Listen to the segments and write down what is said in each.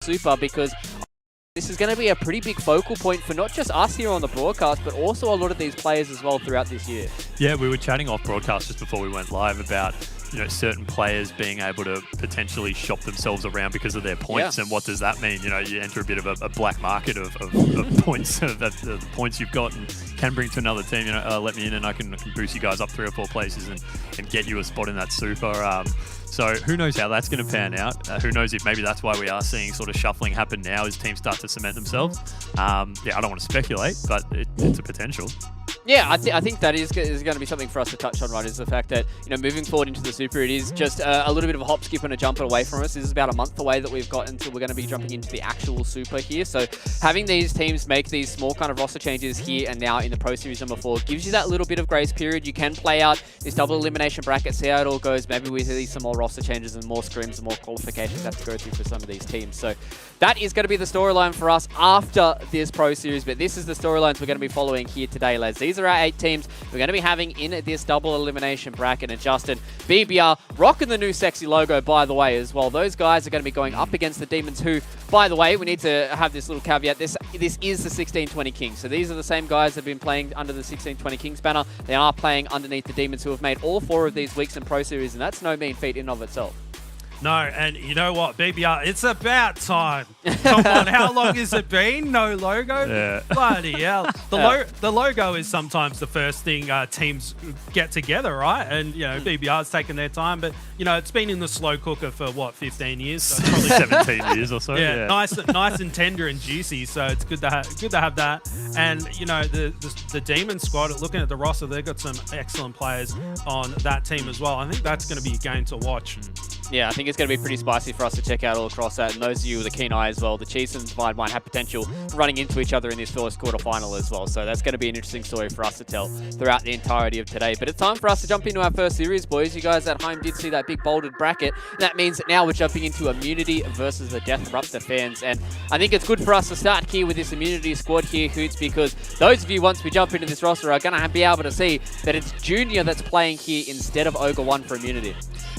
Super, because this is going to be a pretty big focal point for not just us here on the broadcast, but also a lot of these players as well throughout this year. Yeah, we were chatting off broadcast just before we went live about certain players being able to potentially shop themselves around because of their points. And what does that mean? You enter a bit of a black market of points, the points you've got and can bring to another team. Let me in and I can boost you guys up 3 or 4 places and get you a spot in that super. So who knows how that's going to pan out? Who knows if maybe that's why we are seeing sort of shuffling happen now as teams start to cement themselves. I don't want to speculate, but it's a potential. Yeah, I think that is going to be something for us to touch on, right, is the fact that, moving forward into the Super, it is just a little bit of a hop, skip and a jump away from us. This is about a month away that we've got until we're going to be jumping into the actual Super here. So having these teams make these small kind of roster changes here and now in the Pro Series number 4 gives you that little bit of grace period. You can play out this double elimination bracket, see how it all goes. Maybe we see some more roster changes and more scrims and more qualifications have to go through for some of these teams. So that is going to be the storyline for us after this Pro Series, but this is the storylines we're going to be following here today, lads. These are our 8 teams we're going to be having in this double elimination bracket. And Justin, BBR rocking the new sexy logo, by the way, as well. Those guys are going to be going up against the Demons, who, by the way, we need to have this little caveat. This is the 1620 Kings. So these are the same guys that have been playing under the 1620 Kings banner. They are playing underneath the Demons, who have made all 4 of these weeks in Pro Series, and that's no mean feat in of itself. No, and you know what, BBR, it's about time. Come on, how long has it been? No logo? Yeah. Bloody hell. The logo is sometimes the first thing teams get together, right? And, BBR's taken their time, but, it's been in the slow cooker for, 15 years? So probably 17 years or so. Yeah, nice and tender and juicy, so it's good to have that. And, the Demon squad, looking at the roster, they've got some excellent players on that team as well. I think that's going to be a game to watch. Yeah, I think it's going to be pretty spicy for us to check out all across that. And those of you with a keen eye as well, the Chiefs and might have potential running into each other in this first quarterfinal as well. So that's going to be an interesting story for us to tell throughout the entirety of today. But it's time for us to jump into our first series, boys. You guys at home did see that big bolded bracket. And that means that now we're jumping into Immunity versus the Death Rupture fans. And I think it's good for us to start here with this Immunity squad here, Hoots, because those of you, once we jump into this roster, are going to be able to see that it's Junior that's playing here instead of Ogre 1 for Immunity.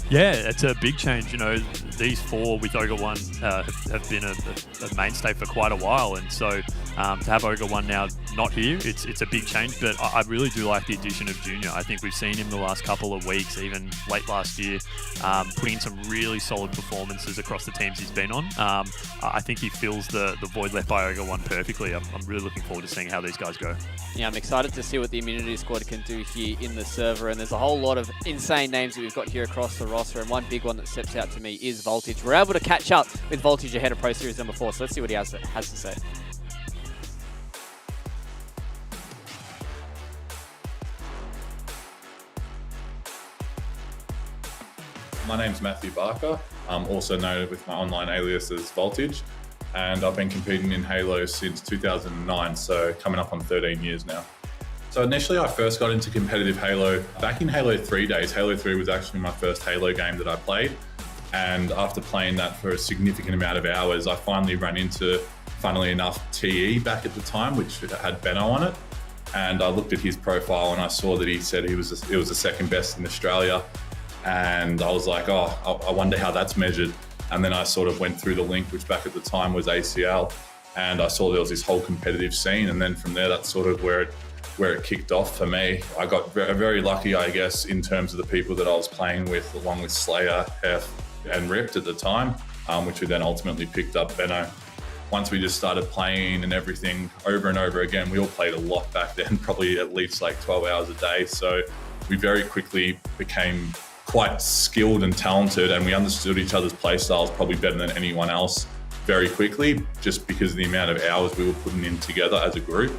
Yeah, it's a big change. These 4 with Ogre 1 have been a mainstay for quite a while, and so to have Ogre 1 now not here, it's a big change, but I really do like the addition of Junior. I think we've seen him the last couple of weeks, even late last year, putting in some really solid performances across the teams he's been on. I think he fills the void left by Ogre 1 perfectly. I'm really looking forward to seeing how these guys go. Yeah, I'm excited to see what the Immunity squad can do here in the server, and there's a whole lot of insane names that we've got here across the roster, and one big one that steps out to me is Voltage. We're able to catch up with Voltage ahead of Pro Series number 4, so let's see what he has to say. My name's Matthew Barker. I'm also known with my online alias as Voltage, and I've been competing in Halo since 2009, so coming up on 13 years now. So initially I first got into competitive Halo back in Halo 3 days. Halo 3 was actually my first Halo game that I played, and after playing that for a significant amount of hours, I finally ran into, funnily enough, TE back at the time, which had Benno on it, and I looked at his profile and I saw that he said it was the second best in Australia. And I was like, oh, I wonder how that's measured. And then I sort of went through the link, which back at the time was ACL, and I saw there was this whole competitive scene. And then from there, that's sort of where it kicked off for me. I got very lucky, I guess, in terms of the people that I was playing with, along with Slayer, Hef, and Ripped at the time, which we then ultimately picked up Benno. Once we just started playing and everything over and over again, we all played a lot back then, probably at least like 12 hours a day. So we very quickly became quite skilled and talented, and we understood each other's play styles probably better than anyone else very quickly, just because of the amount of hours we were putting in together as a group.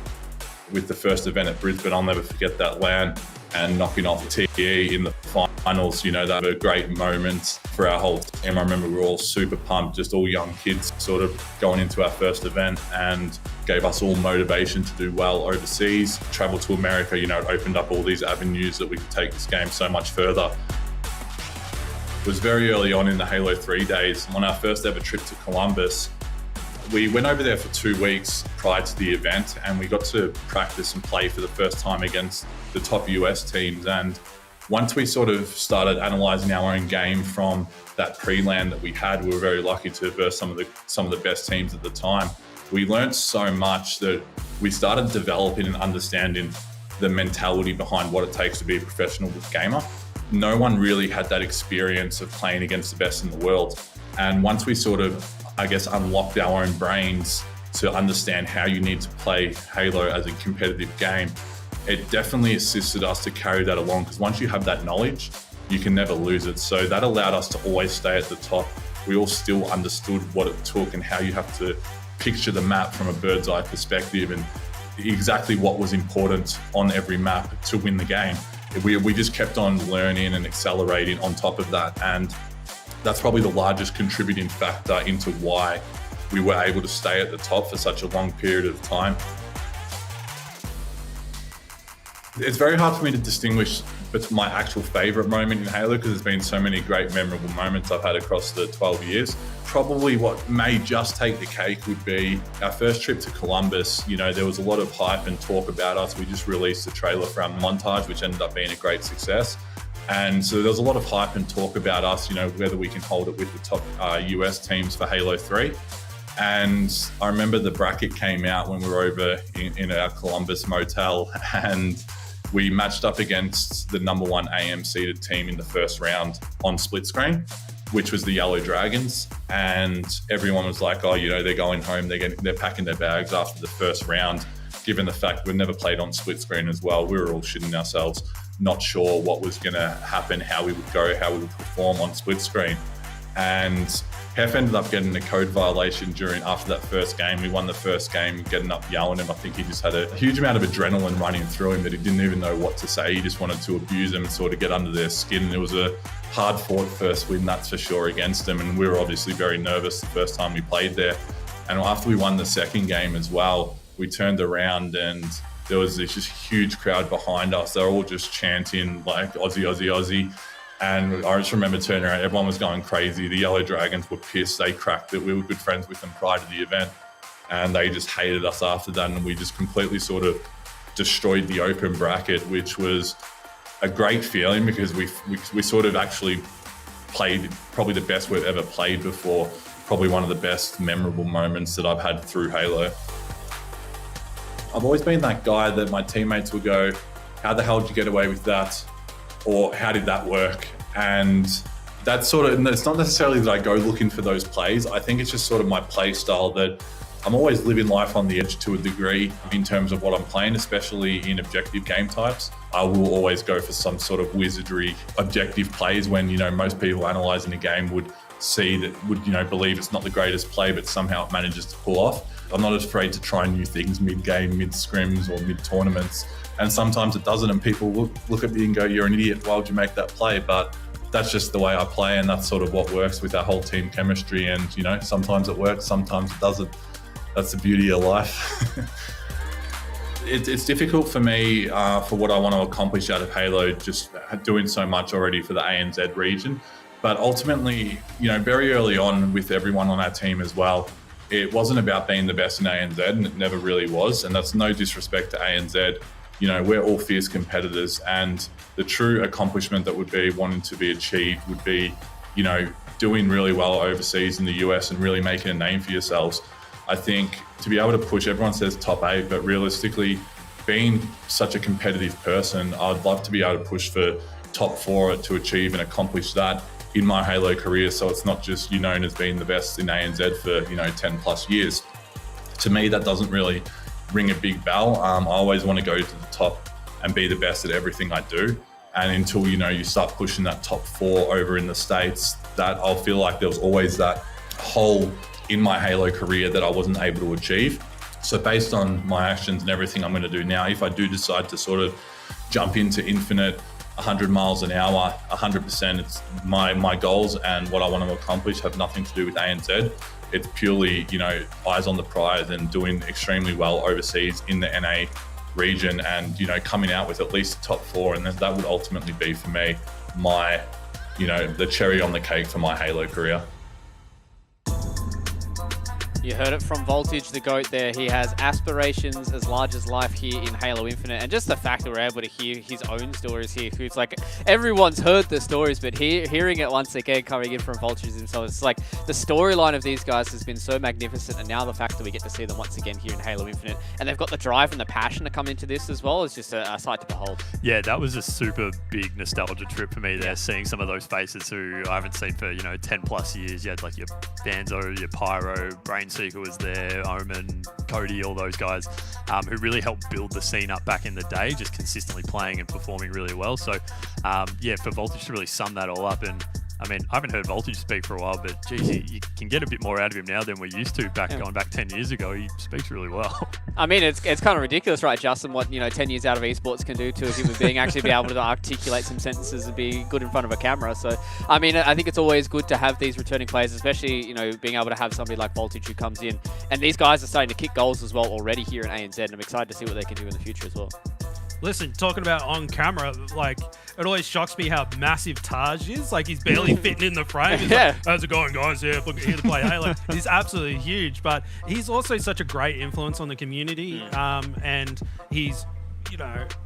With the first event at Brisbane, I'll never forget that LAN and knocking off TE in the finals. That were great moments for our whole team. I remember we were all super pumped, just all young kids sort of going into our first event, and gave us all motivation to do well overseas. Travel to America, it opened up all these avenues that we could take this game so much further. It was very early on in the Halo 3 days. On our first ever trip to Columbus, we went over there for 2 weeks prior to the event, and we got to practice and play for the first time against the top US teams. And once we sort of started analysing our own game from that pre-LAN that we had, we were very lucky to verse some of the best teams at the time. We learned so much that we started developing and understanding the mentality behind what it takes to be a professional gamer. No one really had that experience of playing against the best in the world. And once we sort of, I guess, unlocked our own brains to understand how you need to play Halo as a competitive game, it definitely assisted us to carry that along, because once you have that knowledge, you can never lose it. So that allowed us to always stay at the top. We all still understood what it took and how you have to picture the map from a bird's eye perspective and exactly what was important on every map to win the game. We just kept on learning and accelerating on top of that. And that's probably the largest contributing factor into why we were able to stay at the top for such a long period of time. It's very hard for me to distinguish between my actual favourite moment in Halo, because there's been so many great memorable moments I've had across the 12 years. Probably what may just take the cake would be our first trip to Columbus. You know, there was a lot of hype and talk about us. We just released a trailer for our montage, which ended up being a great success. And so there was a lot of hype and talk about us, you know, whether we can hold it with the top US teams for Halo 3. And I remember the bracket came out when we were over in our Columbus motel, and we matched up against the number 1 AM seeded team in the first round on split screen, which was the Yellow Dragons. And everyone was like, oh, you know, they're going home, they're packing their bags after the first round. Given the fact we've never played on split screen as well, we were all shitting ourselves, not sure what was going to happen, how we would go, how we would perform on split screen. And Hef ended up getting a code violation after that first game. We won the first game, getting up yelling him. I think he just had a huge amount of adrenaline running through him that he didn't even know what to say. He just wanted to abuse them and sort of get under their skin. And it was a hard-fought first win, that's for sure, against them. And we were obviously very nervous the first time we played there. And after we won the second game as well, we turned around and there was this just huge crowd behind us. They were all just chanting like Aussie, Aussie, Aussie. And I just remember turning around, everyone was going crazy. The Yellow Dragons were pissed, they cracked it. We were good friends with them prior to the event, and they just hated us after that. And we just completely sort of destroyed the open bracket, which was a great feeling because we sort of actually played probably the best we've ever played before. Probably one of the best memorable moments that I've had through Halo. I've always been that guy that my teammates would go, how the hell did you get away with that? Or how did that work? And that's sort of, it's not necessarily that I go looking for those plays. I think it's just sort of my play style that I'm always living life on the edge to a degree in terms of what I'm playing, especially in objective game types. I will always go for some sort of wizardry objective plays when, you know, most people analysing a game would believe it's not the greatest play, but somehow it manages to pull off. I'm not afraid to try new things mid-game, mid-scrims or mid-tournaments. And sometimes it doesn't, and people look at me and go, you're an idiot, why would you make that play? But that's just the way I play, and that's sort of what works with our whole team chemistry. And, you know, sometimes it works, sometimes it doesn't. That's the beauty of life. It's difficult for me for what I want to accomplish out of Halo, just doing so much already for the ANZ region. But ultimately, you know, very early on with everyone on our team as well, it wasn't about being the best in ANZ, and it never really was. And that's no disrespect to ANZ. You know, we're all fierce competitors, and the true accomplishment that would be wanting to be achieved would be, you know, doing really well overseas in the US and really making a name for yourselves. I think to be able to push, everyone says top 8, but realistically, being such a competitive person, I'd love to be able to push for top 4 to achieve and accomplish that in my Halo career. So it's not just you known as being the best in ANZ for, you know, 10 plus years. To me, that doesn't really ring a big bell. I always want to go to the top and be the best at everything I do. And until, you know, you start pushing that top 4 over in the States, that I'll feel like there was always that hole in my Halo career that I wasn't able to achieve. So based on my actions and everything I'm going to do now, if I do decide to sort of jump into infinite 100 miles an hour, 100%, it's my goals and what I want to accomplish have nothing to do with ANZ. It's purely, you know, eyes on the prize and doing extremely well overseas in the NA region and, you know, coming out with at least the top 4. And that would ultimately be for me, my, you know, the cherry on the cake for my Halo career. You heard it from Voltage, the GOAT there. He has aspirations as large as life here in Halo Infinite. And just the fact that we're able to hear his own stories here, it's like everyone's heard the stories, but hearing it once again coming in from Voltage himself, it's like the storyline of these guys has been so magnificent. And now the fact that we get to see them once again here in Halo Infinite, and they've got the drive and the passion to come into this as well, is just a sight to behold. Yeah, that was a super big nostalgia trip for me there, seeing some of those faces who I haven't seen for, 10 plus years. You had like your Banzo, your Pyro, Brainseeker was there, Omen, Cody, all those guys who really helped build the scene up back in the day, just consistently playing and performing really well. So for Voltage to really sum that all up, and I mean, I haven't heard Voltage speak for a while, but geez, you can get a bit more out of him now than we used to going back 10 years ago. He speaks really well. I mean, it's kind of ridiculous, right, Justin, what 10 years out of esports can do to a human being, actually be able to articulate some sentences and be good in front of a camera. So, I mean, I think it's always good to have these returning players, especially, being able to have somebody like Voltage who comes in. And these guys are starting to kick goals as well already here in ANZ, and I'm excited to see what they can do in the future as well. Listen, talking about on camera, like, it always shocks me how massive Taj is. Like, he's barely fitting in the frame. He's like, how's it going, guys? Yeah, look, here to play Halo. He's absolutely huge, but he's also such a great influence on the community, and he's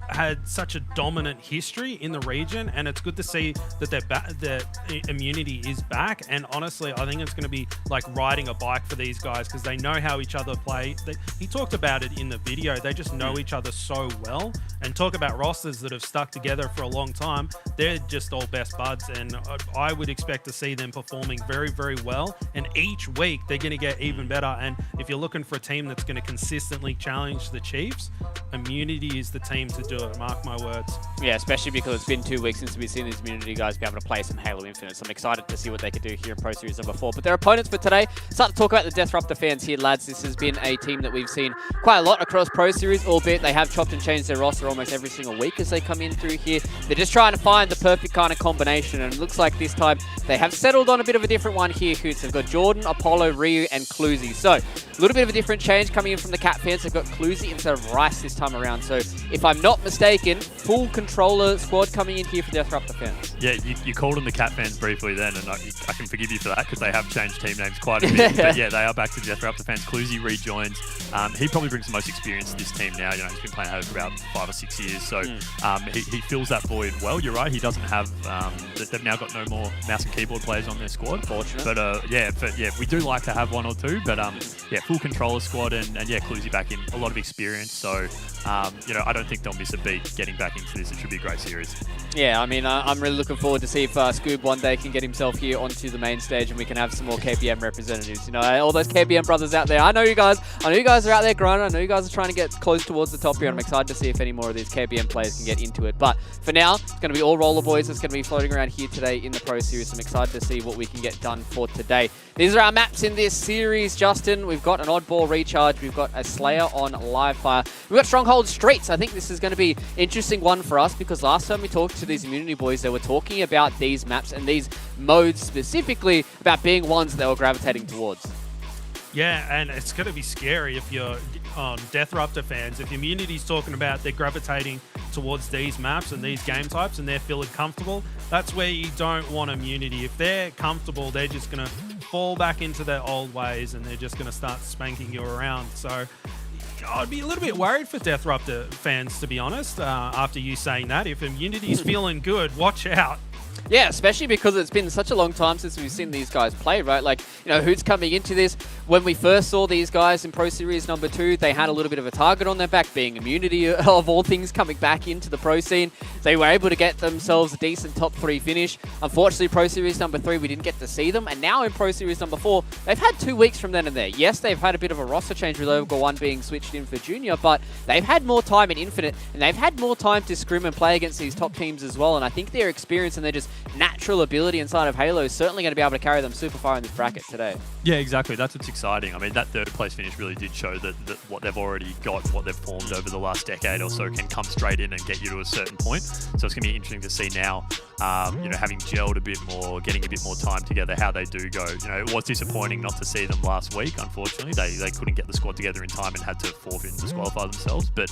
had such a dominant history in the region, and it's good to see that their immunity is back. And honestly, I think it's going to be like riding a bike for these guys, because they know how each other play. He talked about it in the video. They just know each other so well. And talk about rosters that have stuck together for a long time. They're just all best buds, and I would expect to see them performing very, very well. And each week they're going to get even better. And if you're looking for a team that's going to consistently challenge the Chiefs, Immunity is the team to do it, mark my words. Yeah, especially because it's been 2 weeks since we've seen these Immunity guys be able to play some Halo Infinite. So I'm excited to see what they can do here in Pro Series number 4. But their opponents for today, start to talk about the Disruptor fans here, lads. This has been a team that we've seen quite a lot across Pro Series, albeit they have chopped and changed their roster almost every single week as they come in through here. They're just trying to find the perfect kind of combination, and it looks like this time they have settled on a bit of a different one here, Hoots. They've got Jordan, Apollo, Ryu, and Cluzy. So a little bit of a different change coming in from the Cat fans. They've got Cluzy instead of Rice this time around. So if I'm not mistaken, full controller squad coming in here for the Disruptor fans. Yeah, you called them the Cat fans briefly then, and I can forgive you for that because they have changed team names quite a bit. But yeah, they are back to the Disruptor fans. Cluzy rejoins. He probably brings the most experience to this team now. He's been playing Halo for about 5 or 6 years, so he fills that void well. You're right, he doesn't have. They've now got no more mouse and keyboard players on their squad. Fortunate. But we do like to have one or two. But full controller squad, and Cluzy back in, a lot of experience. So I don't think they'll miss a beat getting back into this. It should be a great series. Yeah, I mean, I'm really looking forward to see if Scoob one day can get himself here onto the main stage and we can have some more KBM representatives. All those KBM brothers out there. I know you guys are out there grinding. I know you guys are trying to get close towards the top here. I'm excited to see if any more of these KBM players can get into it. But for now, it's going to be all Roller Boys that's going to be floating around here today in the Pro Series. I'm excited to see what we can get done for today. These are our maps in this series, Justin. We've got an Oddball Recharge. We've got a Slayer on Live Fire. We've got Stronghold Streets. I think this is going to be an interesting one for us because last time we talked to these Immunity boys, they were talking about these maps and these modes specifically about being ones that they were gravitating towards. Yeah, and it's going to be scary if you're on Disruptor fans. If Immunity's talking about they're gravitating towards these maps and these game types and they're feeling comfortable, that's where you don't want Immunity. If they're comfortable, they're just going to fall back into their old ways and they're just going to start spanking you around. So I'd be a little bit worried for Disruptor fans, to be honest, after you saying that. If Immunity's feeling good, watch out. Yeah, especially because it's been such a long time since we've seen these guys play, right? Like, Hoots coming into this, when we first saw these guys in Pro Series number 2, they had a little bit of a target on their back, being Immunity of all things coming back into the pro scene. They were able to get themselves a decent top 3 finish. Unfortunately, Pro Series number 3, we didn't get to see them. And now in Pro Series number 4, they've had 2 weeks from then and there. Yes, they've had a bit of a roster change with Overgore 1 being switched in for Junior, but they've had more time in Infinite, and they've had more time to scrim and play against these top teams as well. And I think their experience and their just natural ability inside of Halo is certainly going to be able to carry them super far in this bracket today. Yeah, exactly. That's what's exciting. I mean, that third place finish really did show that what they've already got, what they've formed over the last decade or so can come straight in and get you to a certain point. So it's going to be interesting to see now, having gelled a bit more, getting a bit more time together, how they do go. It was disappointing not to see them last week, unfortunately. They couldn't get the squad together in time and had to forfeit and disqualify themselves. But,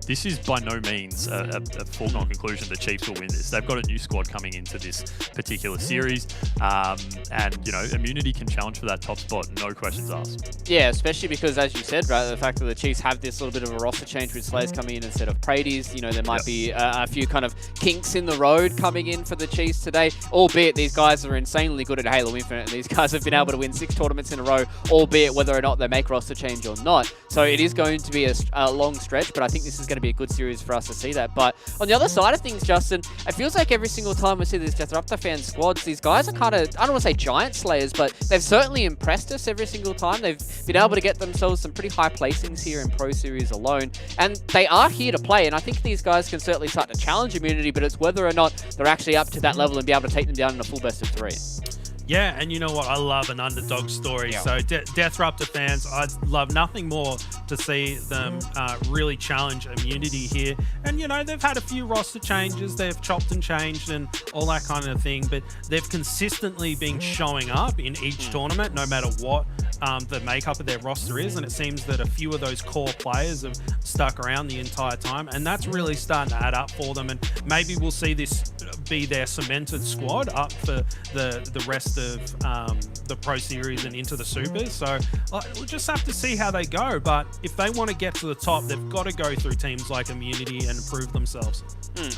this is by no means a foregone conclusion the Chiefs will win this. They've got a new squad coming into this particular series, and Immunity can challenge for that top spot, no questions asked. Yeah, especially because, as you said, right, the fact that the Chiefs have this little bit of a roster change with Slayers coming in instead of Praties. There might be a few kind of kinks in the road coming in for the Chiefs today, albeit these guys are insanely good at Halo Infinite, and these guys have been able to win 6 tournaments in a row, albeit whether or not they make roster change or not. So it is going to be a long stretch, but I think this is going to be a good series for us to see that. But on the other side of things, Justin, it feels like every single time we see these Disruptor fan squads, these guys are kind of, I don't want to say giant slayers, but they've certainly impressed us every single time. They've been able to get themselves some pretty high placings here in Pro Series alone, and they are here to play, and I think these guys can certainly start to challenge Immunity, but it's whether or not they're actually up to that level and be able to take them down in a full best of 3. Yeah, and you know what? I love an underdog story. Yeah. So Deathruptor fans, I'd love nothing more to see them really challenge Immunity here. And, they've had a few roster changes. They've chopped and changed and all that kind of thing. But they've consistently been showing up in each tournament, no matter what the makeup of their roster is. And it seems that a few of those core players have stuck around the entire time. And that's really starting to add up for them. And maybe we'll see this be their cemented squad up for the rest of the Pro Series and into the Supers. So we'll just have to see how they go. But if they want to get to the top, they've got to go through teams like Immunity and prove themselves.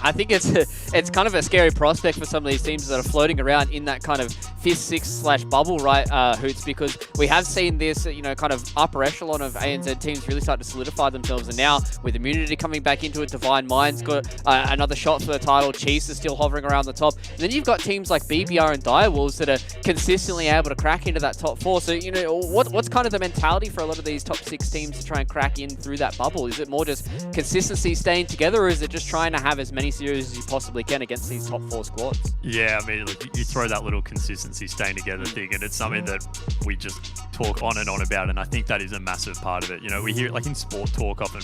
I think it's kind of a scary prospect for some of these teams that are floating around in that kind of 5th, 6th / bubble, right, Hoots, because we have seen this, kind of upper echelon of ANZ teams really start to solidify themselves. And now with Immunity coming back into it, Divine Mind's got another shot for the title. Chiefs is still hovering around the top. And then you've got teams like BBR and Direwolves that are consistently able to crack into that top 4. So, what's kind of the mentality for a lot of these top 6 teams to try and crack in through that bubble? Is it more just consistency staying together, or is it just trying to have as many series as you possibly can against these top 4 squads? Yeah, I mean, look, you throw that little consistency staying together thing, and it's something that we just talk on and on about, and I think that is a massive part of it. We hear it like in sport talk often,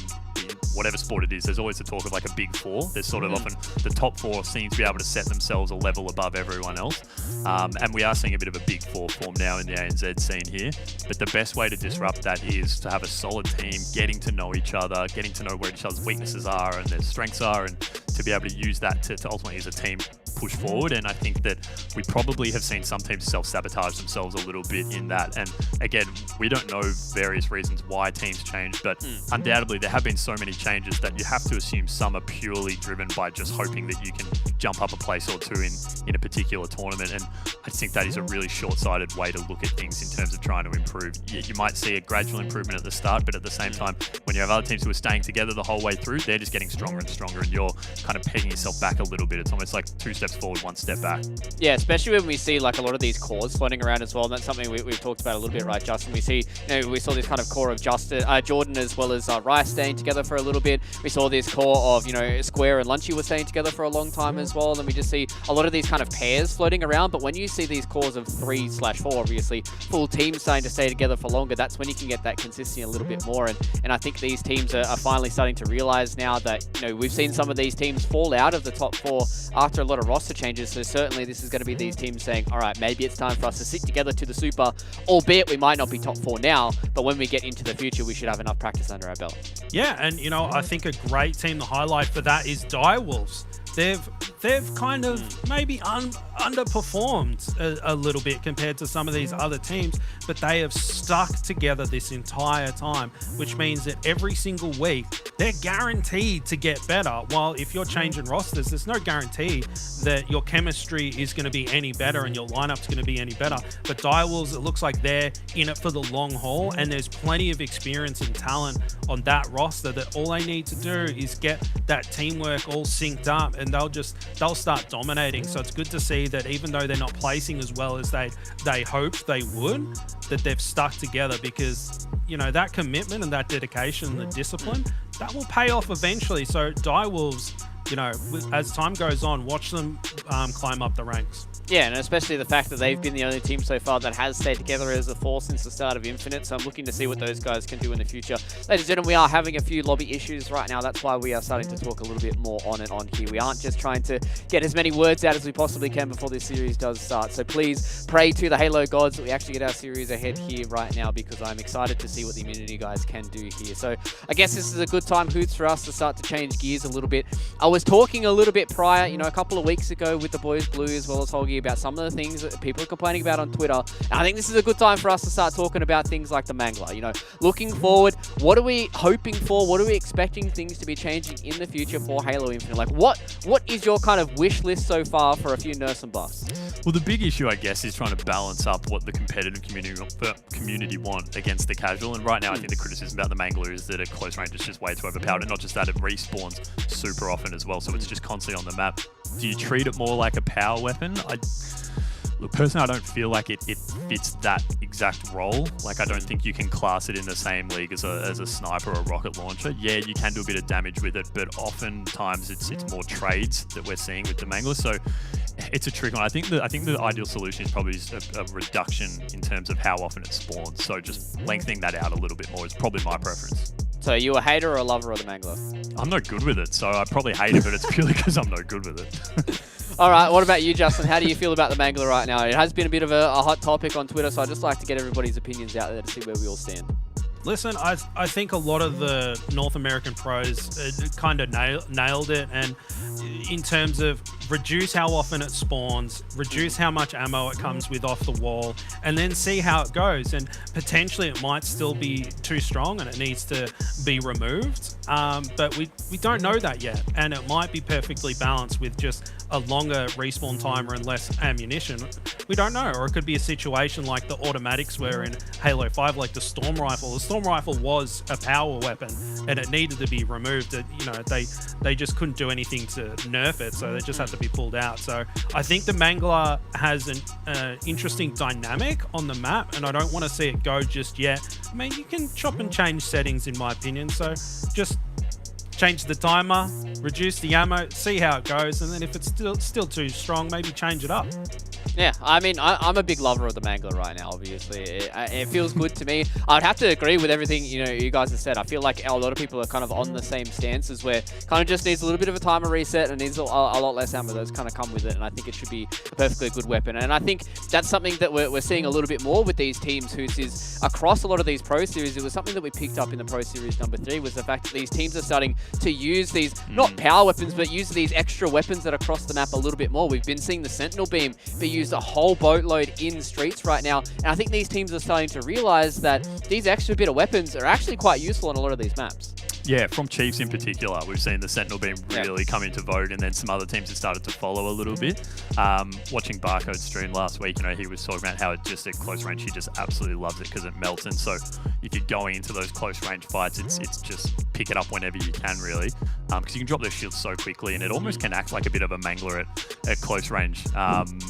whatever sport it is, there's always the talk of like a big 4. There's sort of often the top 4 seem to be able to set themselves a level above everyone else. And we are seeing a bit of a big 4 form now in the ANZ scene here. But the best way to disrupt that is to have a solid team, getting to know each other, getting to know where each other's weaknesses are and their strengths are, and to be able to use that to ultimately as a team push forward. And I think that we probably have seen some teams self-sabotage themselves a little bit in that. And again, we don't know various reasons why teams change, but undoubtedly there have been so many changes that you have to assume some are purely driven by just hoping that you can jump up a place or two in a particular tournament. And I just think that is a really short-sighted way to look at things in terms of trying to improve. You might see a gradual improvement at the start, but at the same time, when you have other teams who are staying together the whole way through, they're just getting stronger and stronger, and you're kind of pegging yourself back a little bit. It's almost like 2 steps forward, 1 step back. Yeah, especially when we see like a lot of these cores floating around as well. And that's something we've talked about a little bit, right, Justin? We see, we saw this kind of core of Jordan as well as Rice staying together for a little bit. We saw this core of, Square and Lunchy were staying together for a long time as well. And we just see a lot of these kind of pairs floating around. But when you see these cores of 3/4, obviously, full teams starting to stay together for longer, that's when you can get that consistency a little bit more. And I think these teams are finally starting to realize now that, we've seen some of these teams fall out of the top 4 after a lot of roster changes. So certainly this is going to be these teams saying, all right, maybe it's time for us to sit together to the Super, albeit we might not be top 4 now, but when we get into the future, we should have enough practice under our belt. Yeah, and I think a great team to highlight for that is Direwolves. They've kind of maybe underperformed a little bit compared to some of these other teams, but they have stuck together this entire time, which means that every single week they're guaranteed to get better. While if you're changing rosters, there's no guarantee that your chemistry is going to be any better and your lineup's going to be any better. But Direwolves, it looks like they're in it for the long haul, and there's plenty of experience and talent on that roster that all they need to do is get that teamwork all synced up, and they'll start dominating. So it's good to see that even though they're not placing as well as they hoped they would, that they've stuck together, because that commitment and that dedication and the discipline, that will pay off eventually. So Direwolves, as time goes on, watch them climb up the ranks. Yeah, and especially the fact that they've been the only team so far that has stayed together as a 4 since the start of Infinite, so I'm looking to see what those guys can do in the future. Ladies and gentlemen, we are having a few lobby issues right now. That's why we are starting to talk a little bit more on and on here. We aren't just trying to get as many words out as we possibly can before this series does start. So please pray to the Halo gods that we actually get our series ahead here right now, because I'm excited to see what the Immunity guys can do here. So I guess this is a good time, Hoots, for us to start to change gears a little bit. I was was talking a little bit prior, a couple of weeks ago with the boys Blue as well as Holgi about some of the things that people are complaining about on Twitter. And I think this is a good time for us to start talking about things like the Mangler. Looking forward, what are we hoping for? What are we expecting things to be changing in the future for Halo Infinite? Like, what is your kind of wish list so far for a few nurse and buffs? Well, the big issue, I guess, is trying to balance up what the competitive community want against the casual. And right now, I think the criticism about the Mangler is that at close range, it's just way too overpowered. And not just that, it respawns super often as well. So it's just constantly on the map. Do you treat it more like a power weapon? Look, personally, I don't feel like it fits that exact role. Like, I don't think you can class it in the same league as a sniper or a rocket launcher. Yeah, you can do a bit of damage with it, but oftentimes it's more trades that we're seeing with the Mangler. So it's a trick one. I think the ideal solution is probably just a reduction in terms of how often it spawns. So just lengthening that out a little bit more is probably my preference. So are you a hater or a lover of the Mangler? I'm no good with it, so I probably hate it, but it's purely because I'm no good with it. All right, what about you, Justin? How do you feel about the Mangler right now? It has been a bit of a hot topic on Twitter, so I'd just like to get everybody's opinions out there to see where we all stand. Listen, I think a lot of the North American pros kind of nailed it, and in terms of reduce how often it spawns, reduce how much ammo it comes with off the wall, and then see how it goes. And potentially it might still be too strong and it needs to be removed, but we don't know that yet, and it might be perfectly balanced with just a longer respawn timer and less ammunition. We don't know, or it could be a situation like the automatics were in Halo 5, like the Storm Rifle. The Storm Rifle was a power weapon and it needed to be removed. They just couldn't do anything to nerf it, so they just had to be pulled out. So I think the Mangler has an interesting dynamic on the map, and I don't want to see it go just yet. I mean, you can chop and change settings in my opinion, so just change the timer, reduce the ammo, see how it goes, and then if it's still too strong, maybe change it up. Yeah, I mean, I'm a big lover of the Mangler right now, obviously. It feels good to me. I'd have to agree with everything, you guys have said. I feel like a lot of people are kind of on the same stances where kind of just needs a little bit of a timer reset and needs a lot less ammo. Those kind of come with it, and I think it should be a perfectly good weapon. And I think that's something that we're seeing a little bit more with these teams, whose is across a lot of these Pro Series. It was something that we picked up in the Pro Series number 3, was the fact that these teams are starting to use these, not power weapons, but use these extra weapons that are across the map a little bit more. We've been seeing the Sentinel Beam be used a whole boatload in streets right now, and I think these teams are starting to realize that these extra bit of weapons are actually quite useful on a lot of these maps. Yeah, from Chiefs in particular, we've seen the Sentinel Beam really come into vogue, and then some other teams have started to follow a little bit. Watching Barcode's stream last week, he was talking about how it just at close range, he just absolutely loves it because it melts. And so if you're going into those close range fights, it's just pick it up whenever you can, really, because you can drop those shields so quickly, and it almost can act like a bit of a Mangler at close range,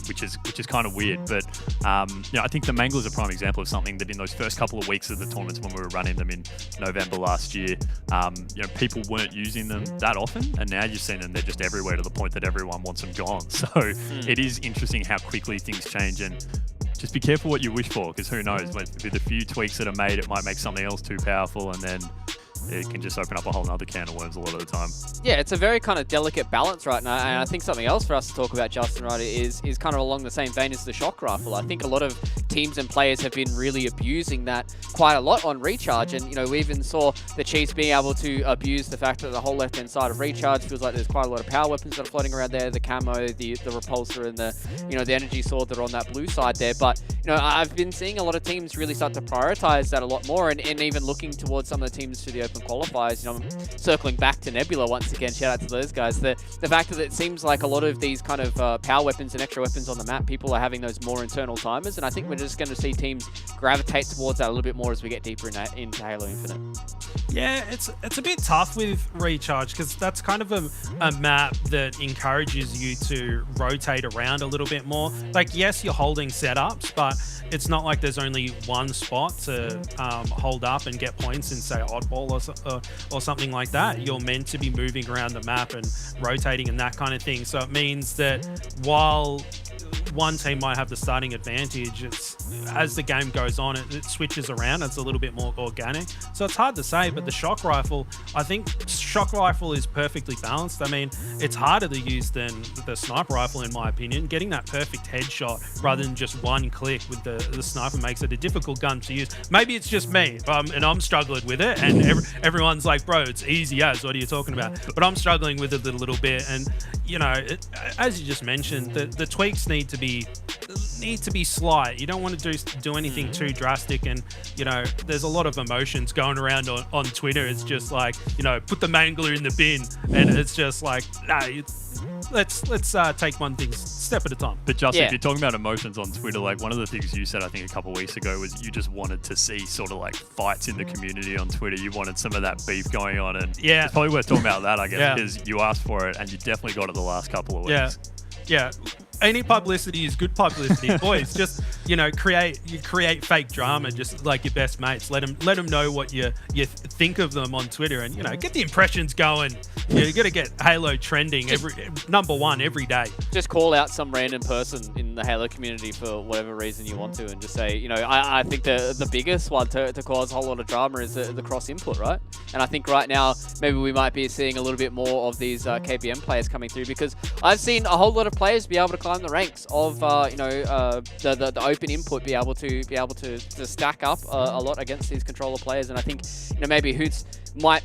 which is kind of weird. But I think the Mangler is a prime example of something that in those first couple of weeks of the tournaments when we were running them in November last year, people weren't using them that often, and now you've seen them, they're just everywhere to the point that everyone wants them gone. So it is interesting how quickly things change, and just be careful what you wish for, because who knows, with a few tweaks that are made, it might make something else too powerful, and then it can just open up a whole nother can of worms a lot of the time. Yeah, it's a very kind of delicate balance right now, and I think something else for us to talk about, Justin, right, is kind of along the same vein as the shock rifle. I think a lot of teams and players have been really abusing that quite a lot on Recharge, and we even saw the Chiefs being able to abuse the fact that the whole left-hand side of Recharge feels like there's quite a lot of power weapons that are floating around there, the camo, the repulsor, and the energy sword that are on that blue side there. But I've been seeing a lot of teams really start to prioritize that a lot more, and even looking towards some of the teams to the open qualifiers. I'm circling back to Nebula once again, shout out to those guys. The fact that it seems like a lot of these kind of power weapons and extra weapons on the map, people are having those more internal timers, and I think we're just going to see teams gravitate towards that a little bit more as we get deeper into Halo Infinite. Yeah, it's a bit tough with Recharge, because that's kind of a map that encourages you to rotate around a little bit more. Like, yes, you're holding setups, but it's not like there's only one spot to hold up and get points in, say, Oddball or something like that. You're meant to be moving around the map and rotating and that kind of thing. So it means that while one team might have the starting advantage. It's as the game goes on, it switches around. It's a little bit more organic. So it's hard to say, but the shock rifle, I think shock rifle is perfectly balanced. I mean, it's harder to use than the sniper rifle, in my opinion. Getting that perfect headshot rather than just one click with the sniper makes it a difficult gun to use. Maybe it's just me, and I'm struggling with it, and everyone's like, bro, it's easy as, what are you talking about? But I'm struggling with it a little bit, and you know, as you just mentioned, the tweaks need to be slight. You don't want to do anything too drastic, and you know, there's a lot of emotions going around on Twitter. It's just like, you know, put the mangler in the bin, and it's just like, nah, let's take one thing step at a time. But Justin, if you're talking about emotions on Twitter, like one of the things you said, I think a couple of weeks ago, was you just wanted to see sort of like fights in the community on Twitter. You wanted some of that beef going on, and it's probably worth talking about that, I guess, because you asked for it and you definitely got it the last couple of weeks. Yeah. Any publicity is good publicity, boys. Just, you know, create fake drama, just like your best mates. Let them know what you think of them on Twitter, and you know, get the impressions going. You got to get Halo trending number one every day. Just call out some random person in the Halo community for whatever reason you want to, and just say, you know, I think the biggest one to cause a whole lot of drama is the cross input, right? And I think right now maybe we might be seeing a little bit more of these KBM players coming through, because I've seen a whole lot of players be able to climb the ranks of the open input, be able to stack up a lot against these controller players. And I think, you know,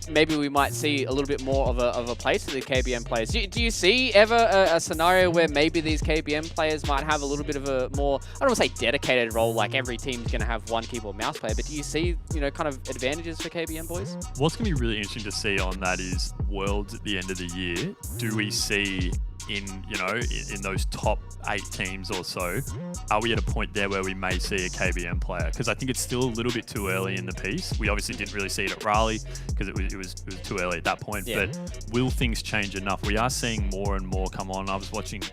maybe we might see a little bit more of a place for the KBM players. Do you see ever a scenario where maybe these KBM players might have a little bit of a more, I don't want to say dedicated role, like every team's going to have one keyboard mouse player, but do you see, you know, kind of advantages for KBM boys? What's going to be really interesting to see on that is Worlds at the end of the year. Do we see in those top 8 teams or so, are we at a point there where we may see a KBM player? Because I think it's still a little bit too early in the piece. We obviously didn't really see it at Raleigh because it was too early at that point. Yeah. But will things change enough? We are seeing more and more come on. I was watching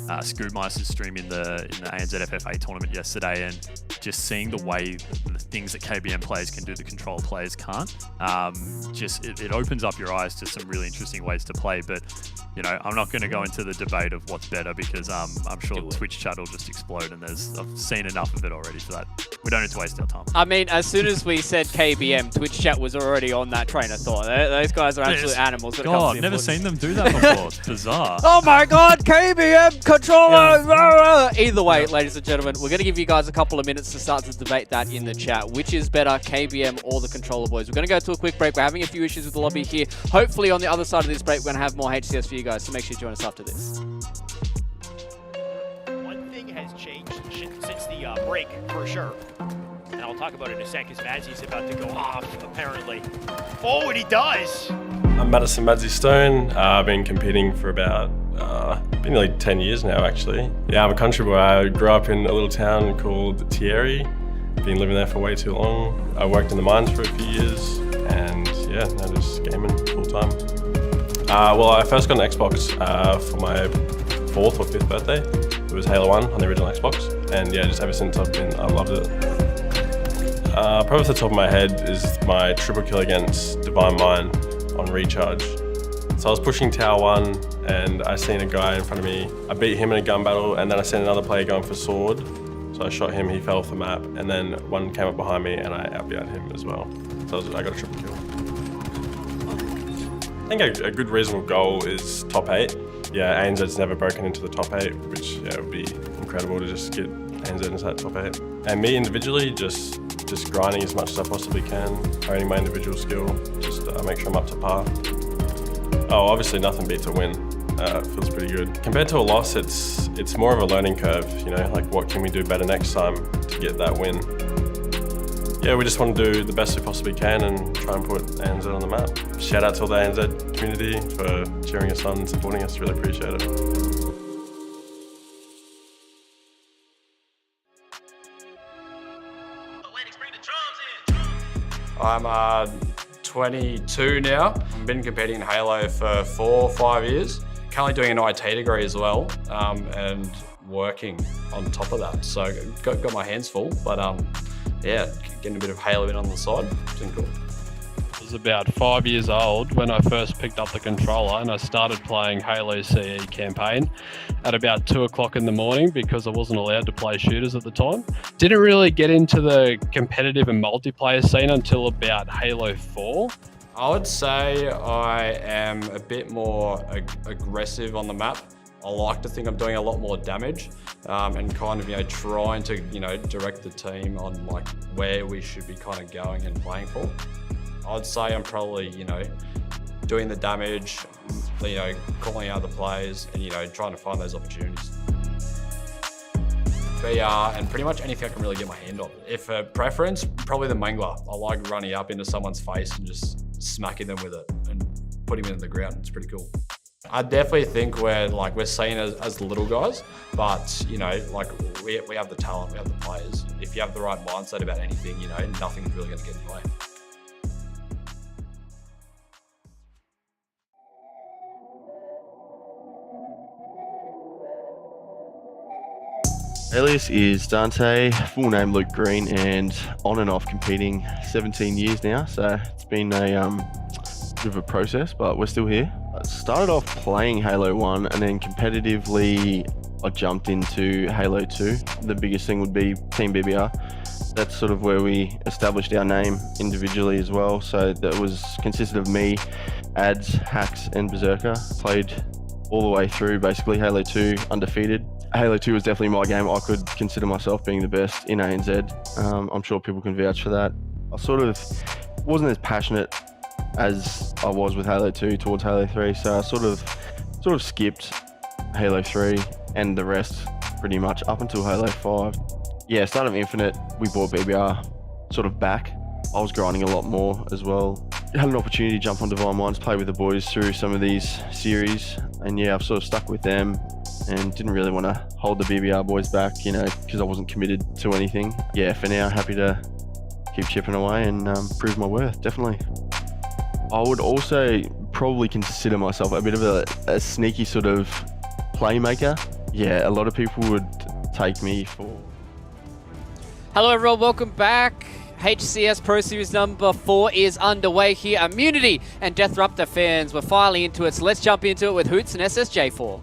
Scootmeister's stream in the ANZ tournament yesterday, and just seeing the way the things that KBM players can do that control players can't, it opens up your eyes to some really interesting ways to play. But you know, I'm not going to go into the debate of what's better, because I'm sure Twitch chat will just explode, and I've seen enough of it already for that. We don't need to waste our time. I mean, as soon as we said KBM, Twitch chat was already on that train of thought. Those guys are absolute animals. God, I've never seen them do that before. It's bizarre. Oh my God, KBM controller. Yeah. Either way, ladies and gentlemen, we're going to give you guys a couple of minutes to start to debate that in the chat. Which is better, KBM or the controller boys? We're going to go to a quick break. We're having a few issues with the lobby here. Hopefully on the other side of this break, we're going to have more HCS for you guys, so make sure you join us after this. One thing has changed since the break, for sure. And I'll talk about it in a second, because Mazzie's about to go off, apparently. Oh, and he does! I'm Madison Madzi Stone. I've been competing for about been nearly 10 years now, actually. Yeah, I'm a country boy. I grew up in a little town called Thierry. Been living there for way too long. I worked in the mines for a few years, and yeah, now just gaming full time. Well, I first got an Xbox for my 4th or 5th birthday. It was Halo 1 on the original Xbox, and yeah, just ever since I loved it. Probably off the top of my head is my triple kill against Divine Mine on Recharge. So I was pushing Tower 1, and I seen a guy in front of me. I beat him in a gun battle, and then I seen another player going for sword. So I shot him, he fell off the map, and then one came up behind me, and I outbeat him as well. So I got a triple kill. I think a good reasonable goal is top 8. Yeah, ANZ's never broken into the top 8, which would be incredible to just get ANZ into that top 8. And me individually, just grinding as much as I possibly can, honing my individual skill, just make sure I'm up to par. Oh, obviously nothing beats a win. It feels pretty good. Compared to a loss, it's more of a learning curve, you know, like what can we do better next time to get that win. Yeah, we just want to do the best we possibly can and try and put ANZ on the map. Shout out to all the ANZ community for cheering us on and supporting us, really appreciate it. I'm 22 now. I've been competing in Halo for 4 or 5 years. Currently doing an IT degree as well, and working on top of that. So got my hands full, but yeah, getting a bit of Halo in on the side. It's been cool. was about 5 years old when I first picked up the controller and I started playing Halo CE campaign at about 2 o'clock in the morning because I wasn't allowed to play shooters at the time. Didn't really get into the competitive and multiplayer scene until about Halo 4. I would say I am a bit more aggressive on the map. I like to think I'm doing a lot more damage and kind of, trying to, direct the team on like where we should be kind of going and playing for. I'd say I'm probably, doing the damage, calling out the players and, trying to find those opportunities. VR and pretty much anything I can really get my hand on. If a preference, probably the mangler. I like running up into someone's face and just smacking them with it and putting them in the ground. It's pretty cool. I definitely think we're seen as little guys, but we have the talent, we have the players. If you have the right mindset about anything, nothing's really going to get in the way. Alias is Dante, full name Luke Green, and on and off competing 17 years now, so it's been a bit of a process, but we're still here. I started off playing Halo 1 and then competitively I jumped into Halo 2. The biggest thing would be Team BBR. That's sort of where we established our name individually as well, so that consisted of me, Ads, Hacks and Berserker. Played all the way through basically Halo 2 undefeated. Halo 2 was definitely my game. I could consider myself being the best in ANZ. I'm sure people can vouch for that. I sort of wasn't as passionate as I was with Halo 2 towards Halo 3, so I sort of skipped Halo 3 and the rest pretty much up until Halo 5. Yeah, start of Infinite, we brought BBR sort of back. I was grinding a lot more as well. Had an opportunity to jump on Divine Minds, play with the boys through some of these series, and yeah, I've sort of stuck with them and didn't really want to hold the BBR boys back, because I wasn't committed to anything. Yeah, for now, happy to keep chipping away and prove my worth, definitely. I would also probably consider myself a bit of a sneaky sort of playmaker. Yeah, a lot of people would take me for... Hello everyone, welcome back. HCS Pro Series number 4 is underway here. Immunity and Deathruptor fans, we're finally into it, so let's jump into it with Hoots and SSJ4.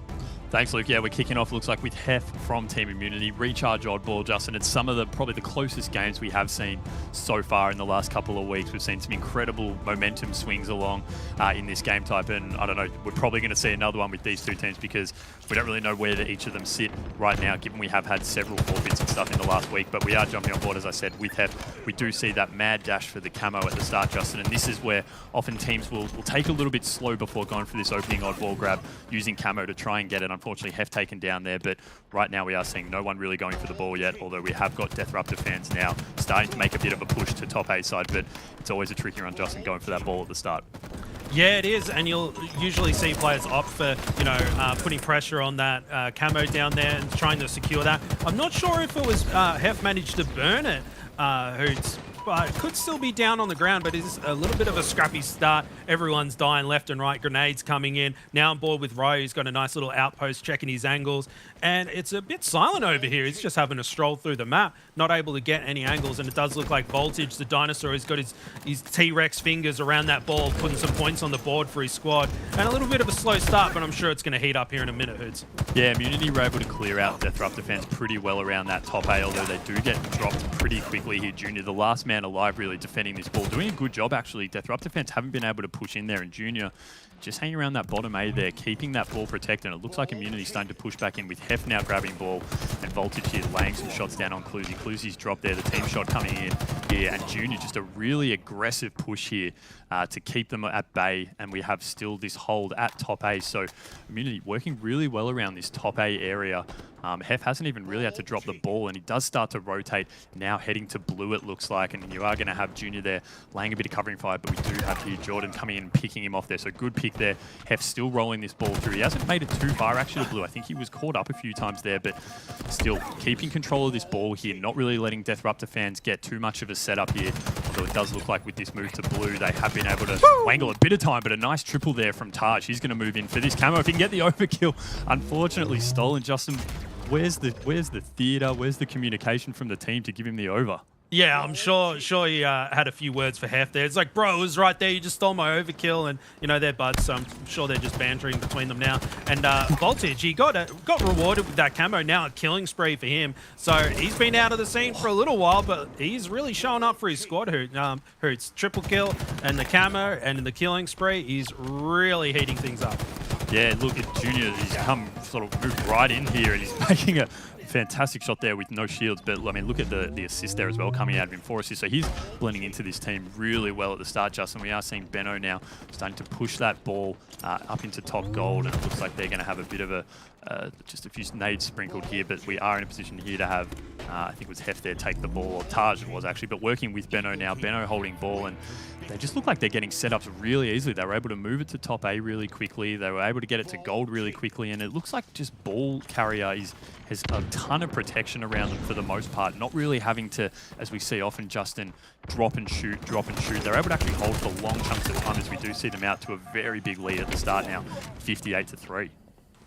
Thanks, Luke. Yeah, we're kicking off, looks like, with Hef from Team Immunity. Recharge oddball, Justin. It's some of probably the closest games we have seen so far in the last couple of weeks. We've seen some incredible momentum swings along in this game type, and I don't know, we're probably going to see another one with these two teams because we don't really know where each of them sit right now, given we have had several forfeits and stuff in the last week, but we are jumping on board, as I said, with Hef. We do see that mad dash for the camo at the start, Justin, and this is where often teams will take a little bit slow before going for this opening oddball grab, using camo to try and get it. Unfortunately, Hef taken down there, but right now we are seeing no one really going for the ball yet, although we have got Deathruptor fans now starting to make a bit of a push to top A side, but it's always a tricky run, Justin, going for that ball at the start. Yeah, it is, and you'll usually see players opt for, putting pressure on that camo down there and trying to secure that. I'm not sure if it was Hef managed to burn it, Hoots, but could still be down on the ground, but it's a little bit of a scrappy start. Everyone's dying left and right, grenades coming in. Now on board with Ro, who's got a nice little outpost checking his angles, and it's a bit silent over here. He's just having a stroll through the map, not able to get any angles, and it does look like Voltage, the dinosaur, has got his T-Rex fingers around that ball, putting some points on the board for his squad, and a little bit of a slow start, but I'm sure it's going to heat up here in a minute, Hoots. Yeah, Immunity were able to clear out Deathruptor fans pretty well around that top A, although they do get dropped pretty quickly here. Junior, the last man alive, really defending this ball, doing a good job actually. Deathruptor fans haven't been able to push in there, and Junior just hanging around that bottom A there, keeping that ball protected. And it looks like Immunity starting to push back in with Hef now grabbing ball, and Voltage here laying some shots down on Cluzy. Cluzy's dropped there, the team shot coming in here, and Junior just a really aggressive push here to keep them at bay, and we have still this hold at top A. So Immunity working really well around this top A area. Hef hasn't even really had to drop the ball, and he does start to rotate now, heading to blue it looks like, and you are going to have Junior there laying a bit of covering fire, but we do have here Jordan coming in and picking him off there, so good pick there. Hef still rolling this ball through. He hasn't made it too far actually to blue. I think he was caught up a few times there, but still keeping control of this ball here, not really letting Deathruptor fans get too much of a setup here, although it does look like with this move to blue, they have been able to wangle a bit of time, but a nice triple there from Taj. He's going to move in for this camo if he can get the overkill. Unfortunately stolen. Justin, where's the theatre? Where's the communication from the team to give him the over? Yeah, I'm sure he had a few words for Hef there. It's like, bro, it was right there. You just stole my overkill, and they're buds, so I'm sure they're just bantering between them now. And Voltage, he got rewarded with that camo. Now a killing spree for him. So he's been out of the scene for a little while, but he's really showing up for his squad. Hoots triple kill and the camo and the killing spree. He's really heating things up. Yeah, look at Junior. He's come sort of moved right in here, and he's making a fantastic shot there with no shields. But I mean, look at the assist there as well, coming out of him, 4 assists. So he's blending into this team really well at the start, Justin. We are seeing Benno now starting to push that ball up into top gold, and it looks like they're going to have a bit of just a few nades sprinkled here. But we are in a position here to have, I think it was Hef there, take the ball, or Taj it was actually, but working with Benno now. Benno holding ball, and they just look like they're getting setups really easily. They were able to move it to top A really quickly. They were able to get it to gold really quickly, and it looks like just ball carrier has a ton of protection around them for the most part, not really having to, as we see often, Justin, drop and shoot. They're able to actually hold for long chunks of time, as we do see them out to a very big lead at the start now, 58-3.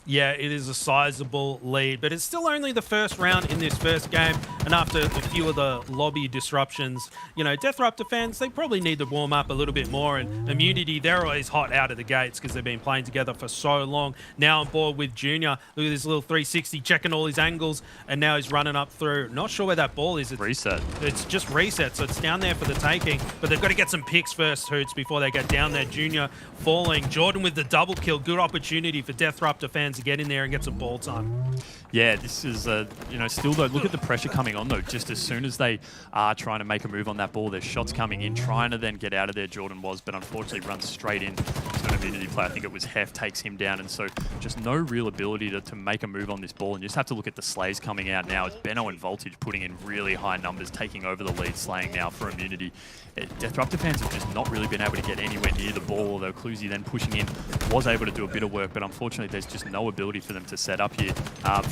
Yeah, it is a sizable lead, but it's still only the first round in this first game, and after a few of the lobby disruptions, Deathruptor fans, they probably need to warm up a little bit more, and Immunity, they're always hot out of the gates because they've been playing together for so long. Now on board with Junior. Look at this little 360, checking all his angles, and now he's running up through. Not sure where that ball is. Reset. It's just reset, so it's down there for the taking, but they've got to get some picks first, Hoots, before they get down there. Junior falling. Jordan with the double kill. Good opportunity for Deathruptor fans to get in there and get some ball time. Yeah, this is, still though, look at the pressure coming on though. Just as soon as they are trying to make a move on that ball, there's shots coming in, trying to then get out of there, Jordan was, but unfortunately runs straight in to an Immunity player. I think it was Hef, takes him down, and so just no real ability to make a move on this ball. And you just have to look at the slays coming out now. It's Benno and Voltage putting in really high numbers, taking over the lead, slaying now for Immunity. Deathruptor fans have just not really been able to get anywhere near the ball, although Cluzy then pushing in was able to do a bit of work, but unfortunately there's just no ability for them to set up here.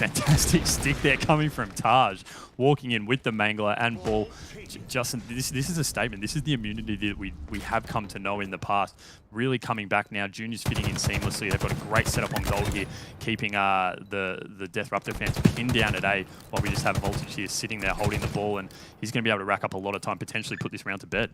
Fantastic stick there coming from Taj, walking in with the Mangler and ball. Justin, this is a statement. This is the Immunity that we have come to know in the past. Really coming back now. Junior's fitting in seamlessly. They've got a great setup on gold here, keeping the Deathruptor fans pinned down at A, while we just have Voltage here sitting there holding the ball, and he's going to be able to rack up a lot of time, potentially put this round to bed.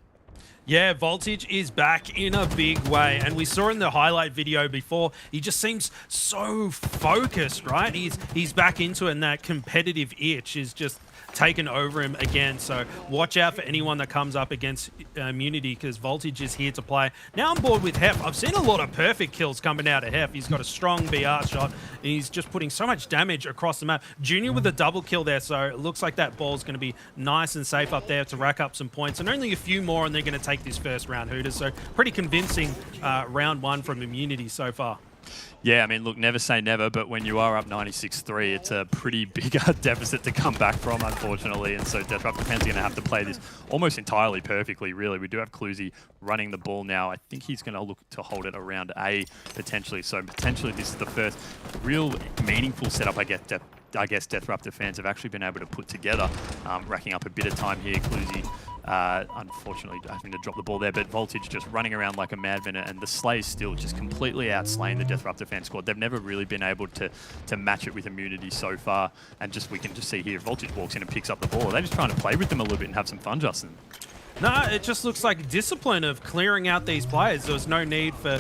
Yeah, Voltage is back in a big way, and we saw in the highlight video before, he just seems so focused, right? He's back into it, and that competitive itch is just taken over him again. So watch out for anyone that comes up against Immunity, because Voltage is here to play. Now on board with Hef. I've seen a lot of perfect kills coming out of Hef. He's got a strong BR shot, and he's just putting so much damage across the map. Junior with a double kill there, so it looks like that ball's going to be nice and safe up there to rack up some points, and only a few more, and they're going to take this first round, Hooters. So pretty convincing round one from Immunity so far. Yeah, I mean, look, never say never, but when you are up 96-3, it's a pretty big deficit to come back from, unfortunately. And so Deathruptor fans are going to have to play this almost entirely perfectly, really. We do have Cluzy running the ball now. I think he's going to look to hold it around A, potentially. So potentially this is the first real meaningful setup, I guess Deathruptor fans have actually been able to put together, racking up a bit of time here. Cluzy, unfortunately, having to drop the ball there, but Voltage just running around like a madman, and the Slays still just completely outslaying the Deathruptor fan squad. They've never really been able to match it with Immunity so far, and we can just see here, Voltage walks in and picks up the ball. They're just trying to play with them a little bit and have some fun, Justin. No, it just looks like discipline of clearing out these players. There was no need for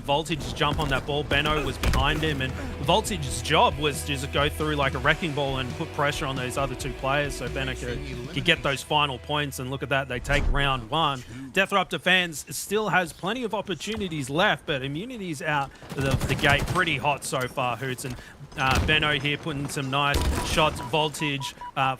Voltage to jump on that ball. Benno was behind him, and Voltage's job was just to go through like a wrecking ball and put pressure on those other two players so Benno could get those final points. And look at that, they take round one. Deathruptor fans still has plenty of opportunities left, but Immunity's out the gate pretty hot so far, Hoots. And Benno here putting some nice shots. Voltage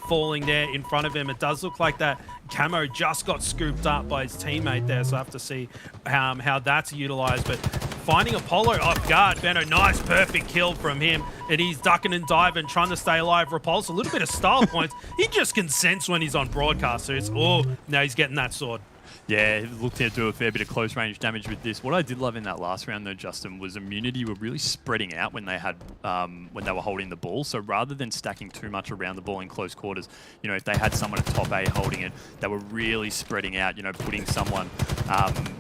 falling there in front of him. It does look like that camo just got scooped up by his teammate there, so I have to see how that's utilized. But finding Apollo off guard, Benno, nice perfect kill from him, and he's ducking and diving, trying to stay alive. Repulse, a little bit of style points. He just can sense when he's on broadcast, so it's, oh, now he's getting that sword. Yeah, he looked to do a fair bit of close range damage with this. What I did love in that last round though, Justin, was Immunity were really spreading out when they had when they were holding the ball. So rather than stacking too much around the ball in close quarters, if they had someone at top A holding it, they were really spreading out, putting someone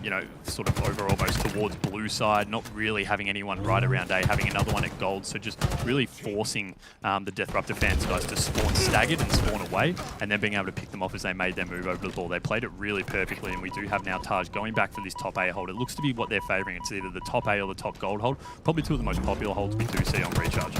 you know, sort of over almost towards blue side, not really having anyone right around A, having another one at gold. So just really forcing the Deathruptor fans guys to spawn staggered and spawn away, and then being able to pick them off as they made their move over the ball. They played it really perfectly, and we do have now Taj going back for this top A hold. It looks to be what they're favouring. It's either the top A or the top gold hold. Probably two of the most popular holds we do see on Recharge.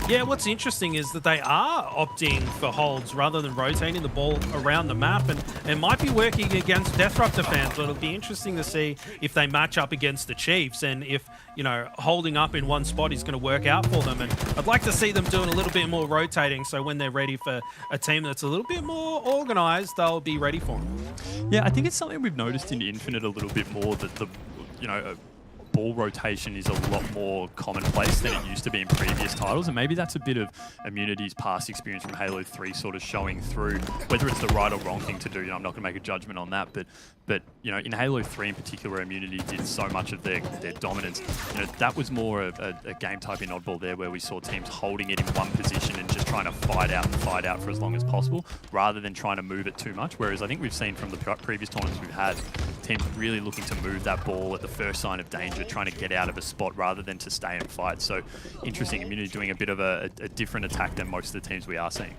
Yeah, what's interesting is that they are opting for holds rather than rotating the ball around the map, and it might be working against Deathruptor fans, but it'll be interesting to see if they match up against the Chiefs and if, you know, holding up in one spot is going to work out for them. And I'd like to see them doing a little bit more rotating, so when they're ready for a team that's a little bit more organized, they'll be ready for them. Yeah, I think it's something we've noticed in Infinite a little bit more, that the, you know, ball rotation is a lot more commonplace than it used to be in previous titles, and maybe that's a bit of Immunity's past experience from Halo 3 sort of showing through. Whether it's the right or wrong thing to do, you know, I'm not going to make a judgment on that, but you know, in Halo 3 in particular, Immunity did so much of their dominance. You know, that was more a game type in Oddball there, where we saw teams holding it in one position and just trying to fight out for as long as possible, rather than trying to move it too much. Whereas I think we've seen from the previous tournaments we've had, teams really looking to move that ball at the first sign of danger, trying to get out of a spot rather than to stay and fight. So interesting, Immunity doing a bit of a different attack than most of the teams we are seeing.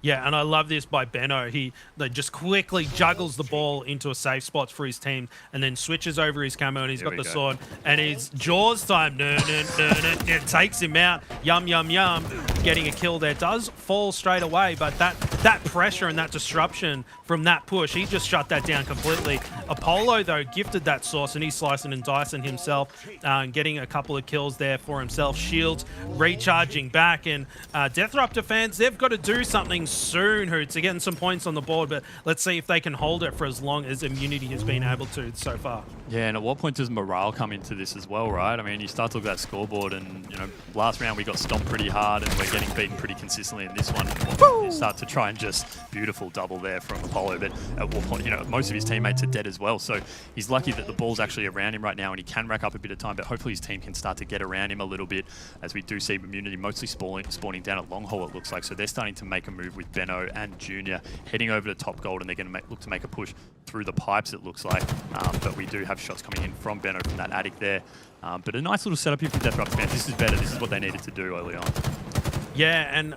Yeah, and I love this by Benno. He just quickly juggles the ball into a safe spot for his team and then switches over his camo, and he's got the sword. And his Jaws time, it takes him out. Yum, yum, yum. Getting a kill there. Does fall straight away, but that pressure and that disruption from that push, he just shut that down completely. Apollo, though, gifted that source, and he's slicing and dicing himself, getting a couple of kills there for himself. Shields recharging back, and Deathruptor fans, they've got to do something soon, Hoots. They're getting some points on the board, but let's see if they can hold it for as long as Immunity has been able to so far. Yeah, and at what point does morale come into this as well, right? I mean, you start to look at that scoreboard, and, you know, last round we got stomped pretty hard, and we're getting beaten pretty consistently in this one. You start to try and just beautiful double there from Apollo, but at what point, you know, most of his teammates are dead as well, so he's lucky that the ball's actually around him right now, and he can rack up a bit of time, but hopefully his team can start to get around him a little bit, as we do see Immunity mostly spawning down at long hole, it looks like. So they're starting to make a move with Benno and Junior heading over to top gold, and they're going to look to make a push through the pipes, it looks like. But we do have shots coming in from Benno from that attic there. But a nice little setup here for Deathruptor fans. This is better. This is what they needed to do early on. Yeah, and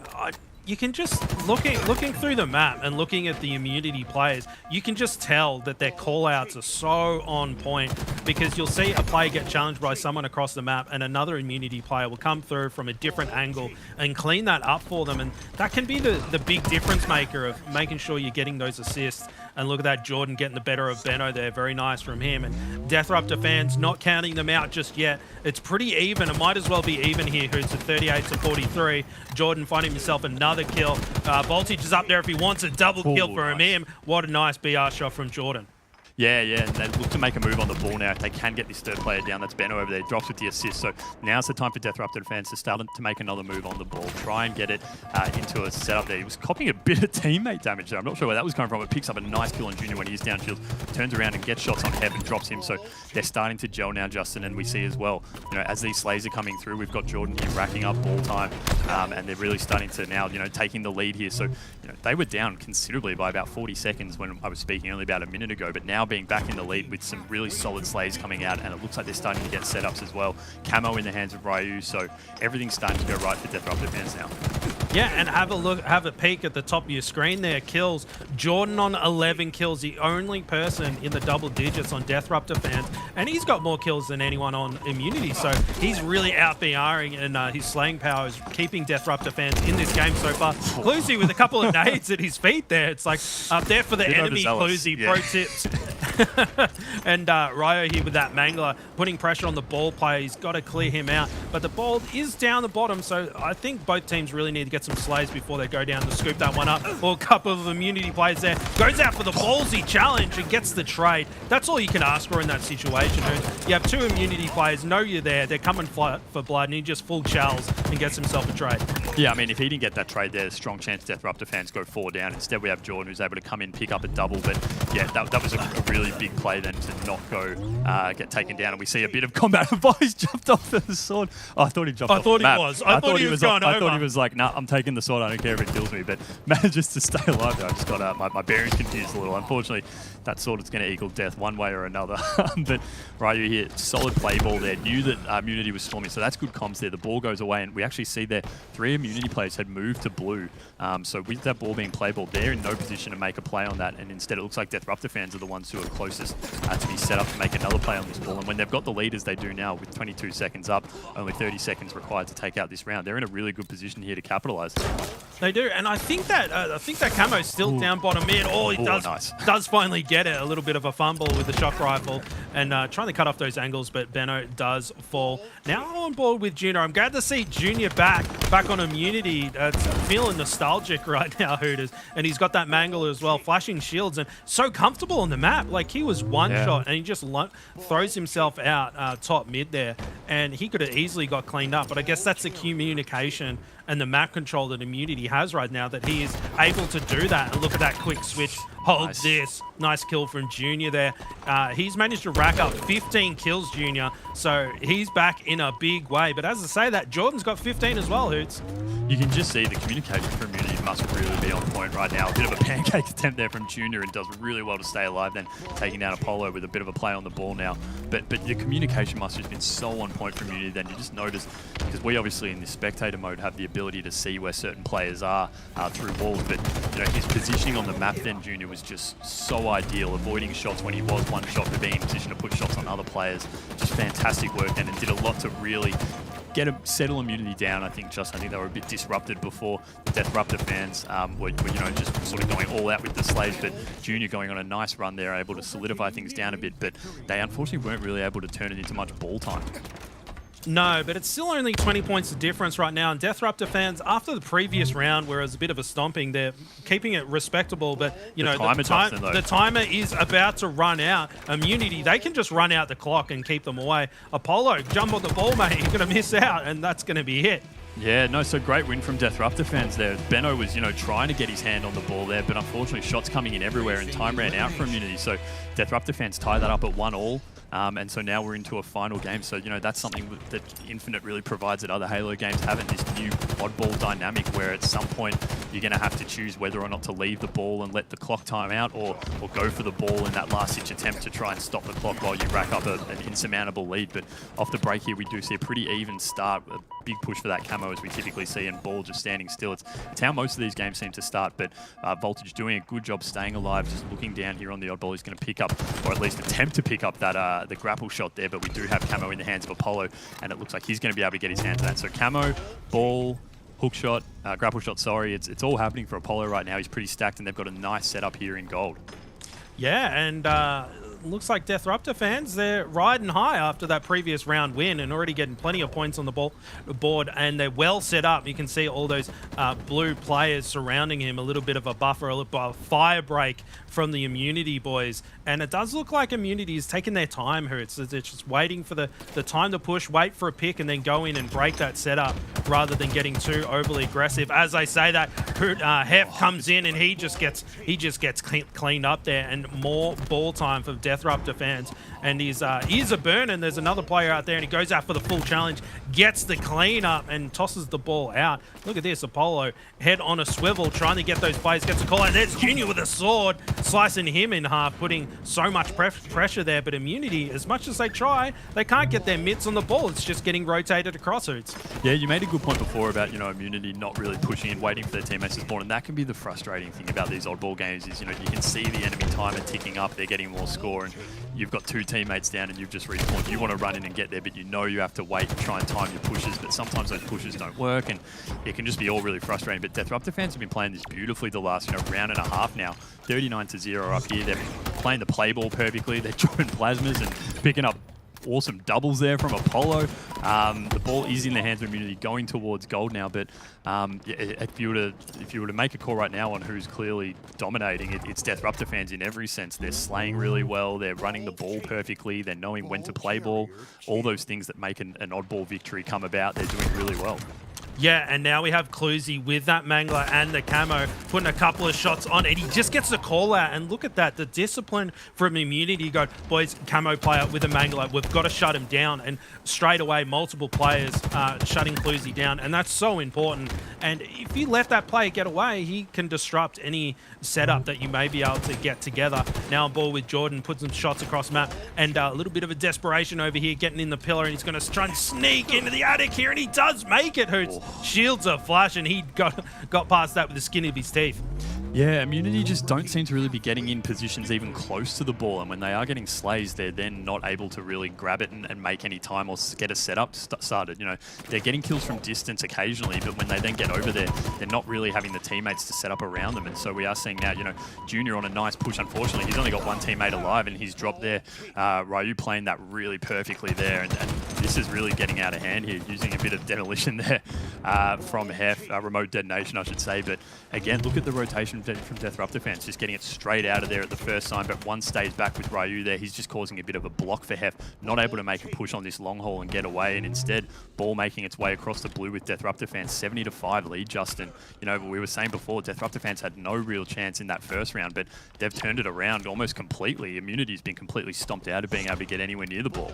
you can just, looking through the map and looking at the Immunity players, you can just tell that their call-outs are so on point, because you'll see a player get challenged by someone across the map, and another Immunity player will come through from a different angle and clean that up for them, and that can be the big difference maker of making sure you're getting those assists. And look at that, Jordan getting the better of Benno there. Very nice from him. And Deathruptor fans not counting them out just yet. It's pretty even. It might as well be even here, Hoots, at 38 to 43. Jordan finding himself another kill. Voltage is up there if he wants a double kill for him. What a nice BR shot from Jordan. Yeah, and they look to make a move on the ball now. If they can get this third player down, that's Benno over there. Drops with the assist. So now's the time for Deathruptor fans to start to make another move on the ball. Try and get it into a setup there. He was copying a bit of teammate damage there. I'm not sure where that was coming from. It picks up a nice kill on Junior when he's down shield. Turns around and gets shots on Heaven, drops him. So they're starting to gel now, Justin. And we see as well, you know, as these slays are coming through, we've got Jordan here racking up ball time. And they're really starting to now, you know, taking the lead here. So, you know, they were down considerably by about 40 seconds when I was speaking only about a minute ago. But now being back in the lead with some really solid slays coming out, and it looks like they're starting to get setups as well. Camo in the hands of Ryu, so everything's starting to go right for Deathruptor fans now. Yeah, and have a peek at the top of your screen there. Kills. Jordan on 11 kills, the only person in the double digits on Deathruptor fans, and he's got more kills than anyone on Immunity, so he's really out BRing, and his slaying power is keeping Deathruptor fans in this game so far. Cluzy with a couple of nades at his feet there. It's like up there for the enemy, Cluzy. Yeah. Pro tips. And Ryo here with that Mangler, putting pressure on the ball player. He's got to clear him out. But the ball is down the bottom, so I think both teams really need to get some slays before they go down to scoop that one up. Well, a couple of Immunity players there. Goes out for the ballsy challenge and gets the trade. That's all you can ask for in that situation. You have two Immunity players, know you're there. They're coming for blood, and he just full shells and gets himself a trade. Yeah, I mean, if he didn't get that trade there, strong chance Deathruptor fans go 4 down. Instead, we have Jordan who's able to come in, pick up a double. But yeah, that was a really big play then to not go get taken down. And we see a bit of combat. Boys jumped off the sword. Oh, I thought he jumped off the map. I thought he was going over. I thought he was like, nah, I'm taking the sword. I don't care if it kills me. But manages to stay alive there. I just got my bearings confused a little. Unfortunately, that sword is going to equal death one way or another. But right here, solid play ball there. Knew that Immunity was storming. So that's good comms there. The ball goes away. And we actually see there 3 Immunity players had moved to blue. So with that ball being play ball, they're in no position to make a play on that. And instead, it looks like Deathruptor fans are the ones who are closest to be set up to make another play on this ball. And when they've got the lead as they do now, with 22 seconds up, only 30 seconds required to take out this round, they're in a really good position here to capitalize. They do, and I think that Camo's still down bottom mid. Oh, he does finally get it. A little bit of a fumble with the shock rifle and trying to cut off those angles, but Benno does fall. Now on board with Junior. I'm glad to see Junior back on Immunity. It's feeling nostalgic right now, Hooters, and he's got that Mangle as well, flashing shields and so comfortable on the map. Like he was one shot and he just throws himself out top mid there, and he could have easily got cleaned up. But I guess that's the communication and the map control that Immunity has right now, that he is able to do that. And look at that quick switch. Hold this. Nice kill from Junior there. He's managed to rack up 15 kills, Junior. So he's back in a big way. But as I say that, Jordan's got 15 as well, Hoots. You can just see the communication from Immunity must really be on point right now. A bit of a pancake attempt there from Junior, and does really well to stay alive, then taking down Apollo with a bit of a play on the ball now. But the communication must have been so on point from Immunity. Then you just notice, because we obviously in this spectator mode have the ability to see where certain players are through walls, but you know, his positioning on the map then, Junior, was just so ideal, avoiding shots when he was one shot, but being in position to put shots on other players. Just fantastic work then, and did a lot to really settle Immunity down. I think they were a bit disrupted before. The Deathruptor fans were you know, just sort of going all out with the slaves, but Junior going on a nice run there, able to solidify things down a bit, but they unfortunately weren't really able to turn it into much ball time. No, but it's still only 20 points of difference right now. And Deathruptor fans, after the previous round, where it was a bit of a stomping, they're keeping it respectable. But, you know, the timer is about to run out. Immunity, they can just run out the clock and keep them away. Apollo, jump on the ball, mate. You're going to miss out, and that's going to be it. Yeah, no, so great win from Deathruptor fans there. Benno was, you know, trying to get his hand on the ball there, but unfortunately shots coming in everywhere and time ran out for Immunity. So Deathruptor fans tie that up at 1-1. And so now we're into a final game. So, you know, that's something that Infinite really provides that other Halo games haven't, this new oddball dynamic where at some point you're going to have to choose whether or not to leave the ball and let the clock time out, or go for the ball in that last-ditch attempt to try and stop the clock while you rack up an insurmountable lead. But off the break here, we do see a pretty even start, a big push for that camo as we typically see, and ball just standing still. It's how most of these games seem to start, but Voltage doing a good job staying alive, just looking down here on the oddball. He's going to pick up, or at least attempt to pick up that the grapple shot there, but we do have camo in the hands of Apollo, and it looks like he's going to be able to get his hands on that. So camo, ball, hook shot, grapple shot, sorry, it's all happening for Apollo right now. He's pretty stacked, and they've got a nice setup here in gold. Yeah, and looks like Deathruptor fans, they're riding high after that previous round win and already getting plenty of points on the board, and they're well set up. You can see all those blue players surrounding him, a little bit of a buffer, a little bit of a fire break from the Immunity boys. And it does look like Immunity is taking their time here. It's just waiting for the time to push, wait for a pick, and then go in and break that setup rather than getting too overly aggressive. As I say that, Hef comes in and he just gets cleaned up there, and more ball time for Deathruptor fans. And he's a burn, and there's another player out there, and he goes out for the full challenge, gets the clean up, and tosses the ball out. Look at this, Apollo, head on a swivel, trying to get those players, gets a call, and there's Junior with a sword, slicing him in half, putting so much pressure there. But Immunity, as much as they try, they can't get their mitts on the ball. It's just getting rotated across Hoots. Yeah, you made a good point before about, you know, Immunity not really pushing and waiting for their teammates to spawn, and that can be the frustrating thing about these oddball games is, you know, you can see the enemy timer ticking up, they're getting more score, and you've got two teammates down and you've just respawned. You want to run in and get there, but you know you have to wait and try and time your pushes, but sometimes those pushes don't work, and it can just be all really frustrating. But Deathruptor fans have been playing this beautifully the last, you know, round and a half now. 39-0 up here. They're playing the play ball perfectly. They're dropping plasmas and picking up awesome doubles there from Apollo. The ball is in the hands of Immunity, going towards gold now, but if you were to make a call right now on who's clearly dominating, it's Deathruptor fans in every sense. They're slaying really well, they're running the ball perfectly, they're knowing when to play ball, all those things that make an oddball victory come about, they're doing really well. Yeah, and now we have Cluzy with that Mangler and the camo, putting a couple of shots on it. He just gets the call out, and look at that. The discipline from Immunity. You go, boys, camo player with a Mangler. We've got to shut him down. And straight away, multiple players shutting Cluzy down, and that's so important. And if you let that player get away, he can disrupt any setup that you may be able to get together. Now on ball with Jordan, puts some shots across map, and a little bit of a desperation over here, getting in the pillar, and he's going to try and sneak into the attic here, and he does make it, Hoots. Shields are flashing. He got past that with the skin of his teeth. Yeah, Immunity just don't seem to really be getting in positions even close to the ball, and when they are getting slays, they're then not able to really grab it and make any time or get a setup started. You know, they're getting kills from distance occasionally, but when they then get over there, they're not really having the teammates to set up around them, and so we are seeing now, you know, Junior on a nice push. Unfortunately, he's only got one teammate alive, and he's dropped there. Ryu playing that really perfectly there, and this is really getting out of hand here, using a bit of demolition there from Hef, remote detonation, I should say, but again, look at the rotation from Deathruptor fans, just getting it straight out of there at the first sign, but one stays back with Ryu there. He's just causing a bit of a block for Hef, not able to make a push on this long haul and get away, and instead, ball making its way across the blue with Deathruptor fans, 70-5 lead, Justin. You know, we were saying before, Deathruptor fans had no real chance in that first round, but they've turned it around almost completely. Immunity's been completely stomped out of being able to get anywhere near the ball.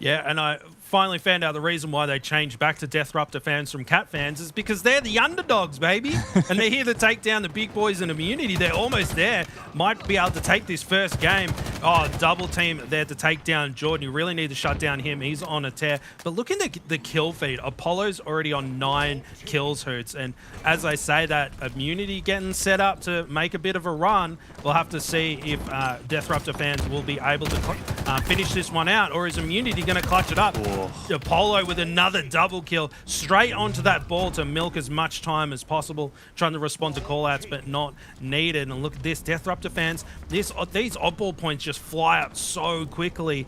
Yeah, and I finally found out the reason why they changed back to Deathruptor fans from Cat fans is because they're the underdogs, baby. And they're here to take down the big boys in Immunity. They're almost there. Might be able to take this first game. Oh, double team there to take down Jordan. You really need to shut down him. He's on a tear. But look at the kill feed. Apollo's already on 9 kills, Hoots. And as I say that, Immunity getting set up to make a bit of a run. We'll have to see if Deathruptor fans will be able to finish this one out, or is Immunity going to clutch it up? Apollo with another double kill, straight onto that ball to milk as much time as possible, trying to respond to callouts, but not needed. And look at this, Deathruptor fans, these oddball points just fly up so quickly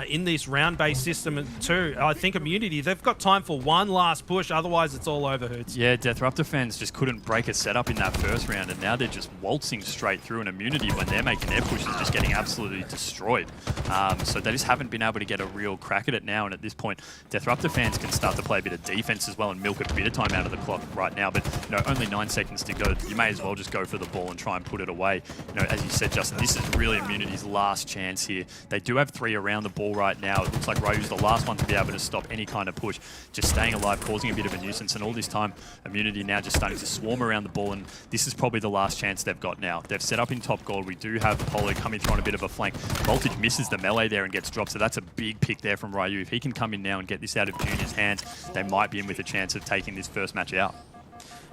in this round-based system too. I think Immunity, they've got time for one last push, otherwise it's all over, Hoots. Yeah, Deathruptor fans just couldn't break a setup in that first round, and now they're just waltzing straight through, and Immunity, when they're making their pushes, just getting absolutely destroyed. So they just haven't been able to get a real crack at it now, and at this point, Deathruptor fans can start to play a bit of defense as well and milk a bit of time out of the clock right now, but you know, only 9 seconds to go. You may as well just go for the ball and try and put it away. You know, as you said, Justin, this is really Immunity's last chance here. They do have 3 around the ball right now. It looks like Ryu's the last one to be able to stop any kind of push, just staying alive, causing a bit of a nuisance, and all this time, Immunity now just starting to swarm around the ball, and this is probably the last chance they've got now. They've set up in top gold. We do have Apollo coming through on a bit of a flank. Voltage misses the melee there and gets dropped, so that's a big pick there from Ryu. If he can come in now and get this out of Junior's hands, they might be in with a chance of taking this first match out.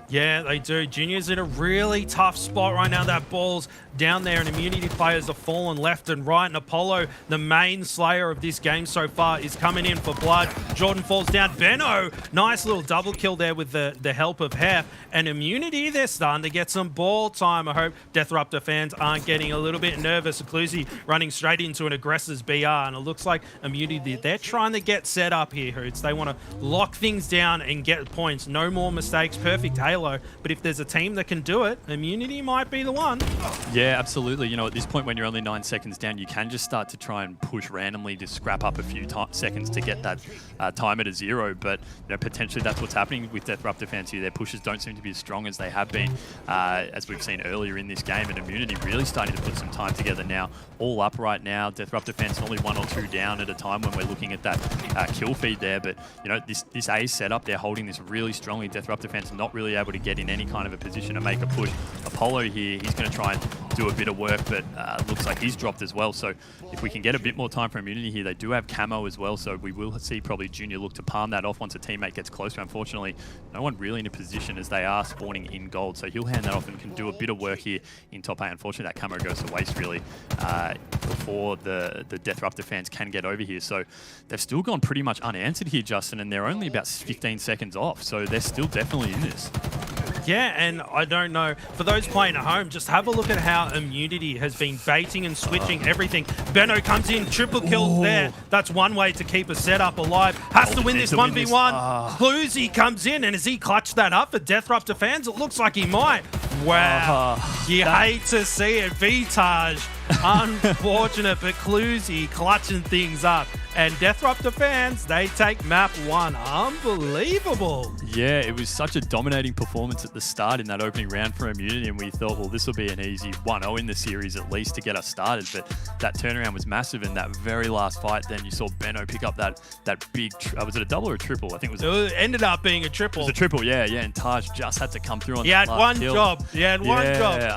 Yeah, they do. Junior's in a really tough spot right now. That ball's down there, and Immunity players are falling left and right. And Apollo, the main slayer of this game so far, is coming in for blood. Jordan falls down. Benno, nice little double kill there with the help of Hef. And Immunity, they're starting to get some ball time. I hope Deathruptor fans aren't getting a little bit nervous. Cluzy running straight into an aggressor's BR, and it looks like Immunity, they're trying to get set up here, Hoots. They want to lock things down and get points. No more mistakes. Perfect Halo. But if there's a team that can do it, Immunity might be the one. Yeah, absolutely. You know, at this point when you're only 9 seconds down, you can just start to try and push randomly to scrap up a few seconds to get that timer to 0. But you know, potentially that's what's happening with Deathruptor fans here. Their pushes don't seem to be as strong as they have been, as we've seen earlier in this game. And Immunity really starting to put some time together now. All up right now. Deathruptor fans only 1 or 2 down at a time when we're looking at that kill feed there. But you know, this A setup, they're holding this really strongly. Deathruptor fans not really able to get in any kind of a position to make a push. Apollo here, he's going to try and do a bit of work, but looks like he's dropped as well. So if we can get a bit more time for Immunity here, they do have camo as well, so we will see probably Junior look to palm that off once a teammate gets closer. Unfortunately, no one really in a position as they are spawning in gold, so he'll hand that off and can do a bit of work here in top 8. Unfortunately, that camo goes to waste really before the Deathruptor fans can get over here. So they've still gone pretty much unanswered here, Justin, and they're only about 15 seconds off, so they're still definitely in this. Yeah, and I don't know, for those playing at home, just have a look at how Immunity has been baiting and switching everything. Benno comes in, triple kills there. That's one way to keep a setup alive. Has to win this 1v1. Cluzy comes in, and has he clutched that up for Deathruptor fans? It looks like he might. Wow. You hate to see it. Vitage, unfortunate, but Cluzy clutching things up. And Deathruptor fans, they take map 1. Unbelievable. Yeah, it was such a dominating performance at the start in that opening round for Immunity, and we thought, well, this will be an easy 1-0 in the series at least to get us started. But that turnaround was massive in that very last fight. Then you saw Benno pick up that big, was it a double or a triple? I think it was. It ended up being a triple. It was a triple, yeah. And Taj just had to come through on He had one job. Yeah,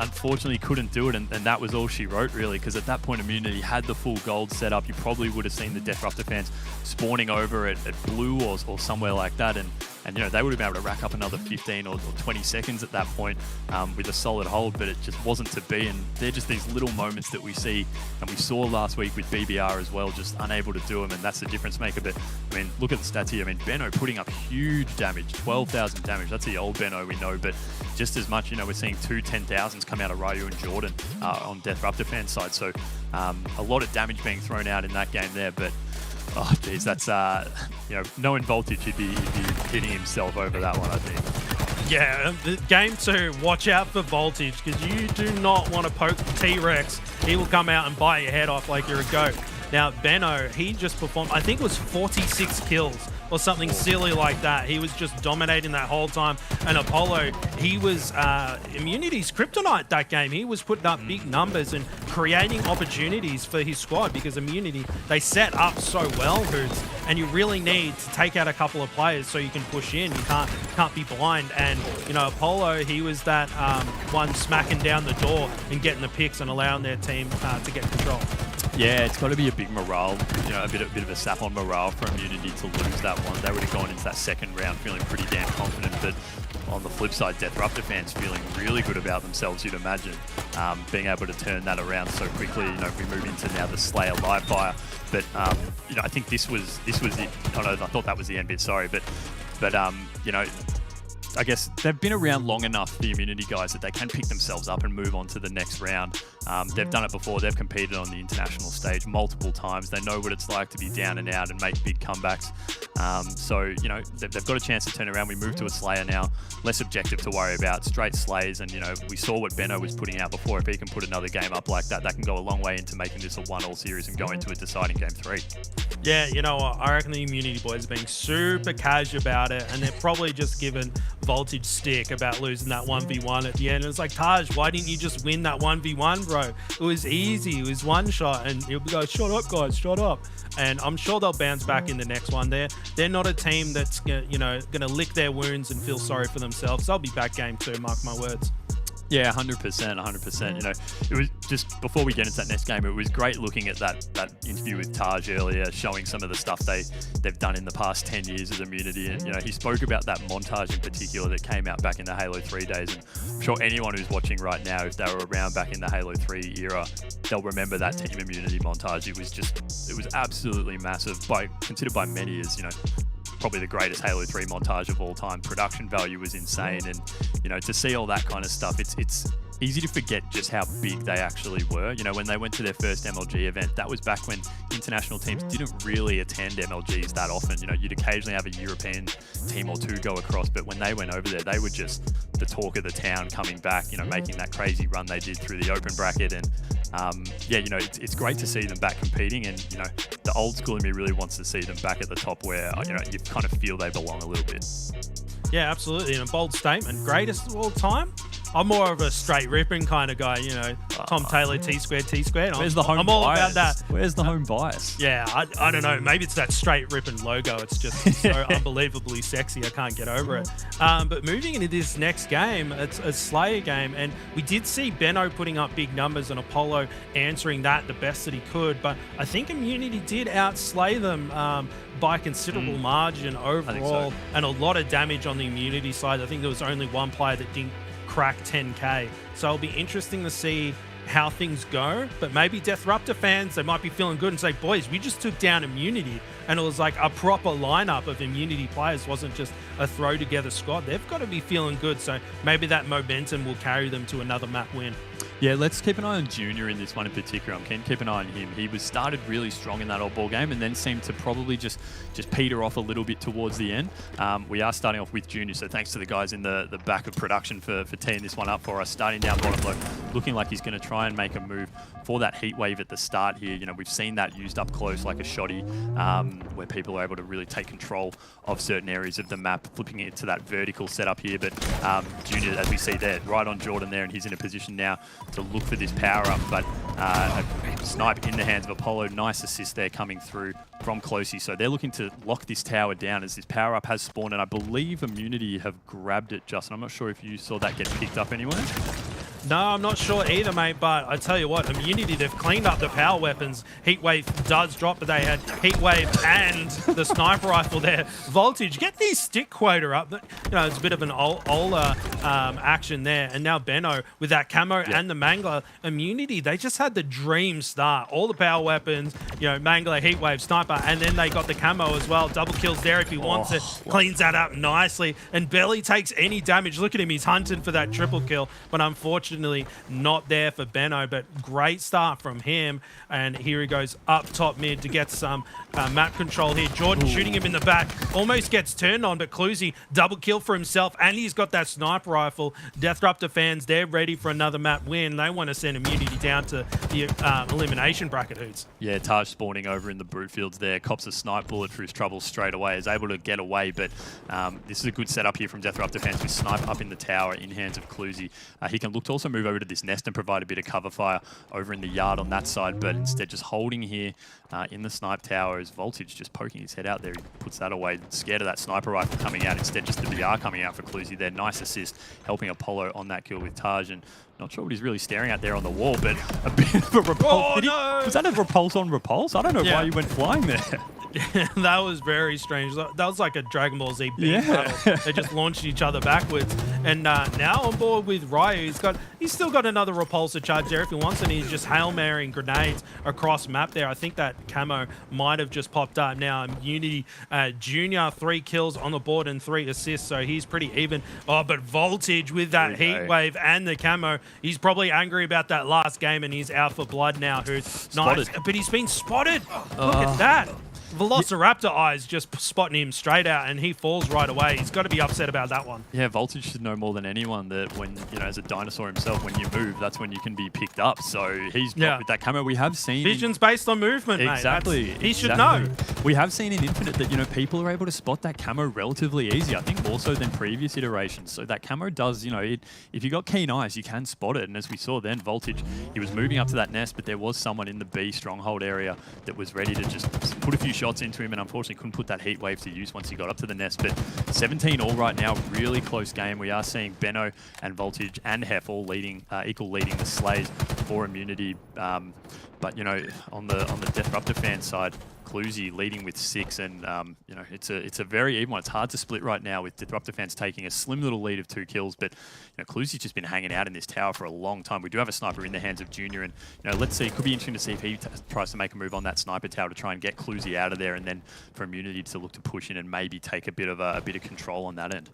unfortunately couldn't do it, and that was all she wrote, really, because at that point Immunity had the full gold set up. You probably would have seen the Deathruptor fans spawning over at blue or somewhere like that, and they would have been able to rack up another 15 or 20 seconds at that point with a solid hold, but it just wasn't to be. And they're just these little moments that we see, and we saw last week with BBR as well, just unable to do them, and that's the difference maker. But I mean, look at the stats here. I mean, Benno putting up huge damage, 12,000 damage. That's the old Benno we know, but just as much. We're seeing 2 10,000s come out of Ryu and Jordan on Deathruptor fan side. So a lot of damage being thrown out in that game there, but oh geez, that's knowing Voltage, he'd be hitting himself over that one, I think. Yeah, game 2, watch out for Voltage, because you do not want to poke T-Rex. He will come out and bite your head off like you're a goat. Now, Benno, he just performed, I think it was 46 kills or something silly like that. He was just dominating that whole time. And Apollo, he was Immunity's kryptonite that game. He was putting up big numbers and creating opportunities for his squad, because Immunity, they set up so well, Hoots, and you really need to take out a couple of players so you can push in. You can't be blind. And, Apollo, he was that one smacking down the door and getting the picks and allowing their team to get control. Yeah, it's got to be a big morale, a bit of a sap on morale for Immunity to lose that one. They would have gone into that second round feeling pretty damn confident, but on the flip side, Deathruptor fans feeling really good about themselves, you'd imagine, being able to turn that around so quickly. We move into now the Slayer live fire, but I think this was it. Oh no, I thought that was the end bit. Sorry, but I guess they've been around long enough, the Immunity guys, that they can pick themselves up and move on to the next round. They've done it before. They've competed on the international stage multiple times. They know what it's like to be down and out and make big comebacks. So, they've got a chance to turn around. We move to a Slayer now. Less objective to worry about. Straight slays. And, we saw what Benno was putting out before. If he can put another game up like that, that can go a long way into making this a 1-all series and go into a deciding game 3. Yeah, you know what? I reckon the Immunity boys are being super cash about it, and they're probably just giving Voltage stick about losing that 1v1 at the end. It's like, Taj, why didn't you just win that 1v1, bro? It was easy. It was one shot, and he'll go, shut up, guys, shut up. And I'm sure they'll bounce back in the next one. They're not a team that's gonna lick their wounds and feel sorry for themselves. They'll be back game 2, mark my words. Yeah, 100%. It was just, before we get into that next game, it was great looking at that interview with Taj earlier, showing some of the stuff they've done in the past 10 years as Immunity. And, he spoke about that montage in particular that came out back in the Halo 3 days. And I'm sure anyone who's watching right now, if they were around back in the Halo 3 era, they'll remember that Team Immunity montage. It was absolutely massive, considered by many as, probably the greatest Halo 3 montage of all time. Production value was insane, and to see all that kind of stuff, it's easy to forget just how big they actually were. When they went to their first MLG event, that was back when international teams didn't really attend MLGs that often. You'd occasionally have a European team or two go across, but when they went over there, they were just the talk of the town coming back, making that crazy run they did through the open bracket. And it's great to see them back competing, and the old school in me really wants to see them back at the top where you kind of feel they belong a little bit. Yeah, absolutely, and a bold statement. Greatest of all time? I'm more of a straight ripping kind of guy, Tom Taylor, T-squared. Where's the home I'm bias? all about that. Where's the home bias? Yeah, I don't know. Maybe it's that straight ripping logo. It's just so unbelievably sexy. I can't get over it. But moving into this next game, it's a Slayer game, and we did see Benno putting up big numbers and Apollo answering that the best that he could. But I think Immunity did outslay them by considerable margin overall, so. And a lot of damage on the Immunity side. I think there was only one player that didn't crack 10k, so it'll be interesting to see how things go. But maybe Deathruptor fans, they might be feeling good and say, boys, we just took down Immunity, and it was like a proper lineup of Immunity players, wasn't just a throw together squad. They've got to be feeling good, so maybe that momentum will carry them to another map win. Yeah, let's keep an eye on Junior in this one in particular. I'm keen to keep an eye on him. He was started really strong in that old ball game and then seemed to probably just peter off a little bit towards the end. We are starting off with Junior, so thanks to the guys in the back of production for teeing this one up for us. Starting down bottom low, looking like he's going to try and make a move for that heat wave at the start here. You know, we've seen that used up close like a shoddy, where people are able to really take control of certain areas of the map, flipping it to that vertical setup here. But Junior, as we see there, right on Jordan there, and he's in a position now to look for this power up. But a snipe in the hands of Apollo. Nice assist there coming through from Closey. So they're looking to lock this tower down as this power up has spawned, and I believe Immunity have grabbed it, Justin. I'm not sure if you saw that get picked up anywhere. No, I'm not sure either, mate, but I tell you what, Immunity, they've cleaned up the power weapons. Heatwave does drop, but they had Heatwave and the sniper rifle there. Voltage, get the stick quota up. You know, it's a bit of an older action there. And now Benno with that camo and the Mangler. Immunity, they just had the dream start. All the power weapons, you know, Mangler, Heatwave, sniper, and then they got the camo as well. Double kills there if he wants it. Cleans that up nicely and barely takes any damage. Look at him, he's hunting for that triple kill, but unfortunately not there for Benno, but great start from him. And here he goes up top mid to get some map control here. Jordan shooting him in the back, almost gets turned on, but Cluzy double kill for himself, and he's got that sniper rifle. Deathruptor fans, they're ready for another map win. They want to send Immunity down to the elimination bracket, Hoots. Yeah, Taj spawning over in the brute fields there, cops a snipe bullet for his trouble straight away, is able to get away, but this is a good setup here from Deathruptor fans with snipe up in the tower in hands of Cluzy. He can look to also move over to this nest and provide a bit of cover fire over in the yard on that side, but instead just holding here in the snipe tower is Voltage just poking his head out there. He puts that away, scared of that sniper rifle coming out, instead just the BR coming out for Cluzy there. Nice assist, helping Apollo on that kill with Taj, and not sure what he's really staring at there on the wall, but a bit of a repulse. Was that a repulse on repulse? I don't know why he went flying there. That was very strange. That was like a Dragon Ball Z beam battle. They just launched each other backwards. And now on board with Ryu, he's still got another repulsor charge there if he wants, and he's just Hail Marrying grenades across map there. I think that camo might have just popped up now. Unity Junior, 3 kills on the board and 3 assists, so he's pretty even. Oh, but Voltage with that heat wave and the camo, he's probably angry about that last game, and he's out for blood now. Who's nice, but he's been spotted. Look at that. Velociraptor eyes just spotting him straight out, and he falls right away. He's got to be upset about that one. Yeah, Voltage should know more than anyone that when, you know, as a dinosaur himself, when you move, that's when you can be picked up. So he's with that camo. We have seen vision's based on movement, exactly. Mate. He should know. We have seen in Infinite that, you know, people are able to spot that camo relatively easy. I think more so than previous iterations. So that camo does, you know, if you got keen eyes, you can spot it. And as we saw then, Voltage, he was moving up to that nest, but there was someone in the B stronghold area that was ready to just put a few shots into him, and unfortunately couldn't put that heat wave to use once he got up to the nest. But 17 all right now, really close game. We are seeing Benno and Voltage and Hef all leading, equal leading the slays for Immunity. But you know, on the Deathruptor fan side, Cluzy leading with 6, and you know, it's a very even one. It's hard to split right now with Disruptor fans taking a slim little lead of 2 kills, but you know, Cluzy's just been hanging out in this tower for a long time. We do have a sniper in the hands of Junior, and you know, let's see. It could be interesting to see if he tries to make a move on that sniper tower to try and get Cluzy out of there, and then for Immunity to look to push in and maybe take a bit of control on that end.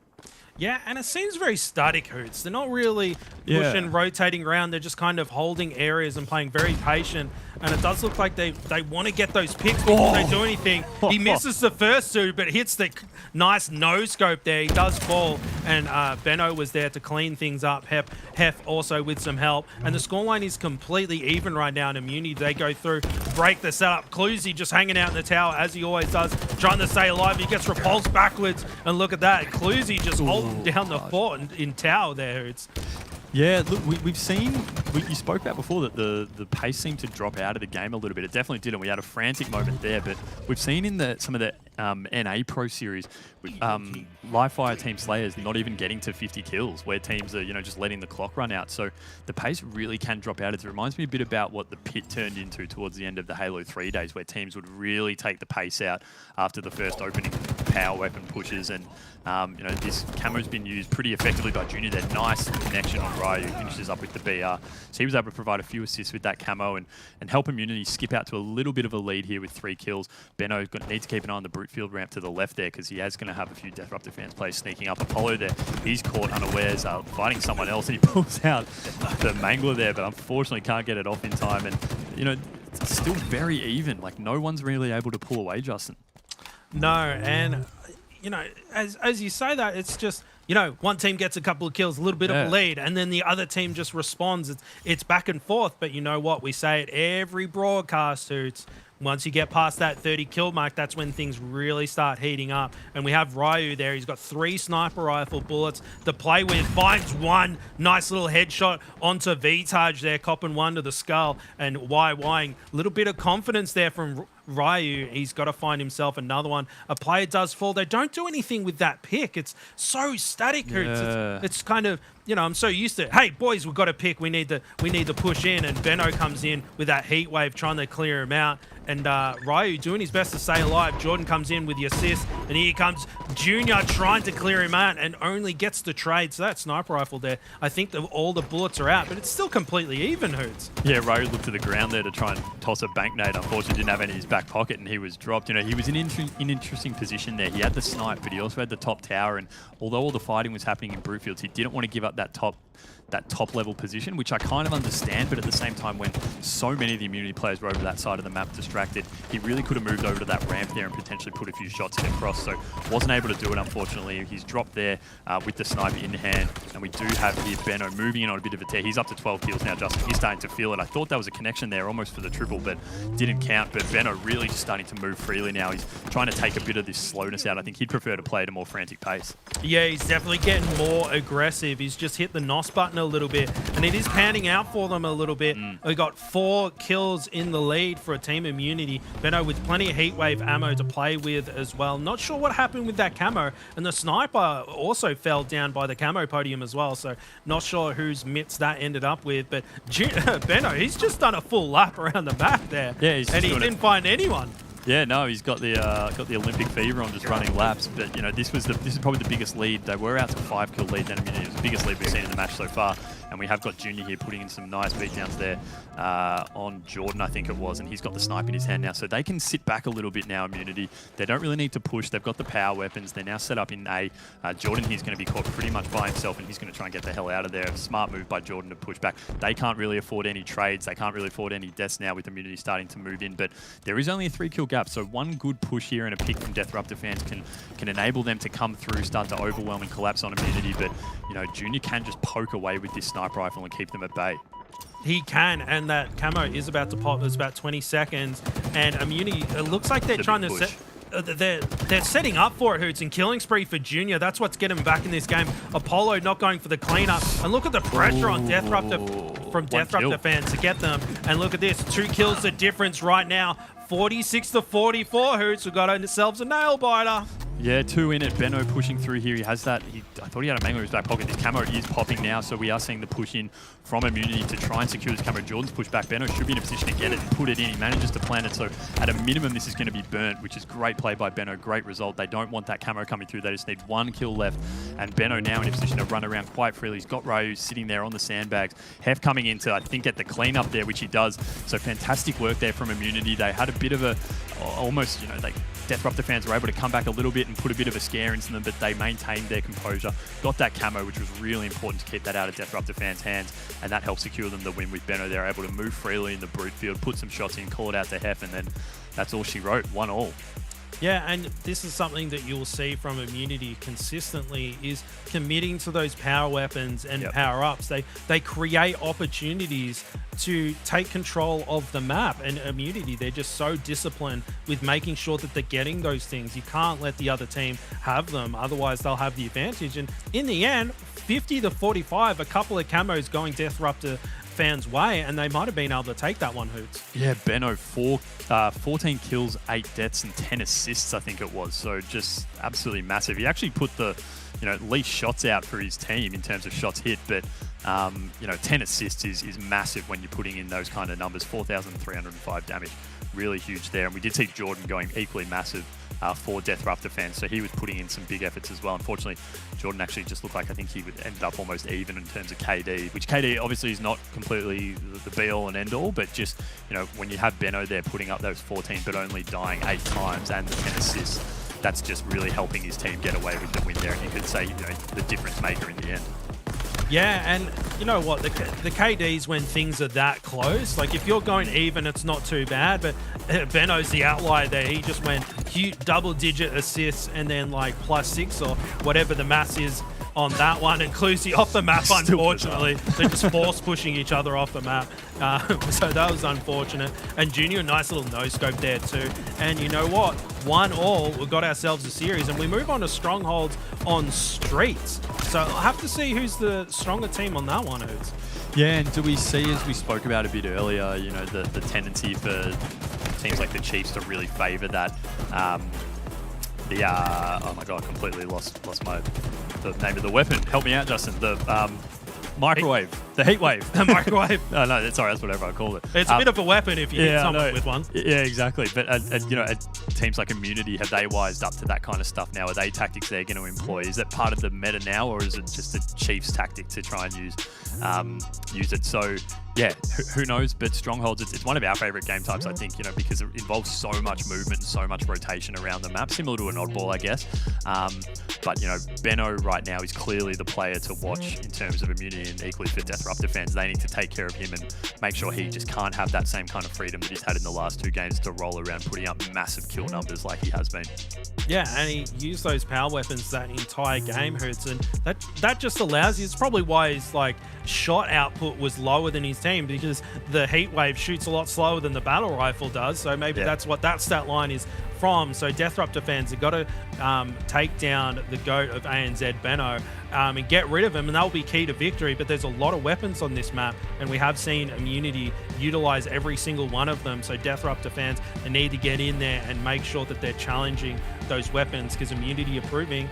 Yeah, and it seems very static, Hoots. They're not really pushing, rotating around. They're just kind of holding areas and playing very patient. And it does look like they want to get those picks before they do anything. He misses the first 2, but hits the nice no-scope there. He does fall, and Benno was there to clean things up. Hef also with some help. And the scoreline is completely even right now in Immunity. They go through, break the setup. Cluzy just hanging out in the tower, as he always does, trying to stay alive. He gets repulsed backwards, and look at that. Cluzy just holding down the fort in tower there. Yeah, look, we've seen, you spoke about before that the pace seemed to drop out of the game a little bit. It definitely did, and we had a frantic moment there, but we've seen in some of the NA Pro Series, live fire team Slayers not even getting to 50 kills, where teams are, you know, just letting the clock run out. So the pace really can drop out. It reminds me a bit about what the pit turned into towards the end of the Halo 3 days, where teams would really take the pace out after the first opening power weapon pushes, and this camo's been used pretty effectively by Junior. Their nice connection on Ryu, finishes up with the BR. So he was able to provide a few assists with that camo and help Immunity skip out to a little bit of a lead here with 3 kills. Benno needs to keep an eye on the brute field ramp to the left there, because he is going to have a few Disruptor fans players sneaking up. Apollo there, he's caught unawares fighting someone else, and he pulls out the Mangler there, but unfortunately can't get it off in time. And it's still very even. Like, no one's really able to pull away, Justin. No, and as you say that, it's just, one team gets a couple of kills, a little bit of a lead, and then the other team just responds. It's back and forth, but you know what? We say it every broadcast, Hoots. Once you get past that 30 kill mark, that's when things really start heating up. And we have Ryu there. He's got 3 sniper rifle bullets to play with. Finds one nice little headshot onto Vitage there, copping one to the skull. And Ying, a little bit of confidence there from Ryu. He's got to find himself another one. A player does fall. They don't do anything with that pick. It's so static, Hoots. It's kind of, I'm so used to, hey, boys, we've got to pick. We need to push in. And Benno comes in with that heat wave trying to clear him out. And Ryu doing his best to stay alive. Jordan comes in with the assist. And here comes Junior trying to clear him out and only gets the trade. So that sniper rifle there, I think all the bullets are out, but it's still completely even, Hoots. Yeah, Ryu looked to the ground there to try and toss a bank nade. Unfortunately, didn't have any in his back pocket, and he was dropped. He was in an interesting position there. He had the snipe, but he also had the top tower. And although all the fighting was happening in brute fields, he didn't want to give up that top level position, which I kind of understand, but at the same time, when so many of the Immunity players were over that side of the map distracted, he really could have moved over to that ramp there and potentially put a few shots in across, so wasn't able to do it, unfortunately. He's dropped there with the sniper in hand, and we do have here Benno moving in on a bit of a tear. He's up to 12 kills now, Justin. He's starting to feel it. I thought that was a connection there almost for the triple, but didn't count. But Benno really just starting to move freely now. He's trying to take a bit of this slowness out. I think he'd prefer to play at a more frantic pace. Yeah, he's definitely getting more aggressive. He's just hit the NOS button a little bit, and it is panning out for them a little bit. We got 4 kills in the lead for a Team Immunity. Benno with plenty of heatwave ammo to play with as well. Not sure what happened with that camo, and the sniper also fell down by the camo podium as well, so not sure whose mitts that ended up with, but Benno, he's just done a full lap around the map there. Yeah, and he didn't find anyone. Yeah, no, he's got the Olympic fever on just running laps. But this is probably the biggest lead. They were out to 5-kill lead. Then it was the biggest lead we've seen in the match so far. And we have got Junior here putting in some nice beatdowns there on Jordan, I think it was, and he's got the snipe in his hand now. So they can sit back a little bit now, Immunity. They don't really need to push. They've got the power weapons. They're now set up in A. Jordan here's going to be caught pretty much by himself, and he's going to try and get the hell out of there. A smart move by Jordan to push back. They can't really afford any trades. They can't really afford any deaths now with Immunity starting to move in. But there is only a 3-kill gap, so one good push here and a pick from Disruptor fans can enable them to come through, start to overwhelm and collapse on Immunity. But Junior can just poke away with this sniper rifle and keep them at bay. He can, and that camo is about to pop. There's about 20 seconds, and Immunity, it looks like they're trying to set... They're setting up for it, Hoots, and killing spree for Junior. That's what's getting him back in this game. Apollo not going for the cleanup. And look at the pressure on Disruptor fans to get them. And look at this, 2 kills the difference right now. 46 to 44, Hoots. We've got ourselves a nail biter. Yeah, 2 in it. Benno pushing through here. He has that. I thought he had a Mangler in his back pocket. This camo is popping now, so we are seeing the push in from Immunity to try and secure this camo. Jordan's pushed back. Benno should be in a position to get it and put it in. He manages to plant it, so at a minimum, this is going to be burnt, which is great play by Benno. Great result. They don't want that camo coming through. They just need 1 kill left, and Benno now in a position to run around quite freely. He's got Ryu sitting there on the sandbags. Hef coming in to, I think, get the cleanup there, which he does. So fantastic work there from Immunity. They had a bit of a, almost, Disruptor fans were able to come back a little bit and put a bit of a scare into them, but they maintained their composure. Got that camo, which was really important to keep that out of Disruptor fans' hands, and that helped secure them the win with Benno. They're able to move freely in the brute field, put some shots in, call it out to Hef, and then that's all she wrote. 1-1. Yeah, and this is something that you'll see from Immunity consistently is committing to those power weapons and power-ups. They create opportunities to take control of the map, and Immunity, they're just so disciplined with making sure that they're getting those things. You can't let the other team have them, otherwise they'll have the advantage. And in the end, 50 to 45, a couple of camos going Disruptor fans' way, and they might have been able to take that one, Hoots. Yeah, Benno, 14 kills, 8 deaths, and 10 assists, I think it was. So just absolutely massive. He actually put the least shots out for his team in terms of shots hit, but 10 assists is massive when you're putting in those kind of numbers. 4,305 damage, really huge there. And we did see Jordan going equally massive for Death Rupture fans. So he was putting in some big efforts as well. Unfortunately, Jordan actually just looked like I think he would end up almost even in terms of KD, which KD obviously is not completely the be-all and end-all, but just, you know, when you have Benno there putting up those 14 but only dying 8 times and the 10 assists, that's just really helping his team get away with the win there, and you could say, you know, the difference maker in the end. Yeah, and you know what, the KDs when things are that close, like if you're going even, it's not too bad, but Benno's the outlier there. He just went cute double-digit assists and then like +6 or whatever the maths is on that one, and Cluzy off the map, unfortunately. They're just force pushing each other off the map. So that was unfortunate. And Junior, nice little no-scope there too. And you know what? 1-1, we got ourselves a series, and we move on to strongholds on streets. So I'll have to see who's the stronger team on that one, Hoots. Yeah, and do we see, as we spoke about a bit earlier, you know, the tendency for teams like the Chiefs to really favour that oh my god, completely lost the name of the weapon. Help me out, Justin. The microwave, the heat wave. The microwave. No, sorry, that's whatever I called it. It's a bit of a weapon if you hit someone with one. Yeah, exactly. But you know, teams like Immunity, have they wised up to that kind of stuff now? Are they tactics they're going to employ? Is that part of the meta now, or is it just a Chiefs tactic to try and use it? So yeah, who knows? But Strongholds, it's one of our favorite game types, I think, you know, because it involves so much movement and so much rotation around the map, similar to an oddball, I guess. But, you know, Benno right now is clearly the player to watch in terms of Immunity, and equally for Death Rupture fans. They need to take care of him and make sure he just can't have that same kind of freedom that he's had in the last 2 games to roll around putting up massive kill numbers like he has been. Yeah, and he used those power weapons that entire game, Hoots, and that just allows you. It's probably why his like shot output was lower than his team, because the heat wave shoots a lot slower than the battle rifle does. So maybe that's what that stat line is from. So Death Rupture fans have got to take down the GOAT of ANZ, Benno, and get rid of him, and that'll be key to victory. But there's a lot of weapons on this map, and we have seen Immunity utilize every single one of them. So Death Rupture fans, they need to get in there and make sure that they're challenging those weapons, because Immunity are proving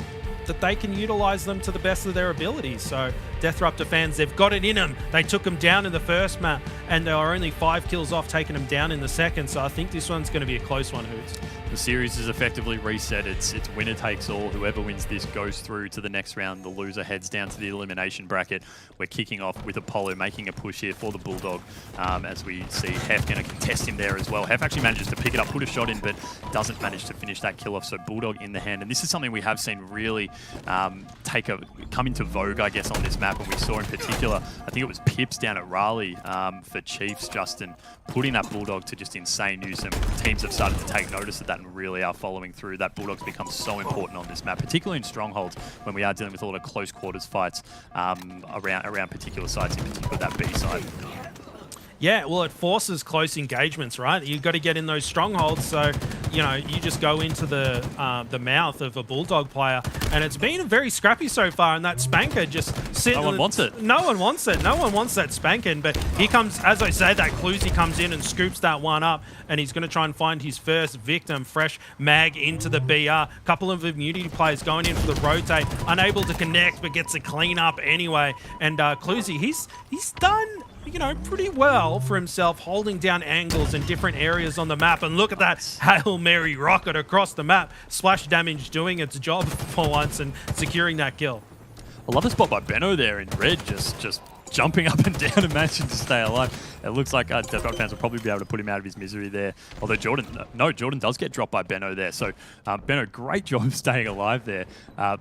that they can utilize them to the best of their abilities. So Death Rupture fans, they've got it in them. They took them down in the first map, and they are only 5 kills off taking them down in the second. So I think this one's going to be a close one, Hoots. The series is effectively reset. It's winner takes all. Whoever wins this goes through to the next round. The loser heads down to the elimination bracket. We're kicking off with Apollo making a push here for the Bulldog, as we see Hef going to contest him there as well. Hef actually manages to pick it up, put a shot in, but doesn't manage to finish that kill off. So Bulldog in the hand, and this is something we have seen really come into vogue, I guess, on this map. And we saw in particular, I think it was Pips down at Raleigh for Chiefs, Justin, putting that Bulldog to just insane use, and teams have started to take notice of that and really are following through. That Bulldog's become so important on this map, particularly in Strongholds, when we are dealing with a lot of close quarters fights around particular sites, in particular that B side. Yeah, well, it forces close engagements, right? You've got to get in those strongholds. So, you know, you just go into the mouth of a Bulldog player, and it's been very scrappy so far. And that Spanker just sitting. No one wants it. No one wants it. No one wants that Spanking. But here comes, as I say, that Cluzy comes in and scoops that one up, and he's going to try and find his first victim. Fresh mag into the BR. Couple of Immunity players going in for the rotate, unable to connect, but gets a clean up anyway. And Cluzy, he's done, you know, pretty well for himself, holding down angles in different areas on the map. And look at that Hail Mary rocket across the map. Splash damage doing its job for once and securing that kill. I love the spot by Benno there in red, just jumping up and down and managing to stay alive. It looks like Death Rupture fans will probably be able to put him out of his misery there. Although Jordan does get dropped by Benno there. So Benno, great job staying alive there,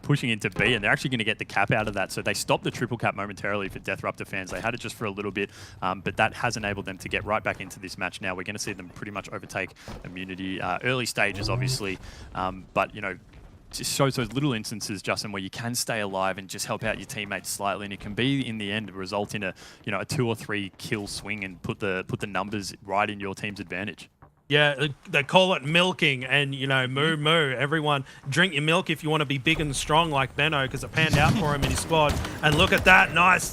pushing into B, and they're actually going to get the cap out of that. So they stopped the triple cap momentarily for Death Rupture fans. They had it just for a little bit, but that has enabled them to get right back into this match now. We're going to see them pretty much overtake Immunity. Early stages, obviously, but, you know, just shows those little instances, Justin, where you can stay alive and just help out your teammates slightly, and it can be in the end result in a 2 or 3 kill swing and put the numbers right in your team's advantage. Yeah, they call it milking, and, you know, moo moo. Everyone drink your milk if you want to be big and strong like Benno, because it panned out for him in his squad. And look at that, nice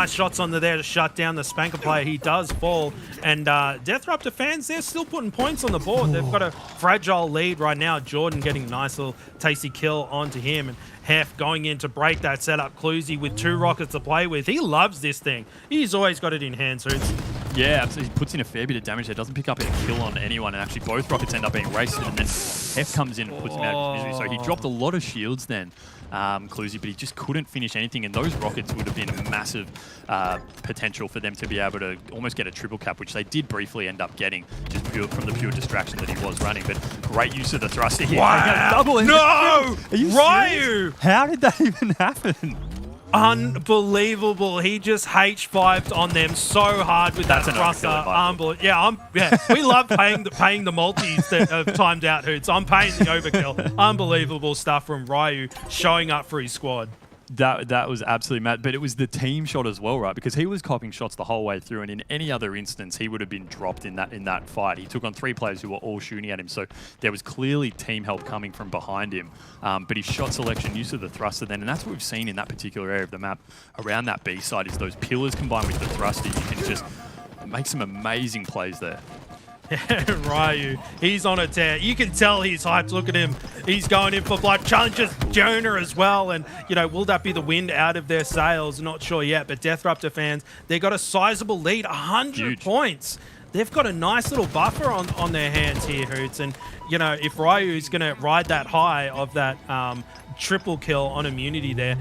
shots on there to shut down the Spanker player. He does fall, and Death Rupture fans, they're still putting points on the board. They've got a fragile lead right now. Jordan getting a nice little tasty kill onto him, and Hef going in to break that setup. Cluzy with 2 rockets to play with. He loves this thing. He's always got it in hand, so it's... Yeah, absolutely. He puts in a fair bit of damage there. Doesn't pick up a kill on anyone, and actually both rockets end up being wasted. And then Hef comes in and puts him out of his misery. So he dropped a lot of shields then, Cluzy, but he just couldn't finish anything. And those rockets would have been a massive potential for them to be able to almost get a triple cap, which they did briefly end up getting, just from the pure distraction that he was running. But great use of the thruster here. Wow! Double No! Ryu! Serious? How did that even happen? Unbelievable. He just H5'd on them so hard with that thruster. Unbelievable. We love paying the multis that have timed out hoots. I'm paying the overkill. Unbelievable stuff from Ryu showing up for his squad. That was absolutely mad, but it was the team shot as well, right? Because he was copping shots the whole way through, and in any other instance, he would have been dropped in that fight. He took on 3 players who were all shooting at him, so there was clearly team help coming from behind him. But his shot selection, use of the thruster then, and that's what we've seen in that particular area of the map around that B side, is those pillars combined with the thruster. You can just make some amazing plays there. Ryu, he's on a tear. You can tell he's hyped. Look at him. He's going in for blood. Challenges Jonah as well. And, will that be the wind out of their sails? Not sure yet. But Death Rupture fans, they got a sizable lead, 100 points. They've got a nice little buffer on their hands here, Hoots. And, if Ryu is going to ride that high of that triple kill on Immunity there,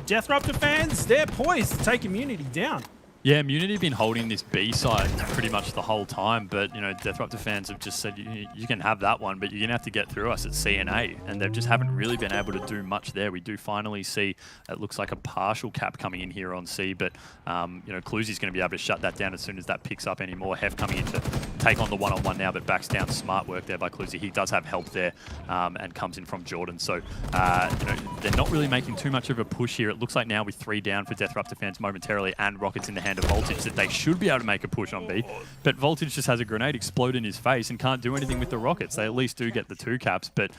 Death Rupture fans, they're poised to take Immunity down. Yeah, Immunity have been holding this B side pretty much the whole time, but Death Rupture fans have just said you can have that one, but you're gonna have to get through us at C and A, and they just haven't really been able to do much there. We do finally see it looks like a partial cap coming in here on C, but Cluzy's gonna be able to shut that down as soon as that picks up anymore. Hef coming in to take on the one-on-one now, but backs down. Smart work there by Cluzy. He does have help there, and comes in from Jordan. So they're not really making too much of a push here. It looks like now with 3 down for Death Rupture fans momentarily, and rockets in the hand of Voltage, that they should be able to make a push on B, but Voltage just has a grenade explode in his face and can't do anything with the rockets. They at least do get the 2 caps, but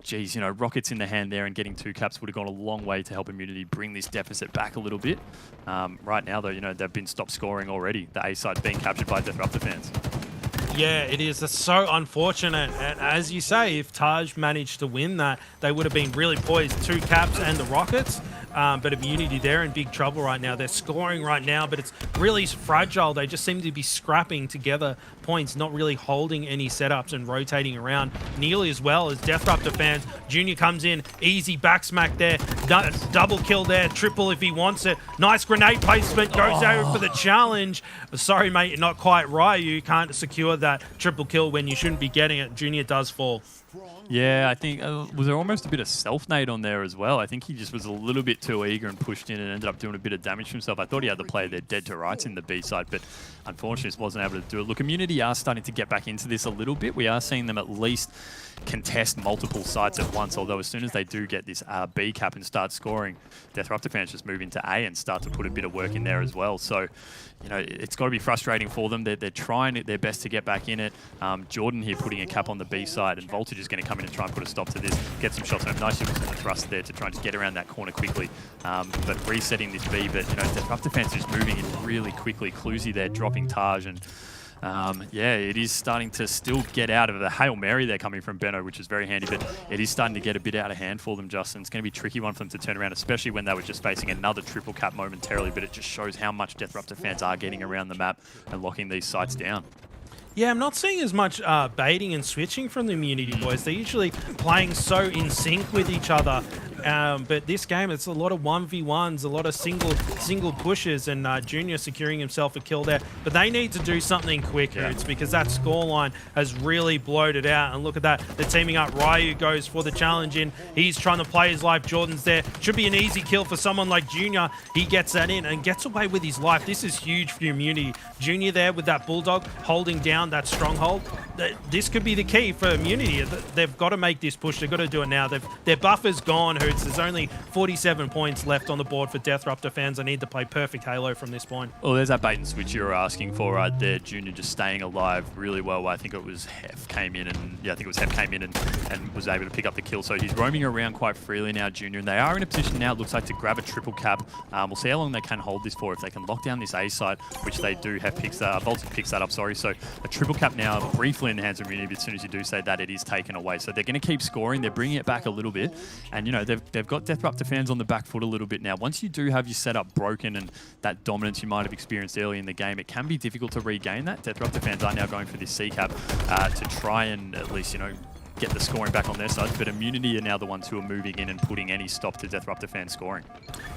geez, rockets in the hand there, and getting 2 caps would have gone a long way to help Immunity bring this deficit back a little bit. Right now though, they've been stopped scoring already. The A side's being captured by Death Rupture fans. Yeah, it is. It's so unfortunate. And as you say, if Taj managed to win that, they would have been really poised. 2 caps and the rockets. But Immunity, they're in big trouble right now. They're scoring right now, but it's really fragile. They just seem to be scrapping together points, not really holding any setups and rotating around nearly as well as Death Rupture fans. Junior comes in, easy back smack there, double kill there, triple if he wants it. Nice grenade placement, goes over for the challenge. Sorry, mate, not quite right. You can't secure that triple kill when you shouldn't be getting it. Junior does fall. Yeah, I think, was there almost a bit of self-nade on there as well? I think he just was a little bit too eager and pushed in and ended up doing a bit of damage to himself. I thought he had the player there dead to rights in the B side, but unfortunately just wasn't able to do it. Look, Immunity are starting to get back into this a little bit. We are seeing them at least contest multiple sites at once, although as soon as they do get this B cap and start scoring, Death Rupture fans just move into A and start to put a bit of work in there as well. So, it's got to be frustrating for them. They're trying their best to get back in it. Jordan here putting a cap on the B side, and Voltage is going to come in and try and put a stop to this, get some shots home. Nice use of the thrust there to try and just get around that corner quickly. But resetting this B, but Death Rupture fans just moving in really quickly. Cluzy there dropping Taj, and yeah, it is starting to still get out of the Hail Mary there coming from Benno, which is very handy, but it is starting to get a bit out of hand for them, Justin. It's going to be a tricky one for them to turn around, especially when they were just facing another triple cap momentarily, but it just shows how much Death Rupture fans are getting around the map and locking these sites down. Yeah, I'm not seeing as much baiting and switching from the Immunity boys. They're usually playing so in sync with each other. But this game, it's a lot of 1v1s, a lot of single pushes, and Junior securing himself a kill there. But they need to do something quicker. Yeah. It's because that scoreline has really bloated out. And look at that. They're teaming up. Ryu goes for the challenge in. He's trying to play his life. Jordan's there. Should be an easy kill for someone like Junior. He gets that in and gets away with his life. This is huge for Immunity. Junior there with that Bulldog holding down that stronghold. This could be the key for Immunity. They've got to make this push. They've got to do it now. Their buffer's gone, Hoots. There's only 47 points left on the board for Death Rupture fans. I need to play perfect Halo from this point. Well, there's that bait and switch you were asking for right there. Junior just staying alive really well. I think it was Hef came in and was able to pick up the kill. So he's roaming around quite freely now, Junior. And they are in a position now, it looks like, to grab a triple cap. We'll see how long they can hold this for. If they can lock down this A side, which they do. Voltage picks that up, sorry. So a triple cap now briefly in the hands of Immunity, but as soon as you do say that, it is taken away. So they're going to keep scoring. They're bringing it back a little bit. And, they've got Death Rupture fans on the back foot a little bit now. Once you do have your setup broken and that dominance you might have experienced early in the game, it can be difficult to regain that. Death Rupture fans are now going for this C cap to try and at least, get the scoring back on their side. But Immunity are now the ones who are moving in and putting any stop to Deathruptor fans scoring.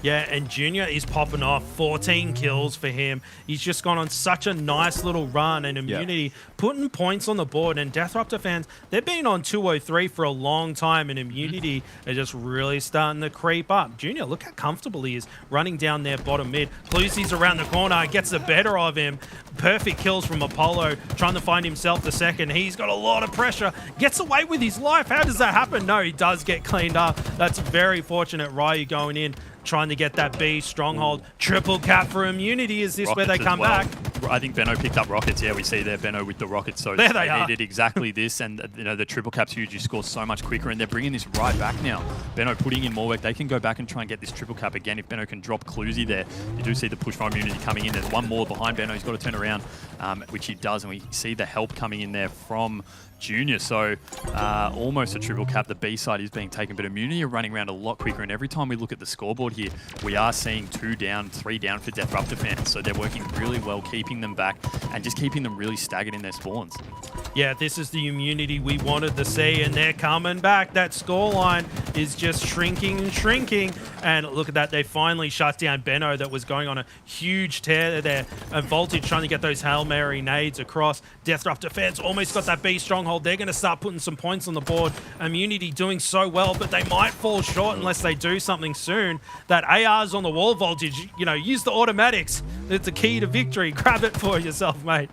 Yeah, and Junior is popping off. 14 kills for him. He's just gone on such a nice little run, and Immunity putting points on the board. And Deathruptor fans, they've been on 203 for a long time, and Immunity are just really starting to creep up. Junior, look how comfortable he is running down their bottom mid. Cluzy's around the corner, gets the better of him. Perfect kills from Apollo, trying to find himself the second. He's got a lot of pressure, gets away with his life. How does that happen? No, he does get cleaned up. That's very fortunate. Ryu going in, trying to get that B stronghold. Triple cap for Immunity. Is this Rockets where they come back? I think Benno picked up Rockets. Yeah, we see there Benno with the Rockets. So there they are. Needed exactly this, and the triple cap's huge. You score so much quicker, and they're bringing this right back now. Benno putting in more work. They can go back and try and get this triple cap again. If Benno can drop Cluzy there, you do see the push from Immunity coming in. There's one more behind Benno. He's got to turn around, which he does, and we see the help coming in there from Junior. So almost a triple cap. The B side is being taken, but Immunity are running around a lot quicker, and every time we look at the scoreboard here, we are seeing 2 down, 3 down for Deathruptor fans. So they're working really well, keeping them back and just keeping them really staggered in their spawns. Yeah, this is the Immunity we wanted to see, and they're coming back. That scoreline is just shrinking and shrinking. And look at that, they finally shut down Benno that was going on a huge tear there. And Voltage trying to get those Hail Mary nades across. Deathruptor fans almost got that B stronghold. They're going to start putting some points on the board. Immunity doing so well, but they might fall short unless they do something soon. That AR's on the wall, Voltage. You know, use the automatics. It's the key to victory. Grab it for yourself, mate.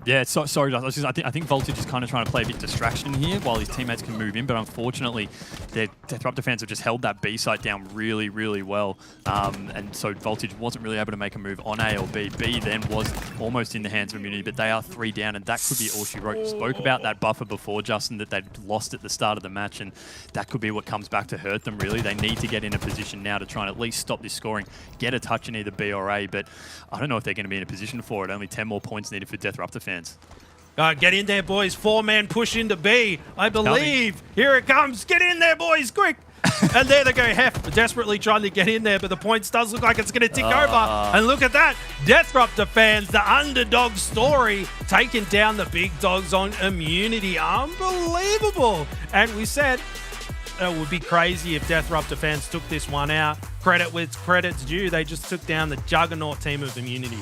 Yeah, sorry, Josh. I think Voltage is kind of trying to play a bit distraction here while his teammates can move in, but unfortunately, their Deathruptor fans have just held that B site down really, really well. And so Voltage wasn't really able to make a move on A or B. B then was almost in the hands of Immunity, but they are 3 down, and that could be all she wrote. You spoke about that buffer before, Justin, that they'd lost at the start of the match, and that could be what comes back to hurt them, really. They need to get in a position now to try and at least stop this scoring, get a touch in either B or A, but I don't know if they're going to be in a position for it. Only 10 more points needed for Deathruptor fans. Get in there, boys. 4-man push into B. I believe. Here it comes. Get in there, boys. Quick. And there they go. Hef desperately trying to get in there, but the points does look like it's going to tick over. And look at that. Deathruptor fans, the underdog story, taking down the big dogs on Immunity. Unbelievable. And we said it would be crazy if Deathruptor fans took this one out. Credit with credit's due. They just took down the juggernaut team of Immunity.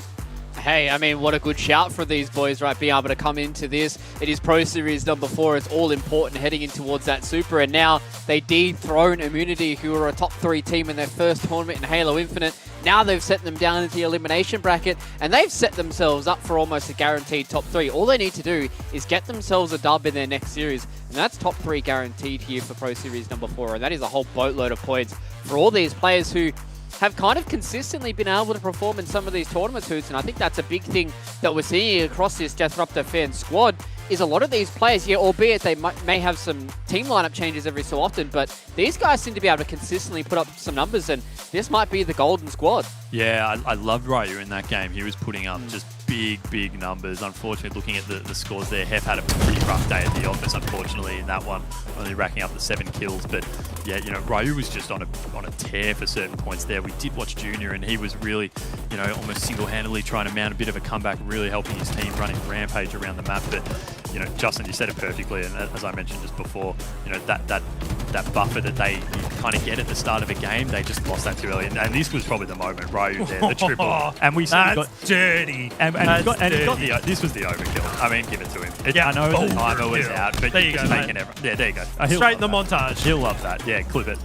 Hey, I mean, what a good shout for these boys, right? Being able to come into this. It is Pro Series number 4. It's all important heading in towards that Super. And now they dethrone Immunity, who are a top 3 team in their first tournament in Halo Infinite. Now they've set them down into the elimination bracket, and they've set themselves up for almost a guaranteed top 3. All they need to do is get themselves a dub in their next series, and that's top 3 guaranteed here for Pro Series number 4. And that is a whole boatload of points for all these players who have kind of consistently been able to perform in some of these tournament suits, and I think that's a big thing that we're seeing across this Deathruptor fan squad, is a lot of these players, yeah, albeit they may have some team lineup changes every so often, but these guys seem to be able to consistently put up some numbers, and this might be the golden squad. Yeah, I loved Ryu in that game. He was putting up just big numbers. Unfortunately, looking at the scores there, Hef had a pretty rough day at the office, unfortunately, in that one, only racking up the 7 kills. But yeah, you know, Ryu was just on a tear for certain points there. We did watch Junior, and he was really, you know, almost single-handedly trying to mount a bit of a comeback, really helping his team running rampage around the map. But you know, Justin, you said it perfectly, and as I mentioned just before, you know, that buffer that you kind of get at the start of a game, they just lost that too early. And this was probably the moment, Ryu there, the triple. And we got dirty. This was the overkill. I mean, give it to him. I know the timer was out, but there you go, making yeah, there you go. Straight in the montage. He'll love that. Yeah, clip it.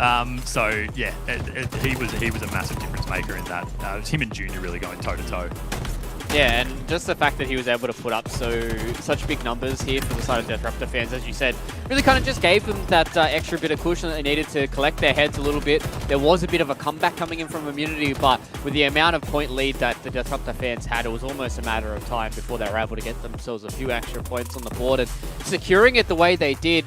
So yeah, he was a massive difference maker in that. It was him and Junior really going toe to toe. Yeah, and just the fact that he was able to put up such big numbers here for the side of Deathruptor fans, as you said, really kind of just gave them that extra bit of cushion that they needed to collect their heads a little bit. There was a bit of a comeback coming in from Immunity, but with the amount of point lead that the Deathruptor fans had, it was almost a matter of time before they were able to get themselves a few extra points on the board. And securing it the way they did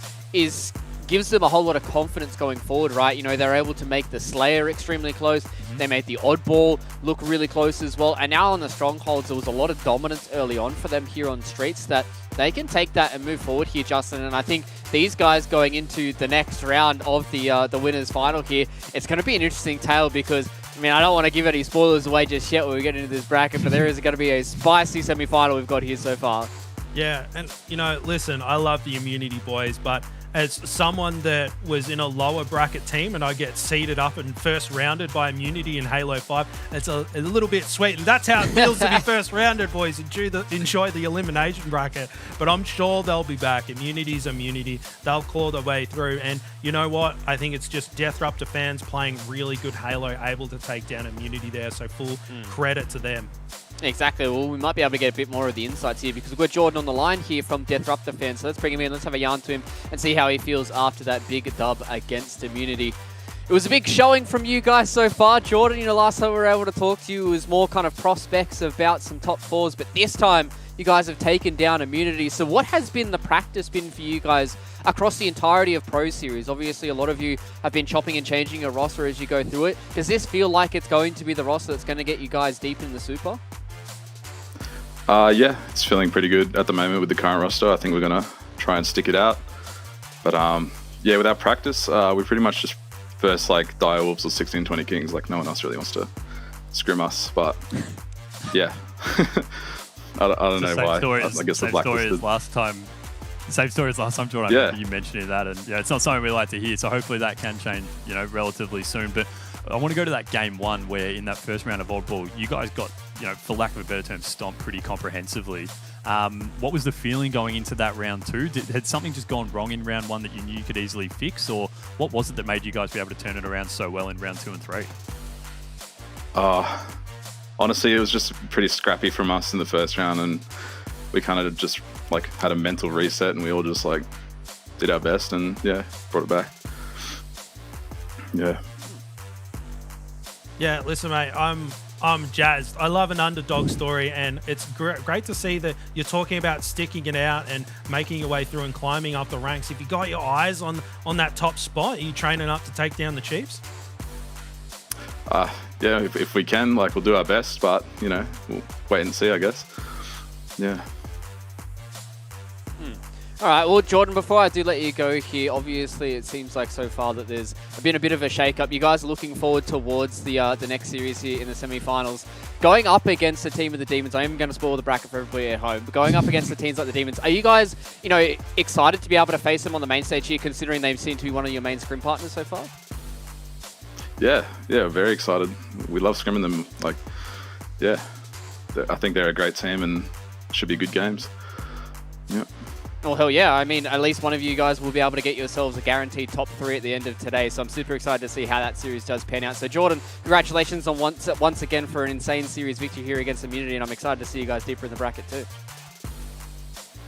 gives them a whole lot of confidence going forward, right? You know, they're able to make the Slayer extremely close. They made the Oddball look really close as well. And now on the Strongholds, there was a lot of dominance early on for them here on Streets that they can take that and move forward here, Justin. And I think these guys going into the next round of the winners final here, it's going to be an interesting tale because, I mean, I don't want to give any spoilers away just yet when we get into this bracket, but there is going to be a spicy semi-final we've got here so far. Yeah, and listen, I love the Immunity boys, but as someone that was in a lower bracket team and I get seeded up and first rounded by Immunity in Halo 5, it's a little bit sweet. And that's how it feels to be first rounded, boys. Enjoy the elimination bracket. But I'm sure they'll be back. Immunity's Immunity. They'll claw their way through. And you know what? I think it's just Death Rupture fans playing really good Halo, able to take down Immunity there. So full credit to them. Exactly. Well, we might be able to get a bit more of the insights here because we've got Jordan on the line here from Death Rupture fans. So let's bring him in. Let's have a yarn to him and see how he feels after that big dub against Immunity. It was a big showing from you guys so far. Jordan, last time we were able to talk to you, it was more kind of prospects about some top fours, but this time you guys have taken down Immunity. So what has been the practice been for you guys across the entirety of Pro Series? Obviously, a lot of you have been chopping and changing your roster as you go through it. Does this feel like it's going to be the roster that's going to get you guys deep in the Super? Yeah, it's feeling pretty good at the moment with the current roster. I think we're going to try and stick it out. But yeah, with our practice, we pretty much just first Dire Wolves or 16-20 Kings. No one else really wants to scrim us. But yeah, I don't know why. I guess the blacklisted. Same story as last time, Jordan. I remember you mentioning that, and it's not something we like to hear. So hopefully that can change, relatively soon. But I want to go to that game one where in that first round of oddball, you guys got, for lack of a better term, stomped pretty comprehensively. What was the feeling going into that round two? Had something just gone wrong in round one that you knew you could easily fix, or what was it that made you guys be able to turn it around so well in round 2 and 3? Honestly, it was just pretty scrappy from us in the first round, and we kind of just had a mental reset, and we all just did our best, and yeah, brought it back. Yeah. Yeah, listen, mate, I'm jazzed. I love an underdog story, and it's great to see that you're talking about sticking it out and making your way through and climbing up the ranks. If you got your eyes on that top spot, are you training up to take down the Chiefs? Yeah, if we can, we'll do our best, but we'll wait and see, I guess. Yeah. All right, well, Jordan, before I do let you go here, obviously it seems like so far that there's been a bit of a shake-up. You guys are looking forward towards the next series here in the semi-finals. Going up against the team of the Demons, I am going to spoil the bracket for everybody at home, but going up against the teams like the Demons, are you guys, excited to be able to face them on the main stage here, considering they seem to be one of your main scrim partners so far? Yeah, very excited. We love scrimming them. Yeah, I think they're a great team and should be good games. Yeah. Well, hell yeah. I mean, at least one of you guys will be able to get yourselves a guaranteed top 3 at the end of today. So I'm super excited to see how that series does pan out. So Jordan, congratulations on once again for an insane series victory here against Immunity. And I'm excited to see you guys deeper in the bracket too.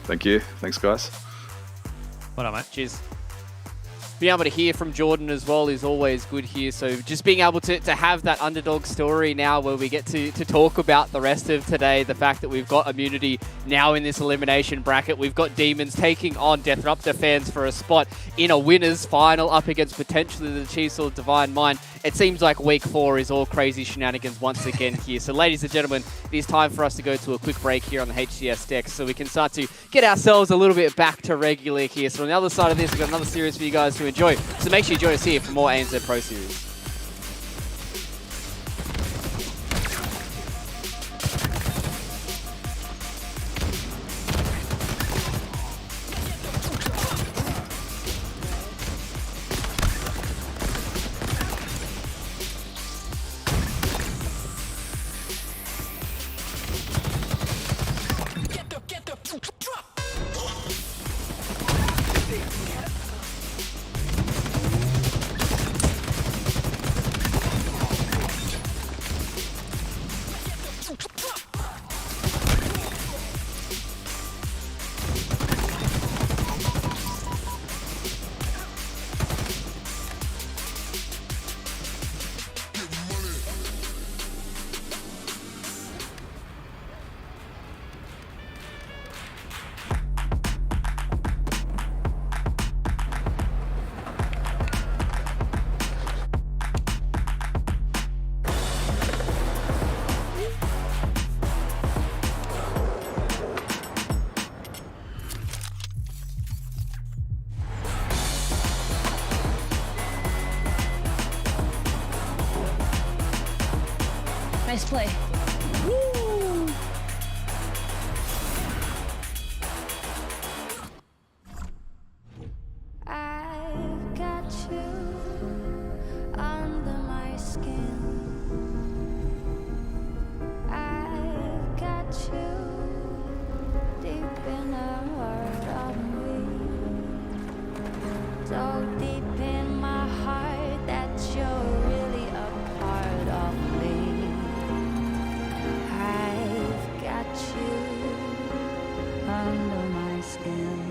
Thank you. Thanks, guys. Well done, mate. Cheers. Being able to hear from Jordan as well is always good here. So just being able to have that underdog story now where we get to talk about the rest of today, the fact that we've got Immunity now in this elimination bracket. We've got Demons taking on Death Rupture fans for a spot in a winners final up against potentially the Chiefs or Divine Mind. It seems like week 4 is all crazy shenanigans once again here. So ladies and gentlemen, it is time for us to go to a quick break here on the HCS deck so we can start to get ourselves a little bit back to regular here. So on the other side of this, we've got another series for you guys to enjoy. So make sure you join us here for more ANZ Pro Series. Nice play. you under my skin. I've got you deep in the heart of me. So deep in my heart that you're really a part of me. I've got you under my skin.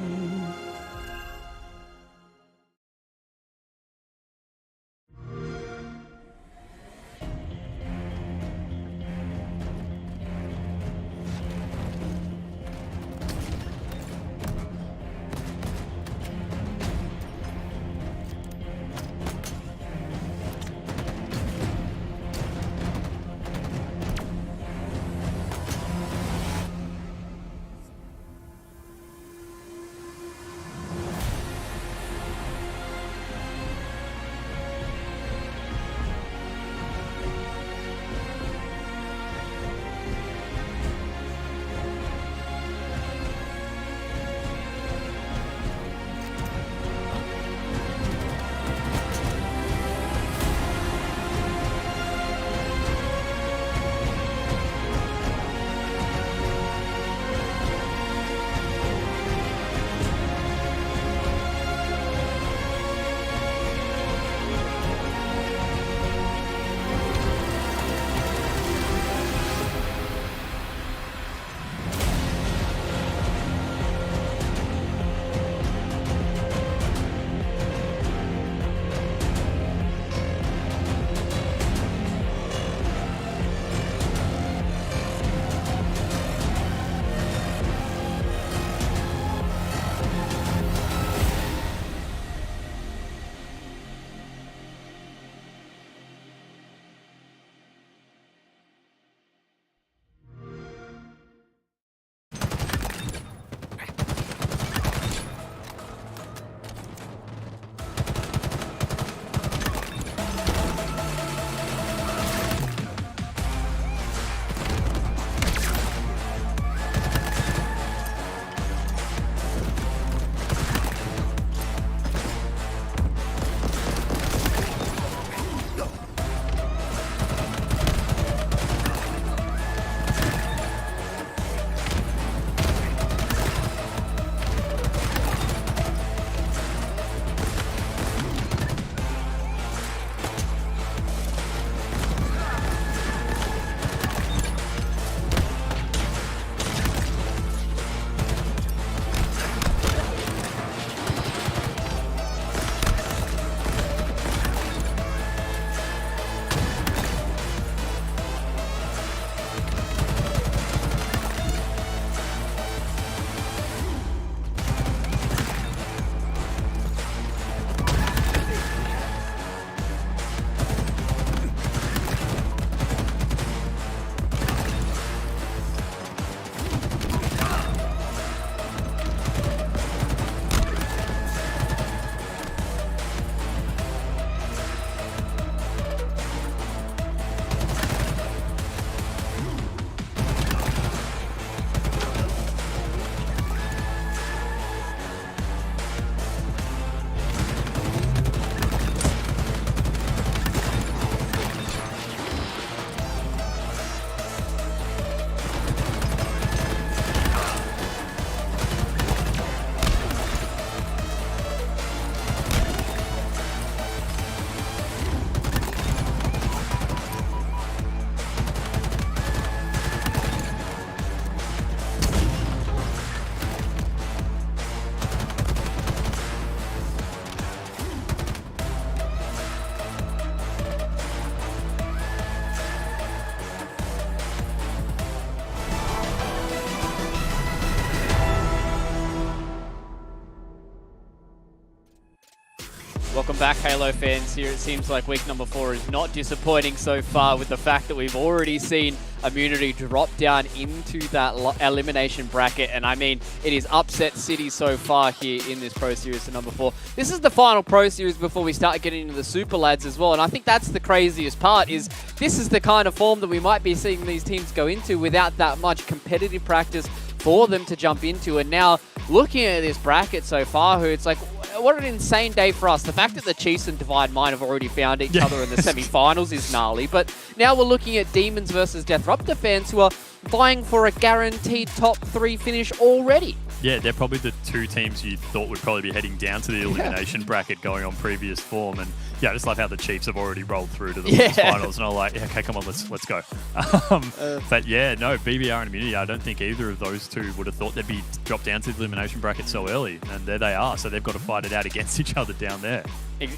Welcome back, Halo fans. Here it seems like week number 4 is not disappointing so far, with the fact that we've already seen Immunity drop down into that elimination bracket. And I mean, it is upset city so far here in this Pro Series to number 4. This is the final Pro Series before we start getting into the Super Lads as well. And I think that's the craziest part, is this is the kind of form that we might be seeing these teams go into without that much competitive practice for them to jump into. And now, looking at this bracket so far, it's like, what an insane day for us. The fact that the Chiefs and Divine Mind have already found each other in the semi-finals is gnarly. But now we're looking at Demons versus Deathruptor fans who are vying for a guaranteed top 3 finish already. Yeah, they're probably the two teams you thought would probably be heading down to the elimination bracket going on previous form. And yeah, I just love how the Chiefs have already rolled through to the women's finals. And I'm like, yeah, okay, come on, let's go. But yeah, no, BBR and Immunity, I don't think either of those two would have thought they'd be dropped down to the elimination bracket so early. And there they are. So they've got to fight it out against each other down there.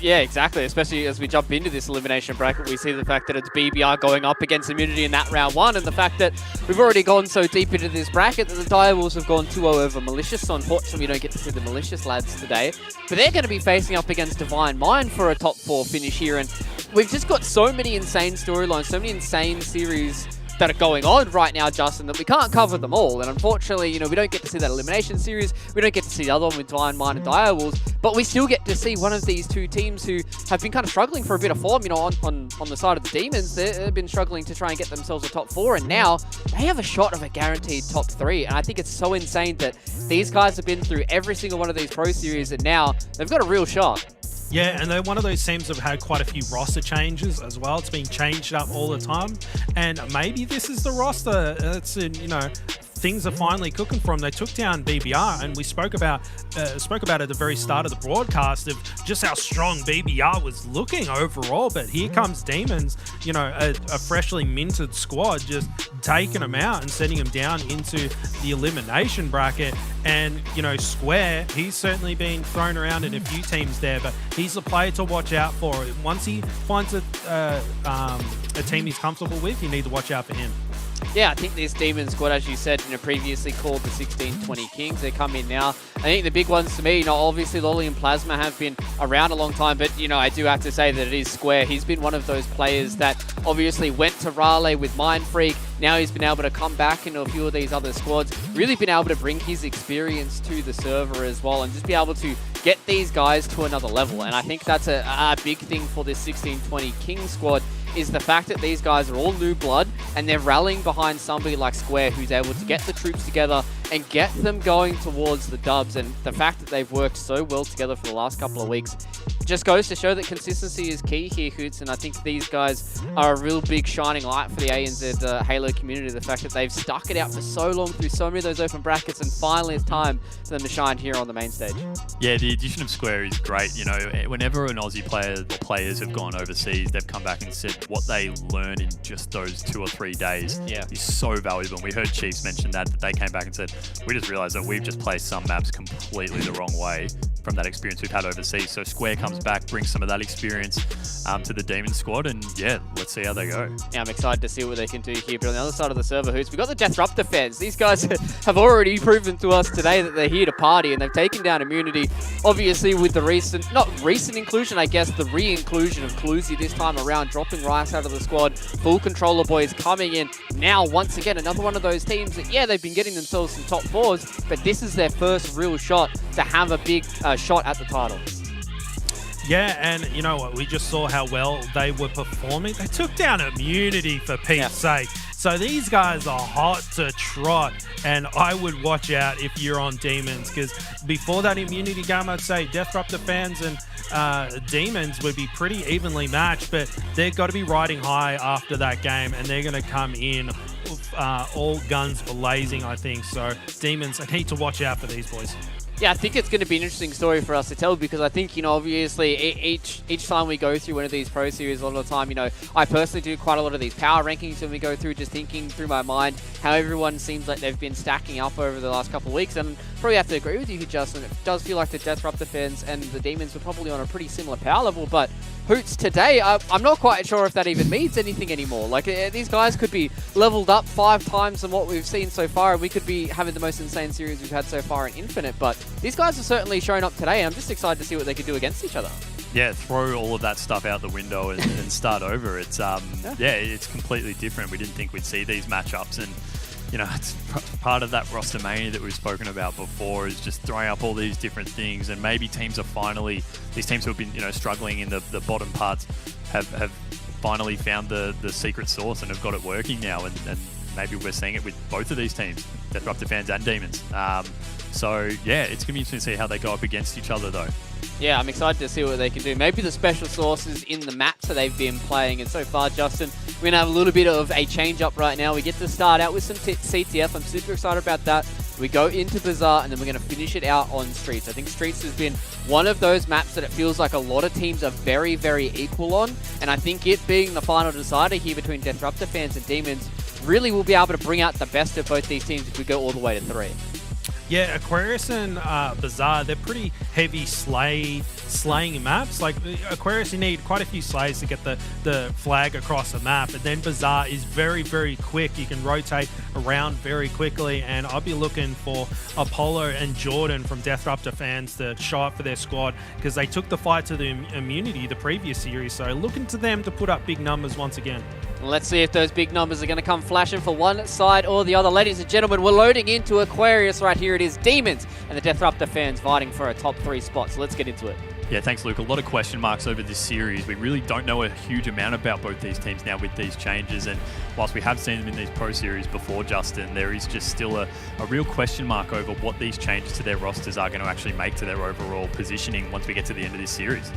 Yeah, exactly. Especially as we jump into this elimination bracket, we see the fact that it's BBR going up against Immunity in that round 1, and the fact that we've already gone so deep into this bracket that the Direwolves have gone 2-0 over Malicious. So unfortunately, we don't get to see the Malicious lads today. But they're going to be facing up against Divine Mind for a top 4 finish here, and we've just got so many insane storylines, so many insane series that are going on right now, Justin, that we can't cover them all. And unfortunately, we don't get to see that elimination series. We don't get to see the other one with Divine Mind and Direwolves, but we still get to see one of these two teams who have been kind of struggling for a bit of form. On the side of the Demons, they've been struggling to try and get themselves a top 4, and now they have a shot of a guaranteed top 3. And I think it's so insane that these guys have been through every single one of these Pro Series, and now they've got a real shot. Yeah, and they're one of those teams that have had quite a few roster changes as well. It's been changed up all the time, and maybe this is the roster. Things are finally cooking for them. They took down BBR, and we spoke about at the very start of the broadcast of just how strong BBR was looking overall. But here comes Demons, a freshly minted squad, just taking them out and sending them down into the elimination bracket. And Square, he's certainly been thrown around in a few teams there, but he's a player to watch out for. Once he finds a team he's comfortable with, you need to watch out for him. Yeah, I think this Demon squad, as you said, previously called the 16-20 Kings, they come in now. I think the big ones to me, obviously Lolly and Plasma have been around a long time, but, I do have to say that it is Square. He's been one of those players that obviously went to Raleigh with Mind Freak. Now he's been able to come back into a few of these other squads, really been able to bring his experience to the server as well, and just be able to get these guys to another level. And I think that's a big thing for this 16-20 King squad, is the fact that these guys are all new blood and they're rallying behind somebody like Square who's able to get the troops together and get them going towards the dubs. And the fact that they've worked so well together for the last couple of weeks just goes to show that consistency is key here, Hoots. And I think these guys are a real big shining light for the ANZ Halo community. The fact that they've stuck it out for so long through so many of those open brackets, and finally it's time for them to shine here on the main stage. Yeah, the addition of Square is great. Whenever an Aussie player or players have gone overseas, they've come back and said what they learned in just those 2 or 3 days is so valuable. And we heard Chiefs mention that they came back and said, we just realized that we've just played some maps completely the wrong way from that experience we've had overseas. So Square comes back, brings some of that experience to the Demon squad, and yeah, let's see how they go. Yeah, I'm excited to see what they can do here. But on the other side of the server, Hoots, we've got the Deathruptor fans. These guys have already proven to us today that they're here to party, and they've taken down Immunity, obviously with the not recent inclusion, I guess, the re-inclusion of Cluzy this time around, dropping Rice out of the squad. Full Controller boys coming in. Now, once again, another one of those teams that, they've been getting themselves some top 4s, but this is their first real shot to have a big shot at the title. Yeah, and you know what? We just saw how well they were performing. They took down Immunity, for Pete's sake. So these guys are hot to trot, and I would watch out if you're on Demons, because before that Immunity game, I'd say Deathruptor fans and Demons would be pretty evenly matched, but they've got to be riding high after that game, and they're going to come in all guns blazing, I think. So Demons, I need to watch out for these boys. Yeah, I think it's going to be an interesting story for us to tell, because I think, obviously each time we go through one of these Pro Series, a lot of the time, I personally do quite a lot of these power rankings when we go through, just thinking through my mind how everyone seems like they've been stacking up over the last couple of weeks. And probably have to agree with you, Justin. It does feel like the Deathruptor fans and the Demons were probably on a pretty similar power level, but Hoots, today, I'm not quite sure if that even means anything anymore. Like, these guys could be leveled up 5 times than what we've seen so far, and we could be having the most insane series we've had so far in Infinite, but these guys have certainly shown up today, and I'm just excited to see what they can do against each other. Yeah, throw all of that stuff out the window and start over. It's it's completely different. We didn't think we'd see these matchups, and it's part of that roster mania that we've spoken about before, is just throwing up all these different things, and maybe teams are finally, these teams who have been struggling in the bottom parts have finally found the secret sauce and have got it working now, and maybe we're seeing it with both of these teams, Deathruptor fans and Demons. So, yeah, it's going to be interesting to see how they go up against each other, though. Yeah, I'm excited to see what they can do. Maybe the special sources in the maps that they've been playing. And so far, Justin, we're going to have a little bit of a change-up right now. We get to start out with some CTF. I'm super excited about that. We go into Bazaar, and then we're going to finish it out on Streets. I think Streets has been one of those maps that it feels like a lot of teams are very, very equal on. And I think it being the final decider here between Deathruptor fans and Demons really will be able to bring out the best of both these teams if we go all the way to 3. Yeah, Aquarius and Bazaar, they're pretty heavy slaying maps. Like Aquarius, you need quite a few slays to get the flag across the map. And then Bazaar is very, very quick. You can rotate around very quickly. And I'll be looking for Apollo and Jordan from Deathruptor fans to show up for their squad, because they took the fight to the immunity the previous series. So looking to them to put up big numbers once again. Let's see if those big numbers are going to come flashing for one side or the other. Ladies and gentlemen, we're loading into Aquarius right here. It is Demons and the Deathruptor fans fighting for a top 3 spot. So let's get into it. Yeah, thanks, Luke. A lot of question marks over this series. We really don't know a huge amount about both these teams now with these changes. And whilst we have seen them in these Pro Series before, Justin, there is just still a real question mark over what these changes to their rosters are going to actually make to their overall positioning once we get to the end of this series.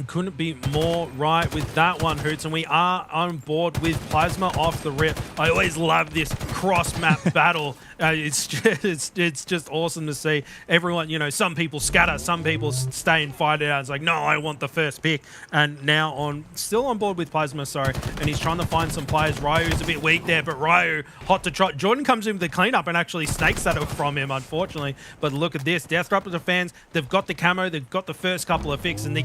Couldn't be more right with that one, Hoots, and we are on board with Plasma off the rip. I always love this cross-map battle. It's just awesome to see everyone, you know, some people scatter, some people stay and fight it out. It's like, no, I want the first pick. And now still on board with Plasma, sorry, and he's trying to find some players. Ryu's a bit weak there, but Ryu, hot to trot. Jordan comes in with the cleanup and actually snakes that from him, unfortunately. But look at this. Deathruptor fans, they've got the camo, they've got the first couple of picks, and they're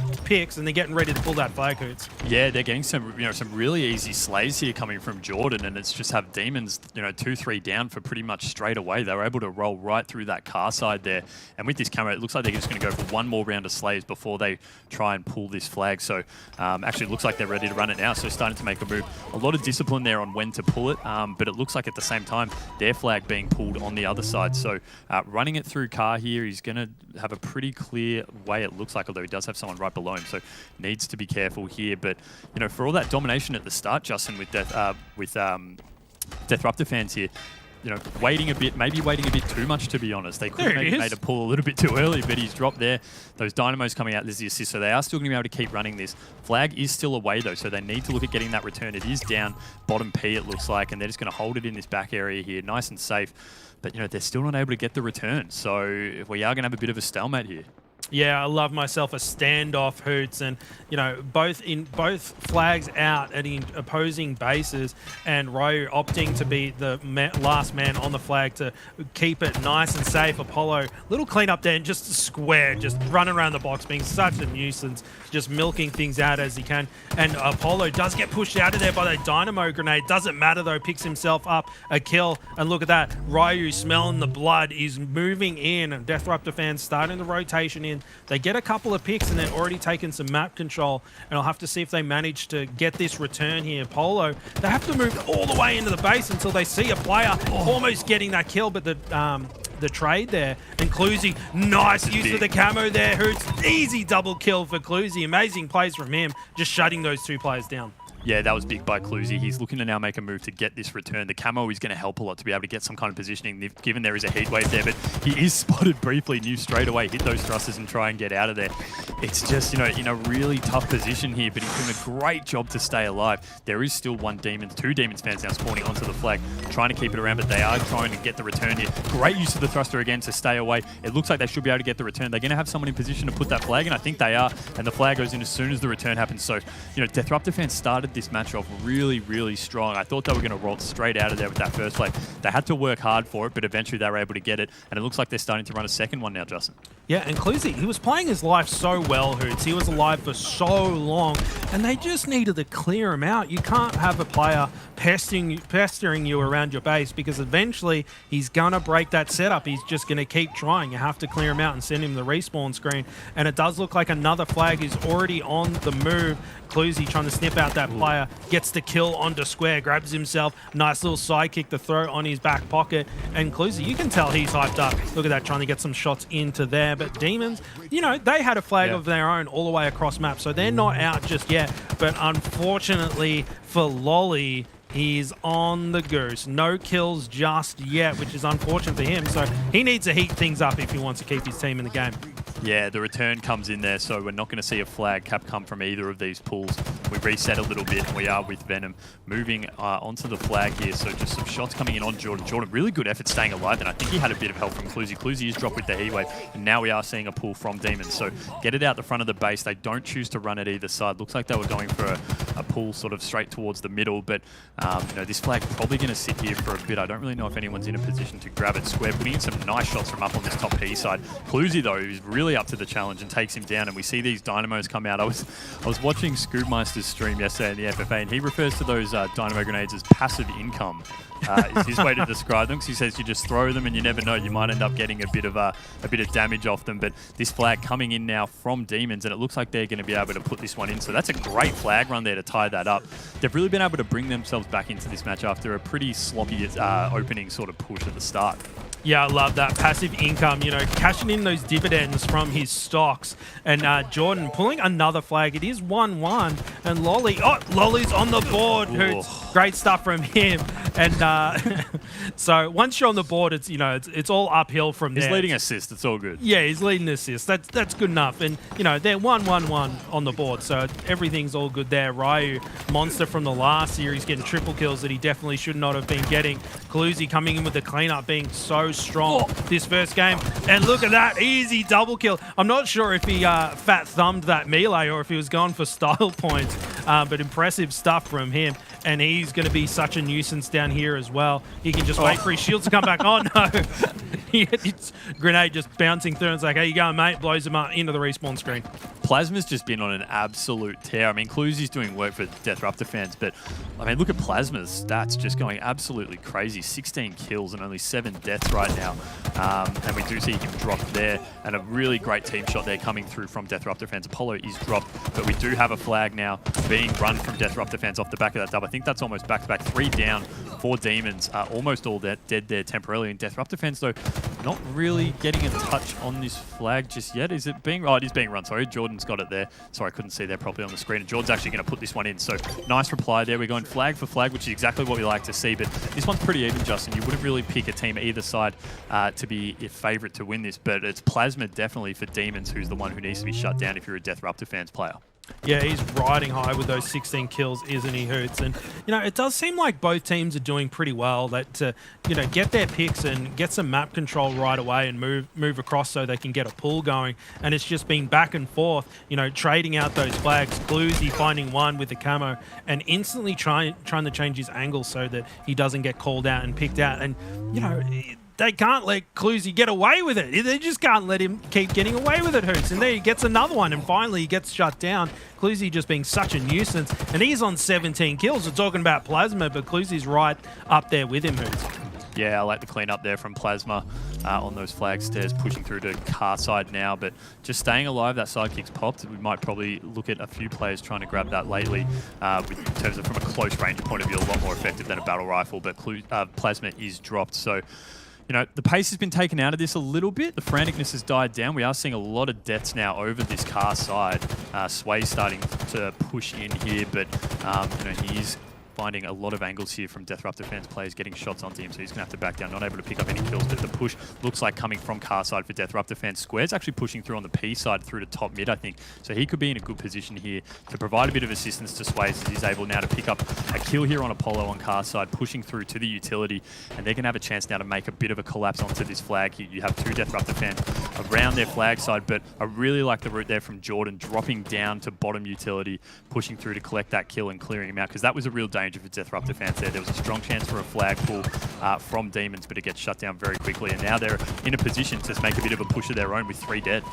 getting ready to pull that flag, Hoots. Yeah, they're getting some really easy slays here coming from Jordan, and it's just have Demons, 2-3 down for pretty much straight away. They were able to roll right through that car side there, and with this camera, it looks like they're just going to go for one more round of slays before they try and pull this flag. So actually, it looks like they're ready to run it now. So starting to make a move. A lot of discipline there on when to pull it, but it looks like at the same time their flag being pulled on the other side. So running it through car here, he's going to have a pretty clear way. It looks like, although he does have someone right below him, so needs to be careful here. But for all that domination at the start, Justin, with Deathruptor fans here, maybe waiting a bit too much, to be honest. They could have maybe made a pull a little bit too early, but he's dropped there. Those dynamos coming out, there's the assist, so they are still going to be able to keep running this. Flag is still away, though, so they need to look at getting that return. It is down bottom P, it looks like, and they're just going to hold it in this back area here, nice and safe. But, they're still not able to get the return, so we are going to have a bit of a stalemate here. Yeah, I love myself a standoff, Hoots, and both flags out at opposing bases, and Ryu opting to be the last man on the flag to keep it nice and safe. Apollo, little cleanup there, and just a square, just running around the box, being such a nuisance, just milking things out as he can. And Apollo does get pushed out of there by the dynamo grenade. Doesn't matter though, picks himself up a kill, and look at that, Ryu smelling the blood, is moving in, and Deathruptor fans starting the rotation in. They get a couple of picks and they're already taking some map control, and I'll have to see if they manage to get this return here. Polo, they have to move all the way into the base until they see a player almost getting that kill, but the trade there, and Cluzy, nice use of the camo there, Hoots. Easy double kill for Cluzy. Amazing plays from him, just shutting those two players down. Yeah, that was big by Cluzy. He's looking to now make a move to get this return. The camo is going to help a lot to be able to get some kind of positioning, given there is a heat wave there, but he is spotted briefly, knew straight away, hit those thrusters and try and get out of there. It's just, in a really tough position here, but he's doing a great job to stay alive. There is still two Demons fans now spawning onto the flag, trying to keep it around, but they are trying to get the return here. Great use of the thruster again to stay away. It looks like they should be able to get the return. They're going to have someone in position to put that flag in. I think they are, and the flag goes in as soon as the return happens. So, Deathruptor fans started this match off really, really strong. I thought they were going to roll straight out of there with that first flag. They had to work hard for it, but eventually they were able to get it, and it looks like they're starting to run a second one now, Justin. Yeah, and Cluzy, he was playing his life so well, Hoots. He was alive for so long, and they just needed to clear him out. You can't have a player pestering you around your base, because eventually he's going to break that setup. He's just going to keep trying. You have to clear him out and send him the respawn screen, and it does look like another flag is already on the move. Cluzy trying to snip out that player, gets the kill onto Square, grabs himself, nice little sidekick to throw on his back pocket, and Cluzy, you can tell he's hyped up. Look at that, trying to get some shots into there, but Demons, they had a flag of their own all the way across map, so they're not out just yet, but unfortunately for Lolly, He's on the goose. No kills just yet, which is unfortunate for him. So he needs to heat things up if he wants to keep his team in the game. Yeah, the return comes in there, so we're not going to see a flag cap come from either of these pools. We reset a little bit, and we are with Venom moving onto the flag here. So just some shots coming in on Jordan. Jordan, really good effort staying alive, and I think he had a bit of help from Cluzy. Cluzy is dropped with the heat wave, and now we are seeing a pull from Demons. So get it out the front of the base. They don't choose to run it either side. Looks like they were going for a pull sort of straight towards the middle, but you know, this flag probably going to sit here for a bit. I don't really know if anyone's in a position to grab it. Square putting in some nice shots from up on this top P side. Cluzy, though, is really up to the challenge and takes him down, and we see these dynamos come out. I was watching Scoopmeister's stream yesterday in the FFA, and he refers to those dynamo grenades as passive income. Is his way to describe them, because he says you just throw them and you never know, you might end up getting a bit of damage off them. But this flag coming in now from Demons, and it looks like they're going to be able to put this one in. So that's a great flag run there to tie that up. They've really been able to bring themselves back into this match after a pretty sloppy opening sort of push at the start. Yeah, I love that. Passive income, you know, cashing in those dividends from his stocks. And Jordan pulling another flag. It is 1-1. And Lolly, Lolly's on the board. Great stuff from him. And so once you're on the board, it's, you know, it's all uphill from there. He's leading assist. It's all good. Yeah, he's leading assist. That's good enough. And, you know, they're 1-1-1 on the board. So everything's all good there. Ryu, monster from the last series, getting triple kills that he definitely should not have been getting. Cluzy coming in with the cleanup, being so strong this first game. And look at that, easy double kill. I'm not sure if he fat thumbed that melee or if he was going for style points, but impressive stuff from him. And he's going to be such a nuisance down here as well. He can just wait for his shields to come back. Oh no, it's grenade just bouncing through, and it's like, how you going, mate? Blows him up into the respawn screen. Plasma's just been on an absolute tear. I mean, Cluzy's doing work for Death Rupture fans, but I mean, look at Plasma's stats just going absolutely crazy. 16 kills and only 7 deaths right now. And we do see him drop there, and a really great team shot there coming through from Death Rupture fans. Apollo is dropped, but we do have a flag now being run from Death Rupture fans off the back of that dub. I think that's almost back-to-back, 3 down, 4 Demons, almost all dead there temporarily. And Death Rupture fans, though, not really getting a touch on this flag just yet. Is it being... Oh, it is being run. Sorry, Jordan's got it there. Sorry, I couldn't see there properly on the screen. And Jordan's actually going to put this one in. So nice reply there. We're going flag for flag, which is exactly what we like to see. But this one's pretty even, Justin. You wouldn't really pick a team either side to be a favourite to win this. But it's Plasma definitely for Demons, who's the one who needs to be shut down if you're a Death Rupture fans player. Yeah, he's riding high with those 16 kills, isn't he, Hoots? And, you know, it does seem like both teams are doing pretty well. That, you know, get their picks and get some map control right away and move across so they can get a pull going. And it's just been back and forth, you know, trading out those flags. Cluzy finding one with the camo and instantly trying to change his angle so that he doesn't get called out and picked out. And, you know... They can't let Cluzy get away with it. They just can't let him keep getting away with it, Hoots. And there he gets another one, and finally he gets shut down. Cluzy just being such a nuisance. And he's on 17 kills. We're talking about Plasma, but Cluzy's right up there with him, Hoots. Yeah, I like the clean up there from Plasma on those flag stairs, pushing through to car side now, but just staying alive. That sidekick's popped. We might probably look at a few players trying to grab that lately, in terms of from a close range point of view, a lot more effective than a battle rifle, but Plasma is dropped. So, you know, the pace has been taken out of this a little bit. The franticness has died down. We are seeing a lot of deaths now over this car side. Sway's starting to push in here, but you know, he's finding a lot of angles here from Death Rupture fans players getting shots onto him, so he's going to have to back down, not able to pick up any kills, but the push looks like coming from car side for Death Rupture fans. Square's actually pushing through on the P side through to top mid, I think, so he could be in a good position here to provide a bit of assistance to Sway as he's able now to pick up a kill here on Apollo on car side, pushing through to the utility, and they're going to have a chance now to make a bit of a collapse onto this flag here. You have 2 Death Rupture fans around their flag side, but I really like the route there from Jordan, dropping down to bottom utility, pushing through to collect that kill and clearing him out, because that was a real danger for Death Rupture fans there. There was a strong chance for a flag pull from Demons, but it gets shut down very quickly, and now they're in a position to make a bit of a push of their own with 3 dead.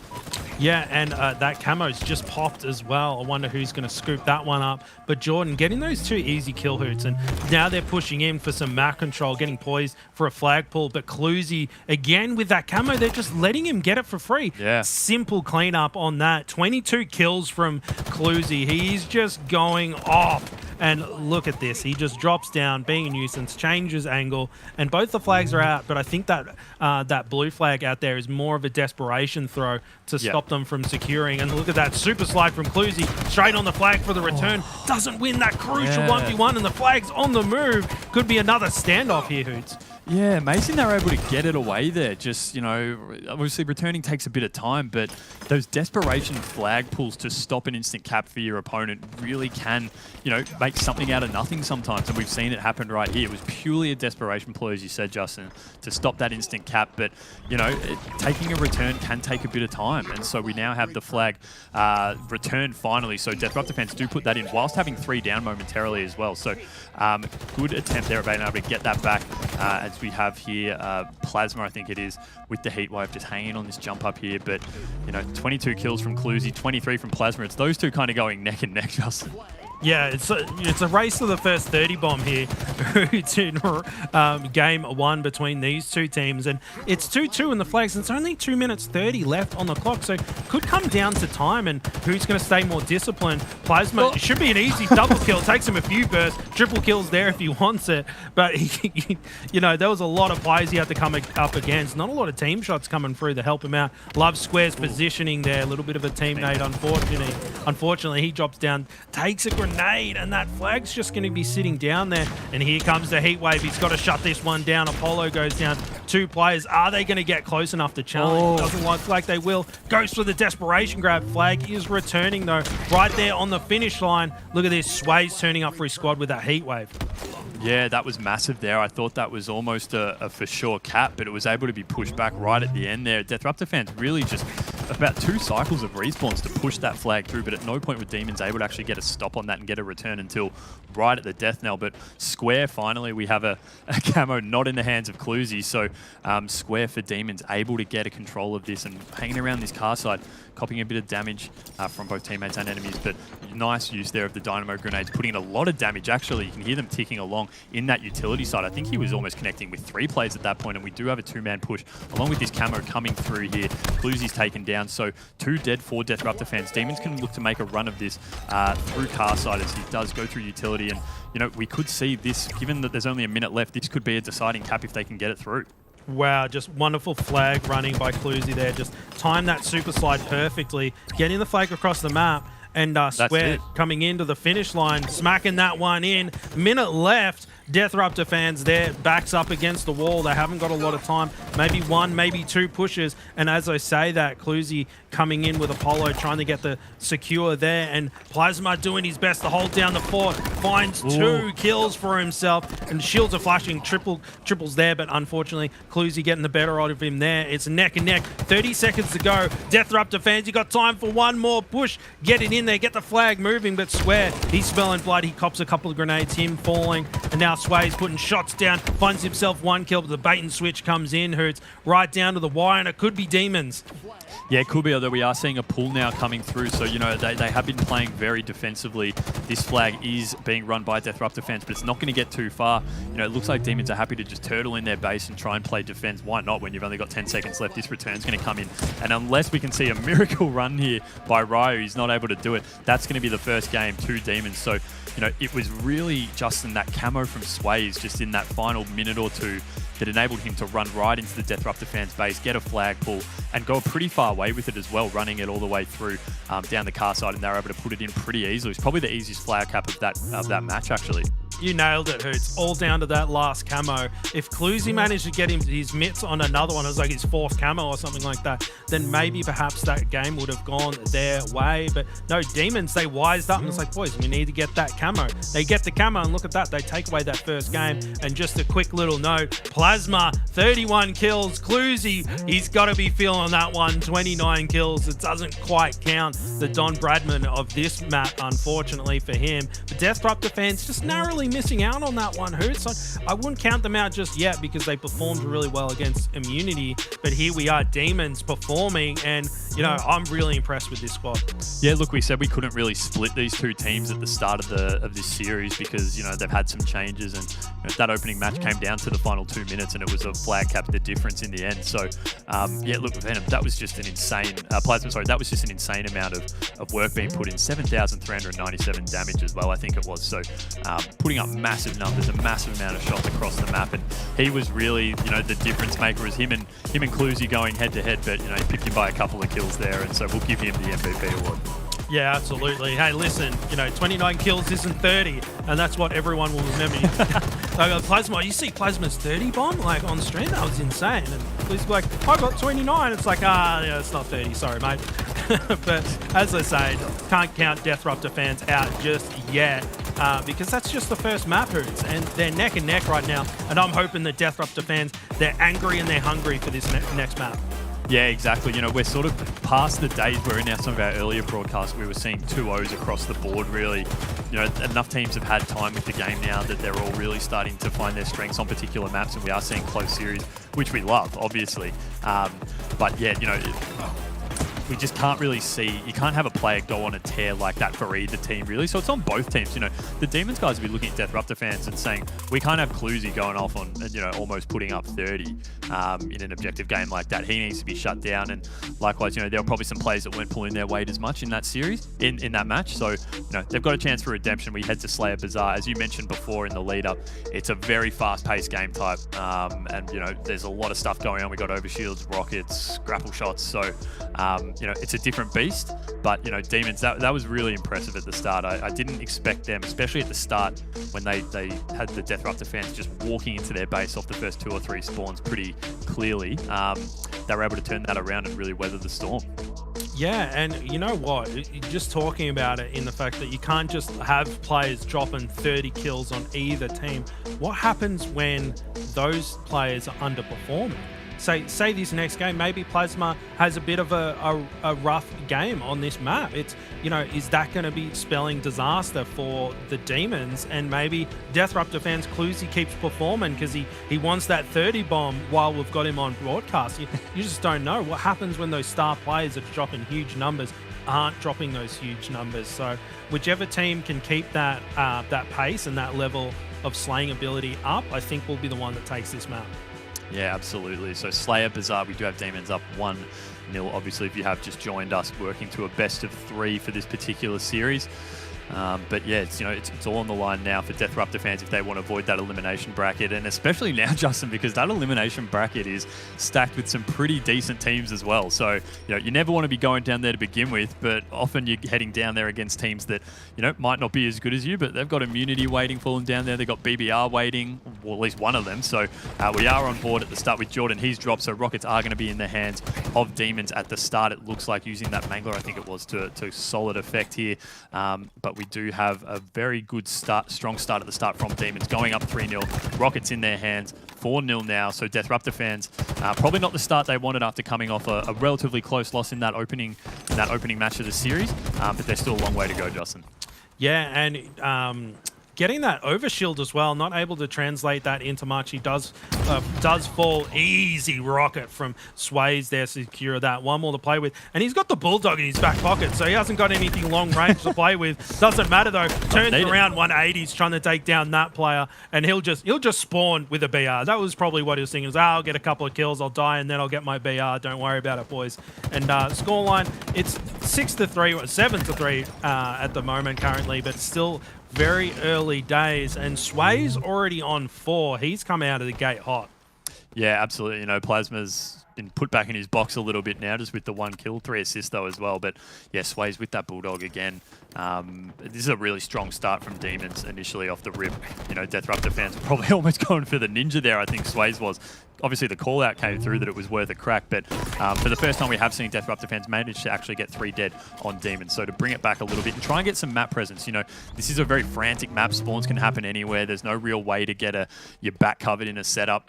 Yeah, and that camo's just popped as well. I wonder who's going to scoop that one up. But Jordan getting those 2 easy kill, Hoots, and now they're pushing in for some map control, getting poised for a flag pull. But Cluzy, again with that camo, they're just letting him get it for free. Yeah. Simple cleanup on that. 22 kills from Cluzy. He's just going off. And look at this. He just drops down, being a nuisance, changes angle, and both the flags are out. But I think that that blue flag out there is more of a desperation throw to stop them from securing. And look at that super slide from Cluzy, straight on the flag for the return. Doesn't win that crucial 1v1, and the flag's on the move. Could be another standoff here, Hoots. Yeah, amazing they were able to get it away there. Just, you know, obviously returning takes a bit of time, but those desperation flag pulls to stop an instant cap for your opponent really can, you know, make something out of nothing sometimes. And we've seen it happen right here. It was purely a desperation pull, as you said, Justin, to stop that instant cap. But, you know, taking a return can take a bit of time. And so we now have the flag returned finally. So Disruptor fans do put that in whilst having 3 down momentarily as well. So good attempt there of being able to get that back as we have here Plasma, I think it is, with the heat wave just hanging on this jump up here. But, you know, 22 kills from Cluzy, 23 from Plasma. It's those two kind of going neck and neck, Justin. Yeah, it's a race to the first 30 bomb here. It's in game 1 between these two teams, and it's 2-2 in the flags, and it's only 2 minutes 30 left on the clock, so could come down to time, and who's going to stay more disciplined. Plasma, it should be an easy double kill. Takes him a few bursts, triple kills there if he wants it, but you know, there was a lot of players he had to come up against. Not a lot of team shots coming through to help him out. Love Square's positioning there, a little bit of a teammate. Unfortunately, he drops down, takes a grenade, and that flag's just going to be sitting down there. And here comes the heat wave. He's got to shut this one down. Apollo goes down. 2 players. Are they going to get close enough to challenge? Doesn't look like they will. Goes for the desperation grab. Flag is returning though, right there on the finish line. Look at this. Sway's turning up for his squad with that heat wave. Yeah, that was massive there. I thought that was almost a for sure cap, but it was able to be pushed back right at the end there. Disruptor fans really just about 2 cycles of respawns to push that flag through, but at no point were Demons able to actually get a stop on that and get a return until right at the death knell. But Square, finally, we have a camo not in the hands of Cluzy, so Square for Demons able to get a control of this and hanging around this car side, copying a bit of damage from both teammates and enemies, but nice use there of the dynamo grenades, putting in a lot of damage. Actually, you can hear them ticking along in that utility side. I think he was almost connecting with 3 players at that point, and we do have a 2-man push along with this camo coming through here. Cluzy's taken down, so 2 dead, 4 Disruptor fans. Demons can look to make a run of this through car side as he does go through utility, and you know, we could see this, given that there's only a minute left, this could be a deciding cap if they can get it through. Wow, just wonderful flag running by Cluzy there. Just timed that super slide perfectly, getting the flag across the map, and Square coming into the finish line, smacking that one in. Minute left. Disruptor fans there, backs up against the wall. They haven't got a lot of time. Maybe 1, maybe 2 pushes. And as I say that, Cluzy coming in with Apollo, trying to get the secure there. And Plasma doing his best to hold down the fort. Finds 2 kills for himself. And shields are flashing, triples there. But unfortunately, Cluzy getting the better out of him there. It's neck and neck. 30 seconds to go. Disruptor fans, you got time for 1 more push. Get it in there, get the flag moving. But Swear, he's smelling blood. He cops a couple of grenades, him falling. And now Sway's putting shots down, finds himself 1 kill, but the bait and switch comes in. Hurts right down to the wire, and it could be Demons. Yeah, it could be, although we are seeing a pull now coming through. So, you know, they have been playing very defensively. This flag is being run by Disruptor fans, but it's not going to get too far. You know, it looks like Demons are happy to just turtle in their base and try and play defense. Why not when you've only got 10 seconds left? This return's going to come in. And unless we can see a miracle run here by Ryu, he's not able to do it. That's going to be the first game to Demons. So, you know, it was really Justin, that camo from Sways just in that final minute or 2 that enabled him to run right into the Disruptor fans base, get a flag pull, and go pretty far away with it as well, running it all the way through down the car side, and they were able to put it in pretty easily. It's probably the easiest flag cap of that match, actually. You nailed it, Hoots. All down to that last camo. If Cluzy managed to get him his mitts on another one, it was like his 4th camo or something like that, then maybe perhaps that game would have gone their way. But no, Demons, they wised up and it's like, boys, we need to get that camo. They get the camo, and look at that. They take away that first game. And just a quick little note, Plasma, 31 kills. Cluzy, he's got to be feeling that one, 29 kills. It doesn't quite count the Don Bradman of this map, unfortunately for him. But Disruptor fans just narrowly missing out on that one, Hoots. So I wouldn't count them out just yet because they performed really well against Immunity, but here we are, Demons performing, and I'm really impressed with this squad. Yeah, look, we said we couldn't really split these two teams at the start of this series because they've had some changes, and that opening match came down to the final 2 minutes, and it was a flag cap the difference in the end. So look, Venom, that was just an insane Plasma. Sorry, that was just an insane amount of work being put in. 7,397 damage as well, I think it was. So putting up massive numbers, a massive amount of shots across the map, and he was really the difference maker. Was him and Cluzy going head to head, but he picked him by a couple of kills there, and so we'll give him the MVP award. Yeah, absolutely. Hey, listen, 29 kills isn't 30, and that's what everyone will remember. Plasma, you see Plasma's 30 bomb on stream? That was insane. And he's like, I got 29. It's like, yeah, it's not 30. Sorry, mate. But as I say, can't count Death Rupture fans out just yet, because that's just the first map hoots, and they're neck and neck right now. And I'm hoping that Death Rupture fans, they're angry and they're hungry for this next map. Yeah, exactly. We're sort of past the days where in some of our earlier broadcasts we were seeing 2-0s across the board, really. Enough teams have had time with the game now that they're all really starting to find their strengths on particular maps, and we are seeing close series, which we love, obviously. But yeah, we just can't really see, you can't have a player go on a tear like that for either team, really. So it's on both teams. The Demons guys will be looking at Death Rupture fans and saying, we can't have Cluzy going off on, almost putting up 30 in an objective game like that. He needs to be shut down. And likewise, there were probably some players that weren't pulling their weight as much in that series, in that match. So, they've got a chance for redemption. We head to Slayer Bazaar. As you mentioned before in the lead up, it's a very fast-paced game type. And, there's a lot of stuff going on. We got overshields, rockets, grapple shots. So, it's a different beast, but Demons, that was really impressive at the start. I didn't expect them, especially at the start when they had the Death Rupture fans just walking into their base off the first 2 or 3 spawns pretty clearly. They were able to turn that around and really weather the storm. Yeah, and you know what? Just talking about it in the fact that you can't just have players dropping 30 kills on either team. What happens when those players are underperforming? Say this next game, maybe Plasma has a bit of a rough game on this map. It's, is that going to be spelling disaster for the Demons? And maybe Death Rupture fans, Cluzy keeps performing because he wants that 30 bomb while we've got him on broadcast. You just don't know what happens when those star players that are dropping huge numbers aren't dropping those huge numbers. So whichever team can keep that pace and that level of slaying ability up, I think will be the one that takes this map. Yeah, absolutely. So Slayer Bazaar, we do have Demons up 1-0. Obviously, if you have just joined us, working to a best of 3 for this particular series. But yeah, it's all on the line now for Death Rupture fans if they want to avoid that elimination bracket, and especially now, Justin, because that elimination bracket is stacked with some pretty decent teams as well. So you never want to be going down there to begin with, but often you're heading down there against teams that might not be as good as you, but they've got immunity waiting for them down there. They've got BBR waiting, or at least one of them. So we are on board at the start with Jordan. He's dropped, so rockets are going to be in the hands of Demons at the start. It looks like using that Mangler, I think it was, to solid effect here. But we do have a very good strong start at the start from Demons, going up 3-0. Rockets in their hands, 4-0 now. So Death Rupture fans, probably not the start they wanted after coming off a relatively close loss in that opening match of the series, but there's still a long way to go, Justin. Yeah, and getting that overshield as well, not able to translate that into much. He does fall. Easy rocket from Sways there to secure that. One more to play with. And he's got the Bulldog in his back pocket, so he hasn't got anything long range to play with. Doesn't matter though. Turns around 180s trying to take down that player, and he'll just spawn with a BR. That was probably what he was thinking. I'll get a couple of kills, I'll die, and then I'll get my BR. Don't worry about it, boys. And scoreline, it's 6-3, 7-3 at the moment currently, but still very early days, and Sway's already on 4. He's come out of the gate hot. Yeah, absolutely. Plasma's been put back in his box a little bit now, just with the 1 kill, 3 assists though as well. But yeah, Sway's with that Bulldog again. This is a really strong start from Demons initially off the rip. Death Rupture fans were probably almost going for the ninja there, I think Sway's was. Obviously, the call-out came through that it was worth a crack, but for the first time we have seen Death Rupture fans manage to actually get 3 dead on Demons. So to bring it back a little bit and try and get some map presence. This is a very frantic map. Spawns can happen anywhere. There's no real way to get your back covered in a setup.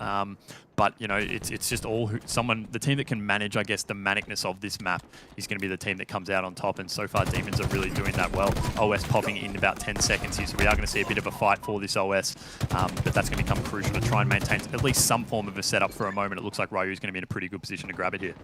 But, it's just the team that can manage, I guess, the manicness of this map is going to be the team that comes out on top. And so far, Demons are really doing that well. OS popping in about 10 seconds here. So we are going to see a bit of a fight for this OS. But that's going to become crucial to try and maintain at least some form of a setup for a moment. It looks like Ryu is going to be in a pretty good position to grab it here.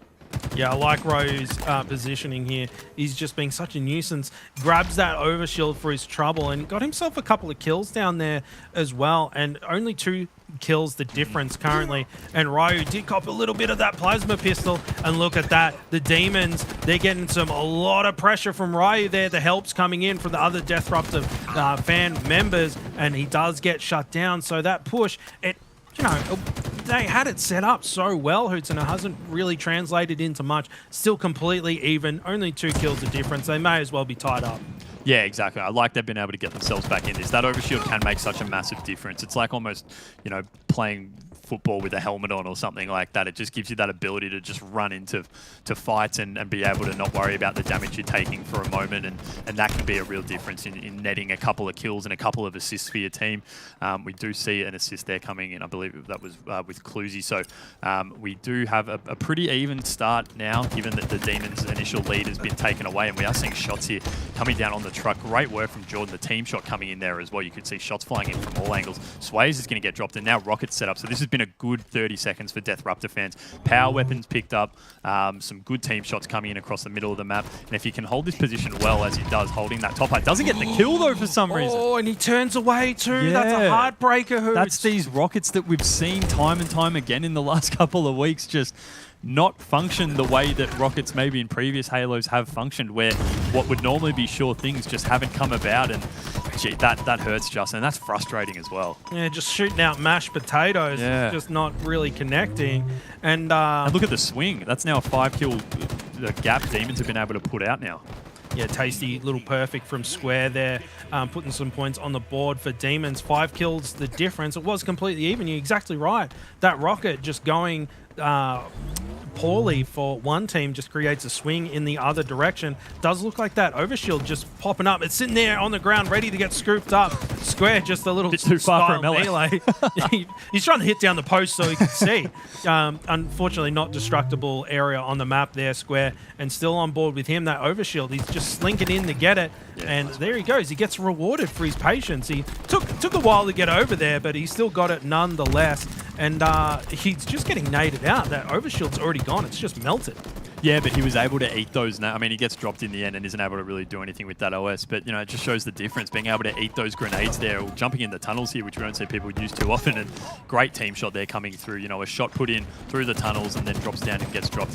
Yeah, I like Ro's positioning here. He's just being such a nuisance. Grabs that overshield for his trouble and got himself a couple of kills down there as well. And only 2 kills the difference currently. And Ryu did cop a little bit of that plasma pistol. And look at that. The Demons, they're getting a lot of pressure from Ryu there. The help's coming in from the other Death Rupture fan members. And he does get shut down. So that push, they had it set up so well, Hoots, and it hasn't really translated into much. Still completely even. Only 2 kills the difference. They may as well be tied up. Yeah, exactly. I like they've been able to get themselves back in this. That overshield can make such a massive difference. It's like almost, playing football with a helmet on or something like that. It just gives you that ability to just run into fights and be able to not worry about the damage you're taking for a moment, and that can be a real difference in netting a couple of kills and a couple of assists for your team. We do see an assist there coming in. I believe that was with Cluzy. So we do have a pretty even start now, given that the Demons' initial lead has been taken away, and we are seeing shots here coming down on the truck. Great work from Jordan. The team shot coming in there as well. You could see shots flying in from all angles. Sways is going to get dropped, and now Rocket's set up. So this has been a good 30 seconds for Death Rupture fans. Power weapons picked up, some good team shots coming in across the middle of the map. And if he can hold this position well, as he does, holding that top height, doesn't get the kill though for some reason. Oh, and he turns away too. Yeah. That's a heartbreaker, Hoots. That's these Rockets that we've seen time and time again in the last couple of weeks just not function the way that Rockets maybe in previous Halos have functioned, where what would normally be sure things just haven't come about, and gee, that hurts, Justin, and that's frustrating as well. Yeah, just shooting out mashed potatoes, just not really connecting. And look at the swing. That's now a 5-kill gap Demons have been able to put out now. Yeah, tasty little perfect from Square there, putting some points on the board for Demons. 5 kills the difference. It was completely even. You're exactly right. That Rocket just going poorly for one team just creates a swing in the other direction. Does look like that overshield just popping up. It's sitting there on the ground ready to get scooped up. Square just a little bit too far for a melee. He's trying to hit down the post so he can see. Unfortunately, not destructible area on the map there, Square, and still on board with him. That overshield, he's just slinking in to get it, and there he goes. He gets rewarded for his patience. He took a while to get over there, but he still got it nonetheless. And he's just getting naded out. That overshield's already gone. It's just melted. Yeah, but he was able to eat those. I mean, he gets dropped in the end and isn't able to really do anything with that OS. But, it just shows the difference, being able to eat those grenades there, or jumping in the tunnels here, which we don't see people use too often. And great team shot there coming through. A shot put in through the tunnels and then drops down and gets dropped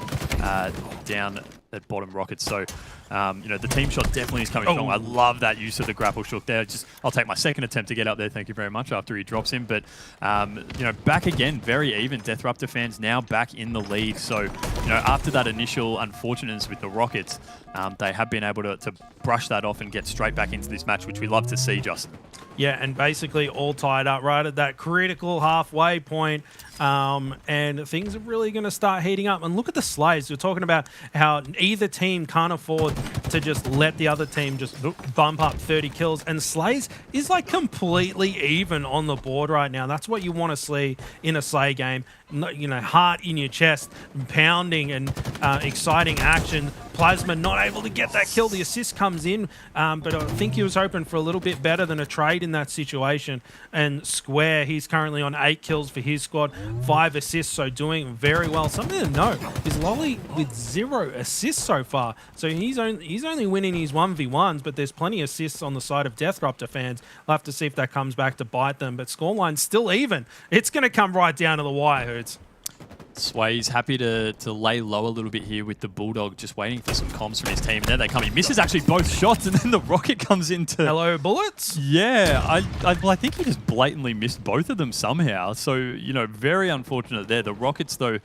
down at bottom Rockets. So, the team shot definitely is coming strong. I love that use of the grapple shook there. I'll take my second attempt to get up there. Thank you very much, after he drops him. But, back again, very even. Death Rupture fans now back in the lead. So, after that initial unfortunateness with the Rockets, they have been able to brush that off and get straight back into this match, which we love to see, Justin. Yeah, and basically all tied up right at that critical halfway point. And things are really going to start heating up. And look at the slays. We're talking about how either team can't afford to just let the other team just bump up 30 kills. And slays is like completely even on the board right now. That's what you want to see in a slay game. Heart in your chest, pounding and exciting action. Plasma not able to get that kill. The assist comes in, but I think he was hoping for a little bit better than a trade in that situation. And Square, he's currently on 8 kills for his squad, 5 assists, so doing very well. Something to note is Lolly with 0 assists so far. So he's only winning his 1v1s, but there's plenty of assists on the side of Death Rupture fans. We'll have to see if that comes back to bite them, but scoreline's still even. It's going to come right down to the wire, Hoots. Sway's happy to lay low a little bit here with the Bulldog, just waiting for some comms from his team. And there they come. He misses actually both shots, and then the Rocket comes into... Hello, bullets? Yeah, I think he just blatantly missed both of them somehow. So, very unfortunate there. The Rockets, though,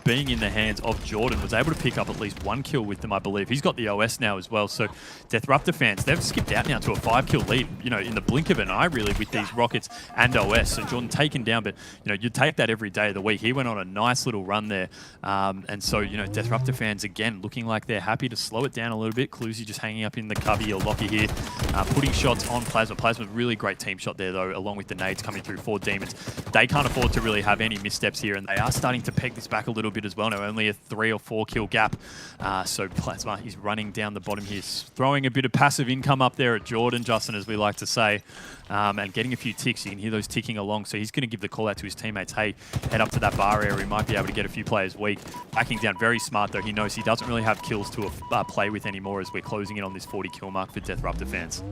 being in the hands of Jordan, was able to pick up at least 1 kill with them, I believe. He's got the OS now as well. So, Death Rupture fans, they've skipped out now to a 5-kill lead, in the blink of an eye, really, with these Rockets and OS. So, Jordan taken down, but, you take that every day of the week. He went on a nice little run there. And so, Death Rupture fans, again, looking like they're happy to slow it down a little bit. Cluzy just hanging up in the cubby or locker here, putting shots on Plasma. Plasma's really great team shot there, though, along with the nades coming through for Demons. They can't afford to really have any missteps here, and they are starting to peg this back a little bit as well. Now, only a 3 or 4 kill gap. So Plasma is running down the bottom here, throwing a bit of passive income up there at Jordan, Justin, as we like to say. and getting a few ticks. You can hear those ticking along. So he's going to give the call out to his teammates, hey, head up to that bar area. We might be able to get a few players weak. Backing down very smart, though. He knows he doesn't really have kills to play with anymore as we're closing in on this 40 kill mark for Death Rupture fans.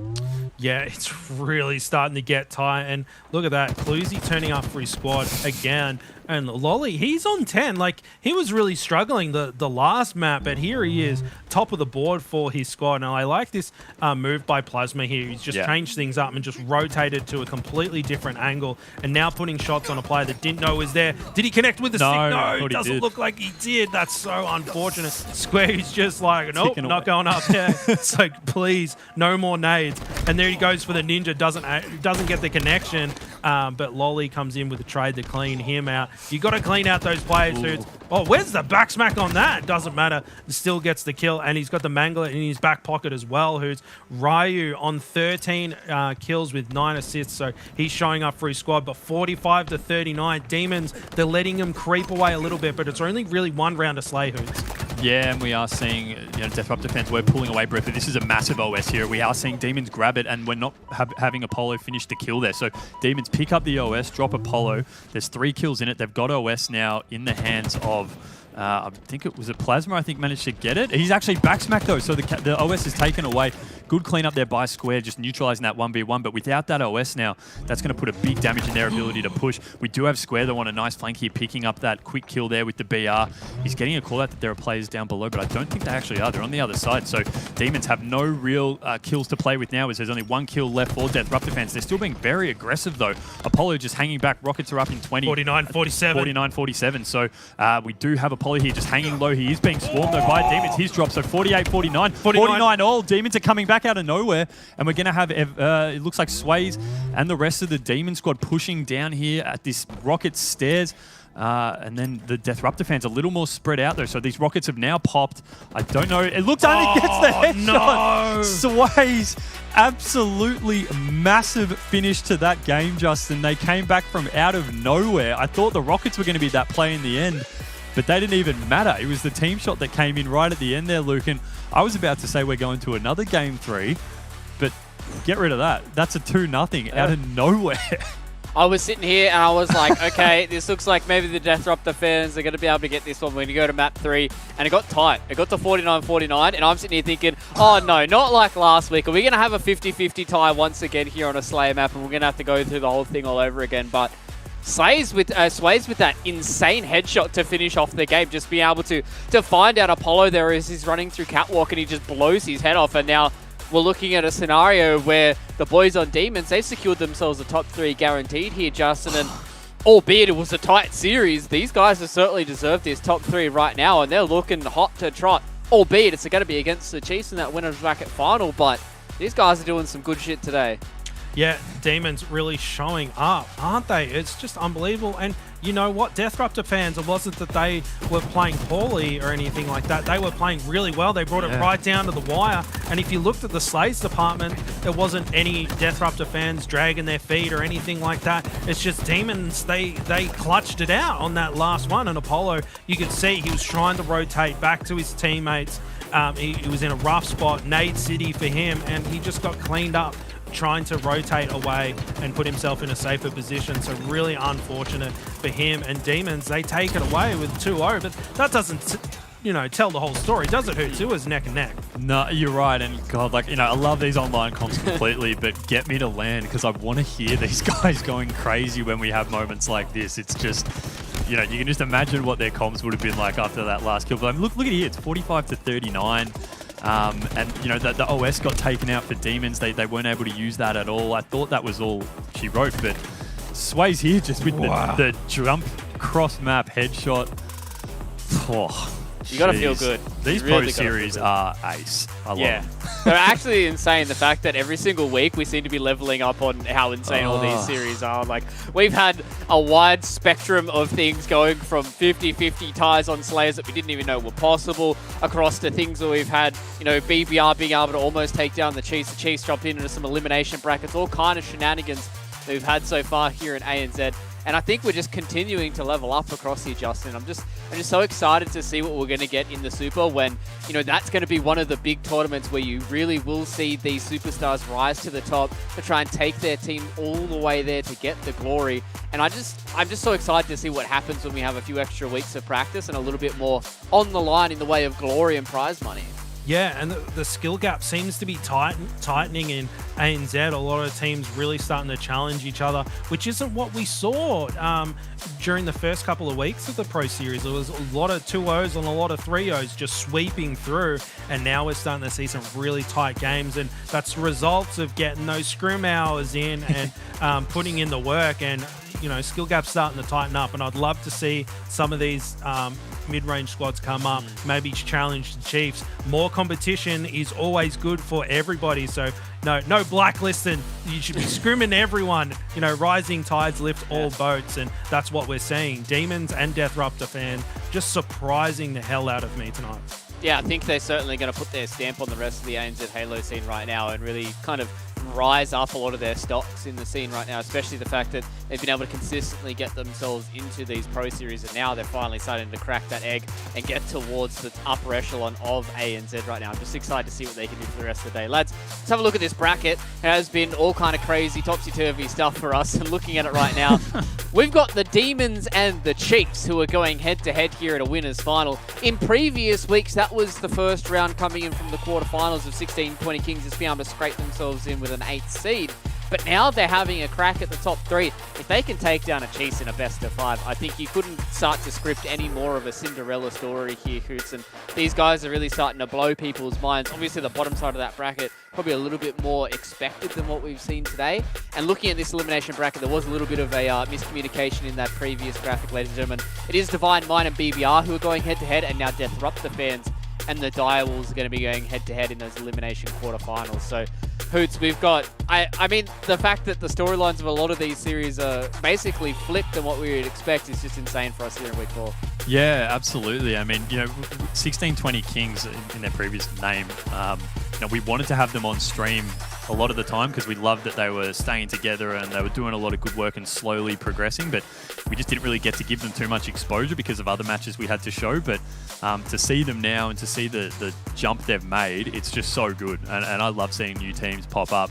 Yeah, it's really starting to get tight. And look at that. Cluzy turning up for his squad again. And Lolly, he's on 10. Like, he was really struggling the last map, but here he is, top of the board for his squad. And I like this move by Plasma here. He's just changed things up and just rotated to a completely different angle. And now putting shots on a player that didn't know was there. Did he connect with the stick? No, it doesn't look like he did. That's so unfortunate. Square is just like, nope, not going up there. It's like, please, no more nades. And there he goes for the ninja. Doesn't get the connection. But Lolly comes in with a trade to clean him out. You got to clean out those players, dudes. Oh, where's the back smack on that? Doesn't matter. Still gets the kill, and he's got the Mangler in his back pocket as well, who's Ryu on 13 kills with 9 assists, so he's showing up for his squad. But 45 to 39, Demons, they're letting him creep away a little bit, but it's only really one round to slay, Hoots. Yeah, and we are seeing, Death Rupture fans, we're pulling away breath, but this is a massive OS here. We are seeing Demons grab it, and we're not having Apollo finish the kill there. So Demons pick up the OS, drop Apollo. There's 3 kills in it. They've got OS now in the hands of, I think it was a Plasma, I think, managed to get it. He's actually backsmacked, though, so the OS is taken away. Good cleanup there by Square, just neutralizing that 1v1, but without that OS now, that's going to put a big damage in their ability to push. We do have Square, though, on a nice flank here, picking up that quick kill there with the BR. He's getting a call out that there are players down below, but I don't think they actually are. They're on the other side, so Demons have no real kills to play with now, as there's only 1 kill left for Death Rupture fans. They're still being very aggressive, though. Apollo just hanging back. Rockets are up in 20. 49-47. 49-47, so we do have Apollo here just hanging low. He is being swarmed, though, by Demons. His drop, so 48-49. 49 all. Demons are coming back out of nowhere. And we're going to have, it looks like Sways and the rest of the Demon squad pushing down here at this rocket stairs. And then the Death Rupture fans a little more spread out, though. So these rockets have now popped. I don't know. It looks only gets the headshot. No. Sways, absolutely massive finish to that game, Justin. They came back from out of nowhere. I thought the rockets were going to be that play in the end, but they didn't even matter. It was the team shot that came in right at the end there, Luke. And I was about to say we're going to another game 3, but get rid of that. That's a 2-0 out of nowhere. I was sitting here and I was like, okay, this looks like maybe the Death Rupture fans are going to be able to get this one. We're going to go to map 3, and it got tight. It got to 49-49, and I'm sitting here thinking, oh no, not like last week. Are we going to have a 50-50 tie once again here on a Slayer map, and we're going to have to go through the whole thing all over again? But Sways with that insane headshot to finish off the game, just being able to find out Apollo there as he's running through catwalk, and he just blows his head off. And now we're looking at a scenario where the boys on Demons, they've secured themselves a top 3 guaranteed here, Justin, and albeit it was a tight series, these guys have certainly deserved this top 3 right now, and they're looking hot to trot, albeit it's going to be against the Chiefs in that winner's bracket final, but these guys are doing some good shit today. Yeah, Demons really showing up, aren't they? It's just unbelievable. And you know what? Death Rupture fans, it wasn't that they were playing poorly or anything like that. They were playing really well. They brought it right down to the wire. And if you looked at the Slays department, there wasn't any Death Rupture fans dragging their feet or anything like that. It's just Demons, they clutched it out on that last one. And Apollo, you could see he was trying to rotate back to his teammates. He was in a rough spot, Nade City for him, and he just got cleaned up trying to rotate away and put himself in a safer position. So really unfortunate for him. And Demons, they take it away with 2-0, but that doesn't tell the whole story, does it? It was neck and neck. No, you're right. And God, I love these online comps completely, but get me to land, because I want to hear these guys going crazy when we have moments like this. It's just, you can just imagine what their comms would have been like after that last kill. But look at here, it's 45 to 39. And the OS got taken out for Demons. They weren't able to use that at all. I thought that was all she wrote, but Sway's here just with the jump cross map headshot. Oh, you gotta feel good. These really Pro Series are ace. I love them. They're actually insane. The fact that every single week we seem to be leveling up on how insane all these series are. Like, we've had a wide spectrum of things going from 50-50 ties on Slayers that we didn't even know were possible, across to things that we've had, BBR being able to almost take down the Chiefs. The Chiefs jumped into some elimination brackets, all kind of shenanigans that we've had so far here in ANZ. And I think we're just continuing to level up across here, Justin. I'm just so excited to see what we're going to get in the Super when, that's going to be one of the big tournaments where you really will see these superstars rise to the top to try and take their team all the way there to get the glory. And I'm just so excited to see what happens when we have a few extra weeks of practice and a little bit more on the line in the way of glory and prize money. Yeah, and the skill gap seems to be tightening in ANZ. A lot of teams really starting to challenge each other, which isn't what we saw during the first couple of weeks of the Pro Series. There was a lot of 2-0s and a lot of 3-0s just sweeping through, and now we're starting to see some really tight games, and that's results of getting those scrim hours in and putting in the work, and skill gap's starting to tighten up, and I'd love to see some of these mid-range squads come up, maybe challenge the Chiefs. More competition is always good for everybody, so no blacklisting. You should be scrimming everyone. Rising tides lift all boats, and that's what we're seeing. Demons and Death Rupture fans just surprising the hell out of me tonight. Yeah, I think they're certainly going to put their stamp on the rest of the ANZ Halo scene right now and really kind of rise up a lot of their stocks in the scene right now, especially the fact that they've been able to consistently get themselves into these Pro Series, and now they're finally starting to crack that egg and get towards the upper echelon of ANZ right now. I'm just excited to see what they can do for the rest of the day. Lads, let's have a look at this bracket. It has been all kind of crazy, topsy-turvy stuff for us, and looking at it right now, we've got the Demons and the Chiefs who are going head-to-head here at a winners final. In previous weeks, that was the first round coming in from the quarterfinals of 16-20 Kings, just being able to scrape themselves in with an 8th seed. But now they're having a crack at the top 3. If they can take down a Chiefs in a best of 5, I think you couldn't start to script any more of a Cinderella story here, Hoots. And these guys are really starting to blow people's minds. Obviously, the bottom side of that bracket, probably a little bit more expected than what we've seen today. And looking at this elimination bracket, there was a little bit of a miscommunication in that previous graphic, ladies and gentlemen. It is Divine Mind and BBR who are going head-to-head, and now Death Rupture fans and the Direwolves are going to be going head-to-head in those elimination quarterfinals. So, Hoots, we've got... I mean, the fact that the storylines of a lot of these series are basically flipped than what we would expect is just insane for us here in Week 4. Yeah, absolutely. I mean, 16-20 Kings in their previous name, we wanted to have them on stream a lot of the time because we loved that they were staying together and they were doing a lot of good work and slowly progressing, but we just didn't really get to give them too much exposure because of other matches we had to show. But to see them now and to see the jump they've made, it's just so good. And I love seeing new teams pop up.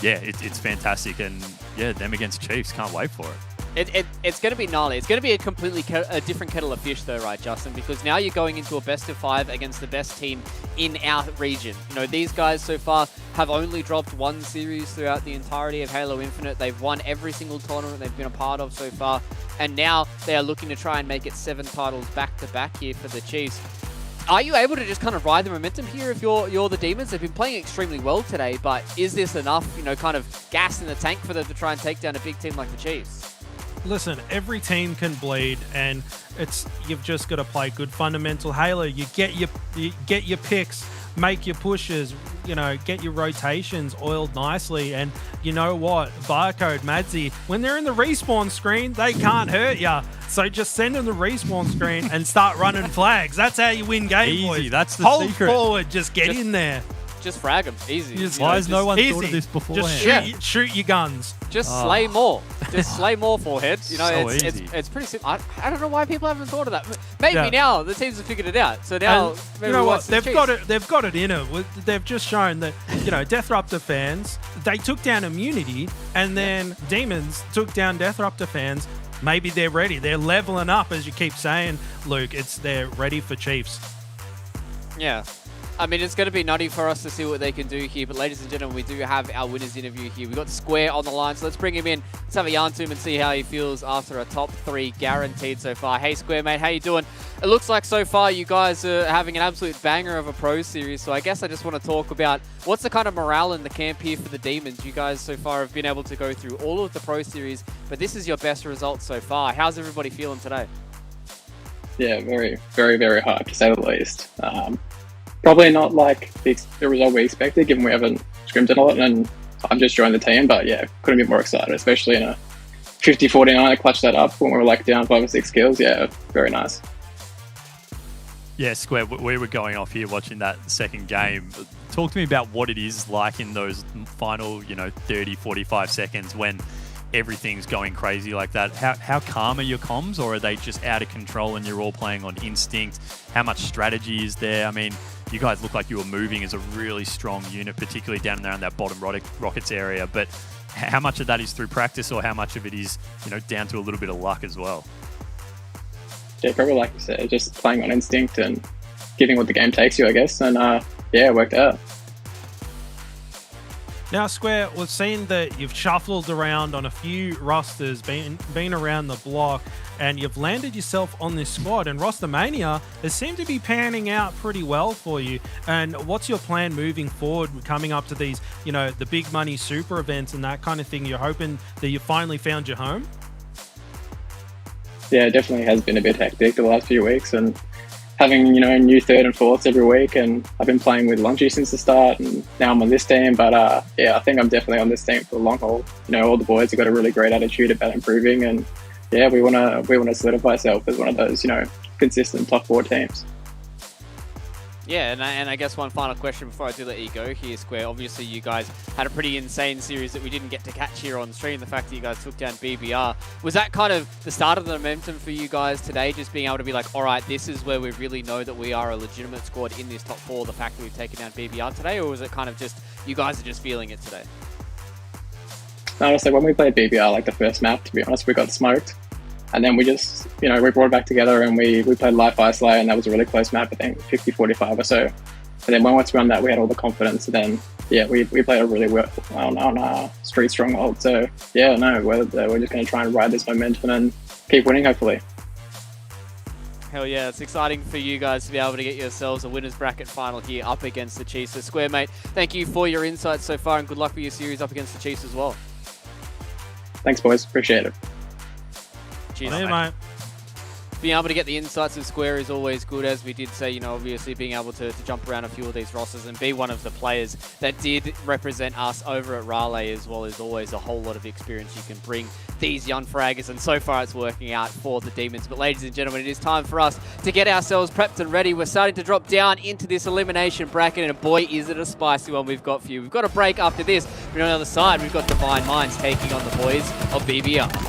It's fantastic. And yeah, them against Chiefs, can't wait for it. It's going to be gnarly. It's going to be a completely different kettle of fish though, right, Justin? Because now you're going into a best of 5 against the best team in our region. These guys so far have only dropped 1 series throughout the entirety of Halo Infinite. They've won every single tournament they've been a part of so far. And now they are looking to try and make it 7 titles back-to-back here for the Chiefs. Are you able to just kind of ride the momentum here if you're the Demons? They've been playing extremely well today, but is this enough, kind of gas in the tank for them to try and take down a big team like the Chiefs? Listen, every team can bleed, and you've just got to play good fundamental Halo. You get your picks, make your pushes, get your rotations oiled nicely, and you know what? Barcode, Madzi, when they're in the respawn screen, they can't hurt ya. So just send them the respawn screen and start running flags. That's how you win games, boys. Easy, that's the Hold secret. forward, just get in there. Just frag them, easy. Why has no one easy. thought of this beforehand? Just shoot your guns. Just slay more. Just slay more, forehead. It's pretty simple. I don't know why people haven't thought of that. Maybe now the teams have figured it out. So now, maybe you know what? They've got it in it. They've just shown that Death Rupture fans, they took down Immunity, and then Demons took down Death Rupture fans. Maybe they're ready. They're leveling up, as you keep saying, Luke. They're ready for Chiefs. Yeah. I mean, it's going to be nutty for us to see what they can do here. But ladies and gentlemen, we do have our winners interview here. We've got Square on the line, so let's bring him in. Let's have a yarn to him and see how he feels after a top 3 guaranteed so far. Hey, Square, mate, how you doing? It looks like so far you guys are having an absolute banger of a Pro Series. So I guess I just want to talk about what's the kind of morale in the camp here for the Demons. You guys so far have been able to go through all of the Pro Series, but this is your best result so far. How's everybody feeling today? Yeah, very, very, very hard to say the least. Probably not like the result we expected, given we haven't scrimmed a lot, and I've just joined the team. But yeah, couldn't be more excited, especially in a 50-49. I clutched that up when we were like down 5 or 6 kills. Yeah, very nice. Yeah, Square, we were going off here watching that second game. Talk to me about what it is like in those final, 30, 45 seconds when everything's going crazy like that, how calm are your comms, or are they just out of control and you're all playing on instinct? How much strategy is there? I mean, you guys look like you were moving as a really strong unit, particularly down there in that bottom rockets area. But how much of that is through practice, or how much of it is, down to a little bit of luck as well? Yeah, probably like you said, just playing on instinct and giving what the game takes you, I guess. And it worked out. Now, Square, we've seen that you've shuffled around on a few rosters, been around the block, and you've landed yourself on this squad. And Roster Mania has seemed to be panning out pretty well for you. And what's your plan moving forward, coming up to these, the big money super events and that kind of thing? You're hoping that you finally found your home? Yeah, it definitely has been a bit hectic the last few weeks, and having, new third and fourths every week. And I've been playing with Lunchy since the start, and now I'm on this team. But I think I'm definitely on this team for the long haul. All the boys have got a really great attitude about improving, and we want to solidify ourselves as one of those, consistent top 4 teams. Yeah, and I guess one final question before I do let you go here, Square. Obviously, you guys had a pretty insane series that we didn't get to catch here on stream. The fact that you guys took down BBR. Was that kind of the start of the momentum for you guys today? Just being able to be like, all right, this is where we really know that we are a legitimate squad in this top 4, the fact that we've taken down BBR today? Or was it kind of just, you guys are just feeling it today? Honestly, when we played BBR, like the first map, to be honest, we got smoked. And then we just, we brought it back together and we played Life Isolate, and that was a really close map, I think 50-45 or so. And then once we won that, we had all the confidence. And then, we played a really well on Street Stronghold. So, we're just going to try and ride this momentum and keep winning, hopefully. Hell yeah, it's exciting for you guys to be able to get yourselves a winner's bracket final here up against the Chiefs. So, Square, mate, thank you for your insights so far, and good luck for your series up against the Chiefs as well. Thanks, boys. Appreciate it. Cheers, mate. Being able to get the insights of Square is always good, as we did say, obviously being able to jump around a few of these rosters and be one of the players that did represent us over at Raleigh as well, is always a whole lot of experience you can bring these young fraggers, and so far it's working out for the Demons. But ladies and gentlemen, it is time for us to get ourselves prepped and ready. We're starting to drop down into this elimination bracket, and boy, is it a spicy one we've got for you. We've got a break after this, but on the other side, we've got Divine Minds taking on the boys of BBR.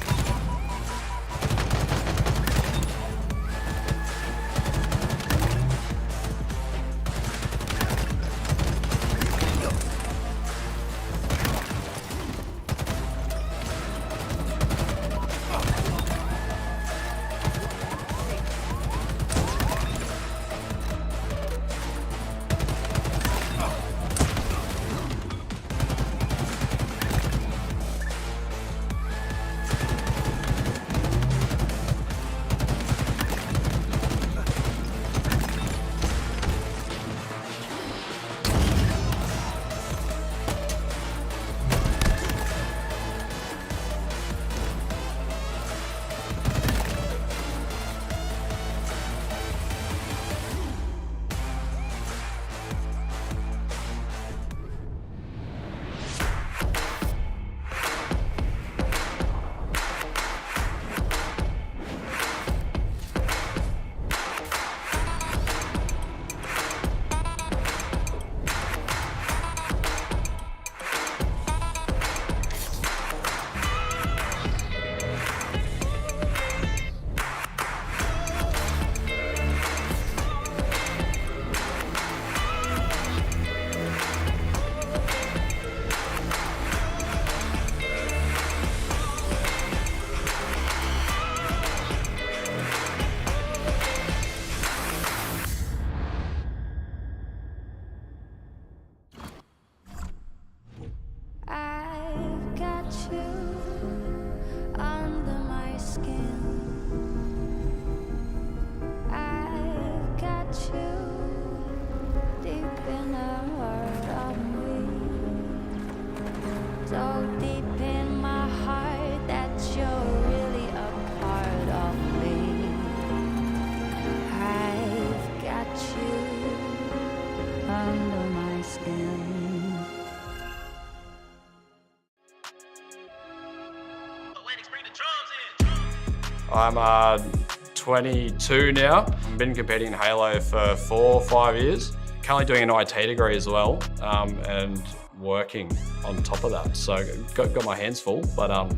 I'm 22 now. I've been competing in Halo for 4 or 5 years. Currently doing an IT degree as well, and working on top of that. So got my hands full, but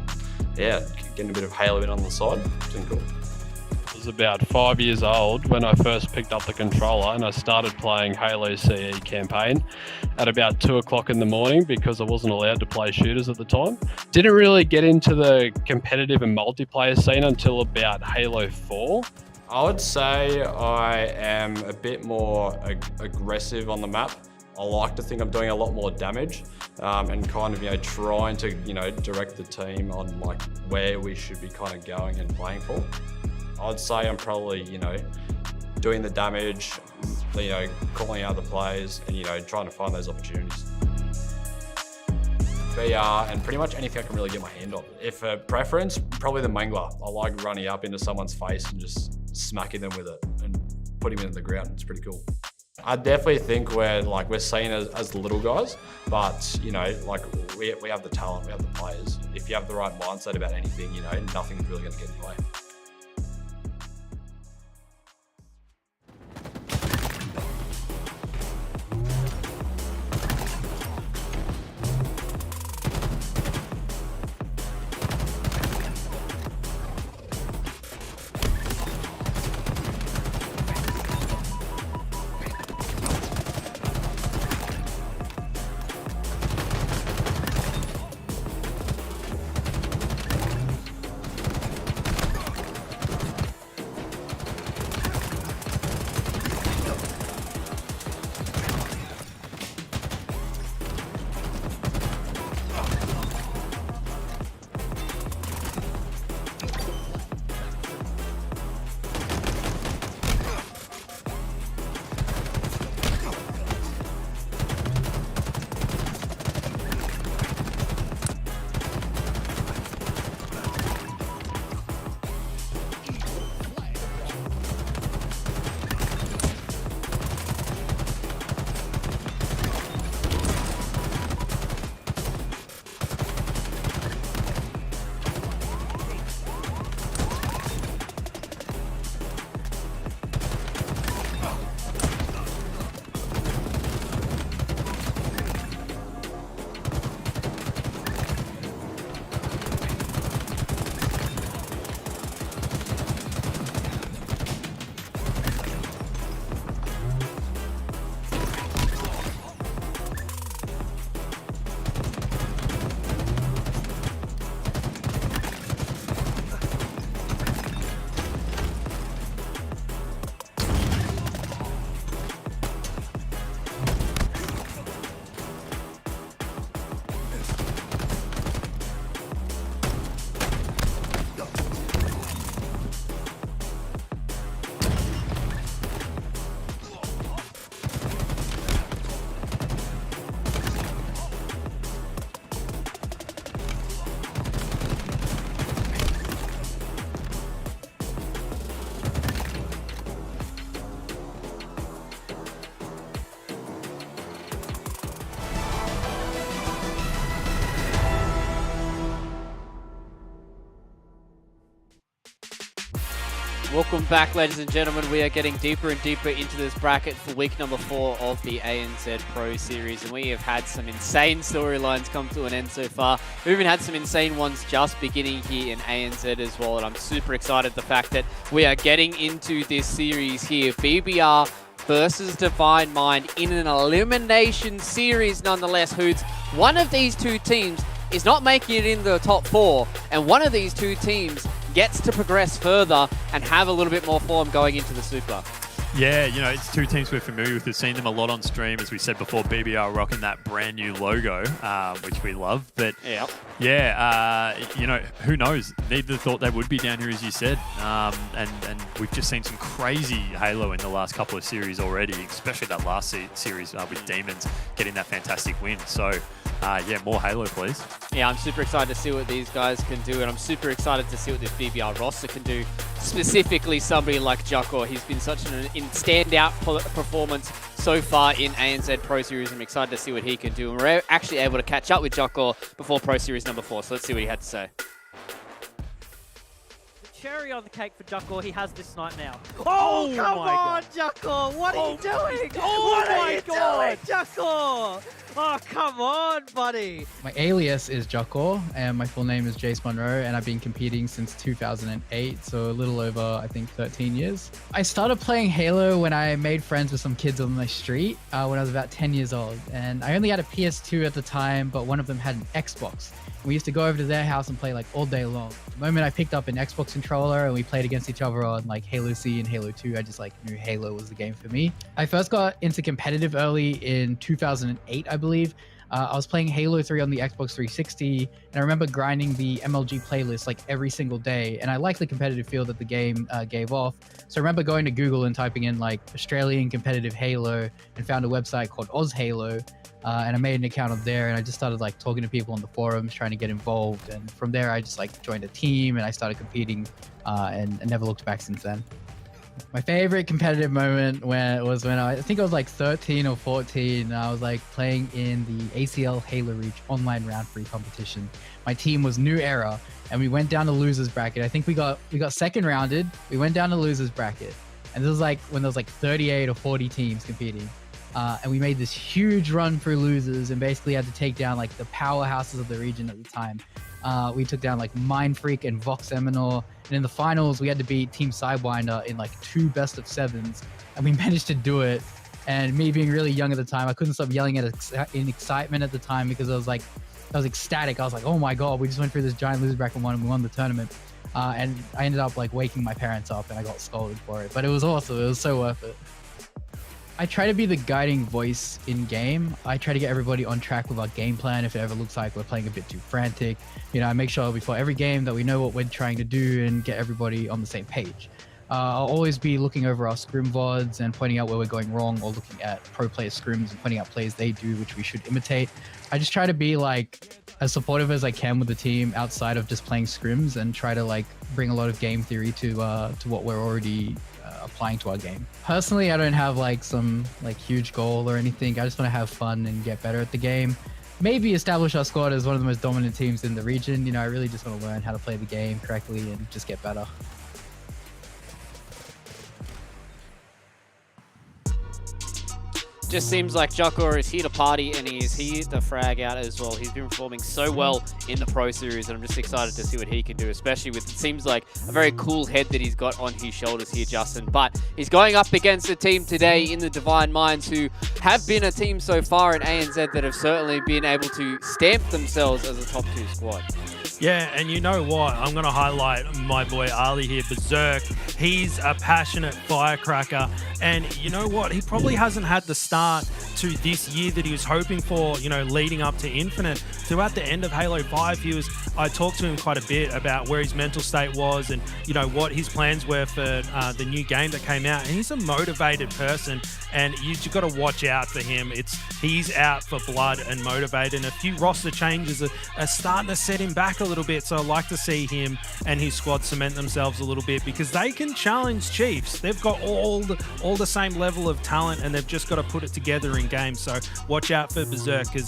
yeah, getting a bit of Halo in on the side. It's been cool. I was about 5 years old when I first picked up the controller, and I started playing Halo CE campaign at about 2 o'clock in the morning because I wasn't allowed to play shooters at the time. Didn't really get into the competitive and multiplayer scene until about Halo 4. I would say I am a bit more aggressive on the map. I like to think I'm doing a lot more damage and kind of, trying to, direct the team on like where we should be kind of going and playing for. I'd say I'm probably, doing the damage, calling out the players and, trying to find those opportunities. VR and pretty much anything I can really get my hand on. If a preference, probably the mangler. I like running up into someone's face and just smacking them with it and putting them in the ground. It's pretty cool. I definitely think we're seen as little guys, but we have the talent, we have the players. If you have the right mindset about anything, nothing's really going to get in the way. Welcome back, ladies and gentlemen. We are getting deeper and deeper into this bracket for week number 4 of the ANZ Pro Series, and we have had some insane storylines come to an end so far. We've even had some insane ones just beginning here in ANZ as well, and I'm super excited the fact that we are getting into this series here. BBR versus Divine Mind in an elimination series nonetheless, Hoots. One of these two teams is not making it in the top 4, and one of these two teams gets to progress further and have a little bit more form going into the Super. Yeah, it's two teams we're familiar with. We've seen them a lot on stream. As we said before, BBR rocking that brand new logo, which we love. But who knows? Neither thought they would be down here, as you said. And we've just seen some crazy Halo in the last couple of series already, especially that last series with Demons getting that fantastic win. So, more Halo, please. Yeah, I'm super excited to see what these guys can do, and I'm super excited to see what this BBR roster can do. Specifically, somebody like Jocko. He's been such an standout performance so far in ANZ Pro Series. I'm excited to see what he can do, and we're actually able to catch up with Jocko before Pro Series number 4, so let's see what he had to say. The cherry on the cake for Jocko, he has this night now. Oh, come on, Jocko! What are you doing? Oh, what are you doing, Jocko? Oh, come on, buddy. My alias is Jocko, and my full name is Jace Monroe, and I've been competing since 2008, so a little over, I think, 13 years. I started playing Halo when I made friends with some kids on my street when I was about 10 years old, and I only had a PS2 at the time, but one of them had an Xbox. We used to go over to their house and play like all day long. The moment I picked up an Xbox controller and we played against each other on like Halo C and Halo 2, I just like knew Halo was the game for me. I first got into competitive early in 2008, I believe. I was playing Halo 3 on the Xbox 360, and I remember grinding the MLG playlist like every single day, and I liked the competitive feel that the game gave off. So I remember going to Google and typing in like Australian competitive Halo and found a website called Oz Halo. And I made an account up there, and I just started like talking to people on the forums, trying to get involved. And from there, I just like joined a team and I started competing, and never looked back since then. My favorite competitive moment was when I think I was like 13 or 14. I was like playing in the ACL Halo Reach online round 3 competition. My team was New Era, and we went down to losers bracket. I think we got second rounded. We went down to losers bracket, and this was like when there was like 38 or 40 teams competing. And we made this huge run through losers and basically had to take down like the powerhouses of the region at the time. We took down like Mindfreak and Vox Eminor. And in the finals, we had to beat Team Sidewinder in like 2 best-of-7s. And we managed to do it. And me being really young at the time, I couldn't stop yelling in excitement at the time because I was ecstatic. I was like, oh my God, we just went through this giant loser bracket and we won the tournament. And I ended up like waking my parents up and I got scolded for it. But it was awesome. It was so worth it. I try to be the guiding voice in game. I try to get everybody on track with our game plan if it ever looks like we're playing a bit too frantic. You know, I make sure before every game that we know what we're trying to do and get everybody on the same page. I'll always be looking over our scrim VODs and pointing out where we're going wrong, or looking at pro player scrims and pointing out plays they do, which we should imitate. I just try to be like as supportive as I can with the team outside of just playing scrims, and try to like bring a lot of game theory to what we're already applying to our game. Personally, I don't have like some like huge goal or anything. I just want to have fun and get better at the game. Maybe establish our squad as one of the most dominant teams in the region. You know, I really just want to learn how to play the game correctly and just get better. Just seems like Jocko is here to party, and he's here to frag out as well. He's been performing so well in the Pro Series, and I'm just excited to see what he can do, especially with, it seems like, a very cool head that he's got on his shoulders here, Justin. But he's going up against a team today in the Divine Minds who have been a team so far in ANZ that have certainly been able to stamp themselves as a top 2 squad. Yeah, and you know what? I'm going to highlight my boy Ali here, Berserk. He's a passionate firecracker. And you know what? He probably hasn't had the start to this year that he was hoping for, you know, leading up to Infinite. Throughout the end of Halo 5, I talked to him quite a bit about where his mental state was and, you know, what his plans were for the new game that came out. And he's a motivated person, and you've got to watch out for him. He's out for blood and motivated, and a few roster changes are starting to set him back a little bit. So I'd like to see him and his squad cement themselves a little bit, because they can challenge Chiefs. They've got all the same level of talent, and they've just got to put it together in game. So watch out for Berserk, because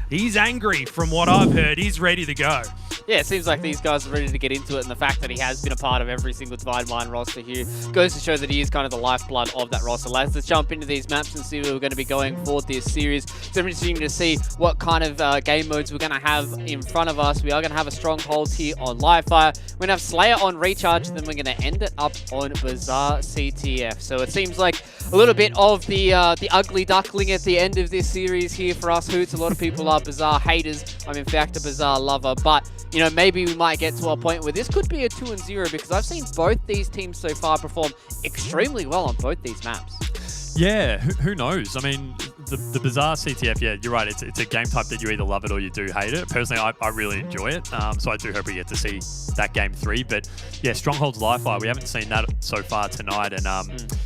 he's angry from what I've heard. He's ready to go. Yeah, it seems like these guys are ready to get into it, and the fact that he has been a part of every single Divine Mind roster here goes to show that he is kind of the lifeblood of that roster. Let's jump into these maps and see where we're going to be going for this series. It's interesting to see what kind of game modes we're going to have in front of us. We are going to have a Stronghold here on Livefire. We're going to have Slayer on Recharge, then we're going to end it up on Bazaar CTF. So it seems like a little bit of the ugly duckling at the end of this series here for us Hoots. A lot of people are Bazaar haters. I'm in fact a Bazaar lover, but you know, maybe we might get to a point where this could be a 2-0, because I've seen both these teams so far perform extremely well on both these maps. Yeah, who knows? I mean, the Bazaar CTF, yeah, you're right. It's a game type that you either love it or you do hate it. Personally, I really enjoy it. So I do hope we get to see that game 3. But yeah, Stronghold's Livefire, we haven't seen that so far tonight. And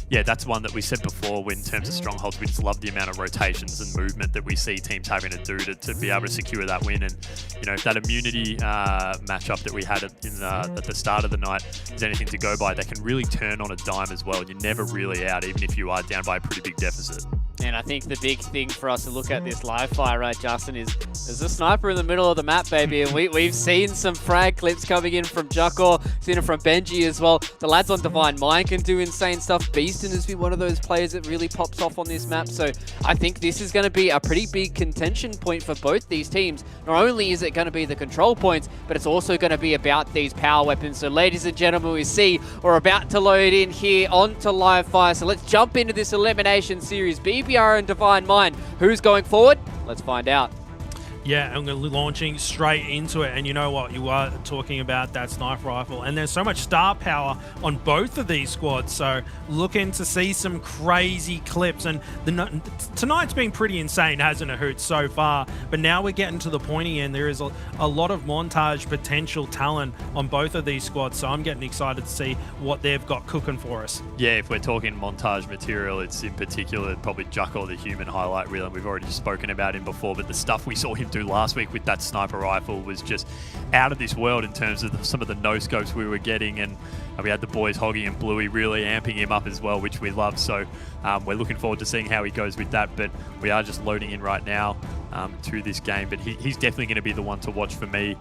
yeah, that's one that we said before in terms of Strongholds. We just love the amount of rotations and movement that we see teams having to do to be able to secure that win. And, you know, if that immunity matchup that we had at the start of the night is anything to go by, they can really turn on a dime as well. You're never really out, even if you are down by a pretty big deficit. And I think the big thing for us to look at this live fire, right, Justin, is there's a sniper in the middle of the map, baby. And we've seen some frag clips coming in from Jocko, seen it from Benji as well. The lads on Divine Mind can do insane stuff. Beaston has been one of those players that really pops off on this map. So I think this is going to be a pretty big contention point for both these teams. Not only is it going to be the control points, but it's also going to be about these power weapons. So ladies and gentlemen, we see we're about to load in here onto live fire. So let's jump into this Elimination Series. BBR and Divine Mind. Who's going forward? Let's find out. Yeah, I'm launching straight into it. And you know what? You are talking about that sniper rifle. And there's so much star power on both of these squads. So looking to see some crazy clips. And tonight's been pretty insane, hasn't it, Hoot, so far? But now we're getting to the pointy end. There is a lot of montage potential talent on both of these squads. So I'm getting excited to see what they've got cooking for us. Yeah, if we're talking montage material, it's in particular probably Jocko, the human highlight reel. And we've already spoken about him before. But the stuff we saw him do last week with that sniper rifle was just out of this world in terms of some of the no-scopes we were getting, and we had the boys Hoggy and Bluey really amping him up as well, which we love. So we're looking forward to seeing how he goes with that, but we are just loading in right now to this game. But he's definitely going to be the one to watch for me,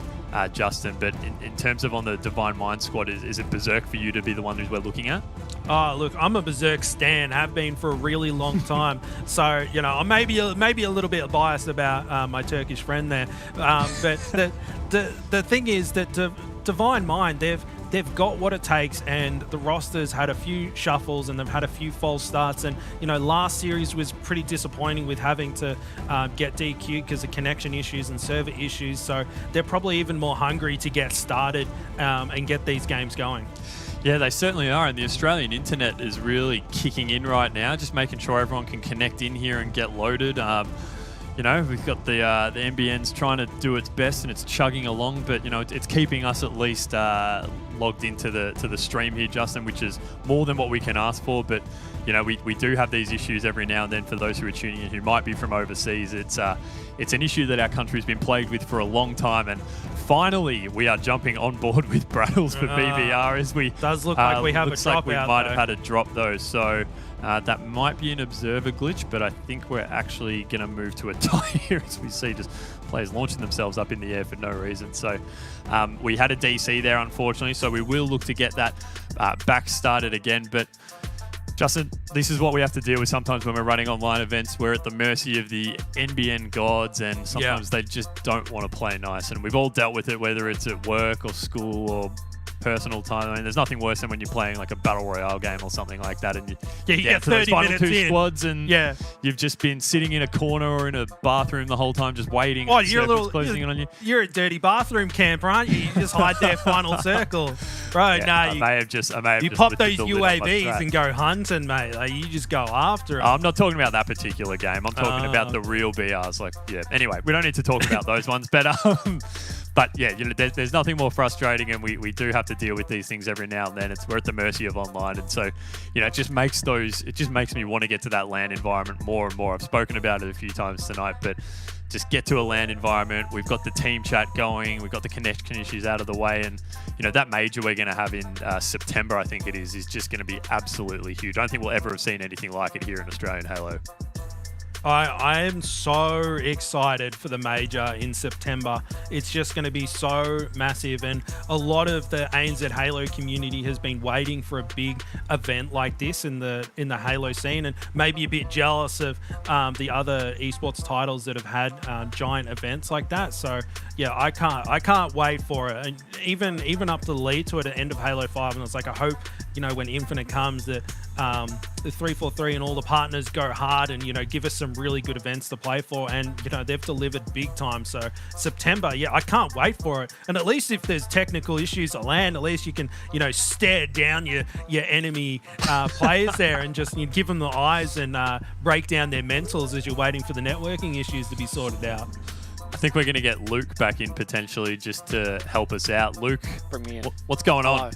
Justin. But in terms of on the Divine Mind squad, is it Berserk for you to be the one who we're looking at? Oh, look, I'm a Berserk stan, have been for a really long time. So, you know, I may be a little bit biased about my Turkish friend there. But the thing is that Divine Mind, they've got what it takes, and the roster's had a few shuffles and they've had a few false starts. And, you know, last series was pretty disappointing with having to get DQ'd because of connection issues and server issues. So they're probably even more hungry to get started and get these games going. Yeah, they certainly are, and the Australian internet is really kicking in right now, just making sure everyone can connect in here and get loaded. You know, we've got the NBN's trying to do its best and it's chugging along, but you know, it's keeping us at least logged into the stream here, Justin, which is more than what we can ask for. But you know, we do have these issues every now and then. For those who are tuning in who might be from overseas, it's an issue that our country's been plagued with for a long time, and finally we are jumping on board with Brattles for BBR as we does look like we have a drop we out, might though. have had a drop though. So that might be an observer glitch, but I think we're actually going to move to a tie here as we see just players launching themselves up in the air for no reason. So we had a DC there, unfortunately, so we will look to get that back started again. But Justin, this is what we have to deal with sometimes when we're running online events. We're at the mercy of the NBN gods, and sometimes they just don't want to play nice. And we've all dealt with it, whether it's at work or school or personal time. I mean, there's nothing worse than when you're playing like a battle royale game or something like that, and you get 30 minutes in squads, and you've just been sitting in a corner or in a bathroom the whole time, just waiting. Oh, you're a dirty bathroom camper, aren't you? You just hide there, final circle, bro. I may have just pop those UAVs and go hunting, mate. Like, you just go after them. I'm not talking about that particular game. I'm talking about the real BRs. Like, yeah. Anyway, we don't need to talk about those ones, but. But yeah, you know, there's nothing more frustrating, and we do have to deal with these things every now and then. We're at the mercy of online, and so you know, it just makes me want to get to that LAN environment more and more. I've spoken about it a few times tonight, but just get to a LAN environment. We've got the team chat going, we've got the connection issues out of the way, and you know, that major we're going to have in September, I think it is just going to be absolutely huge. I don't think we'll ever have seen anything like it here in Australian Halo. I am so excited for the major in September. It's just going to be so massive, and a lot of the ANZ Halo community has been waiting for a big event like this in the Halo scene, and maybe a bit jealous of the other esports titles that have had giant events like that. So yeah, I can't wait for it. And even up to the lead to it at the end of Halo 5, and it's like, I hope, you know, when Infinite comes, that the 343 and all the partners go hard and, you know, give us some really good events to play for. And, you know, they've delivered big time. So September, yeah, I can't wait for it. And at least if there's technical issues at LAN, at least you can, you know, stare down your enemy players there and just, you know, give them the eyes and break down their mentals as you're waiting for the networking issues to be sorted out. I think we're going to get Luke back in potentially just to help us out. Luke, bring me in. What's going on?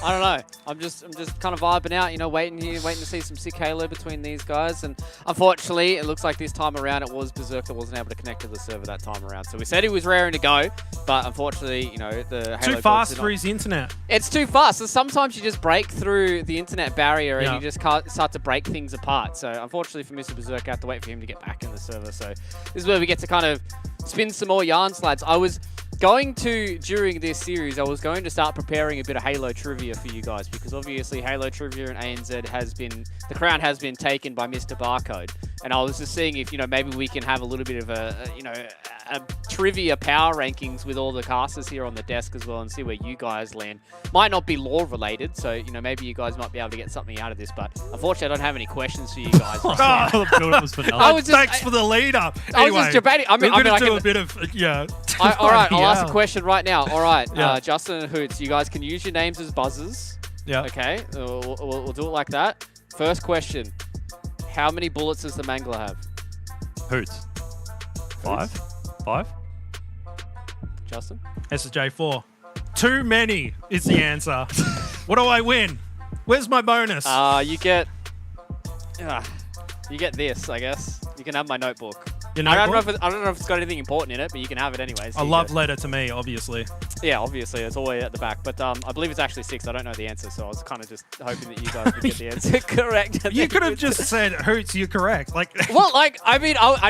I don't know. I'm just kind of vibing out, you know, waiting to see some sick Halo between these guys. And unfortunately, it looks like this time around it was Berserk that wasn't able to connect to the server that time around. So we said he was raring to go, but unfortunately, you know, the Halo too fast for his internet. It's too fast. So sometimes you just break through the internet barrier and you just can't start to break things apart. So unfortunately for Mr. Berserk, I have to wait for him to get back in the server. So this is where we get to kind of spin some more yarns, lads. During this series, I was going to start preparing a bit of Halo trivia for you guys, because obviously Halo trivia in ANZ the crown has been taken by Mr. Barcode. And I was just seeing if, you know, maybe we can have a little bit of a trivia power rankings with all the casters here on the desk as well, and see where you guys land. Might not be lore related, so, you know, maybe you guys might be able to get something out of this, but unfortunately I don't have any questions for you guys. Thanks for the lead up. I was just debating. We're going to do a bit of, all right, I'll ask a question right now. All right, Justin and Hoots, you guys can use your names as buzzers. Yeah. Okay, we'll do it like that. First question. How many bullets does the Mangler have? Hoots. 5? Justin? SJ4. Too many is the answer. What do I win? Where's my bonus? You get this, I guess. You can have my notebook. Your I notebook? don't know if it's got anything important in it, but you can have it anyways. A love letter to me, obviously. Yeah, obviously. It's all the way at the back. But I believe it's actually 6. I don't know the answer, so I was kind of just hoping that you guys would get the answer correct. You could have just said, Hoots, you're correct. I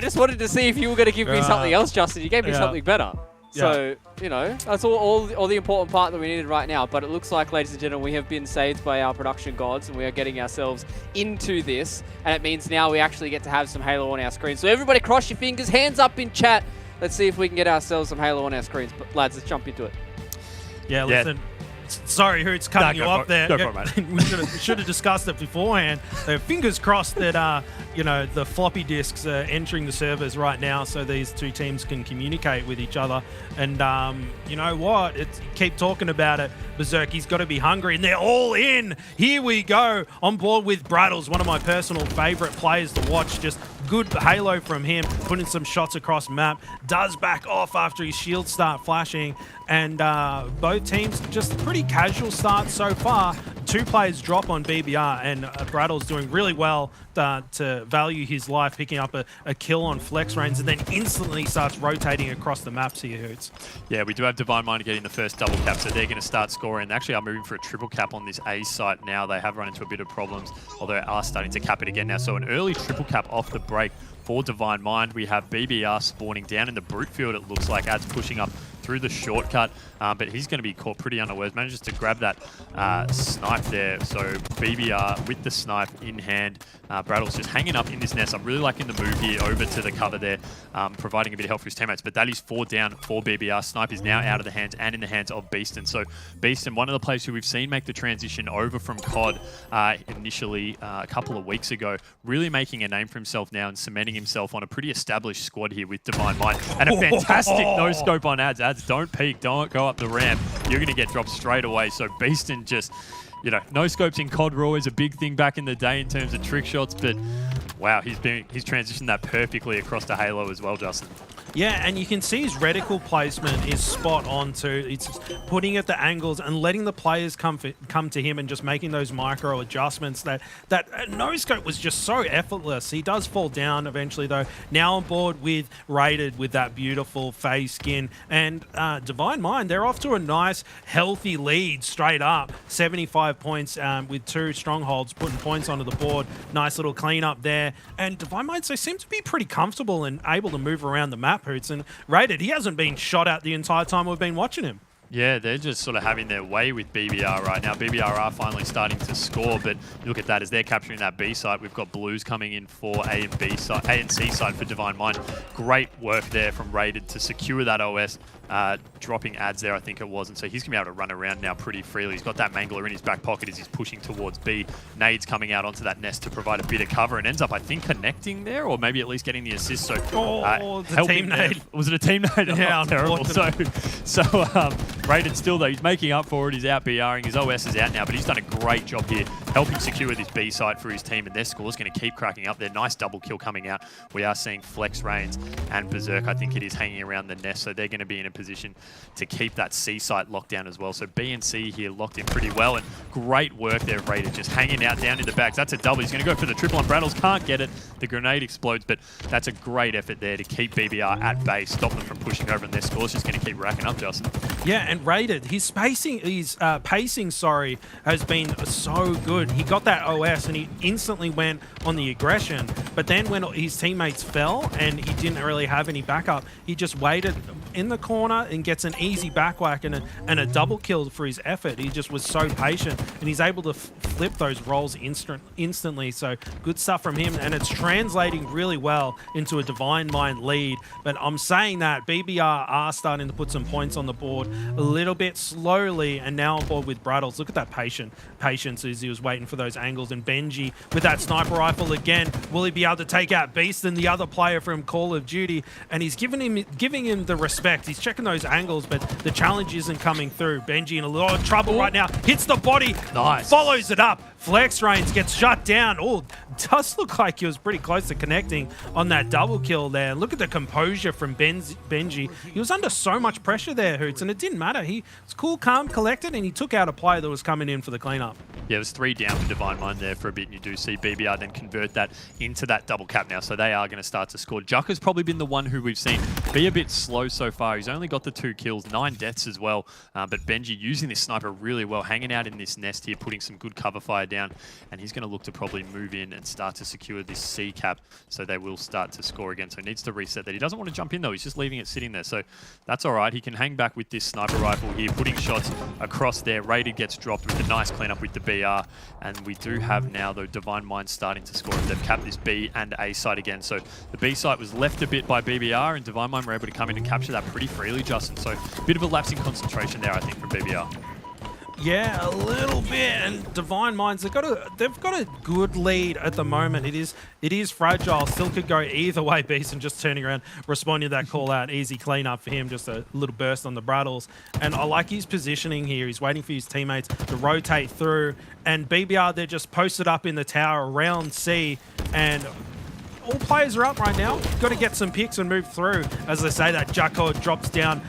just wanted to see if you were going to give me something else, Justin. You gave me something better. So, you know, that's all the important part that we needed right now. But it looks like, ladies and gentlemen, we have been saved by our production gods, and we are getting ourselves into this. And it means now we actually get to have some Halo on our screen. So everybody cross your fingers, hands up in chat. Let's see if we can get ourselves some Halo on our screens. But lads, let's jump into it. Yeah, listen. Sorry, Hoots, cutting you off there. We should have discussed it beforehand. Fingers crossed that you know, the floppy disks are entering the servers right now, so these two teams can communicate with each other. And you know what? Keep talking about it. Berserk, he's got to be hungry, and they're all in. Here we go, on board with Brattles, one of my personal favorite players to watch. Just good Halo from him, putting some shots across map. Does back off after his shields start flashing. And both teams just pretty casual start so far. 2 players drop on BBR, and Brattle's doing really well to value his life, picking up a kill on flex range, and then instantly starts rotating across the maps here, Hoots. Yeah, we do have Divine Mind getting the first double cap, so they're going to start scoring. They actually are moving for a triple cap on this A site now. They have run into a bit of problems, although they are starting to cap it again now. So an early triple cap off the break for Divine Mind. We have BBR spawning down in the brute field, it looks like. Ad's pushing up through the shortcut, but he's going to be caught pretty unawares. Manages to grab that snipe there. So BBR with the snipe in hand. Brattle's just hanging up in this nest. I'm really liking the move here over to the cover there, providing a bit of help for his teammates. But that is 4 down for BBR. Snipe is now out of the hands and in the hands of Beaston. So Beaston, one of the players who we've seen make the transition over from COD initially a couple of weeks ago, really making a name for himself now and cementing himself on a pretty established squad here with Divine Mind. And a fantastic no-scope on Ads. Ads, don't peek, don't go up the ramp. You're going to get dropped straight away. So Beaston just, you know, no-scopes in COD were always a big thing back in the day in terms of trick shots, but wow, he's transitioned that perfectly across to Halo as well, Justin. Yeah, and you can see his reticle placement is spot on too. It's putting at the angles and letting the players come to him and just making those micro adjustments. That no-scope was just so effortless. He does fall down eventually though. Now on board with Rated with that beautiful phase skin. And Divine Mind, they're off to a nice, healthy lead straight up. 75 points with 2 strongholds, putting points onto the board. Nice little cleanup there. And Divine Mind, they seem to be pretty comfortable and able to move around the map, Hoots. And Rated, he hasn't been shot at the entire time we've been watching him. Yeah, they're just sort of having their way with BBR right now. BBR are finally starting to score, but look at that as they're capturing that B site. We've got Blues coming in for A and C side for Divine Mind. Great work there from Rated to secure that OS, dropping Ads there, I think it was. And so he's going to be able to run around now pretty freely. He's got that Mangler in his back pocket as he's pushing towards B. Nades coming out onto that nest to provide a bit of cover and ends up, I think, connecting there, or maybe at least getting the assist. So the team nade. Was it a team nade? Yeah, oh, terrible. So Rated still, though, he's making up for it. He's out BRing. His OS is out now, but he's done a great job here helping secure this B site for his team, and their score's going to keep cracking up. Their nice double kill coming out. We are seeing Flex, Reigns, and Berserk, I think it is, hanging around the nest, so they're going to be in a position to keep that C site locked down as well. So B and C here locked in pretty well, and great work there, Rated, just hanging out down in the bags. That's a double. He's going to go for the triple, and Brattles can't get it. The grenade explodes, but that's a great effort there to keep BBR at base, stop them from pushing over, and their score's just going to keep racking up, Justin. Yeah, and Rated, his pacing, has been so good. He got that OS and he instantly went on the aggression, but then when his teammates fell and he didn't really have any backup, he just waited in the corner and gets an easy backwhack and a double kill for his effort. He just was so patient, and he's able to flip those rolls instantly. So good stuff from him, and it's translating really well into a Divine Mind lead. But I'm saying that BBR are starting to put some points on the board a little bit slowly, and now on board with Brattles. Look at that patience as he was waiting for those angles, and Benji with that sniper rifle again. Will he be able to take out Beast and the other player from Call of Duty? And he's giving him the respect. He's checking those angles, but the challenge isn't coming through. Benji in a lot of trouble right now. Hits the body. Nice. Follows it up. Flex Reigns gets shut down. Oh, does look like he was pretty close to connecting on that double kill there. Look at the composure from Benji. He was under so much pressure there, Hoots, and it didn't matter. He was cool, calm, collected, and he took out a player that was coming in for the cleanup. Yeah, it was 3 down for Divine Mind there for a bit, and you do see BBR then convert that into that double cap now, so they are going to start to score. Jocko's probably been the one who we've seen be a bit slow so far. He's only got the 2 kills, 9 deaths as well, but Benji using this sniper really well, hanging out in this nest here, putting some good cover fire down, and he's going to look to probably move in and start to secure this C cap, so they will start to score again. So he needs to reset that. He doesn't want to jump in though, he's just leaving it sitting there, so that's all right. He can hang back with this sniper rifle here, putting shots across there. Rated gets dropped with a nice cleanup with the BR, and we do have now though Divine Mind starting to score. They've capped this B and A site again, so the B site was left a bit by BBR, and Divine Mind were able to come in and capture that pretty freely, Justin. So a bit of a lapse in concentration there, I think, from BBR. Yeah, a little bit, and Divine Minds, they've got a good lead at the moment. It is fragile, still could go either way. Beeson just turning around, responding to that call out, easy cleanup for him, just a little burst on the Brattles. And I like his positioning here. He's waiting for his teammates to rotate through, and BBR, they're just posted up in the tower around C, and all players are up right now. Got to get some picks and move through. As I say, that Jocko drops down,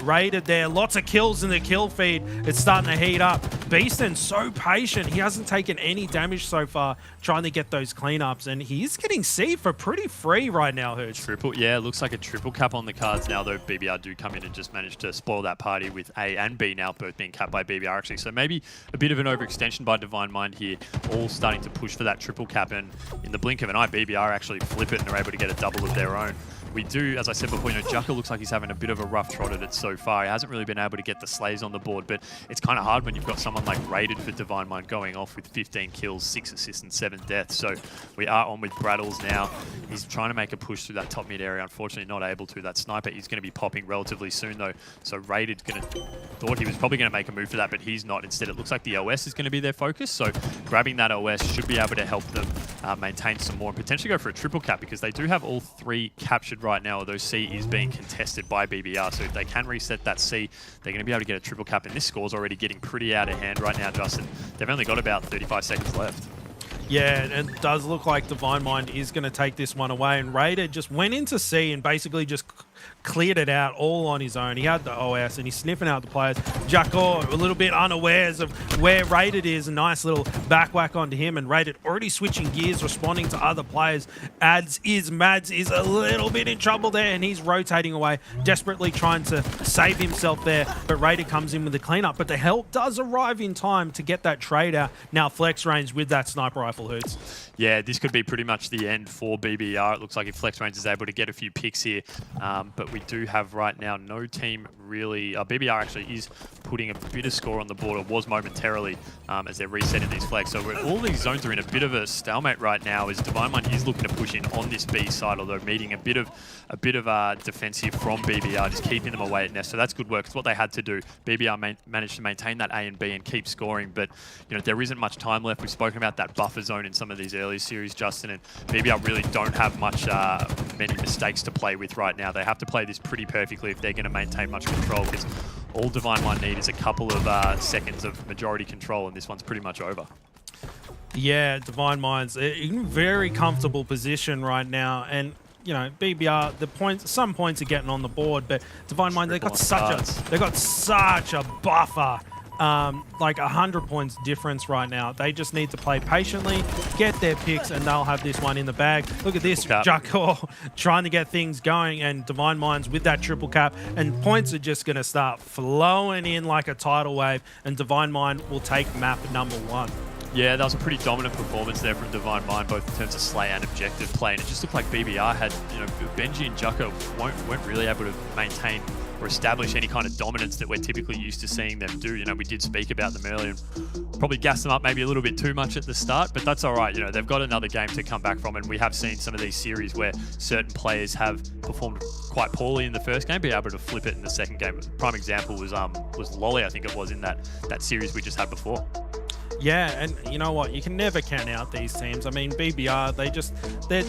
Rated there. Lots of kills in the kill feed. It's starting to heat up. Beeston so patient. He hasn't taken any damage so far, trying to get those cleanups, and he's getting C for pretty free right now, Hooch. Triple, yeah, looks like a triple cap on the cards now, though BBR do come in and just manage to spoil that party with A and B now both being capped by BBR actually. So maybe a bit of an overextension by Divine Mind here, all starting to push for that triple cap, and in the blink of an eye, BBR actually flip it and are able to get a double of their own. We do, as I said before, Jocko looks like he's having a bit of a rough trot at it so far. He hasn't really been able to get the slays on the board, but it's kind of hard when you've got someone like Rated for Divine Mind going off with 15 kills, 6 assists, and 7 deaths. So we are on with Brattles now. He's trying to make a push through that top mid area. Unfortunately, not able to. That sniper is going to be popping relatively soon, though. So Rated thought he was probably going to make a move for that, but he's not. Instead, it looks like the OS is going to be their focus. So grabbing that OS should be able to help them maintain some more and potentially go for a triple cap, because they do have all 3 captured right now, although C is being contested by BBR. So if they can reset that C, they're going to be able to get a triple cap, and this score's already getting pretty out of hand right now, Justin. They've only got about 35 seconds left. Yeah, and it does look like Divine Mind is going to take this one away, and Rated just went into C and basically just cleared it out all on his own. He had the OS and he's sniffing out the players. Jocko a little bit unawares of where Rated is. A nice little backwhack onto him, and Rated already switching gears, responding to other players. Mads is a little bit in trouble there, and he's rotating away, desperately trying to save himself there, but Rated comes in with the cleanup, but the help does arrive in time to get that trade out. Now Flex Range with that sniper rifle, Hoots. Yeah, this could be pretty much the end for BBR. It looks like if Flex Range is able to get a few picks here, but we do have right now no team really. BBR actually is putting a bit of score on the board, or was momentarily, as they're resetting these flags. So all these zones are in a bit of a stalemate right now, as Divine Mind is looking to push in on this B side, although meeting a bit of defense here from BBR, just keeping them away at nest. So that's good work. It's what they had to do. BBR managed to maintain that A and B and keep scoring, but there isn't much time left. We've spoken about that buffer zone in some of these earlier series, Justin, and BBR really don't have many mistakes to play with right now. They have to play this pretty perfectly if they're going to maintain much control, because all Divine Mind need is a couple of seconds of majority control, and this one's pretty much over. Yeah, Divine Mind's in a very comfortable position right now, and you know, BBR, some points are getting on the board, but Divine Mind, they got such a buffer. Like 100 points difference right now. They just need to play patiently, get their picks, and they'll have this one in the bag. Look at this, Jocko trying to get things going, and Divine Minds with that triple cap, and points are just going to start flowing in like a tidal wave, and Divine Mind will take map number 1. Yeah, that was a pretty dominant performance there from Divine Mind, both in terms of slay and objective play. And it just looked like BBR had, you know, Benji and Jocko weren't really able to maintain or establish any kind of dominance that we're typically used to seeing them do. You know, we did speak about them earlier and probably gassed them up maybe a little bit too much at the start, but that's all right. You know, they've got another game to come back from, and we have seen some of these series where certain players have performed quite poorly in the first game, be able to flip it in the second game. Prime example was Lolly, I think it was, in that series we just had before. Yeah, and you know what? You can never count out these teams. I mean, BBR,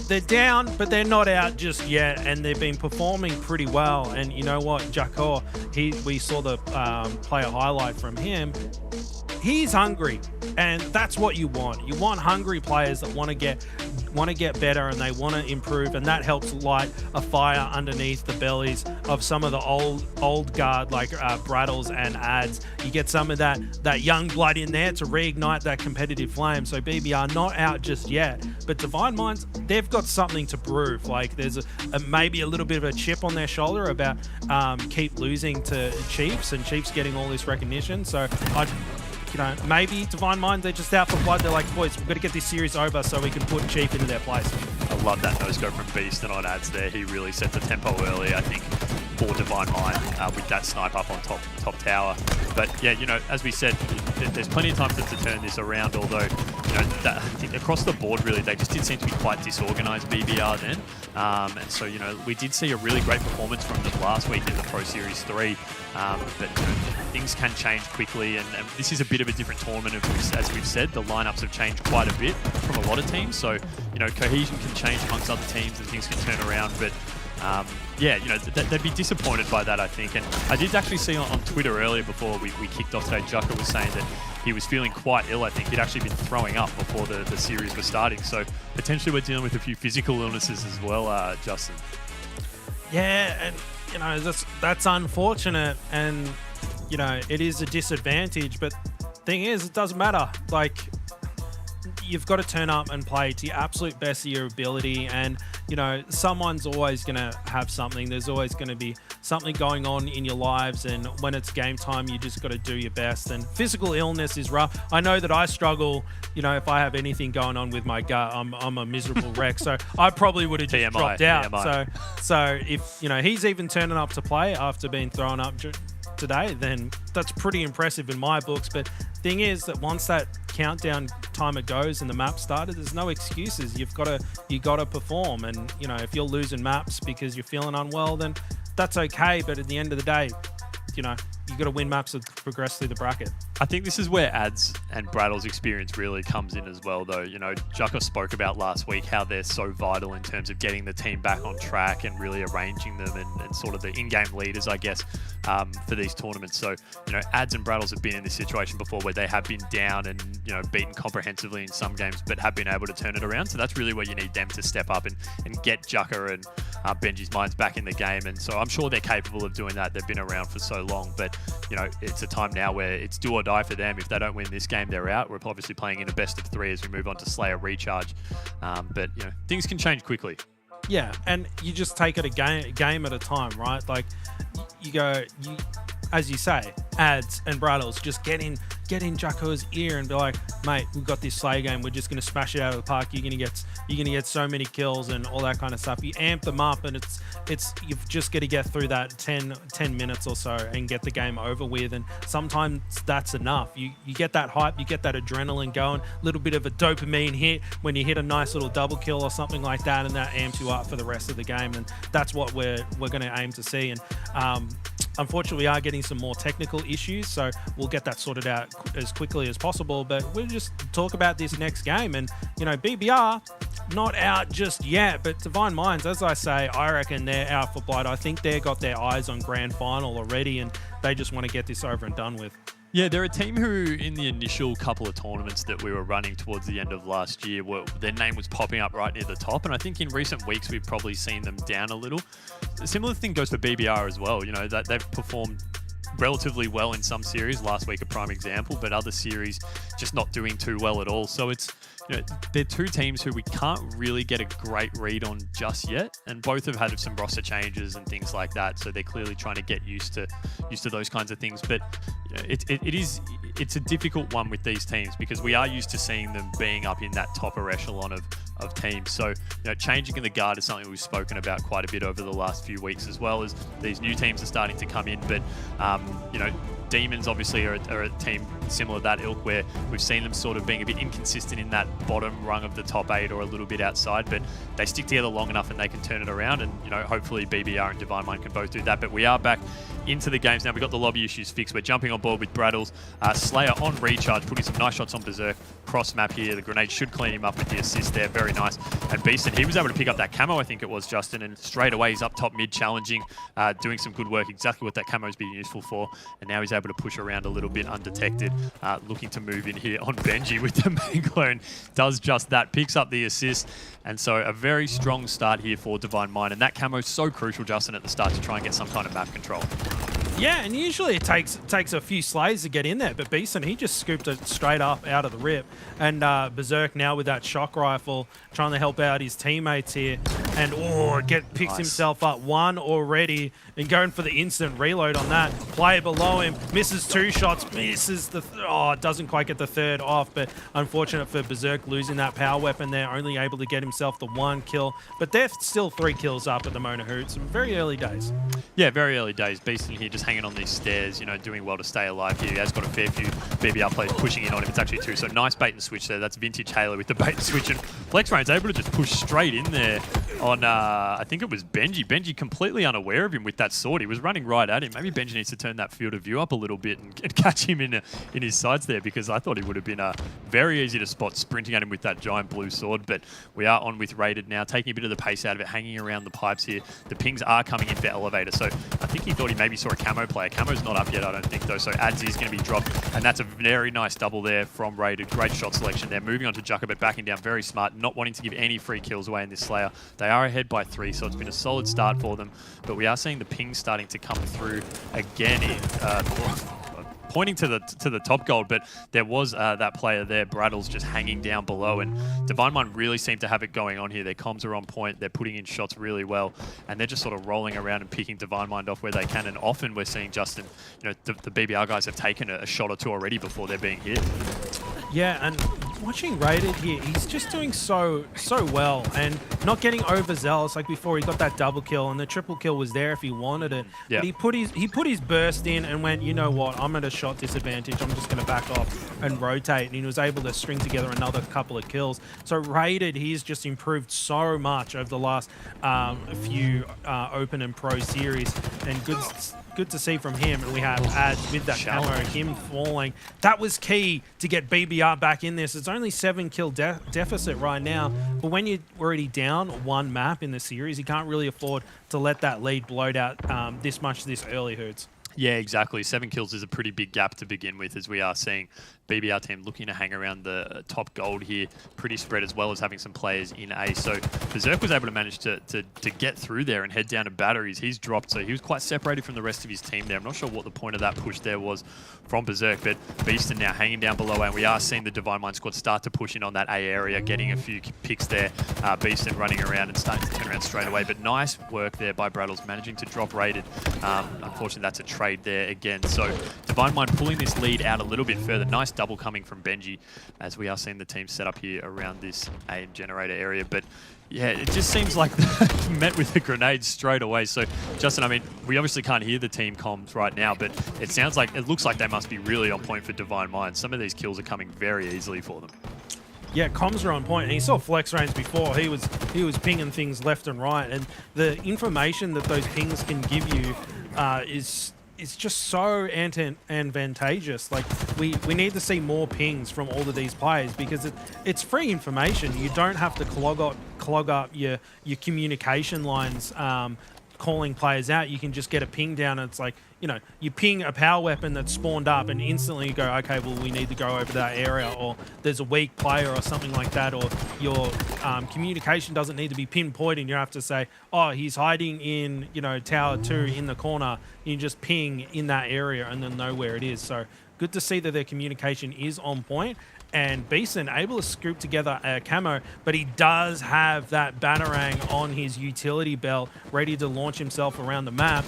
they're down, but they're not out just yet, and they've been performing pretty well. And you know what? Jocko, we saw the player highlight from him. He's hungry, and that's what you want. You want hungry players that want to get better, and they want to improve, and that helps light a fire underneath the bellies of some of the old guard like Brattles and Ads. You get some of that young blood in there to reignite that competitive flame. So BBR not out just yet, but Divine Minds, they've got something to prove. Like there's maybe a little bit of a chip on their shoulder about keep losing to Chiefs, and Chiefs getting all this recognition. So you know, maybe Divine Mind, they're just out for blood. They're like, boys, we've got to get this series over so we can put Chief into their place. I love that no-scope from Beast and on Ads there. He really set the tempo early, I think, for Divine Mind with that snipe up on top tower. But yeah, you know, as we said, there's plenty of time to turn this around, although, you know, I think across the board, really, they just did seem to be quite disorganized, BBR then. And so, you know, we did see a really great performance from them last week in the Pro Series 3. But you know, things can change quickly, and this is a bit of a different tournament. As we've said, the lineups have changed quite a bit from a lot of teams. So, you know, cohesion can change amongst other teams and things can turn around. But yeah, you know, they'd be disappointed by that, I think. And I did actually see on Twitter earlier before we kicked off today, Jocko was saying that he was feeling quite ill. I think he'd actually been throwing up before the series was starting. So potentially we're dealing with a few physical illnesses as well, Justin. Yeah, and you know, that's unfortunate, and you know, it is a disadvantage, but thing is, it doesn't matter. Like, you've got to turn up and play to your absolute best of your ability, and you know, someone's always going to have something. There's always going to be something going on in your lives, and when it's game time, you just got to do your best. And physical illness is rough. I know that I struggle, you know, if I have anything going on with my gut, I'm a miserable wreck. So I probably would have just dropped out. So if, you know, he's even turning up to play after being thrown up today, then that's pretty impressive in my books. But thing is that once that countdown timer goes and the map started, there's no excuses. You got to perform, and you know, if you're losing maps because you're feeling unwell, then that's okay. But at the end of the day, you know, you got to win maps to progress through the bracket. I think this is where Ads and Brattle's experience really comes in as well, though. You know, Jocko spoke about last week how they're so vital in terms of getting the team back on track and really arranging them and sort of the in-game leaders, I guess, for these tournaments. So, you know, Ads and Brattles have been in this situation before where they have been down and, you know, beaten comprehensively in some games, but have been able to turn it around. So that's really where you need them to step up and get Jocko and Benji's minds back in the game. And so I'm sure they're capable of doing that. They've been around for so long, but, you know, it's a time now where it's do or die for them. If they don't win this game, they're out. We're obviously playing in a best of 3 as we move on to Slayer Recharge. But, you know, things can change quickly. Yeah, and you just take it a game at a time, right? Like, as you say, Ads and Brattles, just get in Jocko's ear and be like, mate, we've got this Slayer game. We're just going to smash it out of the park. You're gonna get so many kills and all that kind of stuff. You amp them up, and you've just got to get through that 10 minutes or so and get the game over with. And sometimes that's enough. You get that hype, you get that adrenaline going, a little bit of a dopamine hit when you hit a nice little double kill or something like that, and that amps you up for the rest of the game. And that's what we're going to aim to see. And unfortunately, we are getting some more technical issues, so we'll get that sorted out as quickly as possible. But we'll just talk about this next game. And, you know, BBR, not out just yet, but Divine Minds, as I say, I reckon they're out for blood. I think they've got their eyes on grand final already, and they just want to get this over and done with. Yeah, they're a team who, in the initial couple of tournaments that we were running towards the end of last year, their name was popping up right near the top. And I think in recent weeks, we've probably seen them down a little. A similar thing goes for BBR as well. You know, that they've performed relatively well in some series. Last week, a prime example, but other series just not doing too well at all. So it's, you know, they're two teams who we can't really get a great read on just yet, and both have had some roster changes and things like that. So they're clearly trying to get used to those kinds of things. But you know, it's a difficult one with these teams because we are used to seeing them being up in that topper echelon of teams. So, you know, changing in the guard is something we've spoken about quite a bit over the last few weeks, as well as these new teams are starting to come in. But you know, Demons obviously are a team similar to that ilk, where we've seen them sort of being a bit inconsistent in that bottom rung of the top 8 or a little bit outside, but they stick together long enough and they can turn it around, and you know, hopefully BBR and Divine Mind can both do that. But we are back into the games now. We've got the lobby issues fixed. We're jumping on board with Braddles. Slayer on recharge, putting some nice shots on Berserk. Cross map here. The grenade should clean him up with the assist there. Very nice. And Beaston, he was able to pick up that camo, I think it was, Justin, and straight away he's up top mid challenging, doing some good work, exactly what that camo is being useful for. And now he's able to push around a little bit undetected, looking to move in here on Benji with the main clone. Does just that, picks up the assist. And so a very strong start here for Divine Mind. And that camo is so crucial, Justin, at the start to try and get some kind of map control. Yeah, and usually it takes a few slays to get in there, but Beeson, he just scooped it straight up out of the rip. And Berserk now with that shock rifle, trying to help out his teammates here. And picks himself up one already, and going for the instant reload on that. Player below him, misses 2 shots, misses the doesn't quite get the third off, but unfortunate for Berserk losing that power weapon there, only able to get himself the 1 kill. But they're still 3 kills up at the Mona Hoots. Very early days. Yeah, very early days. Beaston here just hanging on these stairs, you know, doing well to stay alive here. He has got a fair few BBR players pushing in on him. It's actually 2, so nice bait and switch there. That's vintage Halo with the bait and switch, and FlexRain's able to just push straight in there on, I think it was Benji. Benji completely unaware of him with that sword. He was running right at him. Maybe Benji needs to turn that field of view up a little bit and catch him in his sights there, because I thought he would have been very easy to spot sprinting at him with that giant blue sword. But we are on with Rated now, taking a bit of the pace out of it, hanging around the pipes here. The pings are coming in for Elevator, so I think he thought he maybe saw a camo player. Camo's not up yet, I don't think, though, so Ads is going to be dropped, and that's a very nice double there from Rated. Great shot selection there. Moving on to Jocko, but backing down very smart, not wanting to give any free kills away in this Slayer. They are ahead by 3, so it's been a solid start for them, but we are seeing the pings starting to come through again in pointing to the top gold, but there was that player there, Braddles, just hanging down below, and Divine Mind really seem to have it going on here. Their comms are on point, they're putting in shots really well, and they're just sort of rolling around and picking Divine Mind off where they can, and often we're seeing, Justin, you know, the BBR guys have taken a shot or 2 already before they're being hit. Yeah, and watching Rated here, he's just doing so well and not getting overzealous like before. He got that double kill, and the triple kill was there if he wanted it. Yeah. But he put his burst in and went, you know what, I'm at a shot disadvantage. I'm just going to back off and rotate. And he was able to string together another couple of kills. So Rated, he's just improved so much over the last few Open and Pro series, and good to see from him. And we have Ads with that camo, him falling. That was key to get BBR back in this. It's only 7 kill deficit right now, but when you're already down 1 map in the series, you can't really afford to let that lead bloat out this much this early, Hoots. Yeah, exactly. 7 kills is a pretty big gap to begin with, as we are seeing BBR team looking to hang around the top gold here, pretty spread, as well as having some players in A. So Berserk was able to manage to get through there and head down to batteries. He's dropped, so he was quite separated from the rest of his team there. I'm not sure what the point of that push there was from Berserk, but Beaston now hanging down below, and we are seeing the Divine Mind squad start to push in on that A area, getting a few picks there. Beaston running around and starting to turn around straight away, but nice work there by Braddles, managing to drop Rated. Unfortunately, that's a trade there again. So Divine Mind pulling this lead out a little bit further. Nice double coming from Benji, as we are seeing the team set up here around this A generator area. But yeah, it just seems like met with the grenades straight away. So Justin, I mean, we obviously can't hear the team comms right now, but it looks like they must be really on point for Divine Mind. Some of these kills are coming very easily for them. Yeah, comms are on point, and he saw FlexRain's before. He was pinging things left and right, and the information that those pings can give you is it's just so advantageous. Like we need to see more pings from all of these players because it's free information. You don't have to clog up your communication lines calling players out. You can just get a ping down and it's like, you know, you ping a power weapon that's spawned up and instantly you go, okay, well, we need to go over that area, or there's a weak player or something like that, or your communication doesn't need to be pinpointed. You have to say, oh, he's hiding in, you know, tower 2 in the corner. You just ping in that area and then know where it is. So good to see that their communication is on point. And Beeson able to scoop together a camo, but he does have that Batarang on his utility belt, ready to launch himself around the map.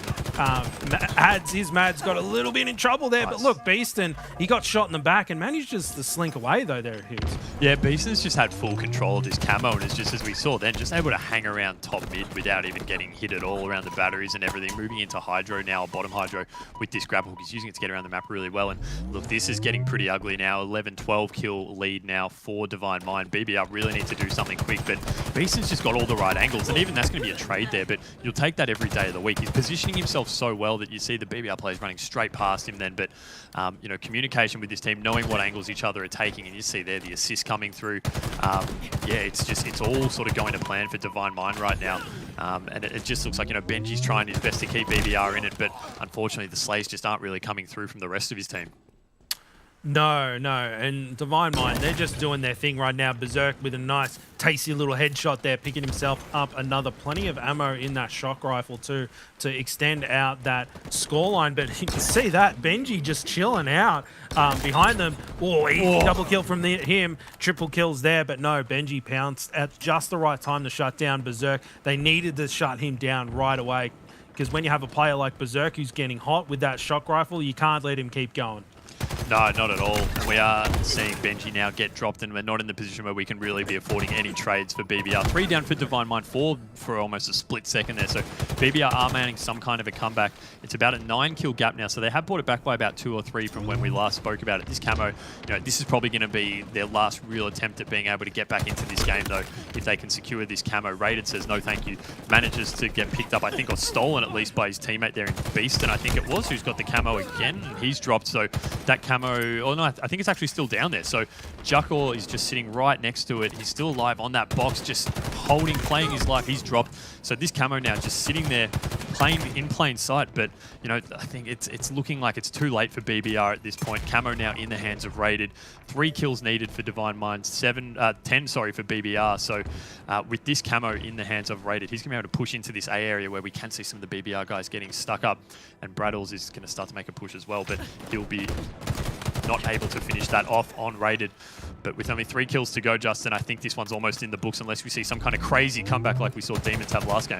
Mad's got a little bit in trouble there, but look, Beeston, he got shot in the back and managed just to slink away though there, Hughes. Yeah, Beeston's just had full control of this camo, and it's just, as we saw then, just able to hang around top mid without even getting hit at all around the batteries and everything. Moving into Hydro now, bottom Hydro with this grapple hook. He's using it to get around the map really well. And look, this is getting pretty ugly now. 11-12 kill lead now for Divine Mind. BBR really need to do something quick, but Beeston's just got all the right angles, and even that's going to be a trade there, but you'll take that every day of the week. He's positioning himself so well that you see the BBR players running straight past him then, but you know, communication with this team, knowing what angles each other are taking, and you see there the assist coming through. Yeah, it's all sort of going to plan for Divine Mind right now, and it just looks like, you know, Benji's trying his best to keep BBR in it, but unfortunately the slays just aren't really coming through from the rest of his team. No, and Divine Mind, they're just doing their thing right now. Berserk with a nice, tasty little headshot there, picking himself up another. Plenty of ammo in that shock rifle too, to extend out that scoreline. But you can see that Benji just chilling out behind them. Oh, easy double kill from him. Triple kills there, but no, Benji pounced at just the right time to shut down Berserk. They needed to shut him down right away, because when you have a player like Berserk who's getting hot with that shock rifle, you can't let him keep going. No, not at all. And we are seeing Benji now get dropped, and we're not in the position where we can really be affording any trades for BBR. 3 down for Divine Mind, 4 for almost a split second there. So BBR are manning some kind of a comeback. It's about a 9-kill gap now, so they have brought it back by about 2 or 3 from when we last spoke about it. This camo, you know, this is probably going to be their last real attempt at being able to get back into this game, though, if they can secure this camo. Rated says no thank you. Manages to get picked up, I think, or stolen at least by his teammate there in Beaston, I think it was, who's got the camo again. He's dropped, so that camo, oh no, I think it's actually still down there. So Jocko is just sitting right next to it. He's still alive on that box, just playing his life. He's dropped. So this camo now just sitting there, playing in plain sight. But, you know, I think it's looking like it's too late for BBR at this point. Camo now in the hands of Rated. 3 kills needed for Divine Mind, 10 for BBR. So with this camo in the hands of Rated, he's going to be able to push into this A area where we can see some of the BBR guys getting stuck up. And Braddles is going to start to make a push as well, but he'll be not able to finish that off on Rated. But with only 3 kills to go, Justin, I think this one's almost in the books unless we see some kind of crazy comeback like we saw Demons have last game.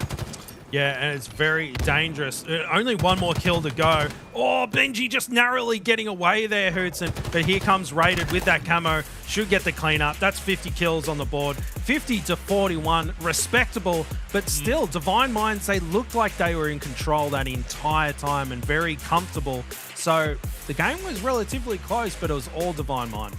Yeah, and it's very dangerous. Only 1 more kill to go. Oh, Benji just narrowly getting away there, Hootson. But here comes Rated with that camo. Should get the cleanup. That's 50 kills on the board. 50 to 41. Respectable, but still, Divine Minds, they looked like they were in control that entire time and very comfortable. So the game was relatively close, but it was all Divine Mind.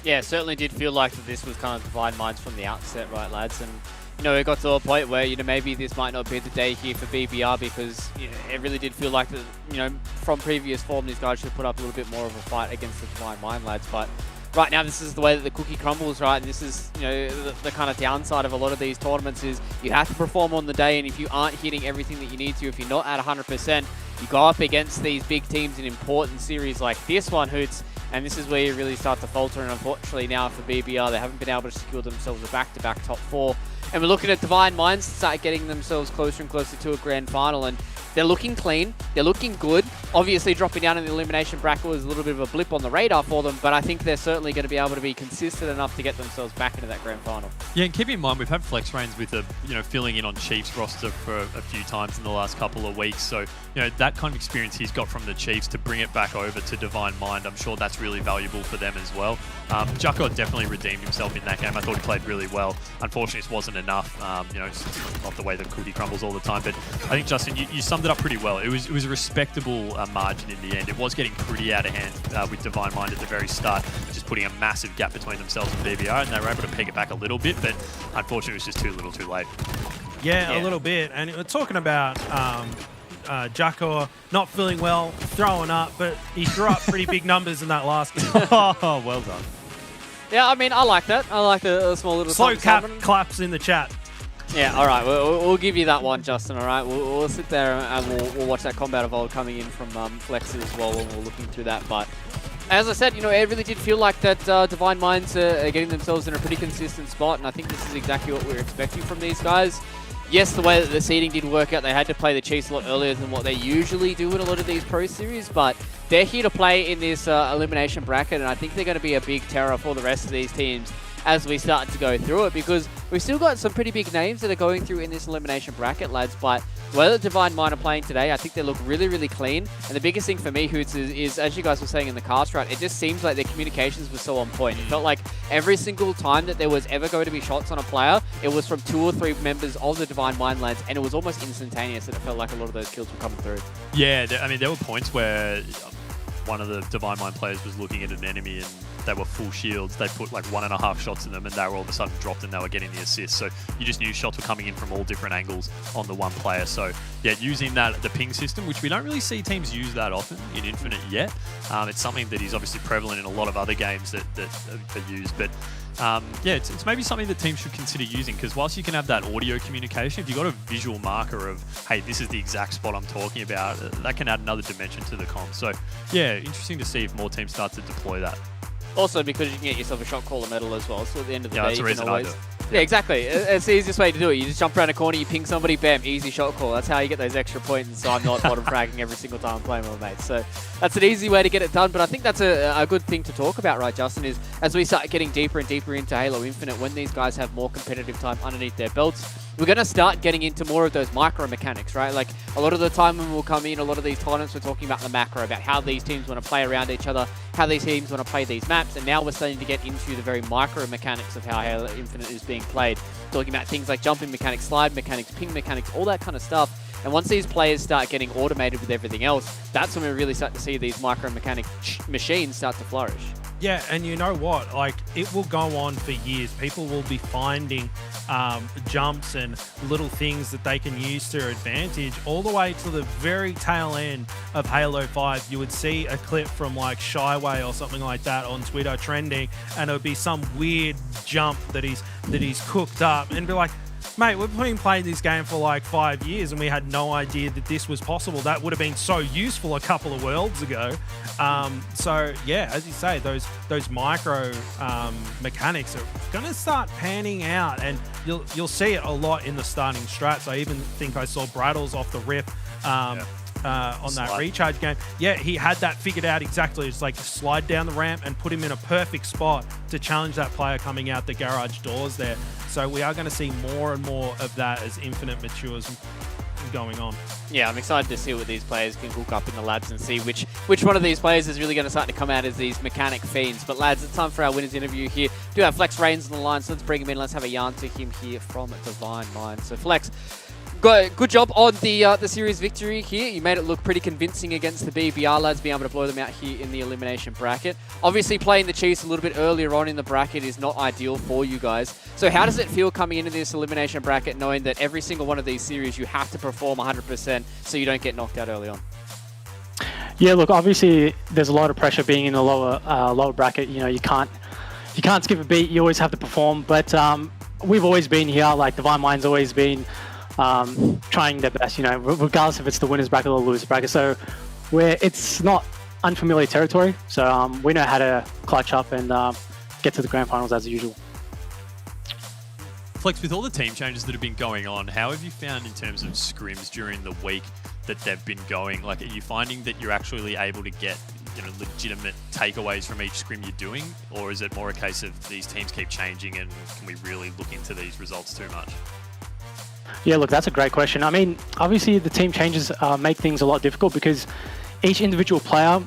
Yeah, it certainly did feel like that this was kind of Divine Minds from the outset, right, lads? And you know, it got to a point where, you know, maybe this might not be the day here for BBR, because, you know, it really did feel like that, you know, from previous form, these guys should put up a little bit more of a fight against the Divine Mind lads. But right now, this is the way that the cookie crumbles, right? And this is, you know, the kind of downside of a lot of these tournaments is you have to perform on the day, and if you aren't hitting everything that you need to, if you're not at 100%, you go up against these big teams in important series like this one, Hoots, and this is where you really start to falter. And unfortunately now for BBR, they haven't been able to secure themselves a back-to-back top 4. And we're looking at Divine Minds start getting themselves closer and closer to a grand final, and they're looking clean, they're looking good. Obviously dropping down in the elimination bracket was a little bit of a blip on the radar for them, but I think they're certainly going to be able to be consistent enough to get themselves back into that grand final. Yeah, and keep in mind, we've had Flex Reigns with filling in on Chiefs roster for a few times in the last couple of weeks. So, you know, that kind of experience he's got from the Chiefs to bring it back over to Divine Mind, I'm sure that's really valuable for them as well. Jocko definitely redeemed himself in that game. I thought he played really well. Unfortunately, it wasn't enough. You know, it's not the way that cookie crumbles all the time. But I think, Justin, you summed it up pretty well. It was a respectable margin in the end. It was getting pretty out of hand with Divine Mind at the very start, just putting a massive gap between themselves and BBR, and they were able to peg it back a little bit, but unfortunately it was just too little too late. Yeah, a little bit. And we're talking about Jocko not feeling well, throwing up, but he threw up pretty big numbers in that last game. Oh, well done. Yeah, I mean, I like that. I like the small little Slow something. claps in the chat. Yeah, all right. We'll give you that one, Justin, all right? We'll sit there and we'll watch that Combat Evolved coming in from Flex as well when we're looking through that. But as I said, you know, it really did feel like that Divine Minds are getting themselves in a pretty consistent spot, and I think this is exactly what we were expecting from these guys. Yes, the way that the seeding did work out, they had to play the Chiefs a lot earlier than what they usually do in a lot of these Pro Series, but they're here to play in this elimination bracket, and I think they're going to be a big terror for the rest of these teams as we start to go through it, because we've still got some pretty big names that are going through in this elimination bracket, lads, but the way that Divine Mind are playing today, I think they look really, really clean. And the biggest thing for me, Hoots, is as you guys were saying in the cast, right, it just seems like their communications were so on point. It felt like every single time that there was ever going to be shots on a player, it was from 2 or 3 members of the Divine Mind lads, and it was almost instantaneous, and it felt like a lot of those kills were coming through. Yeah, I mean, there were points where one of the Divine Mind players was looking at an enemy and they were full shields. They put like 1.5 shots in them and they were all of a sudden dropped and they were getting the assist. So you just knew shots were coming in from all different angles on the one player. So yeah, using the ping system, which we don't really see teams use that often in Infinite yet. It's something that is obviously prevalent in a lot of other games that are used. But yeah, it's maybe something that teams should consider using, because whilst you can have that audio communication, if you've got a visual marker of, hey, this is the exact spot I'm talking about, that can add another dimension to the comp. So yeah, interesting to see if more teams start to deploy that. Also, because you can get yourself a shot caller medal as well, so at the end of the day, that's the you reason can always... I do. Yeah, exactly. It's the easiest way to do it. You just jump around a corner, you ping somebody, bam, easy shot call. That's how you get those extra points, so I'm not bottom fragging every single time I'm playing with my mates. So that's an easy way to get it done, but I think that's a good thing to talk about, right, Justin, is as we start getting deeper and deeper into Halo Infinite, when these guys have more competitive time underneath their belts, we're going to start getting into more of those micro mechanics, right? Like, a lot of the time when we'll come in, a lot of these tournaments, we're talking about the macro, about how these teams want to play around each other, how these teams want to play these maps, and now we're starting to get into the very micro mechanics of how Halo Infinite is being played. Talking about things like jumping mechanics, slide mechanics, ping mechanics, all that kind of stuff. And once these players start getting automated with everything else, that's when we really start to see these micro mechanic machines start to flourish. Yeah, and you know what? Like, it will go on for years. People will be finding jumps and little things that they can use to their advantage all the way to the very tail end of Halo 5. You would see a clip from like Shyway or something like that on Twitter trending, and it would be some weird jump that he's cooked up, and be like, mate, we've been playing this game for like 5 years and we had no idea that this was possible. That would have been so useful a couple of worlds ago. So yeah, as you say, those micro mechanics are going to start panning out, and you'll see it a lot in the starting strats. I even think I saw Brattles off the rip on that recharge game. Yeah, he had that figured out exactly. It's like slide down the ramp and put him in a perfect spot to challenge that player coming out the garage doors there. So we are going to see more and more of that as Infinite matures going on. Yeah, I'm excited to see what these players can hook up in the labs and see which one of these players is really going to start to come out as these mechanic fiends. But lads, it's time for our winners interview here. We do have Flex Reigns on the line, so let's bring him in. Let's have a yarn to him here from Divine Mind. So Flex, good job on the series victory here. You made it look pretty convincing against the BBR lads, being able to blow them out here in the elimination bracket. Obviously, playing the Chiefs a little bit earlier on in the bracket is not ideal for you guys. So how does it feel coming into this elimination bracket, knowing that every single one of these series you have to perform 100% so you don't get knocked out early on? Yeah, look, obviously there's a lot of pressure being in the lower bracket. You know, you can't skip a beat. You always have to perform. But we've always been here. Like, Divine Mind's always been trying their best, you know, regardless if it's the winners bracket or the losers bracket. So it's not unfamiliar territory. So we know how to clutch up and get to the grand finals as usual. Flex, with all the team changes that have been going on, how have you found in terms of scrims during the week that they've been going? Like, are you finding that you're actually able to get, you know, legitimate takeaways from each scrim you're doing, or is it more a case of these teams keep changing and can we really look into these results too much? Yeah, look, that's a great question. I mean, obviously the team changes make things a lot difficult because each individual player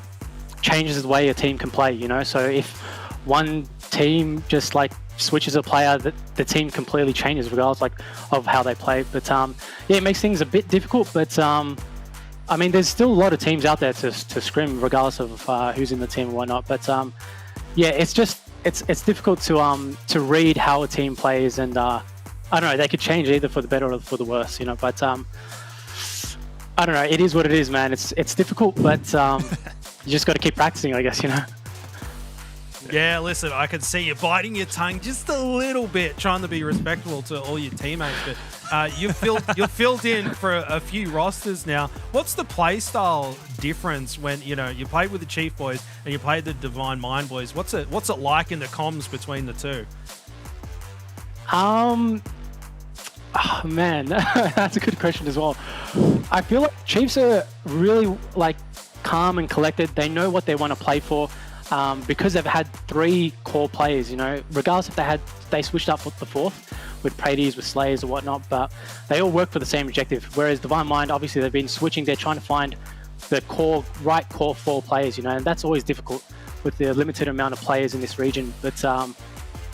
changes the way a team can play, you know? So if one team just like switches a player, the team completely changes regardless of how they play. But yeah, it makes things a bit difficult, but I mean, there's still a lot of teams out there to scrim regardless of who's in the team or whatnot. But yeah, it's difficult to read how a team plays, and I don't know, they could change either for the better or for the worse, you know. But I don't know. It is what it is, man. It's difficult, but you just got to keep practicing, I guess, you know. Yeah, listen, I can see you biting your tongue just a little bit, trying to be respectful to all your teammates. But you're filled in for a few rosters now. What's the play style difference when you played with the Chief boys and you played the Divine Mind boys? What's it like in the comms between the two? Oh, man, that's a good question as well. I feel like Chiefs are really like calm and collected. They know what they want to play for. Because they've had 3 core players, regardless if they switched up with the 4th, with Prades, with Slayers or whatnot, but they all work for the same objective. Whereas Divine Mind, obviously they've been switching, they're trying to find the right core 4 players, and that's always difficult with the limited amount of players in this region. But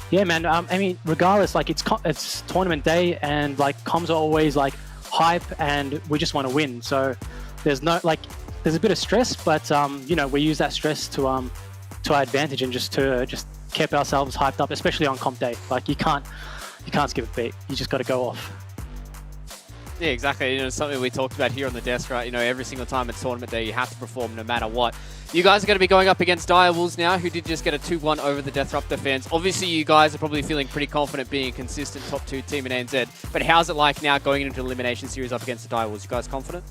yeah, man, I mean, regardless, like it's tournament day and like comms are always like hype and we just want to win. So there's a bit of stress, but we use that stress to our advantage and just keep ourselves hyped up, especially on comp day. Like you can't skip a beat. You just got to go off. Yeah, exactly. It's something we talked about here on the desk, right? Every single time it's tournament day, you have to perform no matter what. You guys are going to be going up against Dire Wolves now, who did just get a 2-1 over the Deathruptor fans. Obviously, you guys are probably feeling pretty confident being a consistent top 2 team in ANZ. But how's it like now going into the Elimination Series up against the Dire Wolves? You guys confident?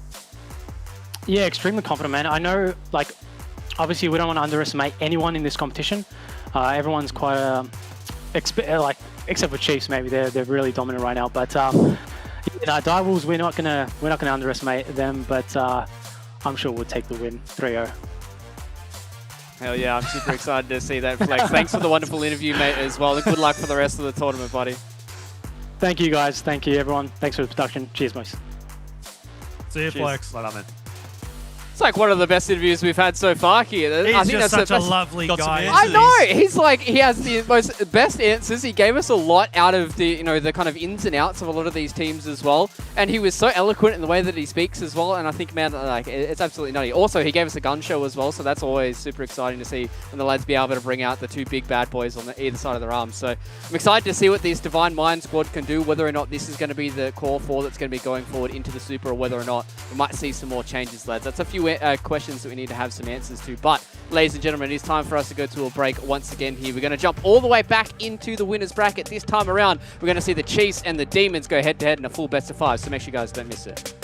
Yeah, extremely confident, man. I know, like, obviously we don't want to underestimate anyone in this competition. Everyone's quite, except for Chiefs, maybe they're really dominant right now. But Dire Wolves, we're not gonna underestimate them. But I'm sure we'll take the win, 3-0. Hell yeah, I'm super excited to see that, Flex. Thanks for the wonderful interview, mate, as well. And good luck for the rest of the tournament, buddy. Thank you, guys. Thank you, everyone. Thanks for the production. Cheers, boys. See you, Flex. Well done, man. It's like one of the best interviews we've had so far here. He's I think just that's such a lovely guy. I know. He's like, he has the best answers. He gave us a lot out of the, the kind of ins and outs of a lot of these teams as well. And he was so eloquent in the way that he speaks as well. And I think, man, like, it's absolutely nutty. Also, he gave us a gun show as well. So that's always super exciting to see when the lads be able to bring out the 2 big bad boys on either side of their arms. So I'm excited to see what this Divine Mind squad can do, whether or not this is going to be the core 4 that's going to be going forward into the Super, or whether or not we might see some more changes, lads. That's a few questions that we need to have some answers to. But, ladies and gentlemen, it's time for us to go to a break once again here. We're going to jump all the way back into the winners bracket. This time around, we're going to see the Chiefs and the Demons go head-to-head in a full best of 5, so make sure you guys don't miss it.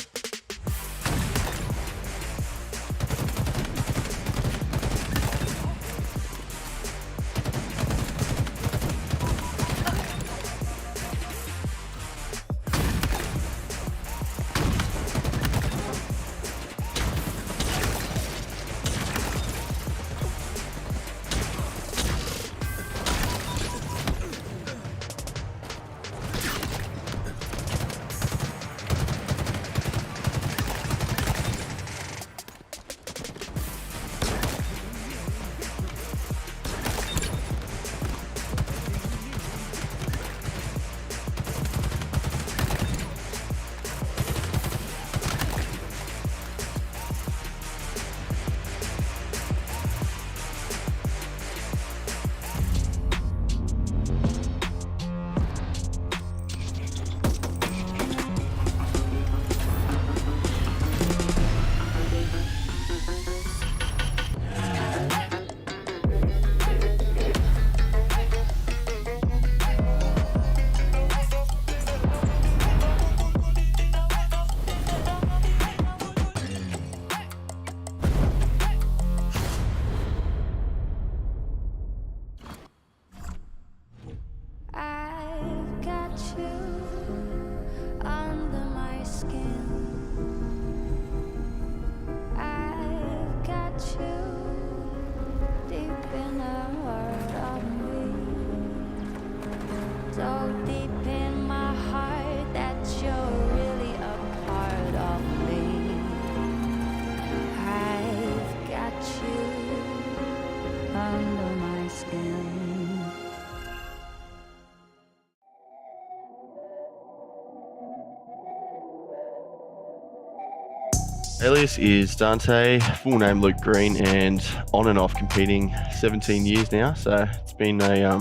Alias is Dante, full name Luke Green, and on and off competing 17 years now, so it's been a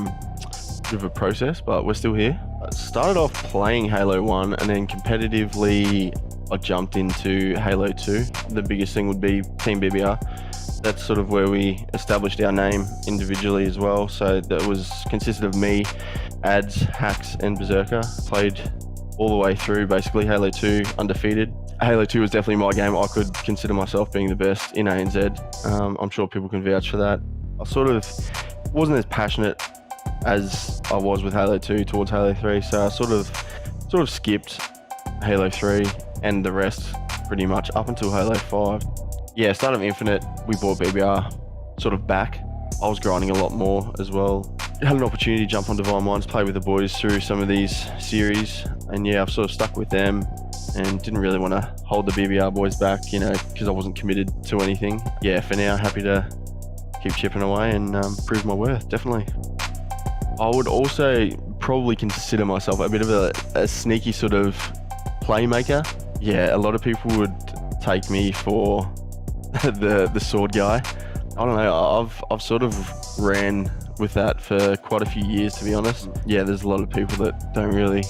bit of a process, but we're still here. I started off playing Halo 1 and then competitively I jumped into Halo 2. The biggest thing would be Team BBR. That's sort of where we established our name individually as well. So that consisted of me, Ads, Hacks, and Berserker. Played all the way through basically Halo 2 undefeated. Halo 2 was definitely my game. I could consider myself being the best in ANZ. I'm sure people can vouch for that. I sort of wasn't as passionate as I was with Halo 2 towards Halo 3, so I sort of skipped Halo 3 and the rest pretty much up until Halo 5. Yeah, start of Infinite, we brought BBR sort of back. I was grinding a lot more as well. Had an opportunity to jump on Divine Minds, play with the boys through some of these series, and yeah, I've sort of stuck with them and didn't really want to hold the BBR boys back, because I wasn't committed to anything. Yeah, for now, happy to keep chipping away and prove my worth, definitely. I would also probably consider myself a bit of a sneaky sort of playmaker. Yeah, a lot of people would take me for the sword guy. I don't know, I've sort of ran with that for quite a few years, to be honest. Yeah, there's a lot of people that don't really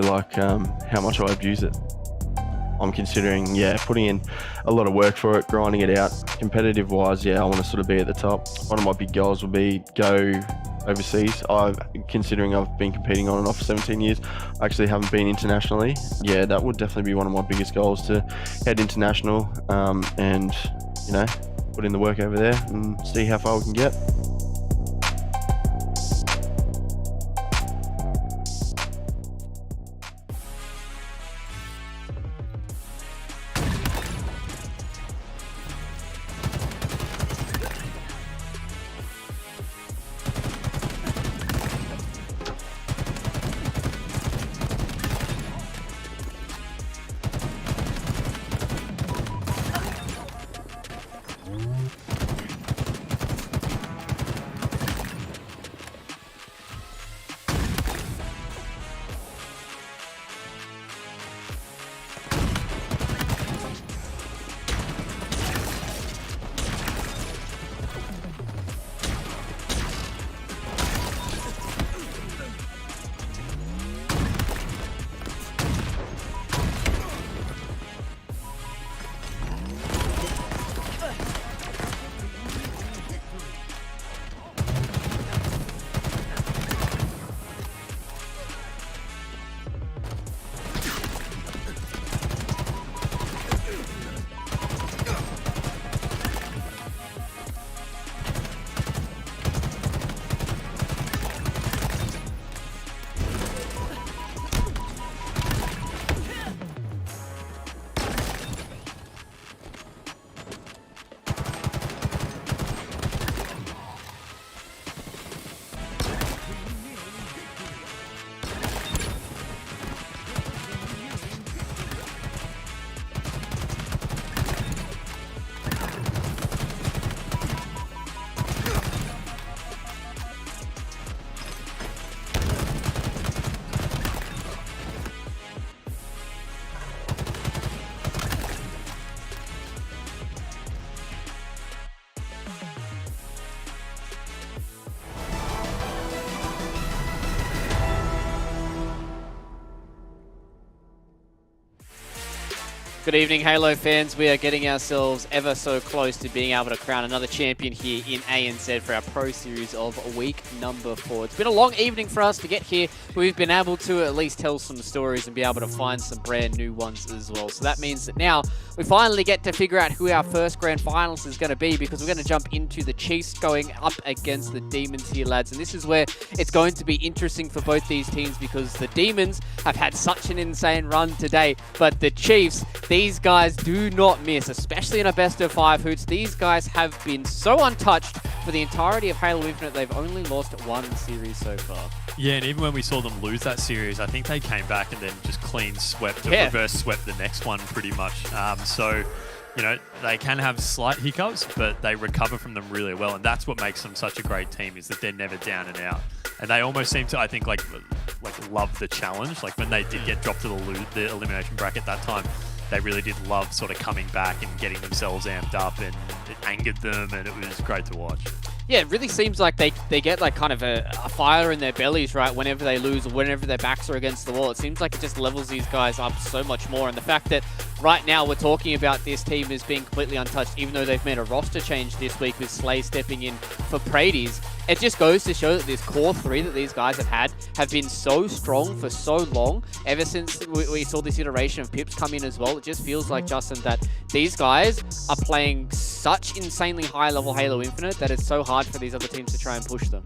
like how much I abuse it. I'm considering, putting in a lot of work for it, grinding it out. Competitive wise, I want to sort of be at the top. One of my big goals would be go overseas. Considering I've been competing on and off for 17 years, I actually haven't been internationally. Yeah, that would definitely be one of my biggest goals, to head international and, put in the work over there and see how far we can get. Good evening, Halo fans. We are getting ourselves ever so close to being able to crown another champion here in ANZ for our Pro Series of week number 4. It's been a long evening for us to get here, but we've been able to at least tell some stories and be able to find some brand new ones as well. So that means that now we finally get to figure out who our first grand finalist is going to be, because we're going to jump into the Chiefs going up against the Demons here, lads. And this is where it's going to be interesting for both these teams, because the Demons have had such an insane run today, but the Chiefs, these guys do not miss, especially in a best of 5 hoots. These guys have been so untouched for the entirety of Halo Infinite. They've only lost 1 series so far. Yeah, and even when we saw them lose that series, I think they came back and then just clean swept, reverse swept the next one pretty much. So, they can have slight hiccups, but they recover from them really well. And that's what makes them such a great team, is that they're never down and out. And they almost seem to, I think, like love the challenge. Like when they did get dropped to the elimination bracket that time, they really did love sort of coming back and getting themselves amped up, and it angered them, and it was great to watch. Yeah, it really seems like they get like kind of a fire in their bellies, right, whenever they lose or whenever their backs are against the wall. It seems like it just levels these guys up so much more. And the fact that right now we're talking about this team as being completely untouched, even though they've made a roster change this week with Slay stepping in for Prades, it just goes to show that this core three that these guys have been so strong for so long. Ever since we saw this iteration of Pips come in as well, it just feels like, Justin, that these guys are playing such insanely high level Halo Infinite that it's so hard for these other teams to try and push them.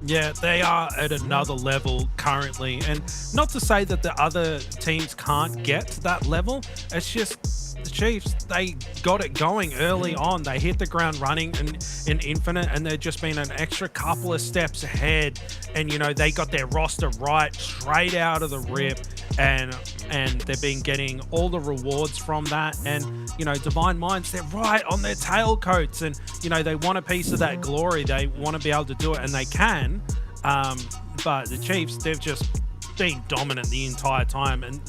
Yeah, they are at another level currently. And not to say that the other teams can't get to that level, it's just the Chiefs, they got it going early on. They hit the ground running in Infinite, and they've just been an extra couple of steps ahead. And, you know, they got their roster right straight out of the rip, and they've been getting all the rewards from that. And, you know, Divine Minds, they're right on their tailcoats, and, you know, they want a piece of that glory. They want to be able to do it, and they can. But the Chiefs, they've just been dominant the entire time, and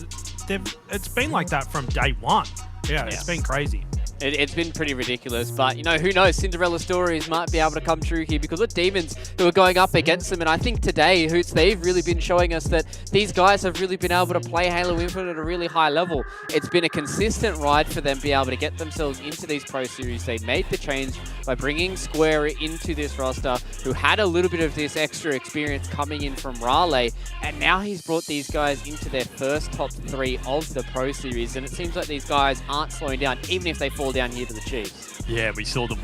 it's been like that from day one. Yeah, it's been crazy. It's been pretty ridiculous, but, you know, who knows? Cinderella stories might be able to come true here because of Demons who are going up against them. And I think today, Hoots, they've really been showing us that these guys have really been able to play Halo Infinite at a really high level. It's been a consistent ride for them to be able to get themselves into these Pro Series. They made the change by bringing Square into this roster, who had a little bit of this extra experience coming in from Raleigh, and now he's brought these guys into their first top 3 of the Pro Series. And it seems like these guys aren't slowing down, even if they fall down here to the Chiefs. Yeah, we saw them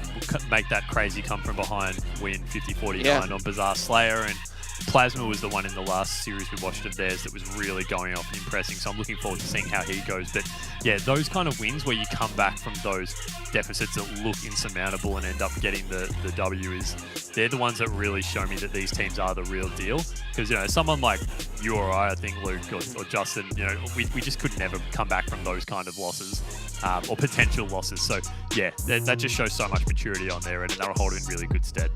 make that crazy come from behind win 50-49 on Bizarre Slayer, and Plasma was the one in the last series we watched of theirs that was really going off and impressing, so I'm looking forward to seeing how he goes. But yeah, those kind of wins where you come back from those deficits that look insurmountable and end up getting the W, they're the ones that really show me that these teams are the real deal. Because, you know, someone like you or I think Luke or Justin, you know, we just could never come back from those kind of losses. Or potential losses. So yeah, that just shows so much maturity on there, and that'll hold in really good stead.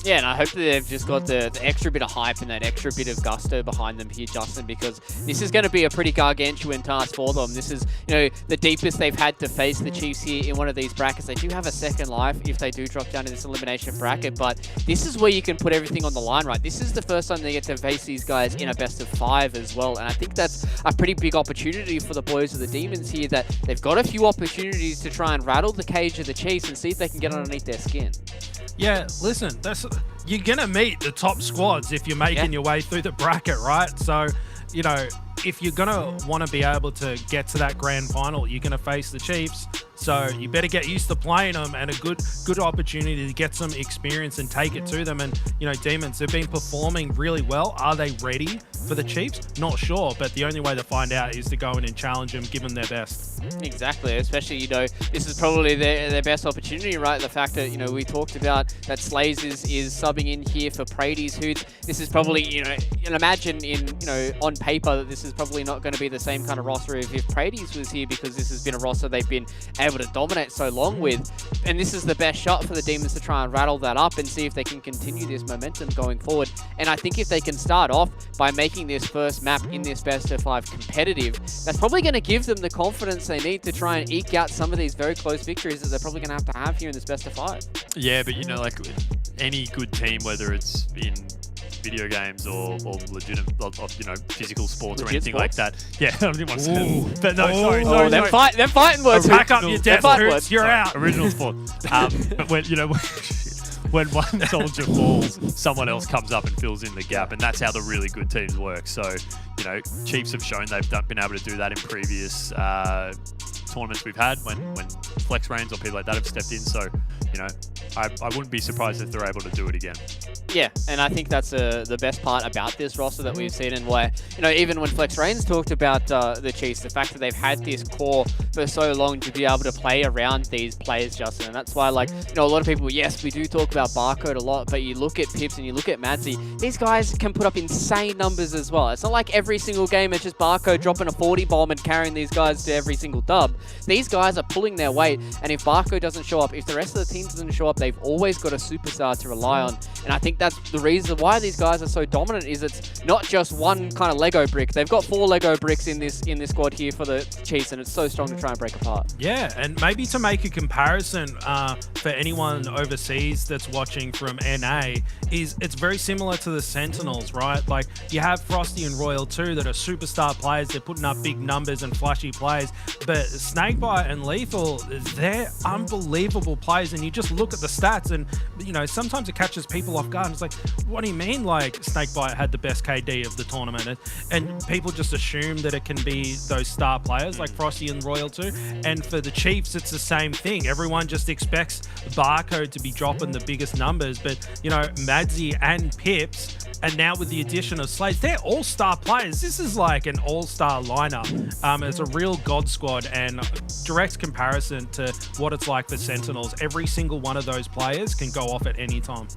Yeah, and I hope that they've just got the extra bit of hype and that extra bit of gusto behind them here, Justin, because this is going to be a pretty gargantuan task for them. This is, you know, the deepest they've had to face the Chiefs here in one of these brackets. They do have a second life if they do drop down to this elimination bracket, but this is where you can put everything on the line, right? This is the first time they get to face these guys in a best of 5 as well, and I think that's a pretty big opportunity for the boys of the Demons here, that they've got a few opportunities to try and rattle the cage of the Chiefs and see if they can get underneath their skin. Yeah, listen, you're going to meet the top squads if you're making your way through the bracket, right? So, you know, if you're going to want to be able to get to that grand final, you're going to face the Chiefs. So you better get used to playing them, and a good opportunity to get some experience and take it to them. And, you know, Demons, they've been performing really well. Are they ready for the Chiefs? Not sure, but the only way to find out is to go in and challenge them, give them their best. Exactly, especially, you know, this is probably their best opportunity, right? The fact that, you know, we talked about that Slays is subbing in here for Prades, who this is probably, you know, and imagine in, you know, on paper that this is probably not going to be the same kind of roster if Prades was here, because this has been a roster they've been able to dominate so long with, and this is the best shot for the Demons to try and rattle that up and see if they can continue this momentum going forward. And I think if they can start off by making this first map in this best of 5 competitive, that's probably going to give them the confidence they need to try and eke out some of these very close victories that they're probably going to have here in this best of 5. Yeah, but, you know, like any good team, whether it's in video games or legitimate, you know, physical sports or anything like that. Yeah, I didn't want to say that. But no, sorry. They're fighting words. Pack up your death boots, you're out. Original sport. But when, you know, when one soldier falls, someone else comes up and fills in the gap, and that's how the really good teams work. So, you know, Chiefs have shown they've been able to do that in previous tournaments we've had when Flex Reigns or people like that have stepped in. So, you know, I wouldn't be surprised if they're able to do it again. Yeah, and I think that's the best part about this roster that we've seen, and why, you know, even when Flex Reigns talked about the Chiefs, the fact that they've had this core for so long to be able to play around these players, Justin, and that's why, like, you know, a lot of people, yes, we do talk about Barcode a lot, but you look at Pips and you look at Madsy, these guys can put up insane numbers as well. It's not like every single game it's just Barcode dropping a 40 bomb and carrying these guys to every single dub. These guys are pulling their weight, and if Barcode doesn't show up, if the rest of the team doesn't show up, they've always got a superstar to rely on. And I think that's the reason why these guys are so dominant, is it's not just one kind of Lego brick. They've got 4 Lego bricks in this squad here for the Chiefs, and it's so strong to try and break apart. Yeah, and maybe to make a comparison for anyone overseas that's watching from NA, is it's very similar to the Sentinels, right? Like, you have Frosty and Royal 2 that are superstar players. They're putting up big numbers and flashy plays, but Snakebite and Lethal, they're unbelievable players, and you just look at the stats and, you know, sometimes it catches people off guard. It's like, what do you mean, like, Snakebite had the best KD of the tournament? And people just assume that it can be those star players like Frosty and Royal 2. And for the Chiefs, it's the same thing. Everyone just expects Barcode to be dropping the biggest numbers, but, you know, Madzi and Pips, and now with the addition of Slays, they're all-star players. This is like an all-star lineup. It's a real god squad, and direct comparison to what it's like for Sentinels. Every single one of those players can go off at any time.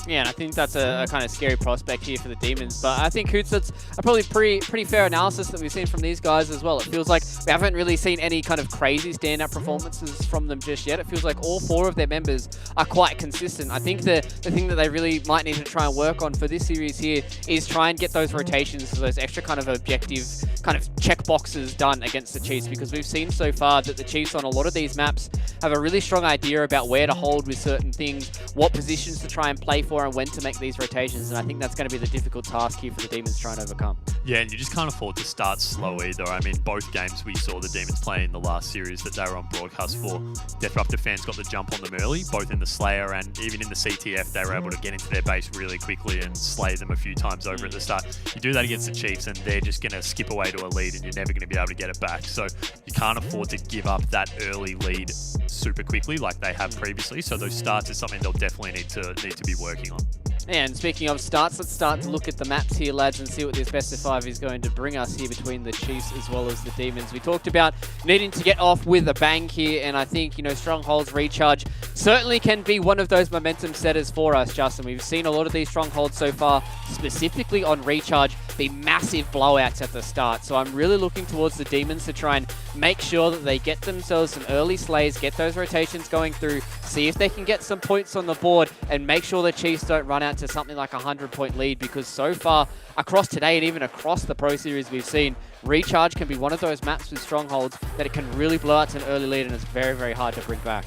Yeah, and I think that's a kind of scary prospect here for the Demons. But I think, Hoots, that's a probably pretty fair analysis that we've seen from these guys as well. It feels like we haven't really seen any kind of crazy standout performances from them just yet. It feels like all 4 of their members are quite consistent. I think the thing that they really might need to try and work on for this series here is try and get those rotations, those extra kind of objective kind of check boxes done against the Chiefs, because we've seen so far that the Chiefs on a lot of these maps have a really strong idea about where to hold with certain things, what positions to try and play for, and when to make these rotations, and I think that's going to be the difficult task here for the Demons to try and overcome. Yeah, and you just can't afford to start slow either. I mean, both games we saw the Demons play in the last series that they were on broadcast for, Deathruptor fans got the jump on them early, both in the Slayer and even in the CTF. They were able to get into their base really quickly and slay them a few times over at the start. You do that against the Chiefs and they're just going to skip away to a lead and you're never going to be able to get it back. So you can't afford to give up that early lead super quickly like they have previously. So those starts is something they'll definitely need to be working on. And speaking of starts, let's start to look at the maps here, lads, and see what this best of 5 is going to bring us here between the Chiefs as well as the Demons. We talked about needing to get off with a bang here, and I think, you know, Strongholds Recharge certainly can be one of those momentum setters for us, Justin. We've seen a lot of these Strongholds so far, specifically on Recharge, be massive blowouts at the start. So I'm really looking towards the Demons to try and make sure that they get themselves some early slays, get those rotations going through, see if they can get some points on the board, and make sure the Chiefs don't run out to something like a 100-point lead, because so far across today and even across the Pro Series we've seen, Recharge can be one of those maps with Strongholds that it can really blow out to an early lead, and it's very, very hard to bring back.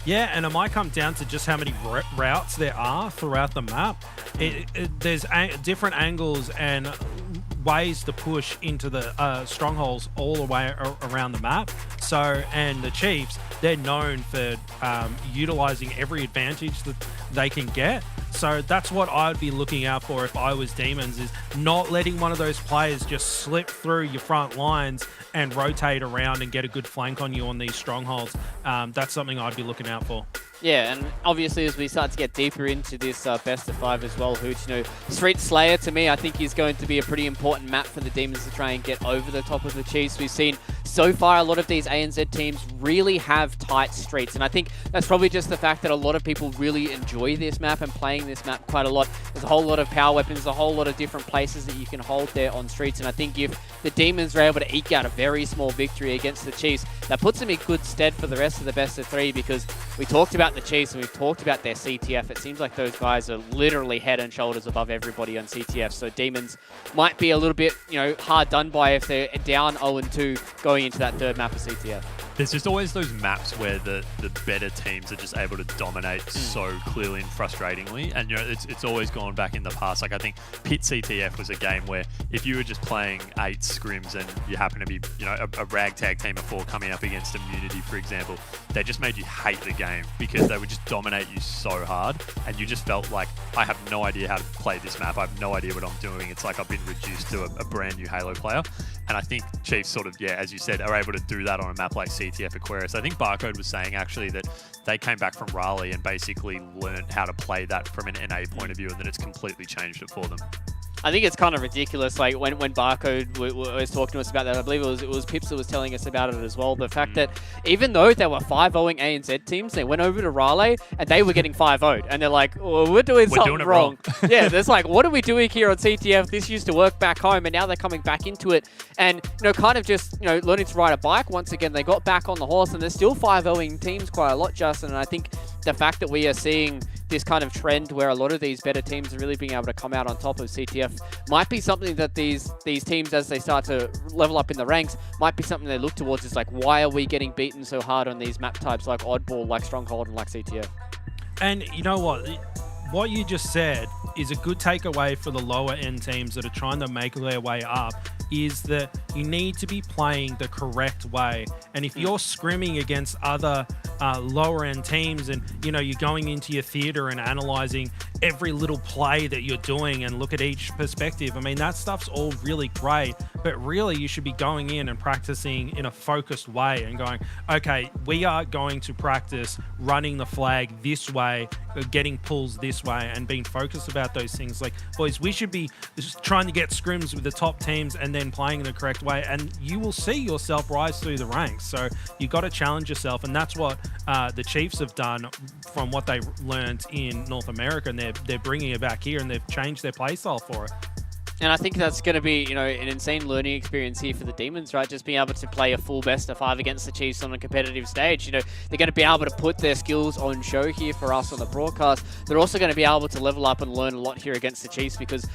Yeah, and it might come down to just how many routes there are throughout the map. There's different angles and ways to push into the strongholds all the way around the map. So, and the Chiefs, they're known for utilizing every advantage that they can get. So that's what I'd be looking out for if I was Demons, is not letting one of those players just slip through your front lines and rotate around and get a good flank on you on these strongholds. That's something I'd be looking out for. Yeah, and obviously as we start to get deeper into this best of 5 as well, Hooch, you know, Street Slayer to me I think is going to be a pretty important map for the Demons to try and get over the top of the Chiefs. We've seen so far a lot of these ANZ teams really have tight streets, and I think that's probably just the fact that a lot of people really enjoy this map and playing this map quite a lot. There's a whole lot of power weapons, a whole lot of different places that you can hold there on streets, and I think if the Demons are able to eke out a very small victory against the Chiefs, that puts them in good stead for the rest of the best of 3, because we talked about the Chiefs and we've talked about their CTF. It seems like those guys are literally head and shoulders above everybody on CTF, so Demons might be a little bit, you know, hard done by if they're down 0-2 going into that third map of CTF. There's just always those maps where the better teams are just able to dominate so clearly and frustratingly, and you know it's always gone back in the past. Like I think Pit CTF was a game where if you were just playing 8 scrims and you happen to be, you know, a ragtag team of 4 coming up against Immunity, for example, they just made you hate the game because they would just dominate you so hard, and you just felt like, I have no idea how to play this map. I have no idea what I'm doing. It's like I've been reduced to a brand new Halo player. And I think Chiefs sort of, yeah, as you said, are able to do that on a map like CTF Aquarius. I think Barcode was saying actually that they came back from Raleigh and basically learned how to play that from an NA point of view, and then it's completely changed it for them. I think it's kind of ridiculous, like when Barcode was talking to us about that, I believe it was Pips that was telling us about it as well, the fact that even though they were 5-0ing ANZ teams, they went over to Raleigh and they were getting 5-0'd, and they're like, oh, we're doing something wrong. Yeah, there's like, what are we doing here on CTF? This used to work back home, and now they're coming back into it, and, you know, kind of just, you know, learning to ride a bike once again. They got back on the horse, and they're still 5-0ing teams quite a lot, Justin, and I think the fact that we are seeing this kind of trend where a lot of these better teams are really being able to come out on top of CTF might be something that these teams, as they start to level up in the ranks, might be something they look towards. Is like, why are we getting beaten so hard on these map types like Oddball, like Stronghold, and like CTF? And you know what you just said is a good takeaway for the lower end teams that are trying to make their way up, is that you need to be playing the correct way. And if you're scrimming against other lower end teams, and you're going into your theater and analyzing every little play that you're doing and look at each perspective, I mean, that stuff's all really great, but really you should be going in and practicing in a focused way and going, okay, we are going to practice running the flag this way, getting pulls this way, and being focused about those things. Like, boys, we should be just trying to get scrims with the top teams and then playing in the correct way, and you will see yourself rise through the ranks. So you got to challenge yourself, and that's what the Chiefs have done from what they learned in North America, and they're bringing it back here, and they've changed their play style for it. And I think that's going to be, an insane learning experience here for the Demons, right? Just being able to play a full best of 5 against the Chiefs on a competitive stage. They're going to be able to put their skills on show here for us on the broadcast. They're also going to be able to level up and learn a lot here against the Chiefs because,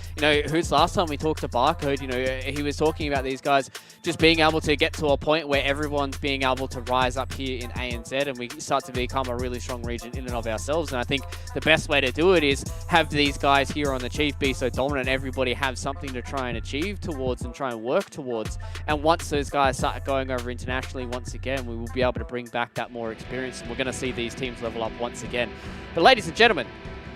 who's last time we talked to Barcode, he was talking about these guys just being able to get to a point where everyone's being able to rise up here in ANZ and we start to become a really strong region in and of ourselves. And I think the best way to do it is have these guys here on the Chief be so dominant, everybody have something to try and achieve towards and try and work towards. And once those guys start going over internationally once again, we will be able to bring back that more experience, and we're going to see these teams level up once again. But ladies and gentlemen,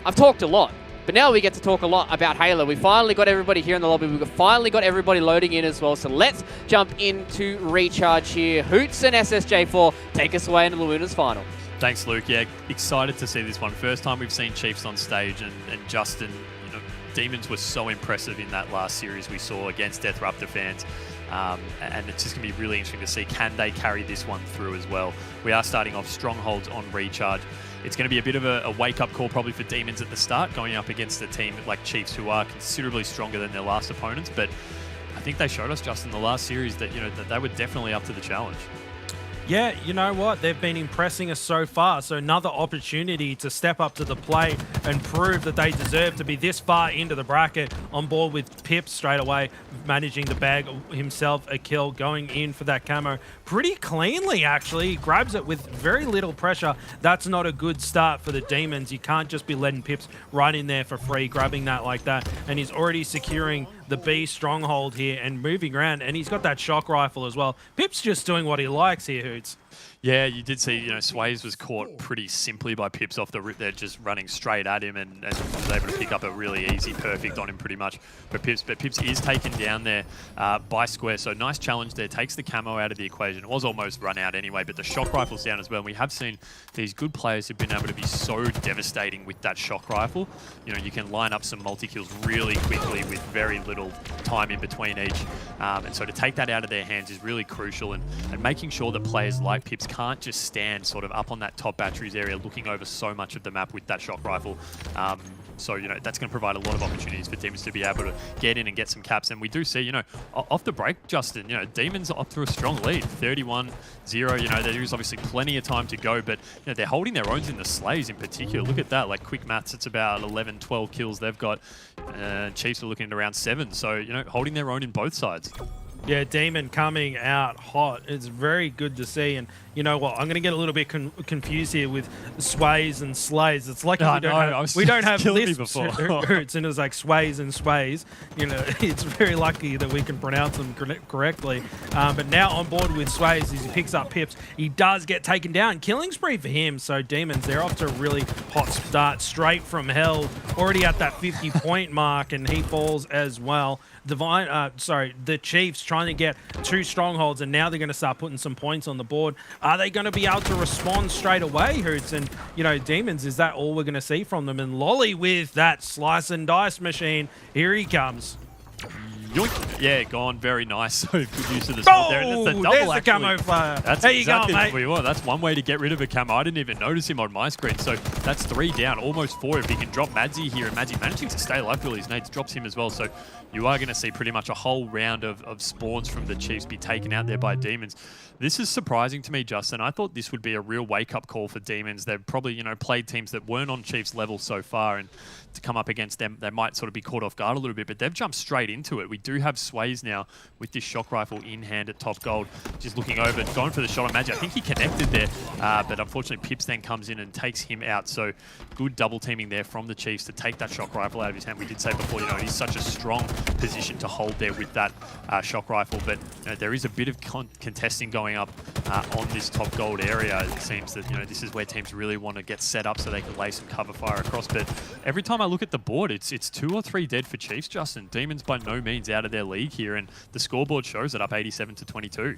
I've talked a lot, but now we get to talk a lot about Halo. We finally got everybody here in the lobby. We've finally got everybody loading in as well. So let's jump into Recharge here. Hoots and SSJ4 take us away into the winners final. Thanks, Luke. Yeah, excited to see this one. First time we've seen Chiefs on stage, and Justin, Demons were so impressive in that last series we saw against Death Rupture fans. And it's just going to be really interesting to see, can they carry this one through as well? We are starting off Strongholds on Recharge. It's going to be a bit of a wake-up call probably for Demons at the start, going up against a team like Chiefs who are considerably stronger than their last opponents. But I think they showed us, just in the last series, that that they were definitely up to the challenge. Yeah, you know what? They've been impressing us so far. So another opportunity to step up to the plate and prove that they deserve to be this far into the bracket. On board with Pips straight away, managing to bag himself a kill, going in for that camo pretty cleanly, actually. He grabs it with very little pressure. That's not a good start for the Demons. You can't just be letting Pips right in there for free, grabbing that like that. And he's already securing the B stronghold here and moving around, and he's got that shock rifle as well. Pips just doing what he likes here, Hoots. Yeah, you did see, Sways was caught pretty simply by Pips off the rip. They're just running straight at him and was able to pick up a really easy perfect on him pretty much. But Pips is taken down there by Square. So nice challenge there. Takes the camo out of the equation. It was almost run out anyway, but the shock rifle's down as well. And we have seen these good players who've been able to be so devastating with that shock rifle. You can line up some multi-kills really quickly with very little time in between each. And so to take that out of their hands is really crucial, and making sure that players like Pips can't just stand sort of up on that top batteries area looking over so much of the map with that shock rifle. So, that's going to provide a lot of opportunities for Demons to be able to get in and get some caps. And we do see, off the break, Justin, Demons are up to a strong lead, 31-0. There is obviously plenty of time to go, but, they're holding their own in the slays in particular. Look at that, like quick maths, it's about 11, 12 kills they've got. Chiefs are looking at around 7. So, holding their own in both sides. Yeah, Demon coming out hot. It's very good to see. And you know what? I'm going to get a little bit confused here with sways and slays. It's like we don't have lisps, Hoots, and it's like sways and sways. It's very lucky that we can pronounce them correctly. But now on board with sways as he picks up Pips. He does get taken down. Killing spree for him. So Demons, they're off to a really hot start. Straight from hell. Already at that 50-point mark, and he falls as well. The Chiefs trying to get 2 strongholds, and now they're going to start putting some points on the board. Are they going to be able to respond straight away, Hoots? And, Demons, is that all we're going to see from them? And Lolly with that slice and dice machine. Here he comes. Yoink. Yeah, gone. Very nice. So good use of the sword there. And it's the double, there's the actually. camo flyer. That's There you exactly go, what mate. we want. That's one way to get rid of a camo. I didn't even notice him on my screen. So that's 3 down, almost 4 if he can drop Madzi here. And Madzi managing to stay alive with all his nades, drops him as well. So you are going to see pretty much a whole round of spawns from the Chiefs be taken out there by Demons. This is surprising to me, Justin. I thought this would be a real wake-up call for Demons. They've probably, you know, played teams that weren't on Chiefs level so far, and to come up against them, they might sort of be caught off guard a little bit, but they've jumped straight into it. We do have Sways now with this shock rifle in hand at top gold, just looking over, going for the shot on Madzi. I think he connected there, but unfortunately Pips then comes in and takes him out. So good double teaming there from the Chiefs to take that shock rifle out of his hand. We did say before, you know, he's such a strong position to hold there with that shock rifle, but you know, there is a bit of contesting going up on this top gold area. It seems that, you know, this is where teams really want to get set up so they can lay some cover fire across. But every time I look at the board, it's 2 or 3 dead for Chiefs, Justin. Demons by no means out of their league here, and the scoreboard shows it up 87-22.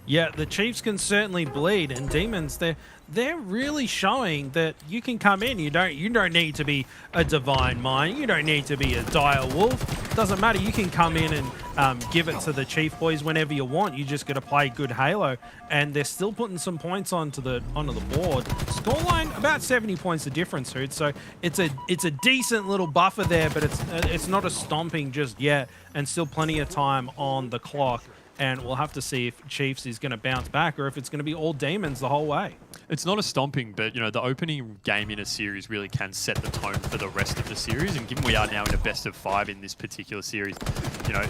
Yeah, the Chiefs can certainly bleed, and Demons, they're really showing that you can come in. You don't need to be a Divine Mind. You don't need to be a Dire Wolf. Doesn't matter. You can come in and give it to the Chief boys whenever you want. You just got to play good Halo, and they're still putting some points onto the board. Scoreline about 70 points the difference, Hood. So it's a decent little buffer there, but it's not a stomping just yet, and still plenty of time on the clock. And we'll have to see if Chiefs is going to bounce back or if it's going to be all Demons the whole way. It's not a stomping, but you know, the opening game in a series really can set the tone for the rest of the series. And given we are now in a best of 5 in this particular series, you know,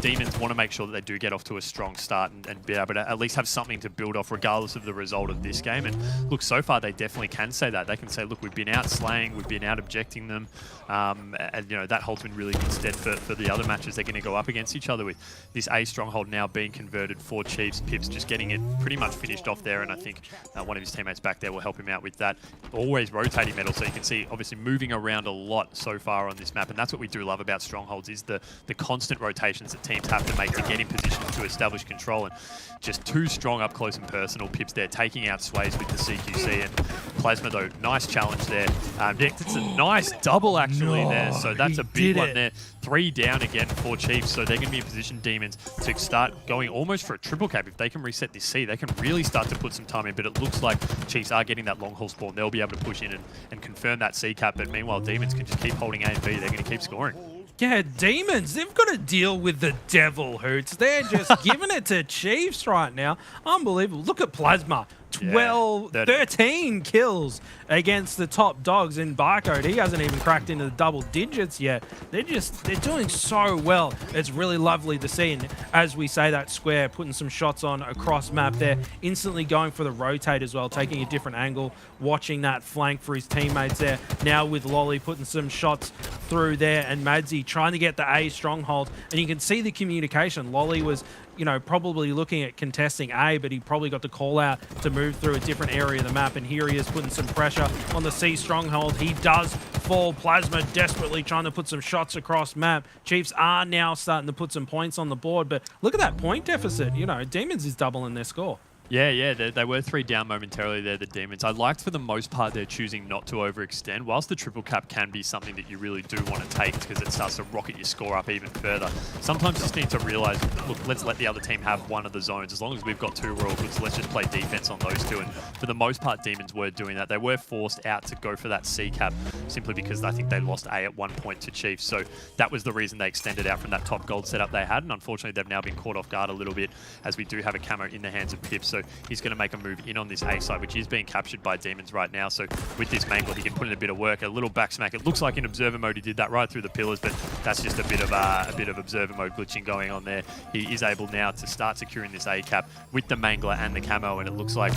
Demons want to make sure that they do get off to a strong start and be able to at least have something to build off regardless of the result of this game. And look, so far they definitely can say that. They can say, look, we've been out slaying, we've been out objecting them. And you know, that holds in really good stead for the other matches they're going to go up against each other with. This A stronghold now being converted for Chiefs. Pips just getting it pretty much finished off there, and I think one of his teammates back there will help him out with that. Always rotating metal, so you can see obviously moving around a lot so far on this map, and that's what we do love about strongholds, is the constant rotations that teams have to make to get in position to establish control. And just too strong up close and personal. Pips there taking out Sways with the CQC, and Plasma though, nice challenge there. It's a nice double actually there, so that's a big one there. 3 down again for Chiefs, so they're going to be in position, Demons, to start going almost for a triple cap. If they can reset this C, they can really start to put some time in, but it looks like Chiefs are getting that long haul spawn. They'll be able to push in and confirm that C cap, but meanwhile Demons can just keep holding A and B. They're going to keep scoring. Yeah, Demons, they've got to deal with the devil, Hoots. They're just giving it to Chiefs right now. Unbelievable. Look at Plasma. 13 kills against the top dogs in Barcode. He hasn't even cracked into the double digits yet. They're doing so well. It's really lovely to see. And as we say that square, putting some shots on across map there, instantly going for the rotate as well, taking a different angle, watching that flank for his teammates there. Now with Lolly putting some shots through there, and Madzi trying to get the A stronghold. And you can see the communication. Lolly was, you know, probably looking at contesting A, but he probably got the call out to move through a different area of the map, and here he is putting some pressure on the C stronghold. He does fall. Plasma desperately trying to put some shots across map. Chiefs are now starting to put some points on the board, but look at that point deficit. You know, Demons is doubling their score. Yeah, they were 3 down momentarily there, the Demons. I liked for the most part they're choosing not to overextend. Whilst the triple cap can be something that you really do want to take because it starts to rocket your score up even further, sometimes you just need to realize, look, let's let the other team have one of the zones. As long as we've got 2 royal goods, let's just play defense on those 2. And for the most part, Demons were doing that. They were forced out to go for that C cap simply because I think they lost A at one point to Chiefs. So that was the reason they extended out from that top gold setup they had. And unfortunately, they've now been caught off guard a little bit as we do have a camo in the hands of Pips. So he's going to make a move in on this A side, which is being captured by Demons right now. So with this mangle, he can put in a bit of work, a little back smack. It looks like in observer mode he did that right through the pillars, but that's just a bit of observer mode glitching going on there. He is able now to start securing this A cap with the mangler and the camo, and it looks like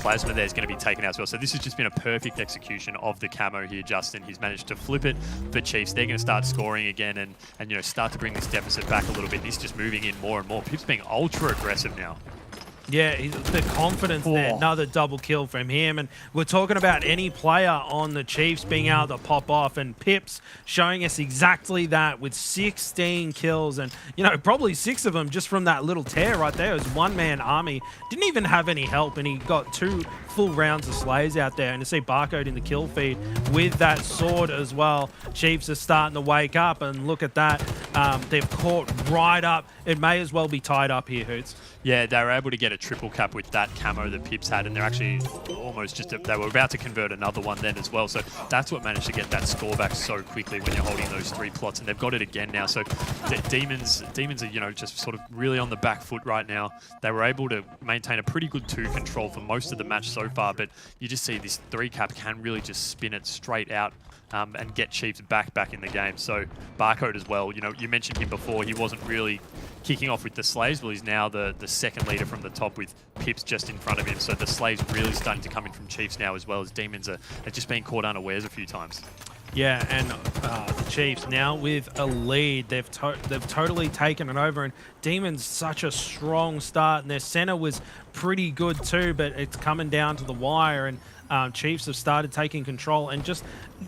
Plasma there is going to be taken out as well. So this has just been a perfect execution of the camo here, Justin. He's managed to flip it for Chiefs. They're going to start scoring again and you know, start to bring this deficit back a little bit. He's just moving in more and more. Pips being ultra aggressive now. Yeah, the confidence there. Another double kill from him. And we're talking about any player on the Chiefs being able to pop off. And Pips showing us exactly that with 16 kills. And, you know, probably 6 of them just from that little tear right there. It was one-man army. Didn't even have any help. And he got 2 full rounds of slays out there. And to see Barcode in the kill feed with that sword as well. Chiefs are starting to wake up. And look at that. They've caught right up. It may as well be tied up here, Hoots. Yeah, they were able to get a triple cap with that camo that Pips had, and they're actually almost they were about to convert another one then as well. So that's what managed to get that score back so quickly when you're holding those 3 plots, and they've got it again now. So Demons are, just sort of really on the back foot right now. They were able to maintain a pretty good 2 control for most of the match so far, but you just see this 3 cap can really just spin it straight out and get Chiefs back in the game. So Barcode as well, you mentioned him before, he wasn't really kicking off with the Slaves. Well, he's now the second leader from the top with Pips just in front of him. So the Slaves really starting to come in from Chiefs now, as well as Demons are just being caught unawares a few times. Yeah, and the Chiefs now with a lead. They've totally taken it over, and Demons such a strong start, and their center was pretty good too, but it's coming down to the wire, and Chiefs have started taking control, and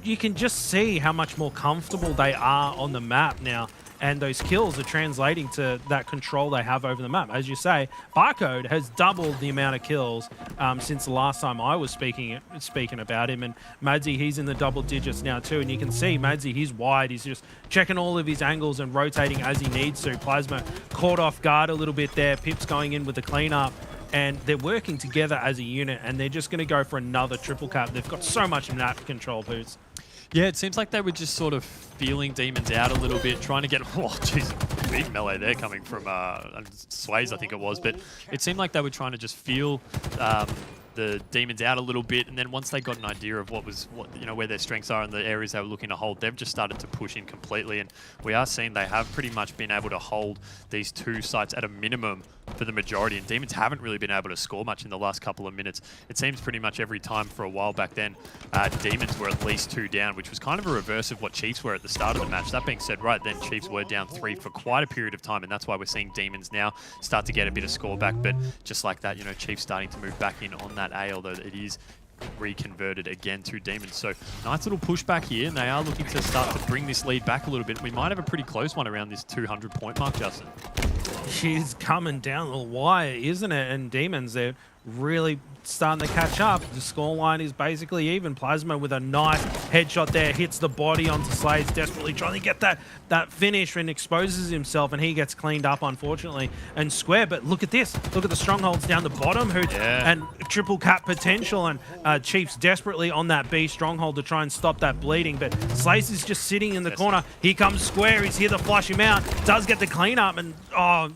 you can just see how much more comfortable they are on the map now. And those kills are translating to that control they have over the map. As you say, Barcode has doubled the amount of kills since the last time I was speaking about him. And Madzi, he's in the double digits now too. And you can see Madzi, he's wide. He's just checking all of his angles and rotating as he needs to. Plasma caught off guard a little bit there. Pips going in with the cleanup. And they're working together as a unit, and they're just going to go for another triple cap. They've got so much map control, Boots. Yeah, it seems like they were just sort of feeling Demons out a little bit, trying to get... Oh, jeez, big melee there coming from Sways, I think it was. But it seemed like they were trying to just feel the Demons out a little bit, and then once they got an idea of where their strengths are and the areas they were looking to hold, they've just started to push in completely. And we are seeing they have pretty much been able to hold these 2 sites at a minimum for the majority, and Demons haven't really been able to score much in the last couple of minutes. It seems pretty much every time for a while back then, Demons were at least 2 down, which was kind of a reverse of what Chiefs were at the start of the match. That being said, right then, Chiefs were down 3 for quite a period of time, and that's why we're seeing Demons now start to get a bit of score back. But just like that, Chiefs starting to move back in on that A, although it is reconverted again to Demons. So nice little pushback here, and they are looking to start to bring this lead back a little bit. We might have a pretty close one around this 200-point mark, Justin. She's coming down the wire, isn't it? And Demons, they're really starting to catch up. The scoreline is basically even. Plasma with a nice headshot there, hits the body onto Slaves, desperately trying to get that finish, and exposes himself, and he gets cleaned up, unfortunately. And Square, but look at this. Look at the strongholds down the bottom, and triple cap potential, and Chiefs desperately on that B stronghold to try and stop that bleeding, but Slaves is just sitting in the corner. Here comes Square, he's here to flush him out, does get the cleanup, and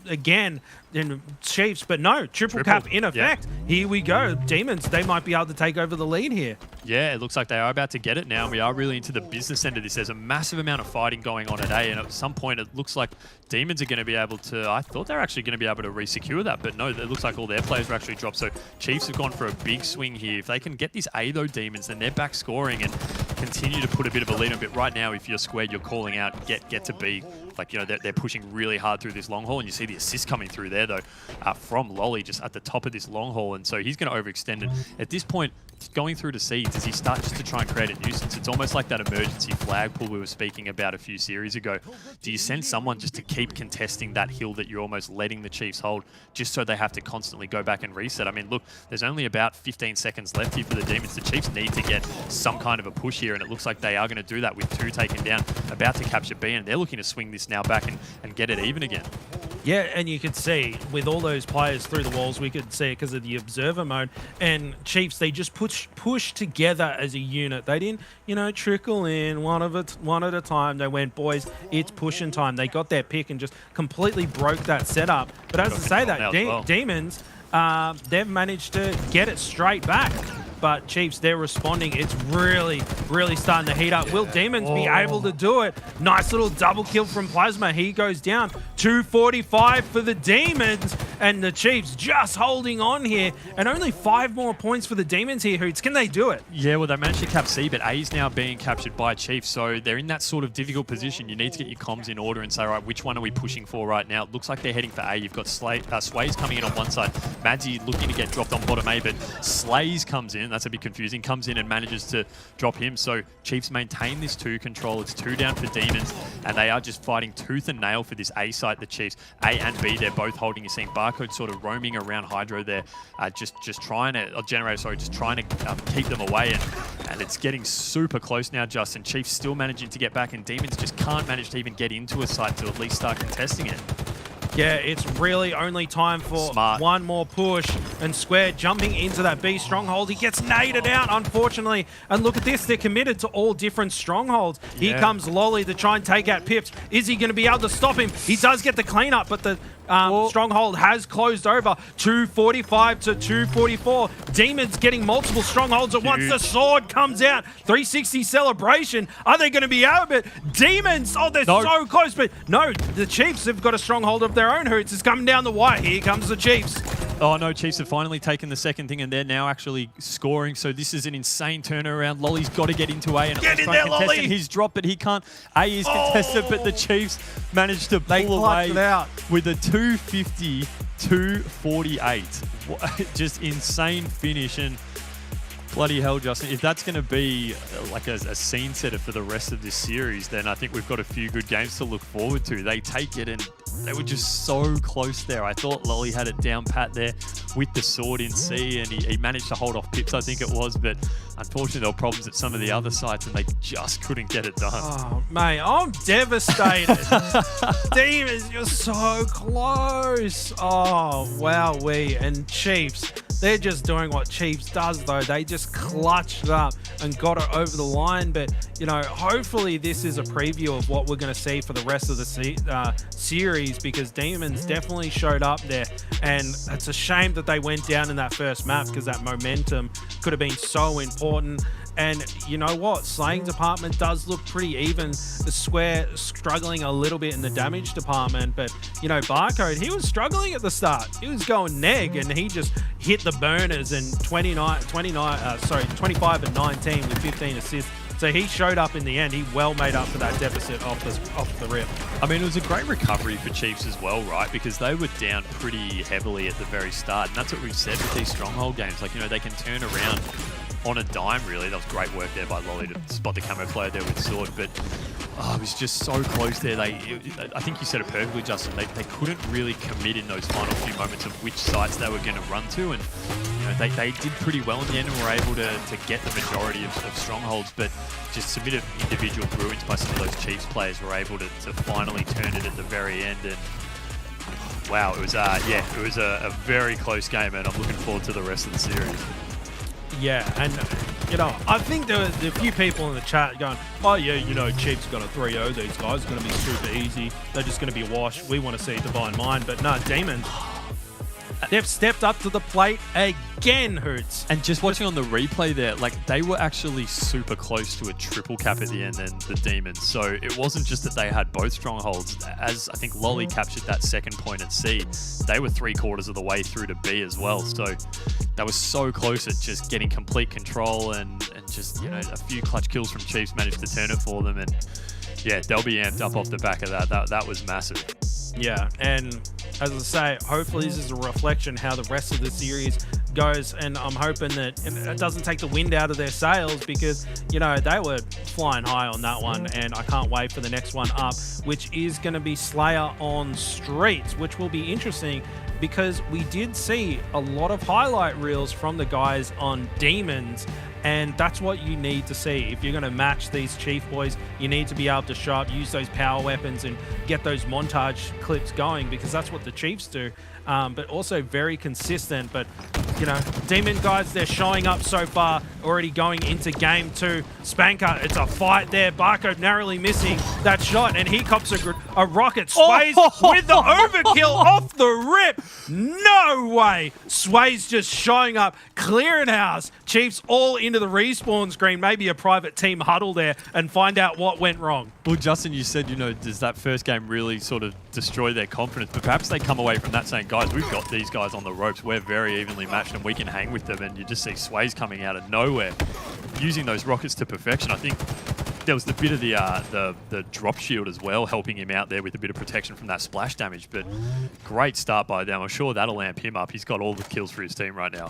again, in Chiefs, but no, triple cap in effect. Yeah. Here we go. Demons, they might be able to take over the lead here. Yeah, it looks like they are about to get it now. We are really into the business end of this. There's a massive amount of fighting going on at A, and at some point it looks like Demons are going to be able to... I thought they were actually going to be able to re-secure that, but no, it looks like all their players are actually dropped. So Chiefs have gone for a big swing here. If they can get this A, though, Demons, then they're back scoring and continue to put a bit of a lead on. But right now, if you're squared, you're calling out, get to B. Like, they're pushing really hard through this long haul, and you see the assist coming through there, though, from Lolly just at the top of this long haul, and so he's going to overextend it. At this point, going through to C, does he start just to try and create a nuisance? It's almost like that emergency flag pull we were speaking about a few series ago. Do you send someone just to keep contesting that hill that you're almost letting the Chiefs hold, just so they have to constantly go back and reset? I mean, look, there's only about 15 seconds left here for the Demons. The Chiefs need to get some kind of a push here, and it looks like they are going to do that with 2 taken down, about to capture B, and they're looking to swing this now back and get it even again. Yeah, and you could see with all those players through the walls, we could see it because of the observer mode. And Chiefs, they just push together as a unit. They didn't, trickle in one at a time. They went, boys, it's pushing time. They got their pick and just completely broke that setup. But as I say that, Demons, they've managed to get it straight back. But Chiefs, they're responding. It's really, really starting to heat up. Will Demons be able to do it? Nice little double kill from Plasma. He goes down. 245 for the Demons. And the Chiefs just holding on here. And only 5 more points for the Demons here, Hoots. Can they do it? Yeah, well, they managed to cap C, but A is now being captured by Chiefs. So they're in that sort of difficult position. You need to get your comms in order and say, all right, which one are we pushing for right now? It looks like they're heading for A. You've got Sways coming in on one side. Madzi looking to get dropped on bottom A, but Slays comes in. That's a bit confusing. Comes in and manages to drop him. So Chiefs maintain this 2 control. It's 2 down for Demons, and they are just fighting tooth and nail for this A site. The Chiefs, A and B, they're both holding. You're seeing Barcode Barcode sort of roaming around Hydro there, just trying to, Generator, sorry, just trying to keep them away, and it's getting super close now, Justin. Chiefs still managing to get back, and Demons just can't manage to even get into a site to at least start contesting it. Yeah, it's really only time for one more push. And Square jumping into that B stronghold. He gets naded out, unfortunately. And look at this, they're committed to all different strongholds. Here comes Lolly to try and take out Pips. Is he going to be able to stop him? He does get the cleanup, but the stronghold has closed over. 245 to 244. Demons getting multiple strongholds at once. The sword comes out. 360 celebration. Are they going to be out of it? Demons, oh, they're so close, but no, the Chiefs have got a stronghold of their own. Hoots is coming down the wire. Here comes the Chiefs. Oh no, Chiefs have finally taken the second thing, and they're now actually scoring. So this is an insane turnaround. Lolly's got to get into A, and get in there, Lolly! He's dropped, but he can't. A is contested, but the Chiefs managed to pull away with a 250-248. Just insane finish, and bloody hell, Justin, if that's going to be like a scene setter for the rest of this series, then I think we've got a few good games to look forward to. They take it, and they were just so close there. I thought Lolly had it down pat there with the sword in C, and he managed to hold off Pips, I think it was, but unfortunately there were problems at some of the other sites, and they just couldn't get it done. Oh, mate, I'm devastated. Demons, you're so close. Oh, wowee. And Chiefs, they're just doing what Chiefs does, though. They just clutched up and got it over the line. But, you know, hopefully this is a preview of what we're going to see for the rest of the series, because Demons definitely showed up there. And it's a shame that they went down in that first map, because that momentum could have been so important. And you know what? Slaying department does look pretty even. The Square struggling a little bit in the damage department, but you know, Barcode, he was struggling at the start. He was going neg, and he just hit the burners, and 25 and 19 with 15 assists. So he showed up in the end. He well made up for that deficit off the rip. I mean, it was a great recovery for Chiefs as well, right? Because they were down pretty heavily at the very start. And that's what we've said with these stronghold games. Like, you know, they can turn around on a dime, really. That was great work there by Lolly to spot the camo player there with sword. But it was just so close there. I think you said it perfectly, Justin. They couldn't really commit in those final few moments of which sites they were going to run to. And you know, they did pretty well in the end, and were able to get the majority of strongholds. But just some bit of individual brilliance by some of those Chiefs players were able to finally turn it at the very end. And wow, it was a very close game, and I'm looking forward to the rest of the series. Yeah, and you know, I think there were a few people in the chat going, oh yeah, you know, Chiefs got a 3-0, these guys are going to be super easy, they're just going to be washed, we want to see Divine Mind. But no, Demons, they've stepped up to the plate again, Hoots. And just watching on the replay there, like, they were actually super close to a triple cap at the end, then the Demons. So it wasn't just that they had both strongholds. As I think Lolly captured that second point at C, they were 3/4 of the way through to B as well. So they were so close at just getting complete control, and just, you know, a few clutch kills from Chiefs managed to turn it for them. And yeah, they'll be amped up off the back of that. That was massive. Yeah, and as I say, hopefully this is a reflection how the rest of the series goes, and I'm hoping that it doesn't take the wind out of their sails, because, you know, they were flying high on that one, and I can't wait for the next one up, which is going to be Slayer on Streets, which will be interesting, because we did see a lot of highlight reels from the guys on Demons, and that's what you need to see. If you're going to match these Chief boys, you need to be able to show up, use those power weapons, and get those montage clips going, because that's what the Chiefs do. But also very consistent. But, you know, Demon guys, they're showing up so far, already going into game 2. Spanker, it's a fight there. Barcode narrowly missing that shot, and he cops a rocket. Sways with the overkill off the rip. No way. Sways just showing up, clearing house. Chiefs all into the respawn screen. Maybe a private team huddle there and find out what went wrong. Well, Justin, you said, you know, does that first game really sort of destroy their confidence? But perhaps they come away from that saying, guys, we've got these guys on the ropes. We're very evenly matched, and we can hang with them. And you just see Sways coming out of nowhere, using those rockets to perfection. I think there was the bit of the drop shield as well, helping him out there with a bit of protection from that splash damage. But great start by them. I'm sure that'll amp him up. He's got all the kills for his team right now.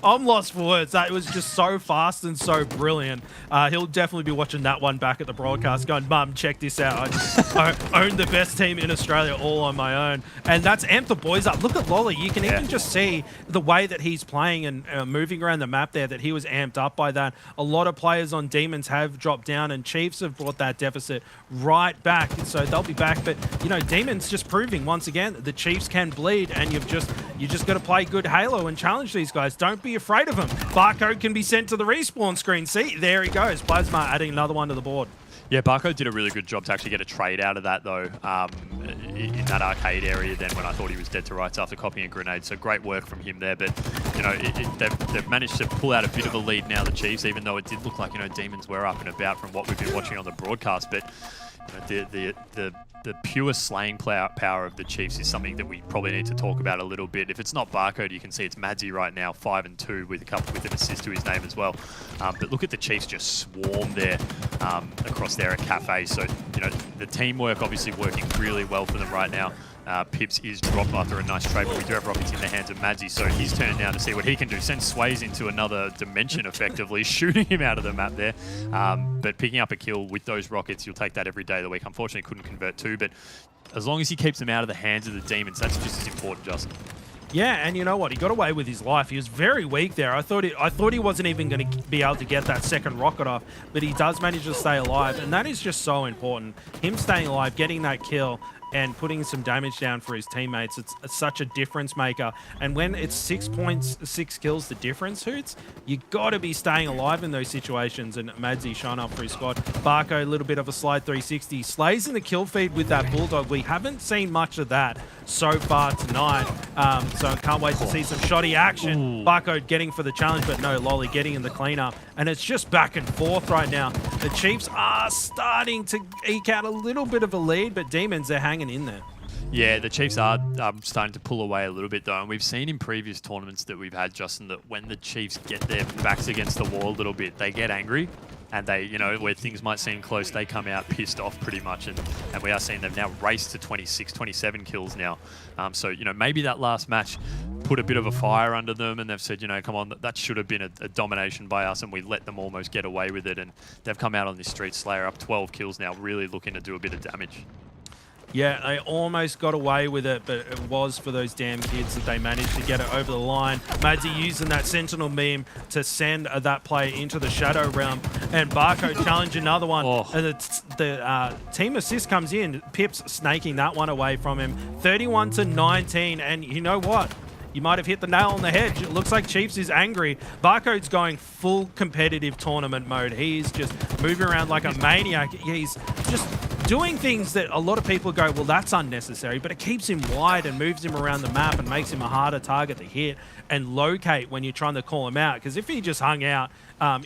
I'm lost for words. That was just so fast and so brilliant. He'll definitely be watching that one back at the broadcast going, Mum, check this out. I own the best team in Australia all on my own. And that's amped the boys up. Look at Lolly. You can even just see the way that he's playing and moving around the map there, that he was amped up by that. A lot of players on Demons have dropped down, and Chiefs have brought that deficit right back. So they'll be back. But, you know, Demons just proving once again that the Chiefs can bleed, and you just got to play good Halo and challenge these guys. Don't be afraid of them. Barcode can be sent to the respawn screen. See, there he goes. Plasma adding another one to the board. Yeah, Barcode did a really good job to actually get a trade out of that, though, in that arcade area then when I thought he was dead to rights after copying a grenade. So great work from him there. But, you know, they've managed to pull out a bit of a lead now, the Chiefs, even though it did look like, you know, Demons were up and about from what we've been watching on the broadcast. But you know, the pure slaying power of the Chiefs is something that we probably need to talk about a little bit. If it's not Barcode, you can see it's Madzi right now, 5-2 with an assist to his name as well. But look at the Chiefs just swarm there across there at Cafe. So, you know, the teamwork obviously working really well for them right now. Pips is dropped after a nice trade, but we do have rockets in the hands of Madzi, so he's turning now to see what he can do. Sends Sways into another dimension, effectively, shooting him out of the map there. But picking up a kill with those rockets, you'll take that every day of the week. Unfortunately, couldn't convert two, but as long as he keeps them out of the hands of the Demons, that's just as important, Justin. Yeah, and you know what? He got away with his life. He was very weak there. I thought he wasn't even going to be able to get that second rocket off, but he does manage to stay alive, and that is just so important. Him staying alive, getting that kill, and putting some damage down for his teammates. It's such a difference maker. And when it's 6 points, 6 kills the difference, Hoots, you got to be staying alive in those situations. And Madzi shine up for his squad. Barco, a little bit of a slide 360. Slays in the kill feed with that Bulldog. We haven't seen much of that so far tonight. So I can't wait to see some shoddy action. Barco getting for the challenge, but no, Lolly getting in the cleanup. And it's just back and forth right now. The Chiefs are starting to eke out a little bit of a lead, but Demons, they're hanging in there. Yeah, the Chiefs are starting to pull away a little bit, though, and we've seen in previous tournaments that we've had, Justin, that when the Chiefs get their backs against the wall a little bit, they get angry, and they, you know, where things might seem close, they come out pissed off pretty much, and we are seeing them now race to 26, 27 kills now. So, you know, maybe that last match put a bit of a fire under them, and they've said, you know, come on, that should have been a domination by us, and we let them almost get away with it, and they've come out on this Street Slayer up 12 kills now, really looking to do a bit of damage. Yeah, they almost got away with it, but it was for those damn kids that they managed to get it over the line. Madzi using that Sentinel beam to send that play into the Shadow Realm, and Barco challenge another one. And the team assist comes in. Pips snaking that one away from him. 31-19, and you know what? You might have hit the nail on the head. It looks like Chiefs is angry. Barcode's going full competitive tournament mode. He's just moving around like a maniac. He's just doing things that a lot of people go, well, that's unnecessary, but it keeps him wide and moves him around the map and makes him a harder target to hit and locate when you're trying to call him out. Because if he just hung out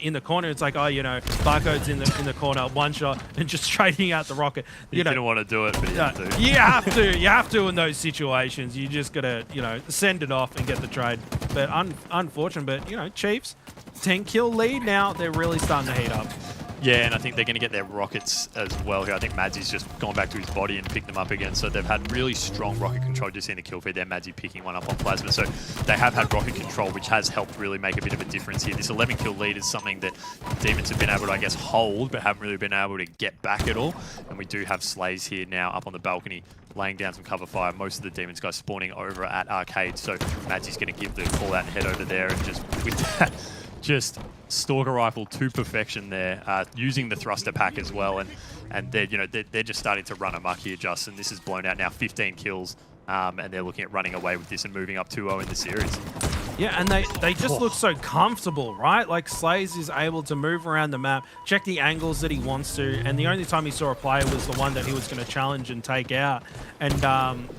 in the corner, it's like, oh, you know, Barcode's in the corner, one shot, and just trading out the rocket. You didn't want to do it, but you have to. You have to in those situations. You just got to, you know, send it off and get the trade. But unfortunate, but, you know, Chiefs, 10-kill lead now. They're really starting to heat up. Yeah, and I think they're going to get their rockets as well here. I think Madzi's just gone back to his body and picked them up again. So they've had really strong rocket control. Just in the kill feed there, Madzi picking one up on Plasma. So they have had rocket control, which has helped really make a bit of a difference here. This 11-kill lead is something that Demons have been able to, I guess, hold, but haven't really been able to get back at all. And we do have Slays here now up on the balcony, laying down some cover fire. Most of the Demons guys spawning over at Arcade. So Madzi's going to give the call out and head over there, and just with that, just Stalker Rifle to perfection there, using the thruster pack as well, and they're just starting to run amok here, Justin. This is blown out now, 15 kills, and they're looking at running away with this and moving up 2-0 in the series. Yeah, and they just look so comfortable, right? Like, Slays is able to move around the map, check the angles that he wants to, and the only time he saw a player was the one that he was going to challenge and take out. And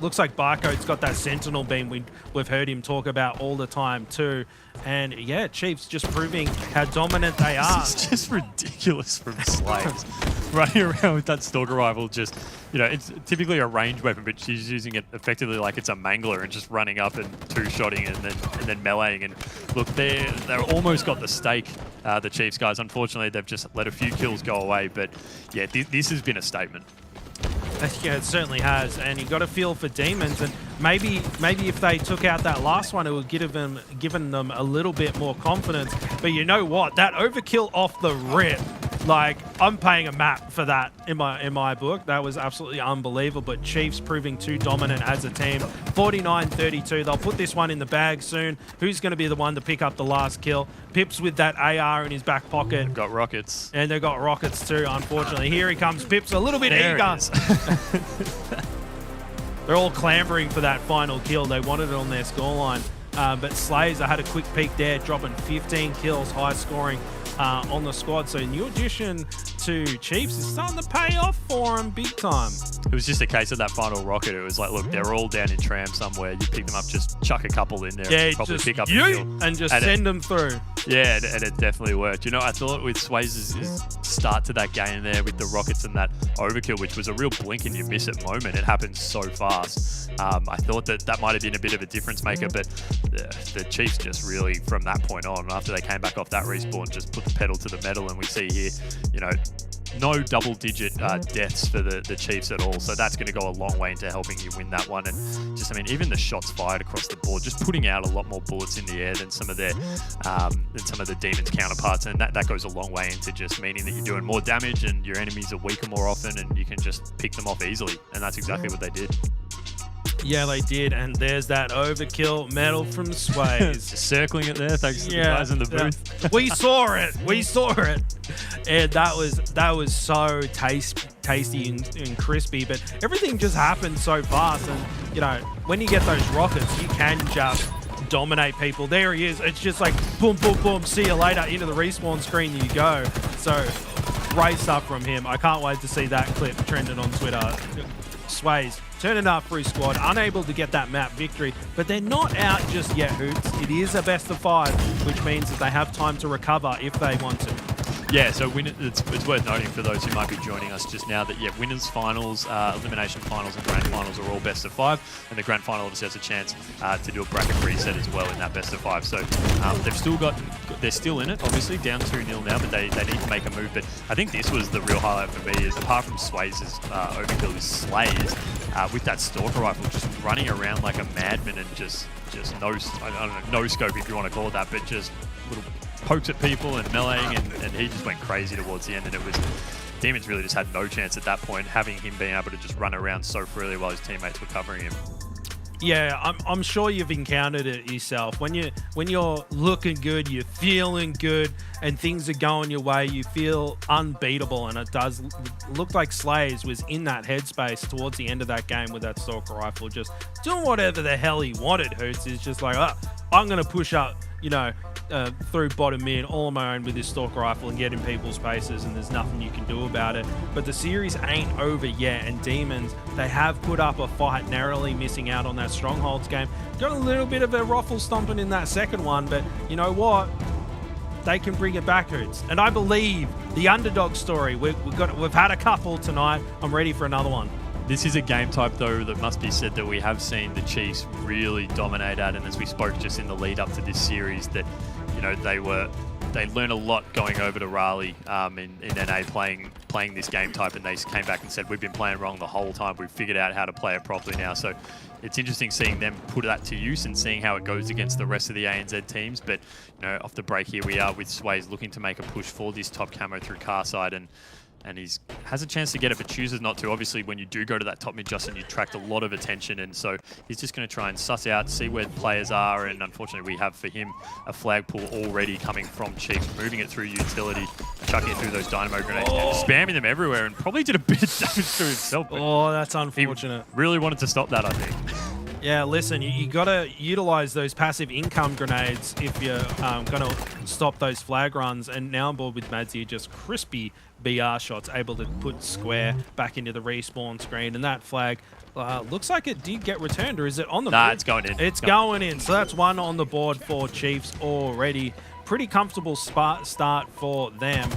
looks like Barcode's got that Sentinel beam we've heard him talk about all the time too. And yeah, Chiefs just proving how dominant they are. This is just ridiculous from Slays. Running around with that Stalker Rifle, just, you know, it's typically a ranged weapon, but she's using it effectively like it's a mangler and just running up and two-shotting and then meleeing. And look, they're almost got the stake, the Chiefs guys. Unfortunately, they've just let a few kills go away. But yeah, this has been a statement. Yeah, it certainly has, and you got to feel for Demons, and maybe if they took out that last one, it would given them a little bit more confidence. But you know what? That overkill off the rip, like, I'm paying a map for that in my book. That was absolutely unbelievable. But Chiefs proving too dominant as a team. 49-32. They'll put this one in the bag soon. Who's going to be the one to pick up the last kill? Pips with that AR in his back pocket. They've got rockets. And they've got rockets too, unfortunately. Here he comes. Pips a little bit eager. They're all clambering for that final kill. They wanted it on their scoreline. But Slazer had a quick peek there, dropping 15 kills, high scoring on the squad. So new addition to Chiefs is starting to pay off for them big time. It was just a case of that final rocket. It was like, look, they're all down in tram somewhere. You pick them up, just chuck a couple in there. Yeah, and probably just pick up a kill. and just send them through. Yeah, and it definitely worked. You know, I thought with Swayze's start to that game there with the rockets and that overkill, which was a real blink and you miss it moment. It happened so fast. I thought that might have been a bit of a difference maker, but the Chiefs just really, from that point on, after they came back off that respawn, just put the pedal to the metal. And we see here, you know, no double-digit deaths for the Chiefs at all. So that's going to go a long way into helping you win that one. And just, I mean, even the shots fired across the board, just putting out a lot more bullets in the air than some of their Demons counterparts, and that goes a long way into just meaning that you're doing more damage and your enemies are weaker more often, and you can just pick them off easily. And that's exactly what they did. Yeah, they did, and there's that overkill medal from Sways. Circling it there, thanks to the guys in the booth. Yeah. We saw it, and that was so tasty and crispy. But everything just happened so fast, and you know, when you get those rockets, you can just dominate people. There he is. It's just like boom, boom, boom. See you later. Into the respawn screen you go. So great stuff from him. I can't wait to see that clip trending on Twitter. Sways turning up for his squad, unable to get that map victory, but they're not out just yet, Hoots. It is a best of 5, which means that they have time to recover if they want to. Yeah, so it's worth noting for those who might be joining us just now that, yeah, winners finals, elimination finals and grand finals are all best of 5, and the grand final obviously has a chance to do a bracket reset as well in that best of 5. So they're still in it, obviously, down 2-0 now, but they need to make a move. But I think this was the real highlight for me, is apart from Sway's overkill, is Slays with that stalker rifle just running around like a madman and just no scope if you want to call it that, but just little pokes at people and meleeing, and he just went crazy towards the end, and it was Demons really just had no chance at that point, having him being able to just run around so freely while his teammates were covering him. Yeah, I'm sure you've encountered it yourself. When you're looking good, you're feeling good, and things are going your way, you feel unbeatable. And it does look like Slays was in that headspace towards the end of that game with that stalker rifle, just doing whatever the hell he wanted. Hoots is just like, I'm going to push up, you know, through bottom mid all on my own with this stalker rifle and get in people's faces, and there's nothing you can do about it. But the series ain't over yet, and Demons, they have put up a fight, narrowly missing out on that Strongholds game. Got a little bit of a ruffle stomping in that second one, but you know what? They can bring it back, Hoots. And I believe the underdog story, we've had a couple tonight. I'm ready for another one. This is a game type, though, that must be said that we have seen the Chiefs really dominate at, and as we spoke just in the lead up to this series, that, you know, they learned a lot going over to Raleigh in NA playing this game type, and they came back and said, we've been playing wrong the whole time. We've figured out how to play it properly now. So it's interesting seeing them put that to use and seeing how it goes against the rest of the ANZ teams. But, you know, off the break here we are with Sways looking to make a push for this top camo through Carside, and he has a chance to get it, but chooses not to. Obviously, when you do go to that top mid, Justin, you attract a lot of attention, and so he's just going to try and suss out, see where the players are, and unfortunately, we have for him a flag pull already coming from Chiefs, moving it through utility, chucking it through those dynamo grenades, spamming them everywhere, and probably did a bit of damage to himself. Oh, that's unfortunate. He really wanted to stop that, I think. Yeah, listen, you got to utilize those passive income grenades if you're going to stop those flag runs. And now on board with Madsy, just crispy BR shots, able to put Square back into the respawn screen. And that flag looks like it did get returned, or is it on the board? Nah, it's going in. It's going in. So that's one on the board for Chiefs already. Pretty comfortable start for them.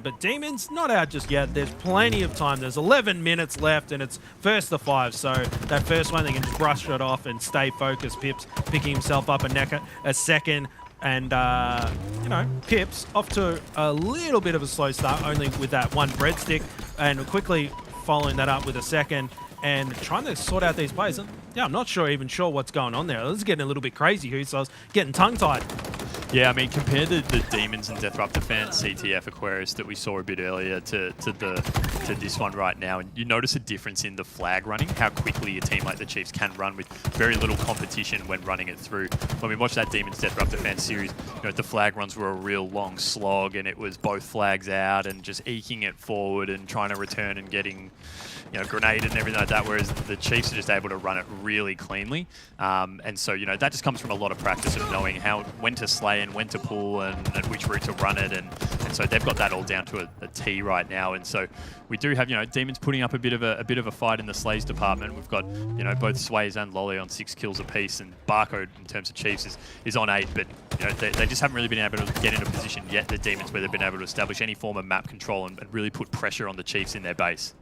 But Demons not out just yet. There's plenty of time. There's 11 minutes left, and it's first to 5. So that first one, they can just brush it off and stay focused. Pips picking himself up a second. And, you know, Pips off to a little bit of a slow start, only with that one breadstick, and quickly following that up with a second and trying to sort out these plays. Yeah, I'm not even sure what's going on there. This is getting a little bit crazy, so I was getting tongue-tied. Yeah, I mean, compare the Demons and Death Rupture fans CTF Aquarius that we saw a bit earlier to this one right now, and you notice a difference in the flag running, how quickly a team like the Chiefs can run with very little competition when running it through. When we watched that Demons Death Rupture fan series, you know, the flag runs were a real long slog, and it was both flags out and just eking it forward and trying to return and getting, you know, grenaded and everything like that, whereas the Chiefs are just able to run it really cleanly. And so, you know, that just comes from a lot of practice of knowing when to slay and when to pull and which route to run it. And so they've got that all down to a T right now. And so we do have, you know, Demons putting up a bit of a fight in the slays department. We've got, you know, both Sways and Lolly on 6 kills apiece, and Barcode in terms of Chiefs is on 8. But, you know, they just haven't really been able to get in a position yet, the Demons, where they've been able to establish any form of map control and really put pressure on the Chiefs in their base.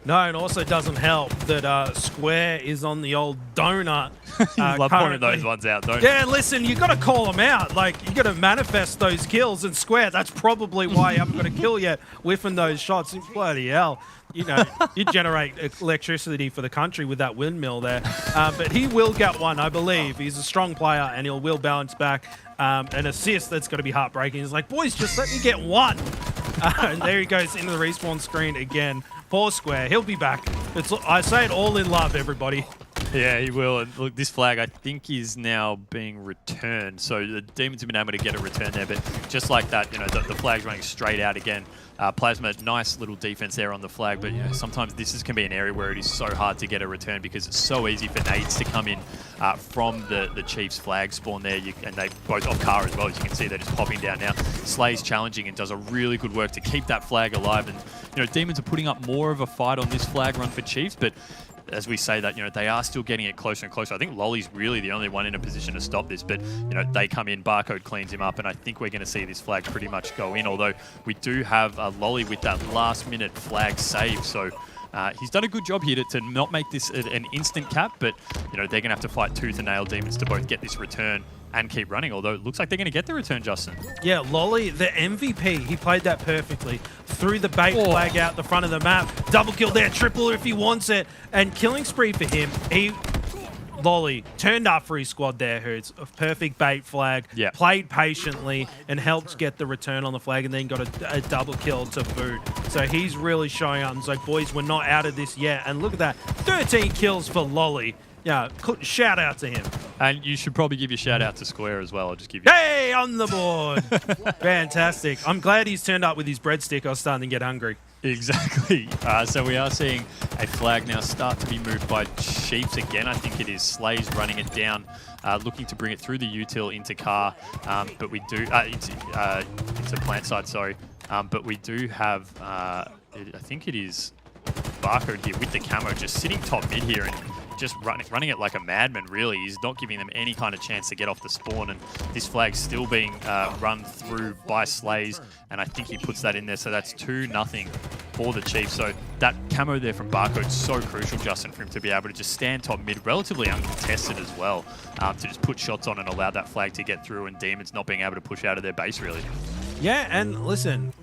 No, and also doesn't help that Square is on the old donut. You love pointing those ones out, don't you? Yeah, listen, you got to call them out. Like, you got to manifest those kills, and Square, that's probably why you haven't got a kill yet, whiffing those shots. Bloody hell. You know, you generate electricity for the country with that windmill there. But he will get one, I believe. He's a strong player, and he will bounce back. An assist that's going to be heartbreaking. He's like, boys, just let me get one. And there he goes into the respawn screen again. Poor Square. He'll be back. I say it all in love, everybody. Yeah, he will. And look, this flag, I think, is now being returned. So the Demons have been able to get a return there. But just like that, you know, the flag's running straight out again. Plasma, nice little defense there on the flag. But, you know, sometimes this can be an area where it is so hard to get a return because it's so easy for nades to come in from the Chiefs flag spawn there. And they both off car as well. As you can see, they're just popping down now. Slay's challenging and does a really good work to keep that flag alive. And, you know, Demons are putting up more of a fight on this flag run for Chiefs. But as we say that, you know, they are still getting it closer and closer. I think Lolly's really the only one in a position to stop this, but, you know, they come in, Barcode cleans him up, and I think we're going to see this flag pretty much go in, although we do have Lolly with that last-minute flag save, so he's done a good job here to not make this an instant cap, but, you know, they're going to have to fight tooth and nail Demons to both get this return and keep running, although it looks like they're going to get the return, Justin. Yeah, Lolly, the MVP, he played that perfectly. Threw the bait flag out the front of the map. Double kill there, triple if he wants it. And killing spree for him. Lolly turned up for his squad there, Hoots. A perfect bait flag. Yeah. Played patiently and helped get the return on the flag and then got a double kill to boot. So he's really showing up and like, boys, we're not out of this yet. And look at that, 13 kills for Lolly. Yeah, shout out to him. And you should probably give your shout out to Square as well. I'll just give you. Hey, on the board. Fantastic. I'm glad he's turned up with his breadstick. I was starting to get hungry. Exactly. So we are seeing a flag now start to be moved by Chiefs again. I think it is Slays running it down, looking to bring it through the util into car. But we do into plant side. Sorry. But we do have. I think it is Barcode here with the camo, just sitting top mid here and just running it like a madman, really. He's not giving them any kind of chance to get off the spawn, and this flag's still being run through by Slays, and I think he puts that in there, so that's 2-0 for the Chiefs. So that camo there from Barcode's so crucial, Justin, for him to be able to just stand top mid, relatively uncontested as well, to just put shots on and allow that flag to get through, and Demons not being able to push out of their base, really. Yeah, and listen,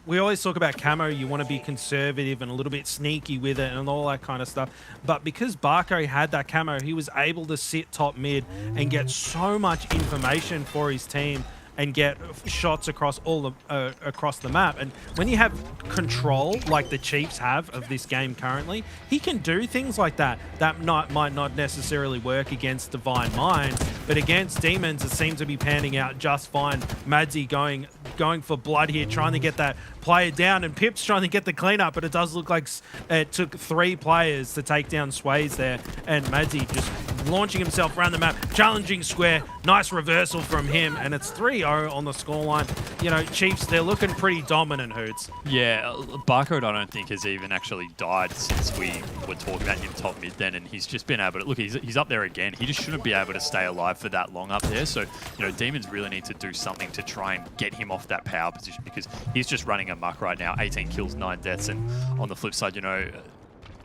we always talk about camo, you want to be conservative and a little bit sneaky with it and all that kind of stuff. But because Barco had that camo, he was able to sit top mid and get so much information for his team and get shots across across the map. And when you have control like the Chiefs have of this game currently, he can do things like that. That might not necessarily work against Divine Mind, but against Demons, it seems to be panning out just fine. Madsy going for blood here, trying to get that player down, and Pip's trying to get the cleanup, but it does look like it took 3 players to take down Sways there, and Madzi just launching himself around the map, challenging Square. Nice reversal from him, and it's 3-0 on the scoreline. You know, Chiefs, they're looking pretty dominant, Hoots. Yeah, Barcode I don't think has even actually died since we were talking about him top mid then, and he's just been able to, look, he's up there again. He just shouldn't be able to stay alive for that long up there, so, you know, Demons really need to do something to try and get him off that power position, because he's just running amok right now. 18 kills, 9 deaths, and on the flip side, you know,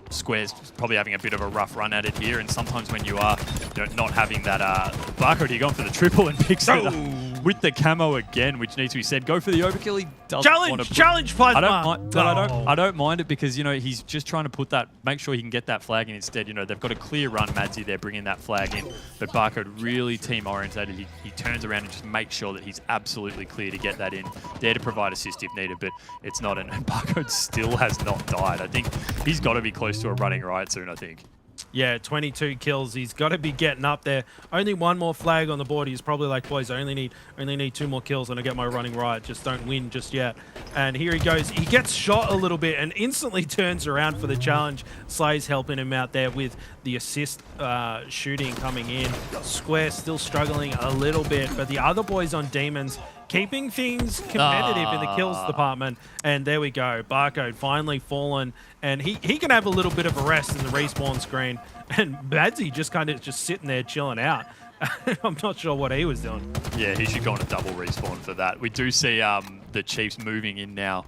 Square's probably having a bit of a rough run at it here, and sometimes when you are, you know, not having that Barcode, he gone for the triple and picks it up with the camo again, which needs to be said. Go for the overkill. He doesn't want to challenge Plasma. I don't mind it, because, you know, he's just trying to put that, make sure he can get that flag in instead. You know, they've got a clear run, Madzi there, bringing that flag in, but Barcode really team orientated. He turns around and just makes sure that he's absolutely clear to get that in, there to provide assist if needed, but it's not, and Barcode still has not died. I think he's got to be close to a running riot soon, I think. Yeah, 22 kills. He's got to be getting up there. Only 1 more flag on the board. He's probably like, boys, I only need 2 more kills and I get my running riot. Just don't win just yet. And here he goes. He gets shot a little bit and instantly turns around for the challenge. Slay's helping him out there with the assist shooting coming in. Square still struggling a little bit, but the other boys on Demons keeping things competitive in the kills department. And there we go. Barcode finally fallen. And he can have a little bit of a rest in the respawn screen. And Madzi just kind of just sitting there chilling out. I'm not sure what he was doing. Yeah, he should go on a double respawn for that. We do see the Chiefs moving in now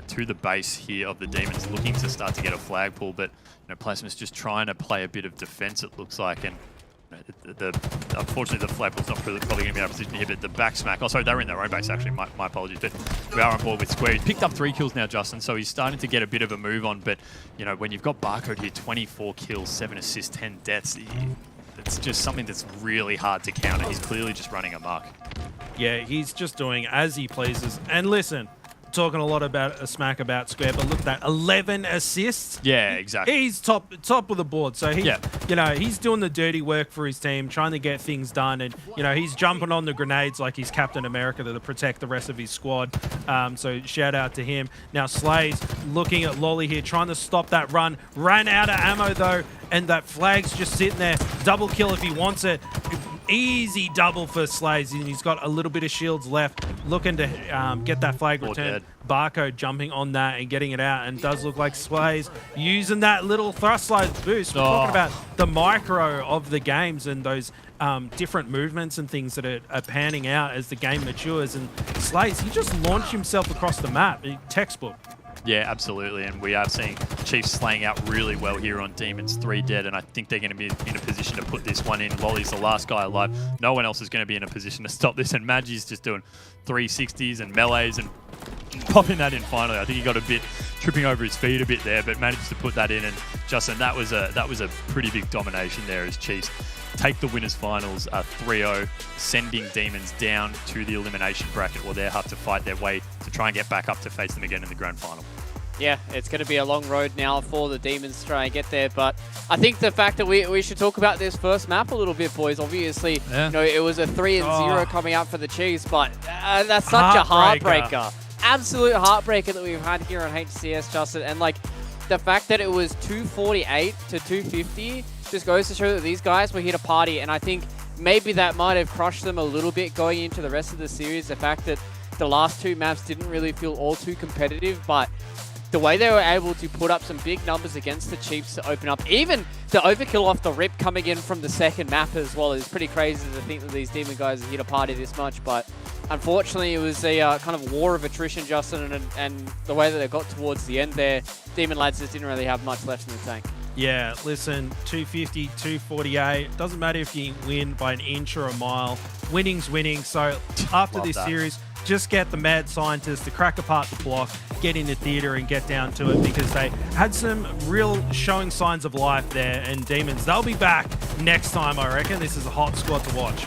to the base here of the Demons, looking to start to get a flag pull. But, you know, Plasma's just trying to play a bit of defense, it looks like. And unfortunately, the flag pull's not probably going to be in a position here, but the back smack. Oh, sorry, they were in their own base, actually. My apologies. But we are on board with Square. He's picked up 3 kills now, Justin, so he's starting to get a bit of a move on. But, you know, when you've got Barcode here, 24 kills, 7 assists, 10 deaths, it's just something that's really hard to counter. He's clearly just running amok. Yeah, he's just doing as he pleases. And listen, talking a lot about a smack about Square, but look at that, 11 assists. Yeah, exactly. He's top of the board, so he, you know, he's doing the dirty work for his team, trying to get things done, and you know he's jumping on the grenades like he's Captain America to protect the rest of his squad. So shout out to him. Now Slay's looking at Lolly here, trying to stop that run. Ran out of ammo though, and that flag's just sitting there. Double kill if he wants it. Easy double for Slays, and he's got a little bit of shields left, looking to get that flag returned. Barcode jumping on that and getting it out, and does look like Slays using that little thrust slide boost. We're talking about the micro of the games and those different movements and things that are panning out as the game matures, and Slays, he just launched himself across the map. Textbook. Yeah, absolutely, and we are seeing Chiefs slaying out really well here on Demons, 3 dead, and I think they're going to be in a position to put this one in. Lolly's the last guy alive. No one else is going to be in a position to stop this, and Madji's just doing 360s and melees and popping that in finally. I think he got a bit tripping over his feet a bit there, but managed to put that in, and Justin, that was a pretty big domination there as Chiefs take the winners finals 3-0, sending Demons down to the elimination bracket, where they'll have to fight their way to try and get back up to face them again in the grand final. Yeah, it's going to be a long road now for the Demons to try and get there, but I think the fact that we should talk about this first map a little bit, boys. Obviously, you know, it was a 3-0 coming out for the Chiefs, but that's such a heartbreaker. Absolute heartbreaker that we've had here on HCS, Justin, and like the fact that it was 248 to 250 just goes to show that these guys were here to party, and I think maybe that might have crushed them a little bit going into the rest of the series. The fact that the last 2 maps didn't really feel all too competitive, but the way they were able to put up some big numbers against the Chiefs to open up, even the overkill off the rip coming in from the second map as well, is pretty crazy to think that these Demon guys are here to party this much. But unfortunately, it was a kind of war of attrition, Justin, and the way that they got towards the end there, Demon lads just didn't really have much left in the tank. Yeah, listen, 250, 248. Doesn't matter if you win by an inch or a mile. Winning's winning. So after this series, just get the mad scientists to crack apart the block, get in the theater and get down to it, because they had some real showing signs of life there. And Demons, they'll be back next time, I reckon. This is a hot squad to watch.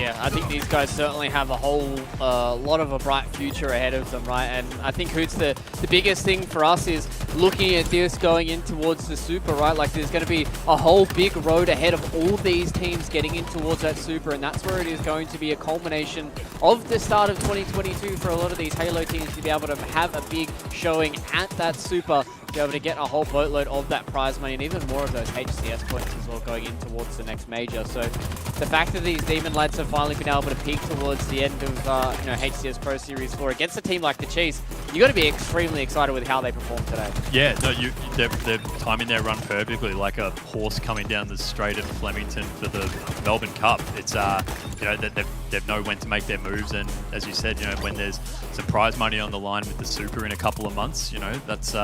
Yeah, I think these guys certainly have a whole lot of a bright future ahead of them, right? And I think Hoots, the biggest thing for us is looking at this going in towards the Super, right? Like there's going to be a whole big road ahead of all these teams getting in towards that Super, and that's where it is going to be a culmination of the start of 2022 for a lot of these Halo teams to be able to have a big showing at that Super, to be able to get a whole boatload of that prize money and even more of those HCS points as well going in towards the next major. So the fact that these Demon lads have finally been able to peak towards the end of HCS Pro Series 4 against a team like the Chiefs, you got to be extremely excited with how they performed today. Yeah, no, they're timing their run perfectly, like a horse coming down the straight at Flemington for the Melbourne Cup. It's they know when to make their moves, and as you said, when there's some prize money on the line with the Super in a couple of months, that's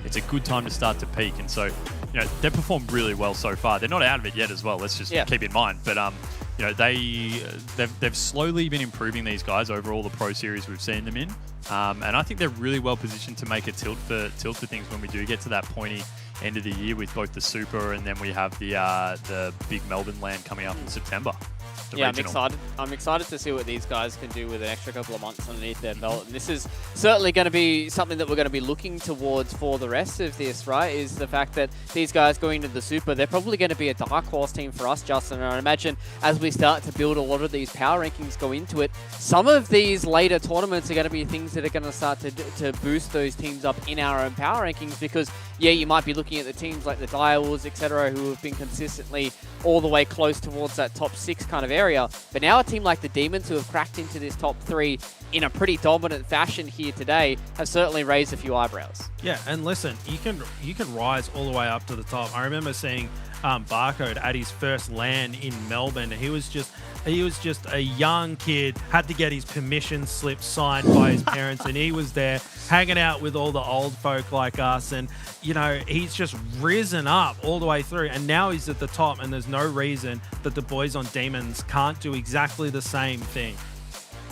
it's a good time to start to peak. And so, they've performed really well so far. They're not out of it yet as well. Let's just keep in mind, but they've slowly been improving these guys over all the Pro Series we've seen them in, and I think they're really well positioned to make a tilt for things when we do get to that pointy end of the year with both the Super and then we have the big Melbourne land coming up in September. Yeah, I'm excited to see what these guys can do with an extra couple of months underneath their belt. And this is certainly going to be something that we're going to be looking towards for the rest of this, right? Is the fact that these guys going to the Super, they're probably going to be a dark horse team for us, Justin. And I imagine as we start to build a lot of these power rankings go into it, some of these later tournaments are going to be things that are going to start to boost those teams up in our own power rankings, because yeah, you might be looking at the teams like the Direwolves, etc., who have been consistently all the way close towards that top 6 kind of area. But now a team like the Demons, who have cracked into this top 3 in a pretty dominant fashion here today, have certainly raised a few eyebrows. Yeah, and listen, you can rise all the way up to the top. I remember seeing Barcode at his first LAN in Melbourne. He was just a young kid, had to get his permission slip signed by his parents, and he was there hanging out with all the old folk like us, and he's just risen up all the way through, and now he's at the top, and there's no reason that the boys on Demons can't do exactly the same thing.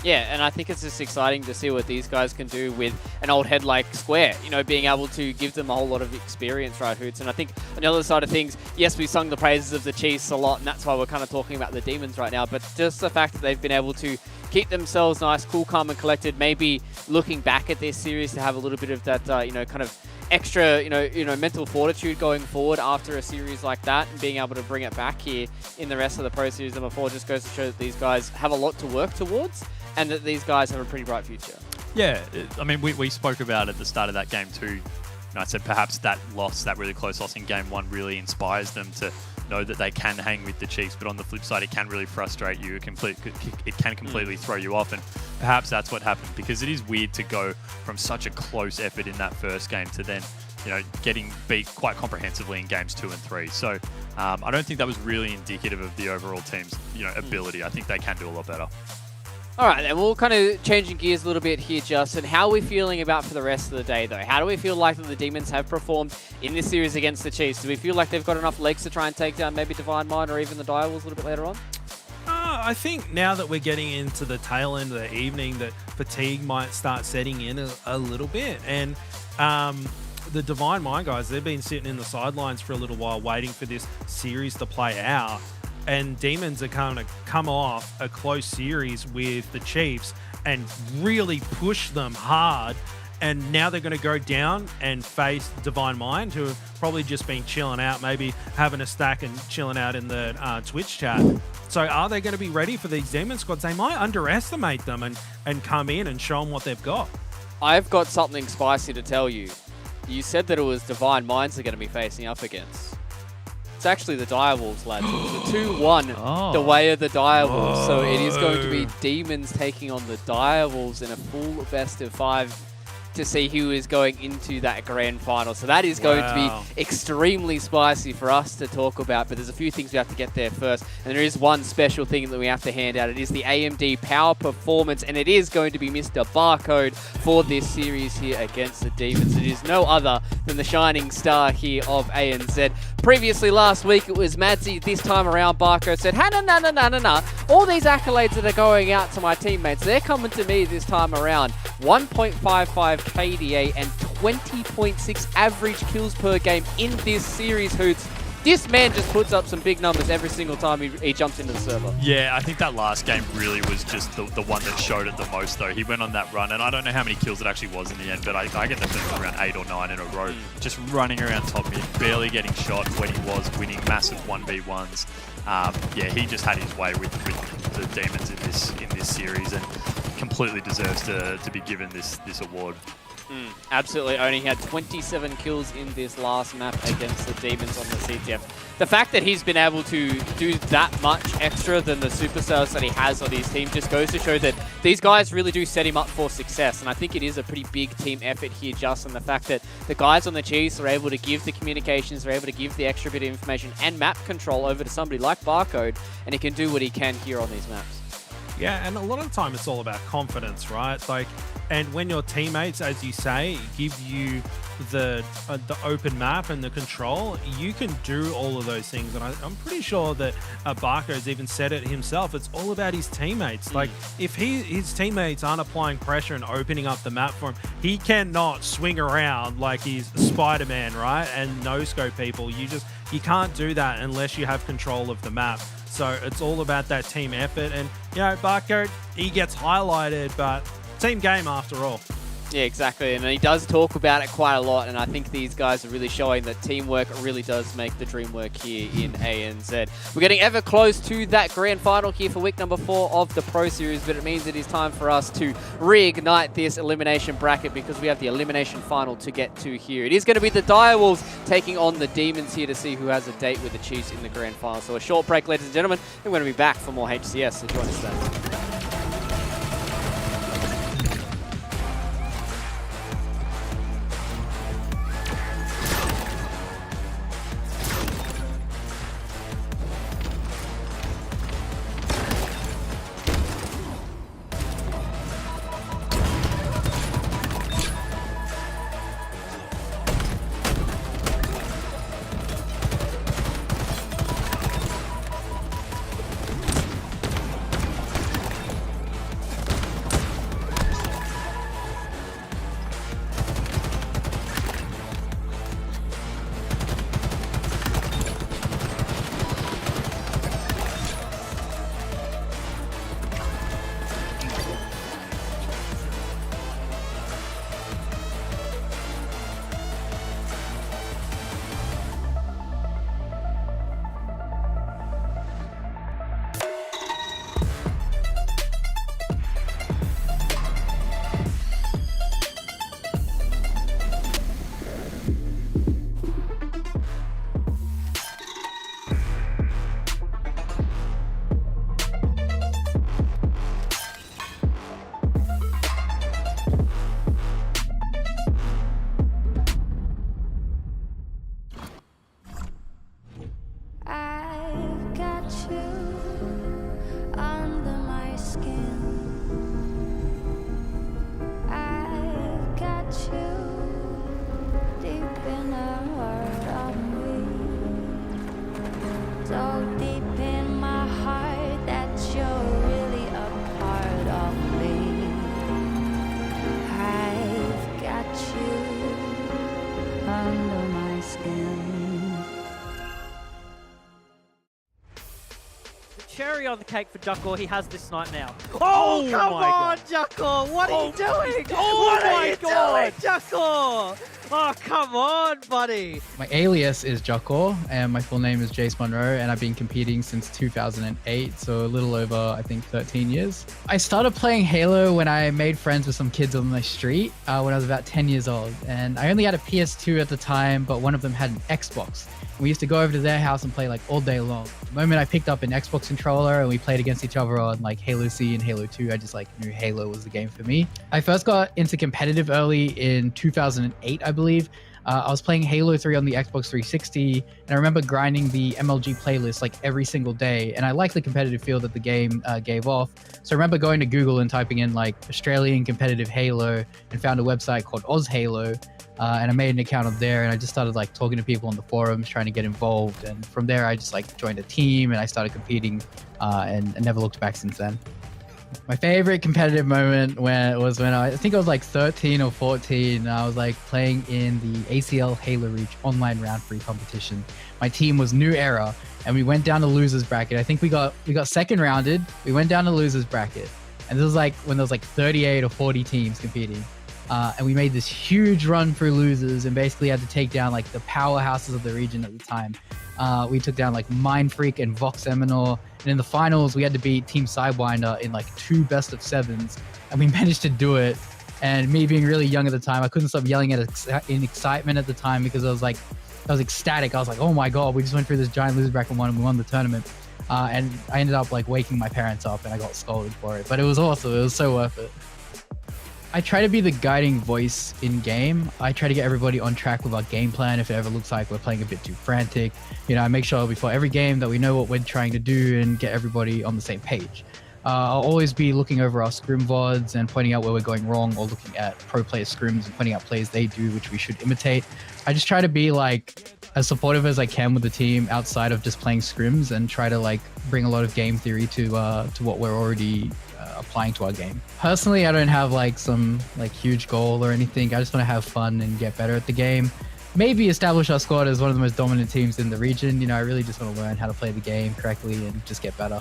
Yeah, and I think it's just exciting to see what these guys can do with an old head like Square, being able to give them a whole lot of experience, right, Hoots? And I think on the other side of things, yes, we sung the praises of the Chiefs a lot, and that's why we're kind of talking about the Demons right now, but just the fact that they've been able to keep themselves nice, cool, calm, and collected, maybe looking back at this series to have a little bit of that, kind of extra, mental fortitude going forward after a series like that, and being able to bring it back here in the rest of the Pro Series number 4 just goes to show that these guys have a lot to work towards, and that these guys have a pretty bright future. Yeah, I mean, we spoke about at the start of that game too. I said perhaps that really close loss in game 1 really inspires them to know that they can hang with the Chiefs, but on the flip side, it can really frustrate you. It can completely throw you off, and perhaps that's what happened, because it is weird to go from such a close effort in that first game to then, getting beat quite comprehensively in games 2 and 3. So I don't think that was really indicative of the overall team's, ability. I think they can do a lot better. All right, then we'll kind of changing gears a little bit here, Justin. How are we feeling about for the rest of the day, though? How do we feel like that the Demons have performed in this series against the Chiefs? Do we feel like they've got enough legs to try and take down maybe Divine Mind or even the Direwolves a little bit later on? I think now that we're getting into the tail end of the evening, that fatigue might start setting in a little bit. And the Divine Mind guys, they've been sitting in the sidelines for a little while waiting for this series to play out. And Demons are going to come off a close series with the Chiefs and really push them hard. And now they're going to go down and face Divine Mind, who have probably just been chilling out, maybe having a stack and chilling out in the Twitch chat. So are they going to be ready for these Demon squads? They might underestimate them and come in and show them what they've got. I've got something spicy to tell you. You said that it was Divine Minds they're going to be facing up against. It's actually the Direwolves, lads. It's a 2-1 the way of the Direwolves. So it is going to be Demons taking on the Direwolves in a full best of 5 to see who is going into that grand final. So that is going to be extremely spicy for us to talk about, but there's a few things we have to get there first. And there is one special thing that we have to hand out. It is the AMD Power Performance, and it is going to be Mr. Barcode for this series here against the Demons. It is no other than the shining star here of ANZ. Previously last week it was Madsy. This time around Barcode said, hey, no. All these accolades that are going out to my teammates, they're coming to me this time around. 1.55 KDA and 20.6 average kills per game in this series, Hoots. this man just puts up some big numbers every single time he jumps into the server. Yeah, I think that last game really was just the one that showed it the most, though. He went on that run, and I don't know how many kills it actually was in the end, but I get the feeling around 8 or 9 in a row. Just running around top mid, barely getting shot when he was winning massive 1v1s. Yeah, he just had his way with the Demons in this series, and completely deserves to be given this award. Absolutely owning. He had 27 kills in this last map against the Demons on the CTF. The fact that he's been able to do that much extra than the superstars that he has on his team just goes to show that these guys really do set him up for success. And I think it is a pretty big team effort here, Justin. The fact that the guys on the Chiefs are able to give the communications, they're able to give the extra bit of information and map control over to somebody like Barcode, and he can do what he can here on these maps. Yeah, and a lot of the time it's all about confidence, right? Like, and when your teammates, as you say, give you the open map and the control, you can do all of those things. And I'm pretty sure that Barco's even said it himself. It's all about his teammates. Like, if his teammates aren't applying pressure and opening up the map for him, he cannot swing around like he's Spider-Man, right? And no-scope people. You can't do that unless you have control of the map. So it's all about that team effort. And, you know, Barco, he gets highlighted, but team game after all. Yeah, exactly. And he does talk about it quite a lot. And I think these guys are really showing that teamwork really does make the dream work here in ANZ. We're getting ever close to that grand final here for week number 4 of the Pro Series. But it means it is time for us to reignite this elimination bracket because we have the elimination final to get to here. It is going to be the Direwolves taking on the Demons here to see who has a date with the Chiefs in the grand final. So a short break, ladies and gentlemen. And we're going to be back for more HCS. So join us then. Cherry on the cake for Jocko. He has this night now. Oh, come on, Jocko. What are you doing? Oh, my God, Jocko. Oh, come on, buddy. My alias is Jocko, and my full name is Jace Monroe, and I've been competing since 2008, so a little over, I think, 13 years. I started playing Halo when I made friends with some kids on the street when I was about 10 years old, and I only had a PS2 at the time, but one of them had an Xbox. We used to go over to their house and play like all day long. The moment I picked up an Xbox controller and we played against each other on like Halo C and Halo 2, I just like knew Halo was the game for me. I first got into competitive early in 2008, I believe. I was playing Halo 3 on the Xbox 360, and I remember grinding the MLG playlist like every single day, and I liked the competitive feel that the game gave off. So I remember going to Google and typing in like Australian competitive Halo and found a website called Oz Halo. And I made an account up there, and I just started like talking to people on the forums, trying to get involved. And from there, I just like joined a team and I started competing and never looked back since then. My favorite competitive moment was when I think I was like 13 or 14. I was like playing in the ACL Halo Reach online round 3 competition. My team was New Era, and we went down to losers bracket. I think we got second rounded. We went down to losers bracket, and this was like when there was like 38 or 40 teams competing. And we made this huge run through losers and basically had to take down like the powerhouses of the region at the time. We took down like Mindfreak and Vox Eminor. And in the finals, we had to beat Team Sidewinder in like 2 best of 7s. And we managed to do it. And me being really young at the time, I couldn't stop yelling in excitement at the time because I was ecstatic. I was like, oh my God, we just went through this giant loser bracket and we won the tournament. And I ended up like waking my parents up and I got scolded for it. But it was awesome. It was so worth it. I try to be the guiding voice in game. I try to get everybody on track with our game plan if it ever looks like we're playing a bit too frantic. You know, I make sure before every game that we know what we're trying to do and get everybody on the same page. I'll always be looking over our scrim VODs and pointing out where we're going wrong, or looking at pro player scrims and pointing out plays they do which we should imitate. I just try to be like as supportive as I can with the team outside of just playing scrims, and try to like bring a lot of game theory to what we're already applying to our game. Personally, I don't have like some like huge goal or anything. I just want to have fun and get better at the game. Maybe establish our squad as one of the most dominant teams in the region. You know, I really just want to learn how to play the game correctly and just get better.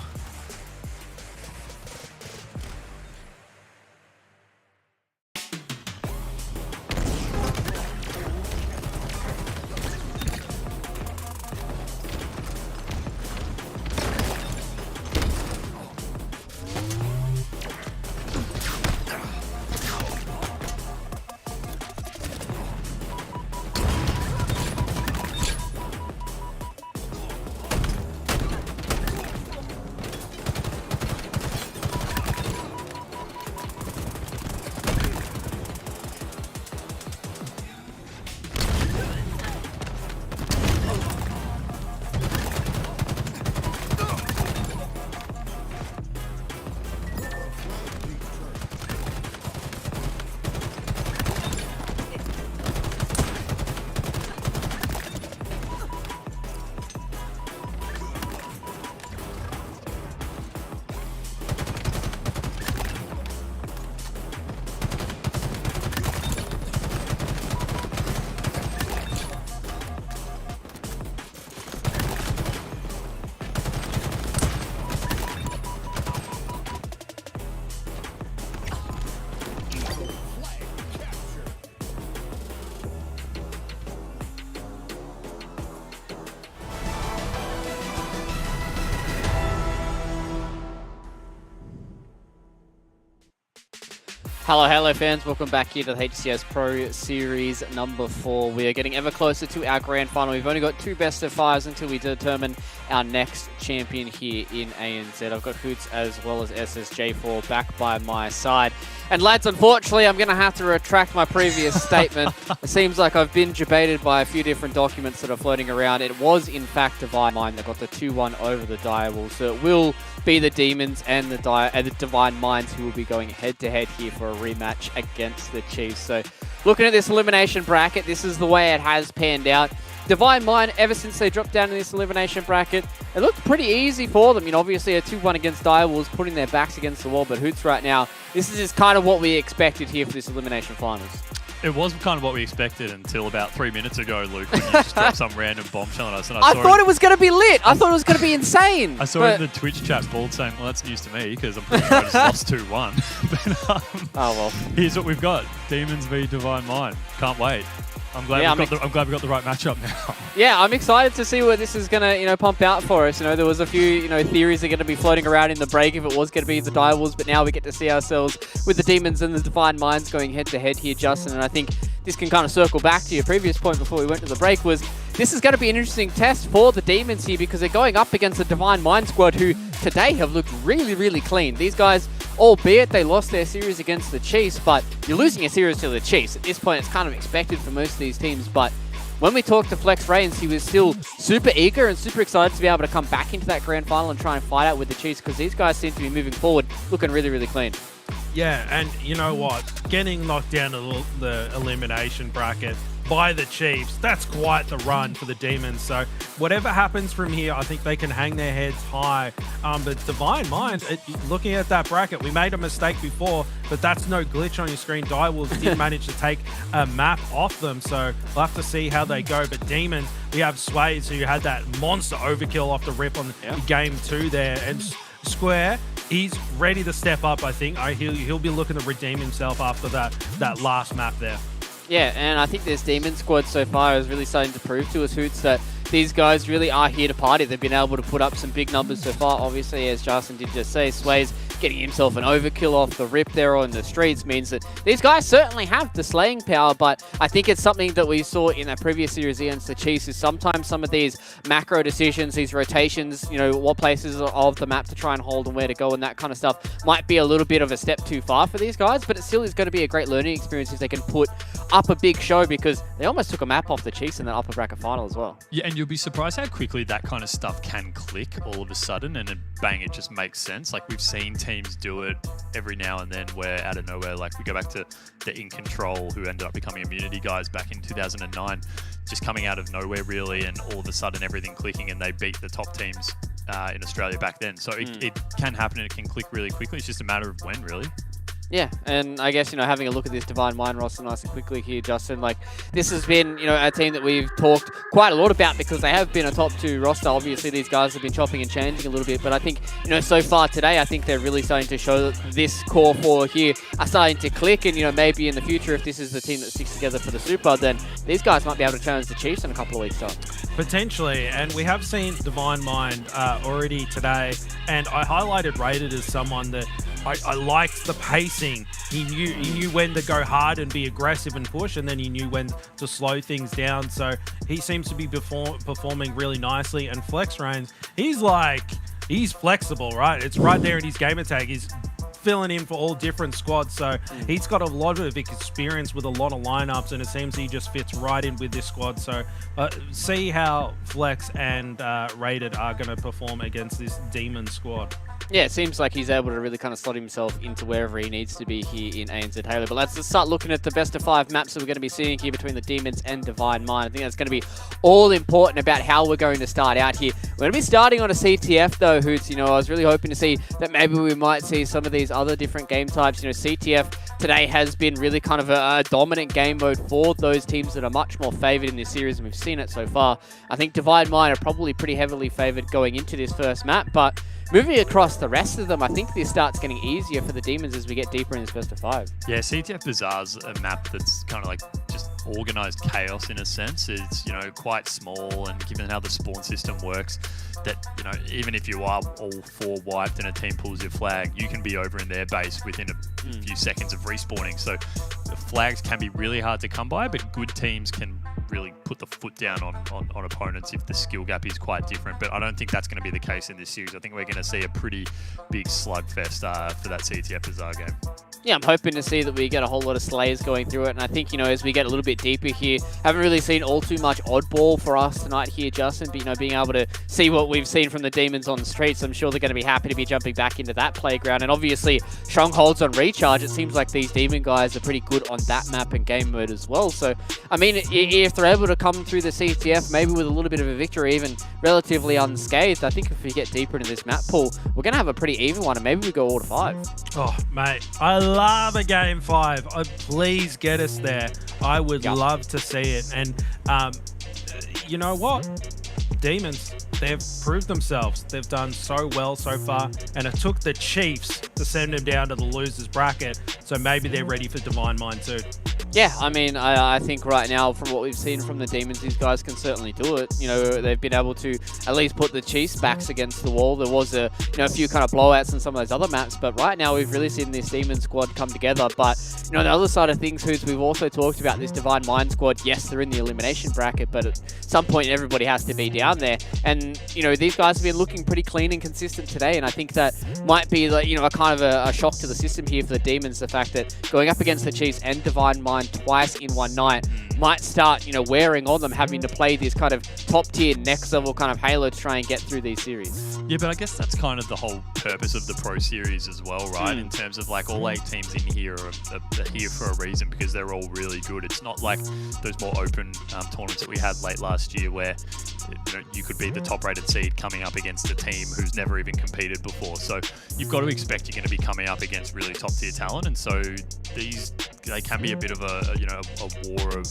Hello Halo fans, welcome back here to the HCS Pro Series number 4. We are getting ever closer to our grand final. We've only got 2 best of 5s until we determine our next champion here in ANZ. I've got Hoots as well as SSJ4 back by my side. And lads, unfortunately, I'm going to have to retract my previous statement. It seems like I've been debated by a few different documents that are floating around. It was, in fact, Divine Mind that got the 2-1 over the Direwolves. So it will be the Demons and the Divine Minds who will be going head-to-head here for a rematch against the Chiefs. So looking at this elimination bracket, this is the way it has panned out. Divine Mind, ever since they dropped down in this elimination bracket, it looked pretty easy for them. You know, obviously a 2-1 against Direwolves, putting their backs against the wall, but Hoots right now, this is just kind of what we expected here for this elimination finals. It was kind of what we expected until about 3 minutes ago, Luke, when you just dropped some random bombshell on us. And I thought it was going to be lit. I thought it was going to be insane. I saw in the Twitch chat, Bald saying, well, that's news to me because I'm pretty sure I just lost 2-1. But, oh, well. Here's what we've got. Demons v Divine Mind. Can't wait. I'm glad we got the right matchup now. Yeah, I'm excited to see where this is going to, pump out for us. There was a few, theories that are going to be floating around in the break if it was going to be the Direwolves, but now we get to see ourselves with the Demons and the Divine Minds going head-to-head here, Justin. And I think this can kind of circle back to your previous point before we went to the break, was this is going to be an interesting test for the Demons here because they're going up against the Divine Mind squad who today have looked really, really clean. These guys, albeit they lost their series against the Chiefs, but you're losing a series to the Chiefs. At this point, it's kind of expected for most of these teams, but when we talked to Flex Reigns, he was still super eager and super excited to be able to come back into that grand final and try and fight out with the Chiefs because these guys seem to be moving forward, looking really, really clean. Yeah, and you know what? Getting knocked down to the elimination bracket by the Chiefs. That's quite the run for the Demons. So whatever happens from here, I think they can hang their heads high. But Divine Mind, looking at that bracket, we made a mistake before, but that's no glitch on your screen. Direwolves did manage to take a map off them, so we'll have to see how they go. But Demons, we have Sways, who had that monster overkill off the rip on game 2 there. And Square, he's ready to step up, I think. He'll be looking to redeem himself after that last map there. Yeah, and I think this Demon squad so far is really starting to prove to us, Hoots, that these guys really are here to party. They've been able to put up some big numbers so far. Obviously, as Justin did just say, Sway's getting himself an overkill off the rip there on the streets means that these guys certainly have the slaying power, but I think it's something that we saw in that previous series against the Chiefs is sometimes some of these macro decisions, these rotations, you know, what places of the map to try and hold and where to go and that kind of stuff might be a little bit of a step too far for these guys, but it still is going to be a great learning experience if they can put up a big show, because they almost took a map off the Chiefs in that upper bracket final as well. Yeah, and you'll be surprised how quickly that kind of stuff can click all of a sudden, and then bang, it just makes sense. Like, we've seen teams do it every now and then where out of nowhere, like we go back to the In Control, who ended up becoming Immunity guys back in 2009, just coming out of nowhere really, and all of a sudden everything clicking, and they beat the top teams in Australia back then. So it can happen and it can click really quickly. It's just a matter of when, really. Yeah, and I guess, you know, having a look at this Divine Mind roster nice and quickly here, Justin, like, this has been, you know, a team that we've talked quite a lot about because they have been a top 2 roster. Obviously, these guys have been chopping and changing a little bit, but I think, you know, so far today, I think they're really starting to show that this core 4 here are starting to click, and, you know, maybe in the future, if this is the team that sticks together for the Super, then these guys might be able to challenge the Chiefs in a couple of weeks' time. Potentially, and we have seen Divine Mind already today, and I highlighted Rated as someone that I liked the pacing. He knew when to go hard and be aggressive and push, and then he knew when to slow things down. So he seems to be performing really nicely. And Flex Reigns, he's flexible, right? It's right there in his gamer tag. He's filling in for all different squads, so he's got a lot of experience with a lot of lineups, and it seems he just fits right in with this squad. So see how Flex and Rated are going to perform against this Demon squad. Yeah, it seems like he's able to really kind of slot himself into wherever he needs to be here in ANZ Halo. But let's start looking at the best of 5 maps that we're going to be seeing here between the Demons and Divine Mind. I think that's going to be all important about how we're going to start out here. We're going to be starting on a CTF though, Hoots. You know, I was really hoping to see that maybe we might see some of these other different game types. You know, CTF today has been really kind of a dominant game mode for those teams that are much more favored in this series, and we've seen it so far. I think Divine Mind are probably pretty heavily favored going into this first map, but moving across the rest of them, I think this starts getting easier for the Demons as we get deeper in this best of 5. Yeah, CTF Bazaar's a map that's kind of like just organized chaos in a sense. It's, you know, quite small, and given how the spawn system works, that, you know, even if you are all 4 wiped and a team pulls your flag, you can be over in their base within a few seconds of respawning. So the flags can be really hard to come by, but good teams can really put the foot down on opponents if the skill gap is quite different. But I don't think that's going to be the case in this series. I think we're going to see a pretty big slugfest for that CTF Bazaar game. Yeah, I'm hoping to see that we get a whole lot of Slayers going through it. And I think, you know, as we get a little bit deeper here, haven't really seen all too much oddball for us tonight here, Justin. But, you know, being able to see what we've seen from the Demons on the streets, I'm sure they're going to be happy to be jumping back into that playground. And obviously, Strongholds on Recharge, it seems like these Demon guys are pretty good on that map and game mode as well. So, I mean, if they're able to come through the CTF, maybe with a little bit of a victory, even relatively unscathed, I think if we get deeper into this map pool, we're going to have a pretty even one, and maybe we go all to 5. Oh, mate, I love a game 5. Please get us there. I would love to see it. And you know what? Demons, they've proved themselves. They've done so well so far, and it took the Chiefs to send them down to the losers bracket, so maybe they're ready for Divine Mind too. Yeah, I mean, I think right now, from what we've seen from the Demons, these guys can certainly do it. You know, they've been able to at least put the Chiefs' backs against the wall. There was a few kind of blowouts in some of those other maps, but right now we've really seen this Demon squad come together. But, you know, the other side of things, we've also talked about this Divine Mind squad. Yes, they're in the elimination bracket, but at some point everybody has to be down there. And, you know, these guys have been looking pretty clean and consistent today, and I think that might be, like, you know, a kind of a shock to the system here for the Demons, the fact that going up against the Chiefs and Divine Mind Mind twice in one night might start, wearing on them, having to play this kind of top-tier, next-level kind of Halo to try and get through these series. Yeah, but I guess that's kind of the whole purpose of the Pro Series as well, right? In terms of like all 8 teams in here are here for a reason because they're all really good. It's not like those more open tournaments that we had late last year where you could be the top-rated seed coming up against a team who's never even competed before. So you've got to expect you're going to be coming up against really top-tier talent, and so they can be a bit of a war of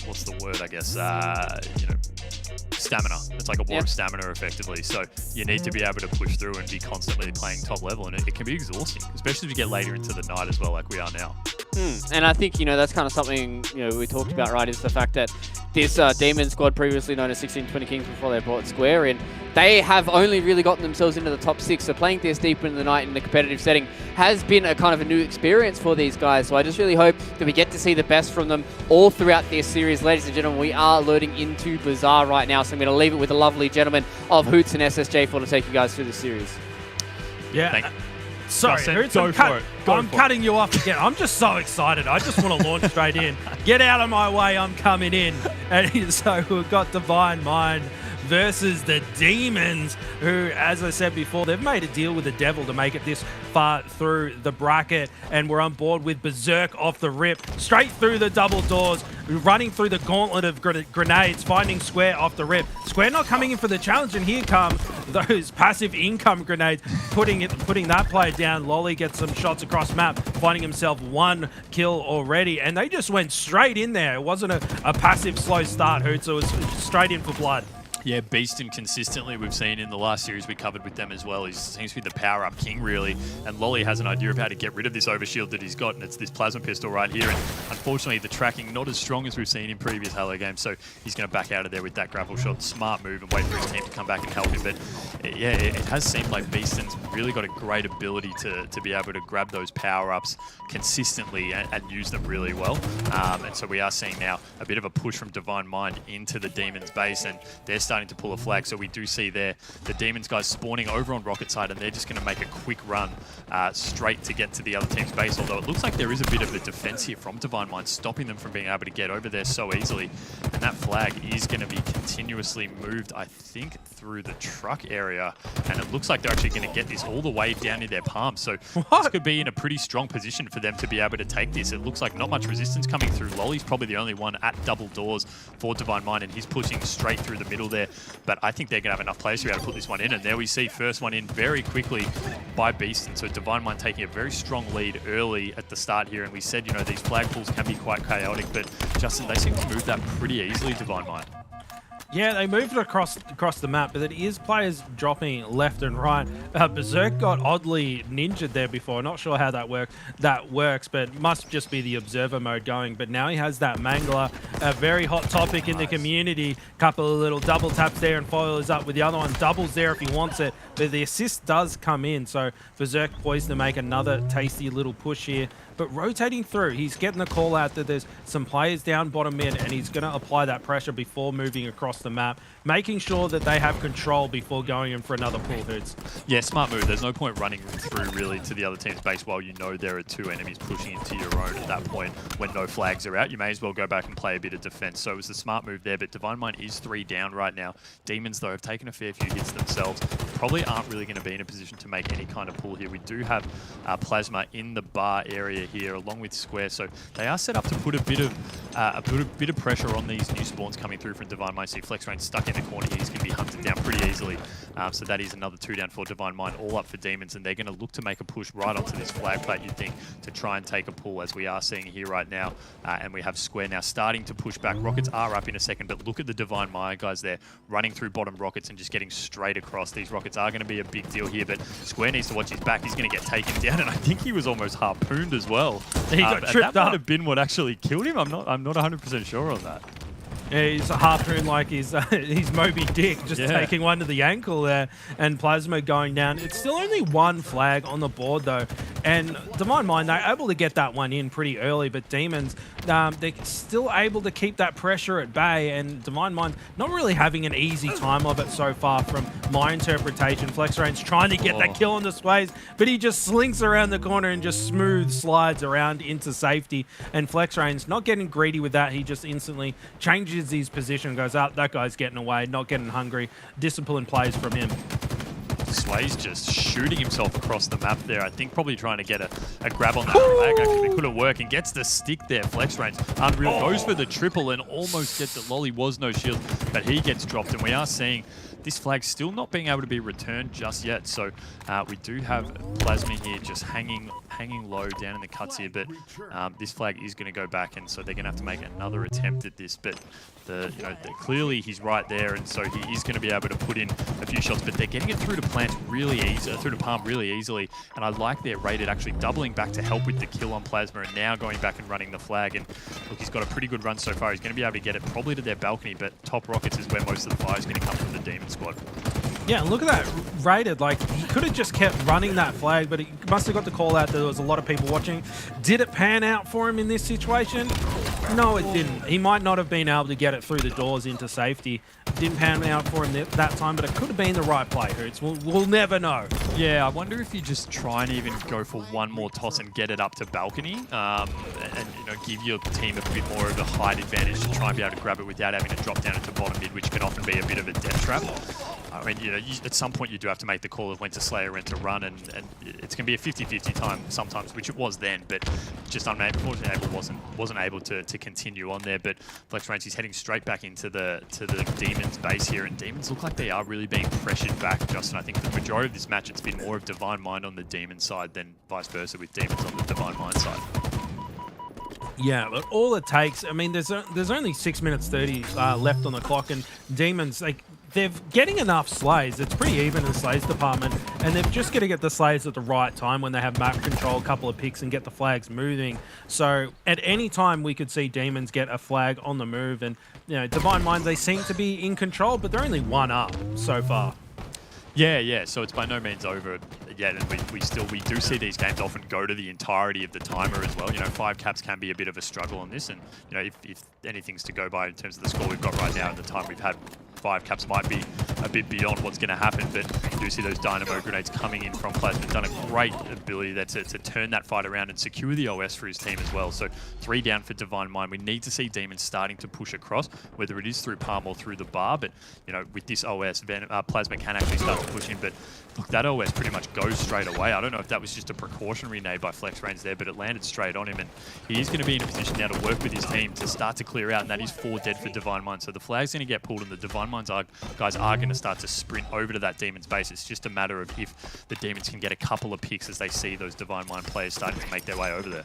what's the word? I guess stamina. It's like a war of stamina, effectively. So you need to be able to push through and be constantly playing top level, and it can be exhausting, especially if you get later into the night as well, like we are now. And I think, that's kind of something, we talked about, right, is the fact that this Demon squad, previously known as 1620 Kings before they brought Square in, they have only really gotten themselves into the top 6. So playing this deeper in the night in the competitive setting has been a kind of a new experience for these guys. So I just really hope that we get to see the best from them all throughout this series. Ladies and gentlemen, we are loading into Bazaar right now. So I'm going to leave it with the lovely gentlemen of Hoots and SSJ for to take you guys through the series. Yeah. Sorry, Hoots, I'm cutting you off again. I'm just so excited. I just want to launch straight in. Get out of my way, I'm coming in. And so we've got Divine Mind versus the Demons, who, as I said before, they've made a deal with the devil to make it this far through the bracket, and we're on board with Berserk off the rip, straight through the double doors, running through the gauntlet of grenades, finding Square off the rip. Square not coming in for the challenge, and here come those passive income grenades, putting that player down. Lolly gets some shots across map, finding himself 1 kill already, and they just went straight in there. It wasn't a passive slow start, Hoots. It was straight in for blood. Yeah, beasting consistently. We've seen in the last series we covered with them as well. He seems to be the power-up king, really. And Lolly has an idea of how to get rid of this overshield that he's got, and it's this plasma pistol right here. And unfortunately, the tracking not as strong as we've seen in previous Halo games, so he's going to back out of there with that grapple shot. Smart move and wait for his team to come back and help him. But yeah, it has seemed like Beaston's really got a great ability to be able to grab those power-ups consistently and use them really well. And so we are seeing now a bit of a push from Divine Mind into the Demons base, and they're starting to pull a flag. So we do see there the Demons guys spawning over on Rocket side, and they're just going to make a quick run straight to get to the other team's base, although it looks like there is a bit of a defense here from Divine Mind, stopping them from being able to get over there so easily. And that flag is going to be continuously moved, I think, through the truck area, and it looks like they're actually going to get this all the way down in their palms. So this could be in a pretty strong position for them to be able to take this. It looks like not much resistance coming through. Lolly's probably the only one at double doors for Divine Mind, and he's pushing straight through the middle there. But I think they're going to have enough players to be able to put this one in. And there we see first one in very quickly by Beaston. So Divine Mind taking a very strong lead early at the start here. And we said, these flag pulls can be quite chaotic, but Justin, they seem to move that pretty easily, Divine Mind. Yeah, they moved it across the map, but it is players dropping left and right. Berserk got oddly ninja'd there before. Not sure how that works, but it must just be the observer mode going. But now he has that Mangler, a very hot topic in the community. Couple of little double taps there, and Foil is up with the other one. Doubles there if he wants it, but the assist does come in. So Berserk poised to make another tasty little push here. But rotating through, he's getting the call out that there's some players down bottom mid, and he's going to apply that pressure before moving across the map, making sure that they have control before going in for another pull, Hoots. Yeah, smart move. There's no point running through really to the other team's base while you know there are 2 enemies pushing into your own at that point when no flags are out. You may as well go back and play a bit of defense. So it was the smart move there, but Divine Mind is 3 down right now. Demons, though, have taken a fair few hits themselves. Probably aren't really going to be in a position to make any kind of pull here. We do have Plasma in the bar area here along with Square, so they are set up to put a bit of pressure on these new spawns coming through from Divine Mind. See Flex Range stuck in the corner here. He's going to be hunted down pretty easily. So that is another 2 down for Divine Mind, all up for Demons, and they're going to look to make a push right onto this flag plate, you'd think, to try and take a pull, as we are seeing here right now. And we have Square now starting to push back. Rockets are up in a second, but look at the Divine Mind guys there running through bottom Rockets and just getting straight across. These Rockets are going to be a big deal here, but Square needs to watch his back. He's going to get taken down, and I think he was almost harpooned as well. He got tripped that up. might have been what actually killed him. I'm not 100% sure on that. Yeah, he's a harpoon like he's Moby Dick, just taking one to the ankle there, and Plasma going down. It's still only 1 flag on the board, though. And Divine Mind, they're able to get that one in pretty early, but Demons, they're still able to keep that pressure at bay, and Divine Mind not really having an easy time of it so far from my interpretation. FlexRain's trying to get that kill on the Sways, but he just slinks around the corner and just smooth slides around into safety, and FlexRain's not getting greedy with that. He just instantly changes his position, goes up, that guy's getting away, not getting hungry. Discipline plays from him. Sway's just shooting himself across the map there. I think probably trying to get a grab on that flag. Actually couldn't work and gets the stick there. FlexRain's unreal. Goes for the triple and almost gets it. Lolly was no shield, but he gets dropped. And we are seeing this flag still not being able to be returned just yet. So we do have Plasma here just hanging low down in the cuts here. But this flag is going to go back, and so they're going to have to make another attempt at this. But clearly he's right there, and so he is going to be able to put in a few shots. But they're getting it through to Plant really easy, through to Palm really easily. And I like their Rated actually doubling back to help with the kill on Plasma, and now going back and running the flag. And look, he's got a pretty good run so far. He's going to be able to get it probably to their balcony, but top rockets is where most of the fire is going to come from the Demon squad. Yeah, look at that Rated. Like, he could have just kept running that flag, but he must have got the call out that there was a lot of people watching. Did it pan out for him in this situation? No, it didn't. He might not have been able to get it through the doors into safety. Didn't pan out for him that time, but it could have been the right play, Hoots. We'll never know. Yeah, I wonder if you just try and even go for one more toss and get it up to balcony, and give your team a bit more of a height advantage to try and be able to grab it without having to drop down into bottom mid, which can often be a bit of a death trap. I mean, at some point you do have to make the call of when to slay or when to run, and it's going to be a 50-50 time sometimes, which it was then, but just unfortunately wasn't able to continue on there. But FlexRain's, he's heading straight back into the Demons base here, and Demons look like they are really being pressured back, Justin. I think the majority of this match, it's been more of Divine Mind on the Demon side than vice versa with Demons on the Divine Mind side. Yeah, but all it takes, I mean, there's only 6 minutes 30 left on the clock, and Demons, they're getting enough slays. It's pretty even in the slays department, and they're just going to get the slays at the right time when they have map control, a couple of picks, and get the flags moving. So at any time, we could see Demons get a flag on the move, and Divine Mind, they seem to be in control, but they're only one up so far. Yeah. So it's by no means over yet, and we do see these games often go to the entirety of the timer as well. 5 caps can be a bit of a struggle on this, and if anything's to go by in terms of the score we've got right now and the time we've had, 5 caps might be a bit beyond what's going to happen, but you do see those dynamo grenades coming in from Plasma. Done a great ability there to turn that fight around and secure the OS for his team as well. So 3 down for Divine Mind. We need to see Demons starting to push across, whether it is through Palm or through the bar, but with this OS, Plasma can actually start to push in, but look, that OS pretty much goes straight away. I don't know if that was just a precautionary nade by FlexRain's there, but it landed straight on him, and he is going to be in a position now to work with his team to start to clear out, and that is 4 dead for Divine Mind. So the flag's going to get pulled, and the Divine Mind's guys are going to start to sprint over to that Demon's base. It's just a matter of if the Demons can get a couple of picks as they see those Divine Mind players starting to make their way over there.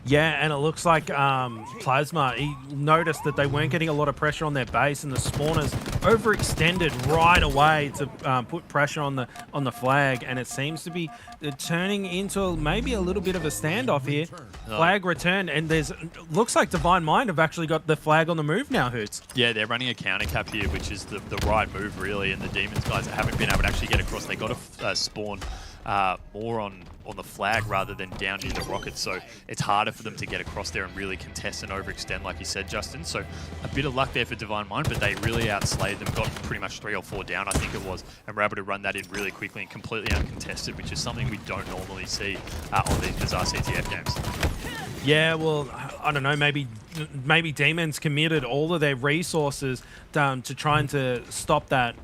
Yeah, and it looks like Plasma, he noticed that they weren't getting a lot of pressure on their base, and the spawners overextended right away to put pressure on the flag, and it seems to be turning into maybe a little bit of a standoff here. Flag returned, and looks like Divine Mind have actually got the flag on the move now, Hoots. Yeah, they're running a counter cap here, which is the right move really, and the Demons guys haven't been able to actually get across. They got to spawn more on the flag rather than down near the rockets, so it's harder for them to get across there and really contest and overextend, like you said, Justin. So a bit of luck there for Divine Mind, but they really outslayed them, got pretty much 3 or 4 down, I think it was, and were able to run that in really quickly and completely uncontested, which is something we don't normally see on these bizarre CTF games. Yeah, well, I don't know, maybe Demons committed all of their resources to trying to stop that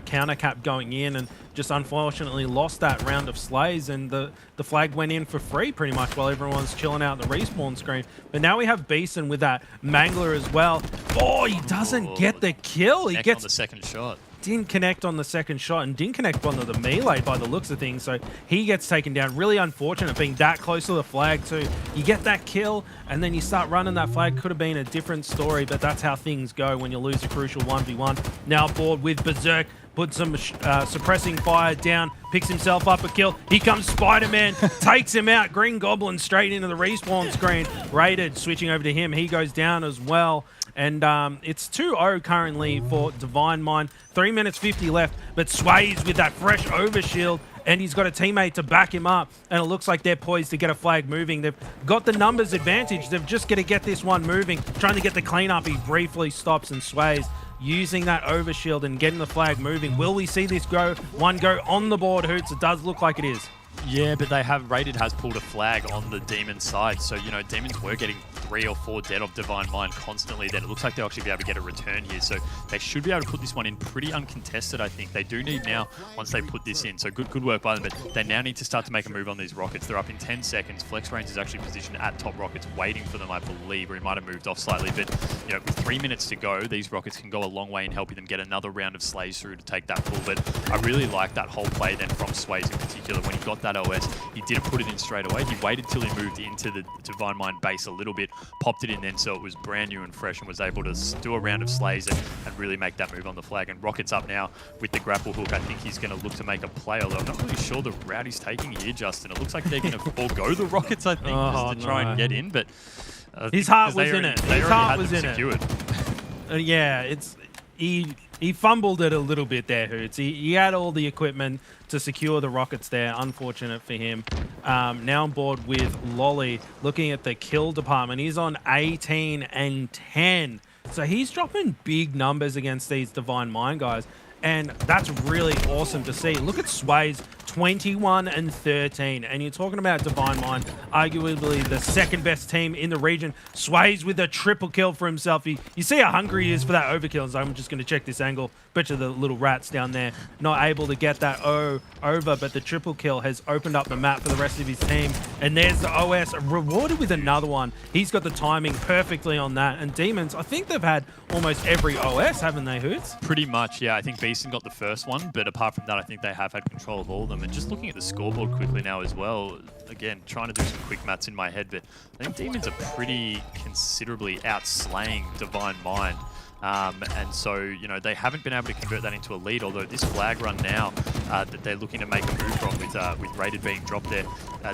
counter cap going in, and just unfortunately lost that round of slays, and the flag went in for free pretty much while everyone's chilling out in the respawn screen. But now we have Beeson with that Mangler as well. Oh, he doesn't get the kill. He gets on the second shot. Didn't connect on the second shot, and didn't connect on the melee by the looks of things, so he gets taken down. Really unfortunate being that close to the flag too. You get that kill, and then you start running that flag. Could have been a different story, but that's how things go when you lose a crucial 1v1. Now board with Berserk, put some suppressing fire down, picks himself up a kill. Here comes Spider-Man, takes him out. Green Goblin straight into the respawn screen. Rated, switching over to him. He goes down as well. And it's 2-0 currently for Divine Mind. 3 minutes 50 left, but Sways with that fresh overshield and he's got a teammate to back him up, and it looks like they're poised to get a flag moving. They've got the numbers advantage. They've just got to get this one moving, trying to get the cleanup. He briefly stops and sways, using that overshield and getting the flag moving. Will we see this go on the board, Hoots? It does look like it is. Yeah, but Rated has pulled a flag on the Demon side. So, you know, Demons were getting 3 or 4 dead of Divine Mind constantly. Then it looks like they'll actually be able to get a return here. So they should be able to put this one in pretty uncontested, I think. They do need now, once they put this in. So good work by them. But they now need to start to make a move on these Rockets. They're up in 10 seconds. Flex Range is actually positioned at top Rockets, waiting for them, I believe. Or he might have moved off slightly. But, you know, with 3 minutes to go, these Rockets can go a long way in helping them get another round of slays through to take that pull. But I really like that whole play then from Sways in particular. When he got that OS, he didn't put it in straight away. He waited till he moved into the Divine Mind base a little bit, popped it in then so it was brand new and fresh, and was able to do a round of slays and really make that move on the flag. And Rocket's up now with the grapple hook. I think he's going to look to make a play, although I'm not really sure the route he's taking here, Justin. It looks like they're going to forego the Rockets, I think, just to try and get in. But his heart was in it. His heart was in it. Yeah, he fumbled it a little bit there, Hoots. He had all the equipment to secure the Rockets there. Unfortunate for him. Now on board with Lolly, looking at the kill department. He's on 18 and 10. So he's dropping big numbers against these Divine Mind guys. And that's really awesome to see. Look at Sways, 21 and 13. And you're talking about Divine Mind, arguably the second best team in the region. Sways with a triple kill for himself. You see how hungry he is for that overkill. So I'm just going to check this angle. Bet you the little rats down there not able to get that over, but the triple kill has opened up the map for the rest of his team. And there's the OS rewarded with another one. He's got the timing perfectly on that. And Demons, I think they've had almost every OS, haven't they, Hoots? Pretty much, yeah. I think Beeson got the first one, but apart from that, I think they have had control of all of them. And just looking at the scoreboard quickly now as well, again, trying to do some quick maths in my head, but I think Demons are pretty considerably outslaying Divine Mind. And so, you know, they haven't been able to convert that into a lead, although this flag run now that they're looking to make a move from with Rated being dropped there,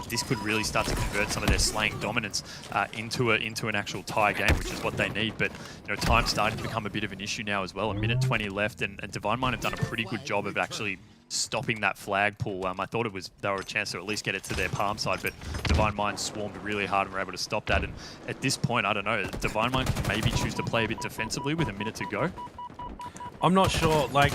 this could really start to convert some of their slaying dominance into an actual tie game, which is what they need. But, you know, time's starting to become a bit of an issue now as well. A minute 20 left, and Divine Mind have done a pretty good job of actually stopping that flag pull. I thought they were a chance to at least get it to their palm side, but Divine Mind swarmed really hard and were able to stop that. And at this point, I don't know, Divine Mind can maybe choose to play a bit defensively with a minute to go. I'm not sure. Like,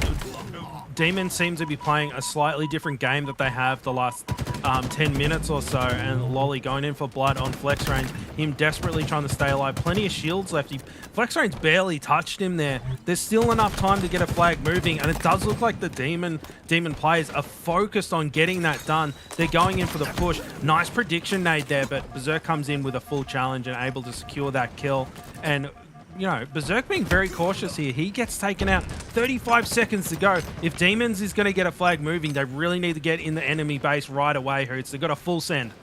Demons seem to be playing a slightly different game that they have the last 10 minutes or so, and Lolly going in for blood on Flex Range. Him desperately trying to stay alive. Plenty of shields left. Flex Range barely touched him there. There's still enough time to get a flag moving, and it does look like the Demon players are focused on getting that done. They're going in for the push. Nice prediction made there, but Berserk comes in with a full challenge and able to secure that kill. And you know, Berserk being very cautious here. He gets taken out. 35 seconds to go. If Demons is going to get a flag moving, they really need to get in the enemy base right away, Hoots. They've got a full send.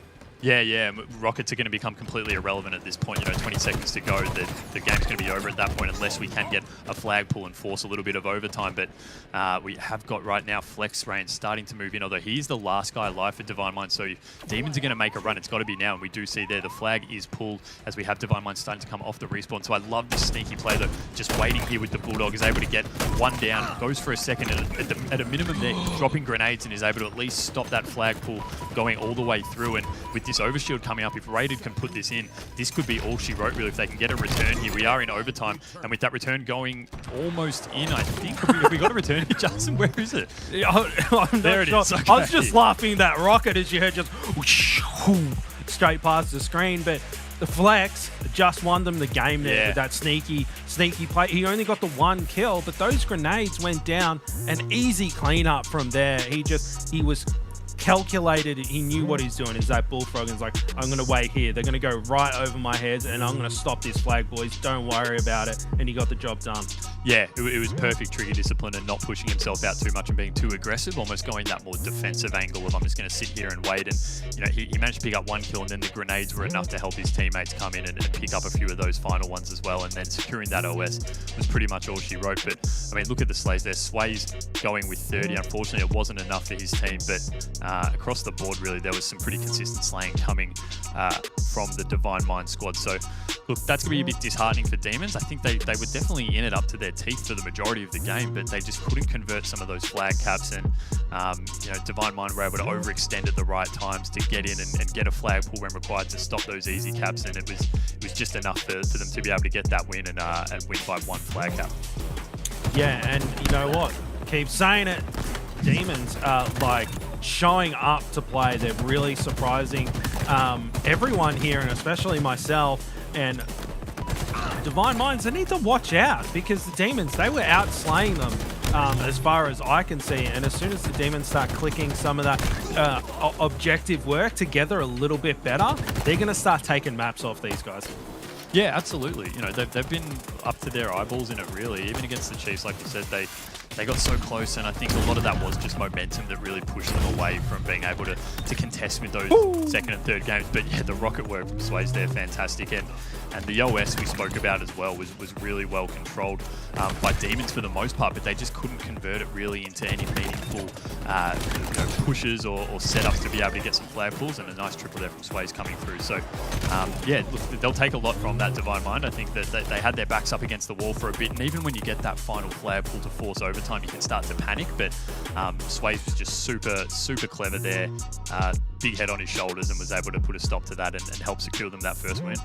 Yeah. Rockets are going to become completely irrelevant at this point. You know, 20 seconds to go. The game's going to be over at that point unless we can get a flag pull and force a little bit of overtime. But we have got right now Flex Range starting to move in, although he's the last guy alive for Divine Mind. So if Demons are going to make a run, it's got to be now. And we do see there the flag is pulled as we have Divine Mind starting to come off the respawn. So I love this sneaky play, though. Just waiting here with the Bulldog, is able to get one down, goes for a second, and at a minimum they're dropping grenades and is able to at least stop that flag pull going all the way through. And with this overshield coming up, if Rated can put this in, this could be all she wrote, really, if they can get a return here. We are in overtime, and with that return going almost in, I think. Have we got a return here, Justin? Where is it? There it is. Okay. I was just laughing at that rocket as you heard just straight past the screen, but the Flex just won them the game there with that sneaky play. He only got the one kill, but those grenades went down. An easy cleanup from there. He was calculated. He knew what he's doing. Is that Bullfrog, and he's like, I'm going to wait here. They're going to go right over my heads, and I'm going to stop this flag, boys. Don't worry about it. And he got the job done. Yeah, it was perfect trigger discipline and not pushing himself out too much and being too aggressive, almost going that more defensive angle of I'm just going to sit here and wait. And, you know, he managed to pick up one kill, and then the grenades were enough to help his teammates come in and pick up a few of those final ones as well. And then securing that OS was pretty much all she wrote. But, I mean, look at the slays there. Sways going with 30. Unfortunately, it wasn't enough for his team, but across the board, really, there was some pretty consistent slaying coming from the Divine Mind squad. So, look, that's going to be a bit disheartening for Demons. I think they were definitely in it up to their teeth for the majority of the game, but they just couldn't convert some of those flag caps. And Divine Mind were able to overextend at the right times to get in and get a flag pull when required to stop those easy caps. And it was just enough for them to be able to get that win and win by 1 flag cap. Yeah, and you know what? Keep saying it. Demons are like showing up to play. They're really surprising everyone here, and especially myself. And Divine Minds, they need to watch out because the Demons, they were out slaying them as far as I can see. And as soon as the Demons start clicking some of that objective work together a little bit better, they're going to start taking maps off these guys. Yeah, absolutely. You know, they've been up to their eyeballs in it, really. Even against the Chiefs, like you said, they got so close, and I think a lot of that was just momentum that really pushed them away from being able to contest with those second and third games. But yeah, the rocket work from Sways there, fantastic. And the OS we spoke about as well was really well controlled by Demons for the most part, but they just couldn't convert it really into any meaningful pushes or setups to be able to get some flag pulls, and a nice triple there from Sways coming through. So yeah, look, they'll take a lot from that Divine Mind. I think that they had their backs up against the wall for a bit, and even when you get that final flag pull to force overtime, you can start to panic. But Sways was just super clever there. Big head on his shoulders, and was able to put a stop to that and help secure them that first win.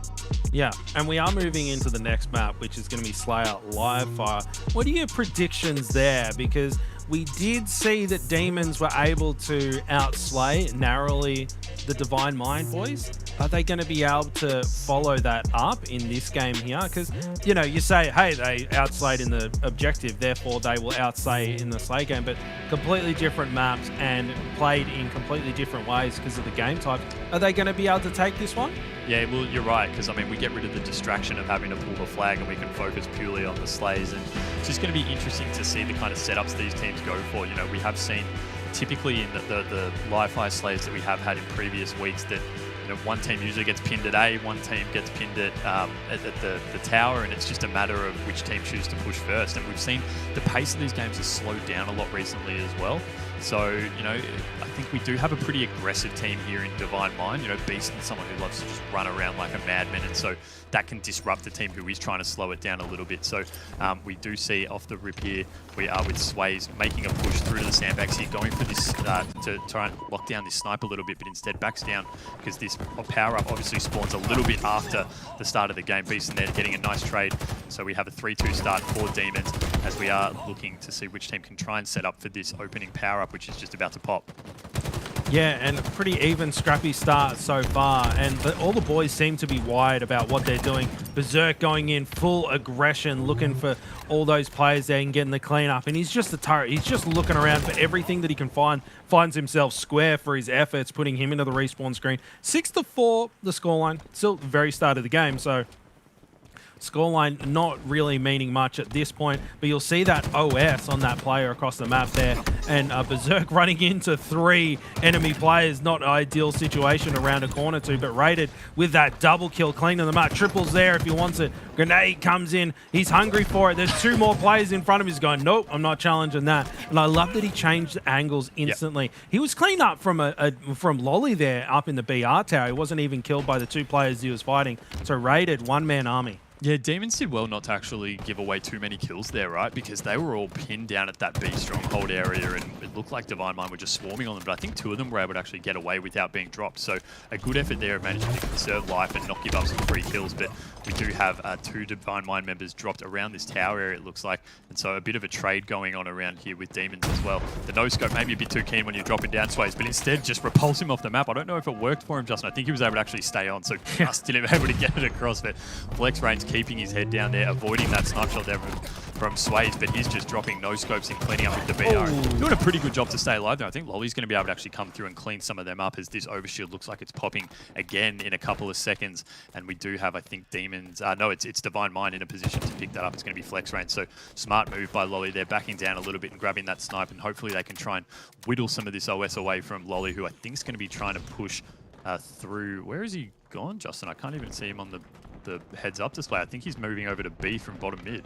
Yeah, and we are moving into the next map, which is going to be Slayer Live Fire. What are your predictions there? Because we did see that Demons were able to outslay narrowly the Divine Mind boys. Are they going to be able to follow that up in this game here? Because, you know, you say, hey, they outslayed in the objective, therefore they will outslay in the Slay game, but completely different maps and played in completely different ways because of the game type. Are they going to be able to take this one? Yeah, well, you're right, because I mean, we get rid of the distraction of having to pull the flag and we can focus purely on the slays. And it's just going to be interesting to see the kind of setups these teams go for. You know, we have seen typically in the live fire slays that we have had in previous weeks that, you know, one team usually gets pinned at A, one team gets pinned at the tower, and it's just a matter of which team chooses to push first. And we've seen the pace of these games has slowed down a lot recently as well. So, you know, I think we do have a pretty aggressive team here in Divine Mind. You know, Beast is someone who loves to just run around like a madman, and so that can disrupt the team who is trying to slow it down a little bit. So we do see off the rip here, we are with Sways making a push through to the sandbags here, going for this to try and lock down this snipe a little bit, but instead backs down because this power-up obviously spawns a little bit after the start of the game. Beast in there getting a nice trade. So we have a 3-2 start for Demons as we are looking to see which team can try and set up for this opening power-up, which is just about to pop. Yeah, and a pretty even, scrappy start so far, and all the boys seem to be wide about what they're doing. Berserk going in full aggression, looking for all those players there and getting the cleanup, and he's just a turret. He's just looking around for everything that he can find, finds himself square for his efforts, putting him into the respawn screen. 6-4, the scoreline, still the very start of the game, so scoreline not really meaning much at this point, but you'll see that OS on that player across the map there, and Berserk running into 3 enemy players. Not ideal situation around a corner too, but rated with that double kill, cleaning them up. Triples there if he wants it. Grenade comes in. He's hungry for it. There's 2 more players in front of him. He's going, nope, I'm not challenging that. And I love that he changed angles instantly. Yep. He was cleaned up from Lolly there up in the BR tower. He wasn't even killed by the 2 players he was fighting. So rated, one-man army. Yeah, Demons did well not to actually give away too many kills there, right? Because they were all pinned down at that B stronghold area, and it looked like Divine Mind were just swarming on them, but I think 2 of them were able to actually get away without being dropped. So a good effort there of managing to conserve life and not give up some free kills, but we do have 2 Divine Mind members dropped around this tower area, it looks like, and so a bit of a trade going on around here with Demons as well. The no-scope may be a bit too keen when you're dropping down Sways, but instead just repulse him off the map. I don't know if it worked for him, Justin. I think he was able to actually stay on, so just didn't able to get it across, but Flex Rain's keeping his head down there, avoiding that snipe shot there from Sways, but he's just dropping no scopes and cleaning up with the BR. Doing a pretty good job to stay alive there. I think Lolly's going to be able to actually come through and clean some of them up as this overshield looks like it's popping again in a couple of seconds. And we do have, I think, Demons. No, it's Divine Mind in a position to pick that up. It's going to be Flex Rain. So smart move by Lolly. They're backing down a little bit and grabbing that snipe, and hopefully they can try and whittle some of this OS away from Lolly, who I think is going to be trying to push through. Where is he gone, Justin? I can't even see him on the heads-up display. I think he's moving over to B from bottom mid.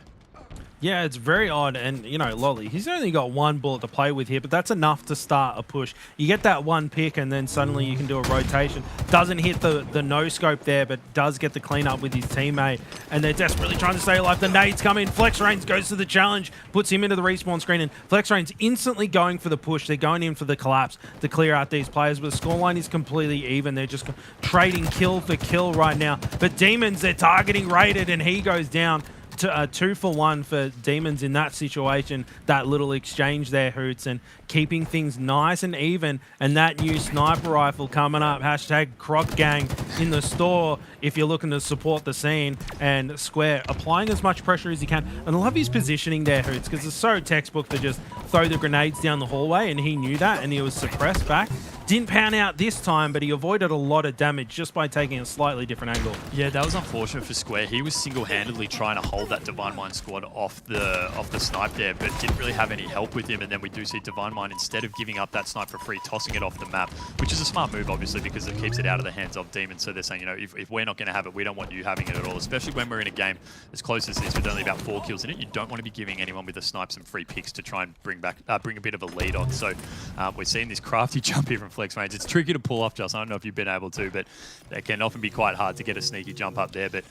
Yeah, it's very odd. And, you know, Lolly, he's only got one bullet to play with here, but that's enough to start a push. You get that one pick, and then suddenly you can do a rotation. Doesn't hit the no-scope there, but does get the cleanup with his teammate. And they're desperately trying to stay alive. The nades come in. FlexRains goes to the challenge, puts him into the respawn screen, and FlexRains instantly going for the push. They're going in for the collapse to clear out these players, but the scoreline is completely even. They're just trading kill for kill right now. But Demons, they're targeting Rated, and he goes down. 2 for 1 for Demons in that situation. That little exchange there, Hoots, and keeping things nice and even. And that new sniper rifle coming up. Hashtag Croc Gang in the store if you're looking to support the scene. And Square applying as much pressure as he can. And I love his positioning there, Hoots, because it's so textbook to just throw the grenades down the hallway, and he knew that, and he was suppressed back. Didn't pan out this time, but he avoided a lot of damage just by taking a slightly different angle. Yeah, that was unfortunate for Square. He was single-handedly trying to hold that Divine Mind squad off the snipe there, but didn't really have any help with him. And then we do see Divine Mind, instead of giving up that snipe for free, tossing it off the map, which is a smart move, obviously, because it keeps it out of the hands of Demons. So they're saying, you know, if we're not going to have it, we don't want you having it at all, especially when we're in a game as close as this with only about 4 kills in it. You don't want to be giving anyone with a snipe some free picks to try and bring a bit of a lead on. So we're seeing this crafty jump here from FlexRains. It's tricky to pull off, Justin. I don't know if you've been able to, but it can often be quite hard to get a sneaky jump up there. But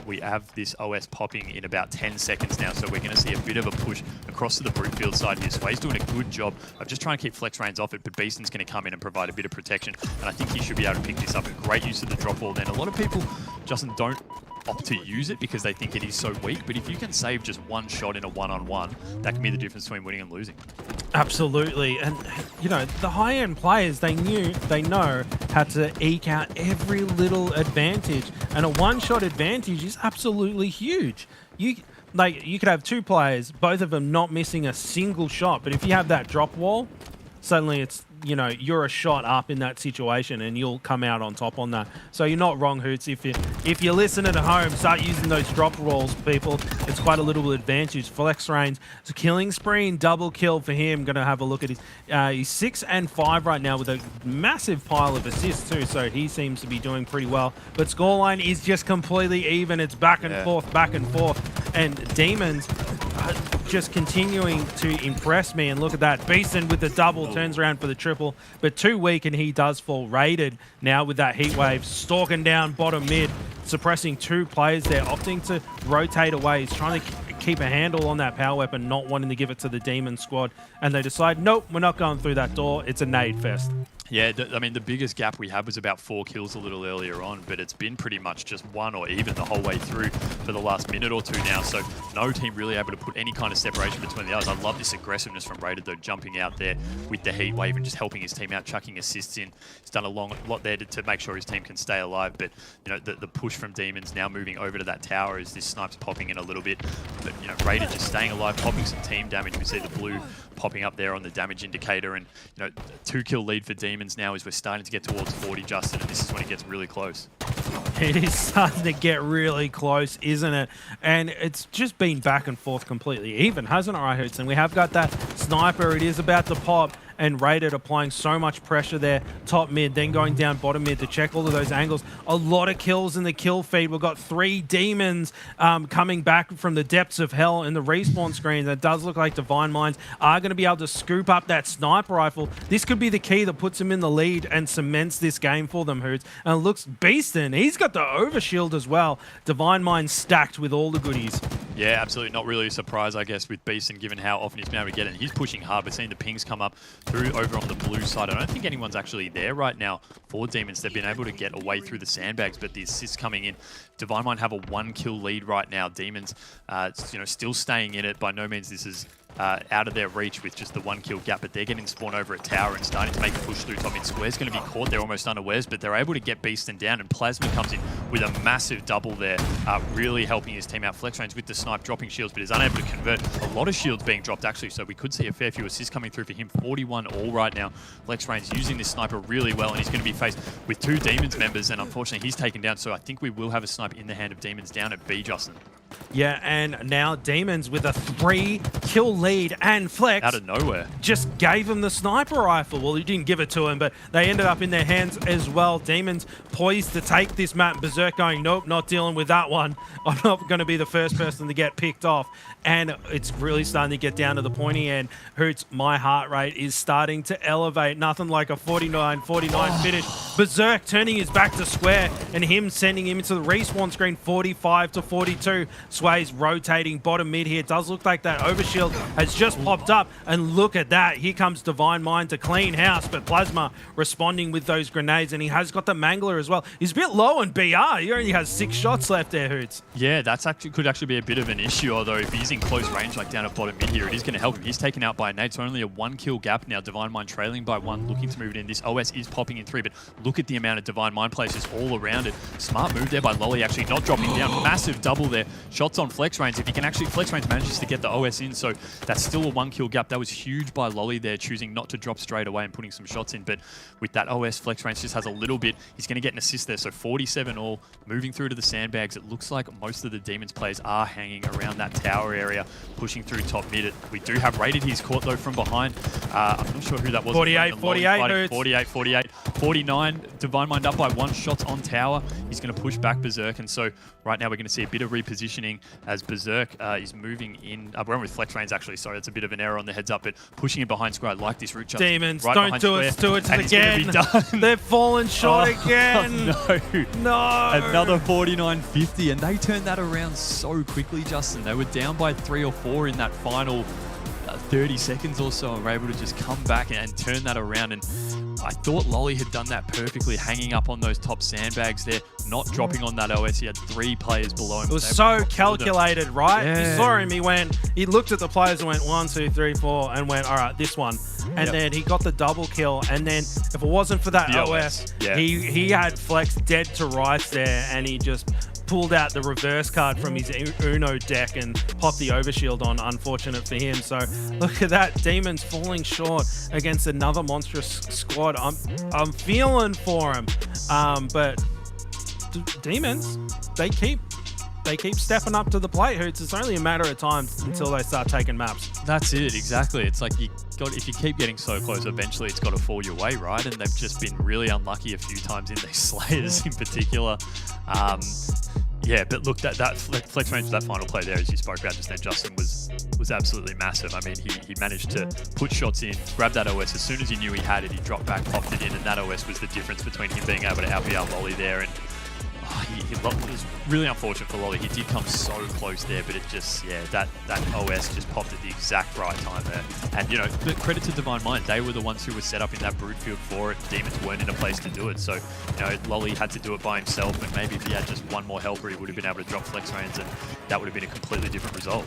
we have this OS popping in about 10 seconds now, so we're going to see a bit of a push across to the Brutefield side here. Sway's doing a good job of just trying to keep FlexRains off it, but Beaston's going to come in and provide a bit of protection, and I think he should be able to pick this up. A great use of the drop wall then. A lot of people, Justin, don't opt to use it because they think it is so weak, but if you can save just one shot in a one-on-one, that can be the difference between winning and losing. Absolutely. And, you know, the high-end players, they know how to eke out every little advantage, and a one-shot advantage is absolutely huge. You could have 2 players, both of them not missing a single shot, but if you have that drop wall, suddenly it's, you know, you're a shot up in that situation and you'll come out on top on that. So you're not wrong, Hoots. If you listen at home, start using those drop rolls, people. It's quite a little advantage. FlexRains, it's a killing spree and double kill for him. Going to have a look at his... he's 6 and 5 right now with a massive pile of assists too, so he seems to be doing pretty well. But scoreline is just completely even. It's back and forth, back and forth. And Demons just continuing to impress me, and look at that. Beeson with the double, turns around for the triple, but too weak, and he does fall. Rated now with that heat wave, stalking down bottom mid, suppressing 2 players there, opting to rotate away. He's trying to keep a handle on that power weapon, not wanting to give it to the Demon squad, and they decide, nope, we're not going through that door. It's a nade fest. Yeah, I mean, the biggest gap we had was about 4 kills a little earlier on, but it's been pretty much just 1 or even the whole way through for the last minute or 2 now, so no team really able to put any kind of separation between the others. I love this aggressiveness from Rated, though, jumping out there with the heat wave and just helping his team out, chucking assists in. He's done a lot there to make sure his team can stay alive, but, you know, the push from Demons now moving over to that tower as this snipe's popping in a little bit, but, you know, Rated just staying alive, popping some team damage. We see the blue popping up there on the damage indicator, and, you know, 2-kill lead for Demons now as we're starting to get towards 40, Justin, and this is when it gets really close. It is starting to get really close, isn't it? And it's just been back and forth completely even, hasn't it, right, Hoots? And we have got that sniper. It is about to pop, and Rated applying so much pressure there, top mid, then going down bottom mid to check all of those angles. A lot of kills in the kill feed. We've got 3 Demons coming back from the depths of hell in the respawn screen. That does look like Divine Minds are going to be able to scoop up that sniper rifle. This could be the key that puts him in the lead and cements this game for them, Hoots. And it looks Beaston. He's got the overshield as well. Divine Mind stacked with all the goodies. Yeah, absolutely. Not really a surprise, I guess, with Beaston, given how often he's been able to get it. And he's pushing hard. We're seeing the pings come up through over on the blue side. I don't think anyone's actually there right now for Demons. They've been able to get away through the sandbags, but the assists coming in. Divine Mind have a 1-kill lead right now. Demons, you know, still staying in it. By no means this is out of their reach with just the 1-kill gap, but they're getting spawned over at tower and starting to make a push through top mid. Square's going to be caught. They're almost unawares, but they're able to get Beaston down, and Plasma comes in with a massive double there, really helping his team out. FlexRains with the snipe, dropping shields, but is unable to convert. A lot of shields being dropped, actually, so we could see a fair few assists coming through for him. 41 all right now. FlexRains using this sniper really well, and he's going to be faced with 2 Demons members, and unfortunately he's taken down, so I think we will have a snipe in the hand of Demons down at B, Justin. Yeah, and now Demons with a 3-kill lead, and Flex Out of nowhere. just gave him the sniper rifle. Well, he didn't give it to him, but they ended up in their hands as well. Demons poised to take this map. Berserk going, nope, not dealing with that one. I'm not going to be the first person to get picked off. And it's really starting to get down to the pointy end. Hoots, my heart rate is starting to elevate. Nothing like a 49-49 finish. Berserk turning his back to square and him sending him into the respawn screen, 45-42. Sway's rotating bottom mid here. It does look like that overshield has just popped up. And look at that. Here comes Divine Mind to clean house, but Plasma responding with those grenades, and he has got the Mangler as well. He's a bit low on BR. He only has 6 shots left there, Hoots. Yeah, could actually be a bit of an issue, although if he's in close range, like down at bottom mid here, it is going to help him. He's taken out by Nate, so only a 1-kill gap now. Divine Mind trailing by 1, looking to move it in. This OS is popping in 3, but look at the amount of Divine Mind places all around it. Smart move there by Lolly, actually not dropping down. Massive double there. Shots on Flex Range. If he can actually, Flex Range manages to get the OS in, so that's still a 1-kill gap. That was huge by Lolly there, choosing not to drop straight away and putting some shots in, but with that OS, Flex Range just has a little bit. He's going to get an assist there, so 47 all. Moving through to the sandbags, it looks like most of the Demons players are hanging around that tower area, pushing through top mid. We do have Rated. He's caught though from behind. I'm not sure who that was. 48, 49. Divine Mind up by 1, shots on tower. He's going to push back Berserk, and so right now we're going to see a bit of repositioning as Berserk is moving in. We're on with Flex Range actually, sorry, that's a bit of an error on the heads up, but pushing it behind square. I like this Rupture. Demons, right don't do it. Do it again. They've fallen short again. No. Another 49-50, and they turned that around so quickly, Justin. They were down by 3 or 4 in that final 30 seconds or so, and were able to just come back and turn that around. And I thought Lolly had done that perfectly, hanging up on those top sandbags there, not dropping on that OS. He had 3 players below him. It was so calculated, right? Yeah. He saw him, he looked at the players and went 1, 2, 3, 4, and went, all right, this one. And then he got the double kill. And then if it wasn't for that OS, he had Flex dead to rights there, and he just pulled out the reverse card from his Uno deck and popped the overshield on, unfortunate for him. So look at that, Demons falling short against another monstrous squad. I'm feeling for him, but Demons, they keep stepping up to the plate, Hoots. It's only a matter of time until they start taking maps. That's it, exactly. It's like if you keep getting so close, eventually it's got to fall your way, right? And they've just been really unlucky a few times in these Slayers in particular. Yeah, but look, that Flex Range, that final play there, as you spoke about just then, Justin, was absolutely massive. I mean, he managed to put shots in, grab that OS. As soon as he knew he had it, he dropped back, popped it in, and that OS was the difference between him being able to out-BR Lolly there. And it was really unfortunate for Lolly. He did come so close there, but it just, that OS just popped at the exact right time there. And, you know, but credit to Divine Mind. They were the ones who were set up in that brute field for it. Demons weren't in a place to do it. So, you know, Lolly had to do it by himself, and maybe if he had just one more helper, he would have been able to drop Flex Range, and that would have been a completely different result.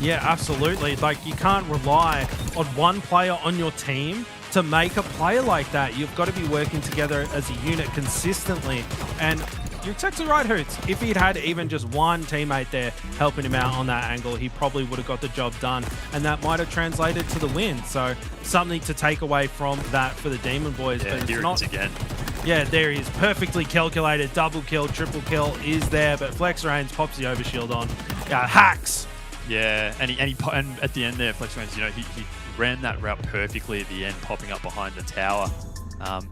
Yeah, absolutely. Like, you can't rely on one player on your team to make a play like that. You've got to be working together as a unit consistently. And you're exactly right, Hoots. If he'd had even just one teammate there helping him out on that angle, he probably would have got the job done, and that might have translated to the win. So something to take away from that for the Demon Boys. Yeah, but here it's not again. Yeah, there he is. Perfectly calculated. Double kill, triple kill is there, but Flex Range pops the overshield on. Hacks. Yeah, and at the end there, Flex Range, you know, he ran that route perfectly at the end, popping up behind the tower.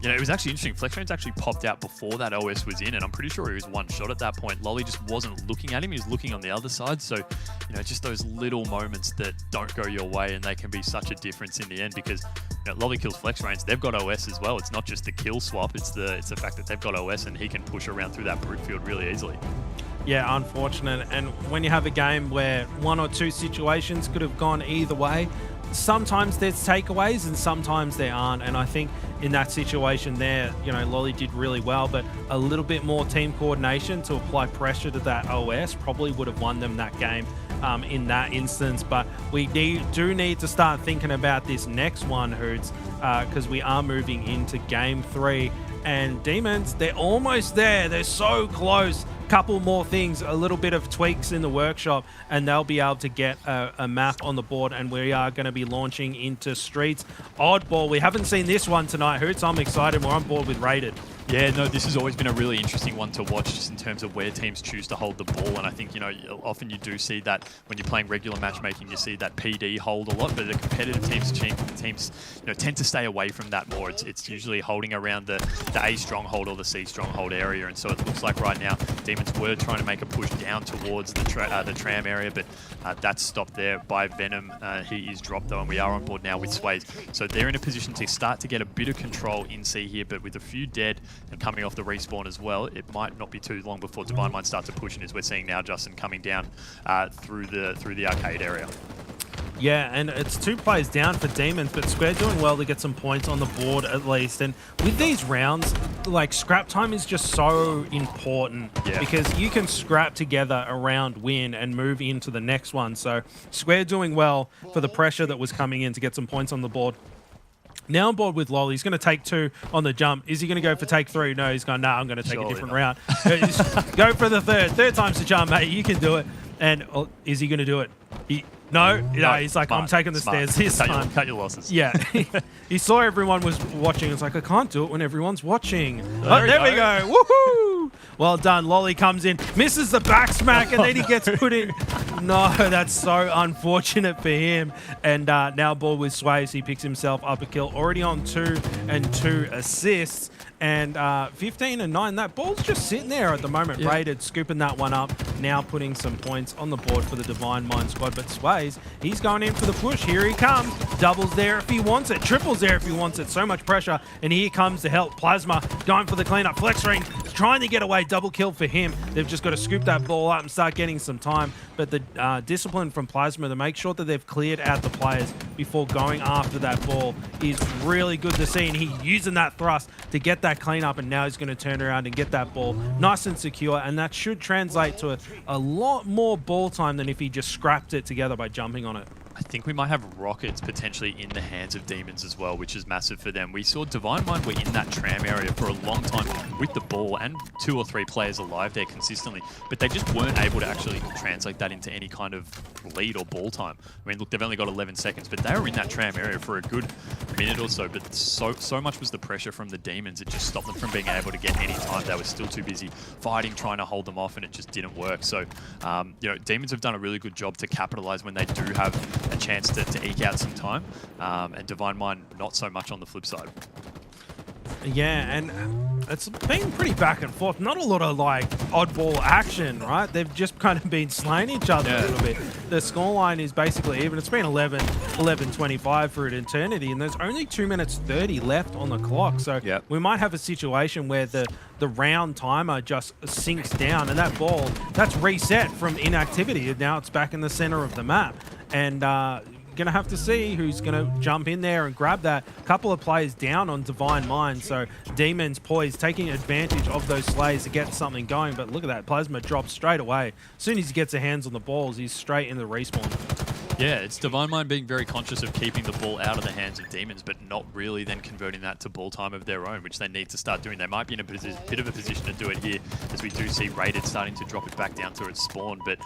You know, it was actually interesting. Flex Range actually popped out before that OS was in, and I'm pretty sure he was one shot at that point. Lolly just wasn't looking at him. He was looking on the other side. So, you know, just those little moments that don't go your way, and they can be such a difference in the end, because, you know, Lolly kills Flex Range. They've got OS as well. It's not just the kill swap. It's the fact that they've got OS, and he can push around through that brute field really easily. Yeah, unfortunate. And when you have a game where 1 or 2 situations could have gone either way, sometimes there's takeaways and sometimes there aren't. And I think in that situation there, you know, Lolly did really well, but a little bit more team coordination to apply pressure to that OS probably would have won them that game in that instance. But we do need to start thinking about this next one, Hoots, because we are moving into game 3. And Demons, they're almost there. They're so close. Couple more things, a little bit of tweaks in the workshop, and they'll be able to get a map on the board, and we are going to be launching into Streets. Oddball, we haven't seen this one tonight, Hoots. I'm excited. We're on board with Rated. Yeah, no, this has always been a really interesting one to watch just in terms of where teams choose to hold the ball. And I think, you know, often you do see that when you're playing regular matchmaking, you see that PD hold a lot, but the competitive teams you know, tend to stay away from that more. It's usually holding around the A stronghold or the C stronghold area. And so it looks like right now Demons were trying to make a push down towards the tram area, but that's stopped there by Venom. He is dropped though, and we are on board now with Sways. So they're in a position to start to get a bit of control in C here, but with a few dead and coming off the respawn as well, it might not be too long before Divine Mind starts to push, and as we're seeing now, Justin coming down through the arcade area. Yeah, and it's 2 players down for Demons, but Square doing well to get some points on the board at least. And with these rounds, like, scrap time is just so important because you can scrap together a round win and move into the next one. So Square doing well for the pressure that was coming in to get some points on the board. Now on board with Lolly. He's going to take 2 on the jump. Is he going to go for take 3? No, he's going, nah, I'm going to take a different route. Go for the third. Third time's the charm, mate. You can do it. And is he going to do it? No, he's like, I'm taking the stairs this time. Cut your losses. Yeah. He saw everyone was watching. It's like, I can't do it when everyone's watching. Oh, there we go. Woohoo! Well done. Lolly comes in, misses the back smack, and then he gets put in. No, that's so unfortunate for him. And now ball with Sways. He picks himself up a kill. Already on 2 and 2 assists. And 15 and 9, that ball's just sitting there at the moment. Yeah. Rated, scooping that one up, now putting some points on the board for the Divine Mind squad. But Sways, he's going in for the push. Here he comes. Doubles there if he wants it. Triples there if he wants it. So much pressure. And here comes to help. Plasma going for the cleanup. Flex ring trying to get away. Double kill for him. They've just got to scoop that ball up and start getting some time. But the discipline from Plasma to make sure that they've cleared out the players before going after that ball is really good to see. And he's using that thrust to get that clean up, and now he's going to turn around and get that ball nice and secure, and that should translate to a lot more ball time than if he just scrapped it together by jumping on it. I think we might have rockets potentially in the hands of Demons as well, which is massive for them. We saw Divine Mind were in that tram area for a long time with the ball and 2 or 3 players alive there consistently, but they just weren't able to actually translate that into any kind of lead or ball time. I mean, look, they've only got 11 seconds, but they were in that tram area for a good minute or so, but so much was the pressure from the Demons, it just stopped them from being able to get any time. They were still too busy fighting, trying to hold them off, and it just didn't work. So, you know, Demons have done a really good job to capitalize when they do have a chance to eke out some time, and Divine Mind not so much on the flip side. Yeah, and it's been pretty back and forth. Not a lot of like oddball action, right? They've just kind of been slaying each other a little bit. The scoreline is basically even. It's been 11-25 for an eternity, and there's only 2 minutes 30 left on the clock. So we might have a situation where the round timer just sinks down, and that ball, that's reset from inactivity. And now it's back in the center of the map. And gonna have to see who's gonna jump in there and grab that. Couple of players down on Divine Mind, so Demons poised, taking advantage of those slays to get something going. But look at that, Plasma drops straight away. As soon as he gets his hands on the balls, he's straight in the respawn. Yeah, it's Divine Mind being very conscious of keeping the ball out of the hands of Demons, but not really then converting that to ball time of their own, which they need to start doing. They might be in a bit of a position to do it here, as we do see Rated starting to drop it back down to its spawn. But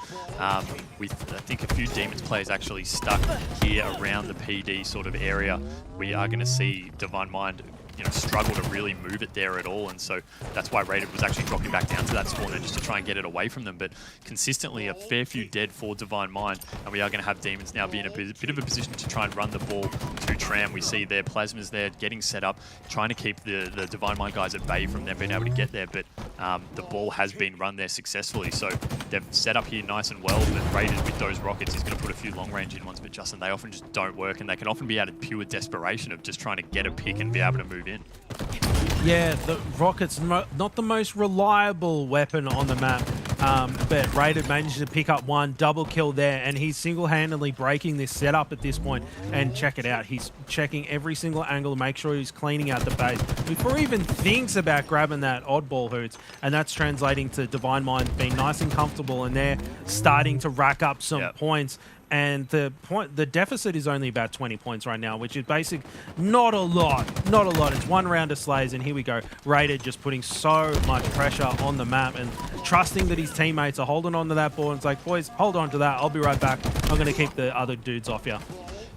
with, I think, a few Demons players actually stuck here around the PD sort of area, we are going to see Divine Mind, you know, struggle to really move it there at all, and so that's why Rated was actually dropping back down to that spawn there just to try and get it away from them. But consistently a fair few dead for Divine Mind, and we are going to have Demons now be in a bit of a position to try and run the ball to Tram. We see their Plasmas there getting set up, trying to keep the Divine Mind guys at bay from them being able to get there, but the ball has been run there successfully, so they've set up here nice and well. But Rated with those rockets, he's going to put a few long range in ones, but Justin, they often just don't work, and they can often be out of pure desperation of just trying to get a pick and be able to move in. Yeah, the rocket's not the most reliable weapon on the map, but Rated managed to pick up one double kill there, and he's single-handedly breaking this setup at this point. And check it out, he's checking every single angle to make sure he's cleaning out the base before he even thinks about grabbing that oddball hoots, and that's translating to Divine Mind being nice and comfortable, and they're starting to rack up some points. And the deficit is only about 20 points right now, which is not a lot. It's one round of slays, and here we go. Rated just putting so much pressure on the map and trusting that his teammates are holding on to that ball. And it's like, boys, hold on to that. I'll be right back. I'm going to keep the other dudes off you.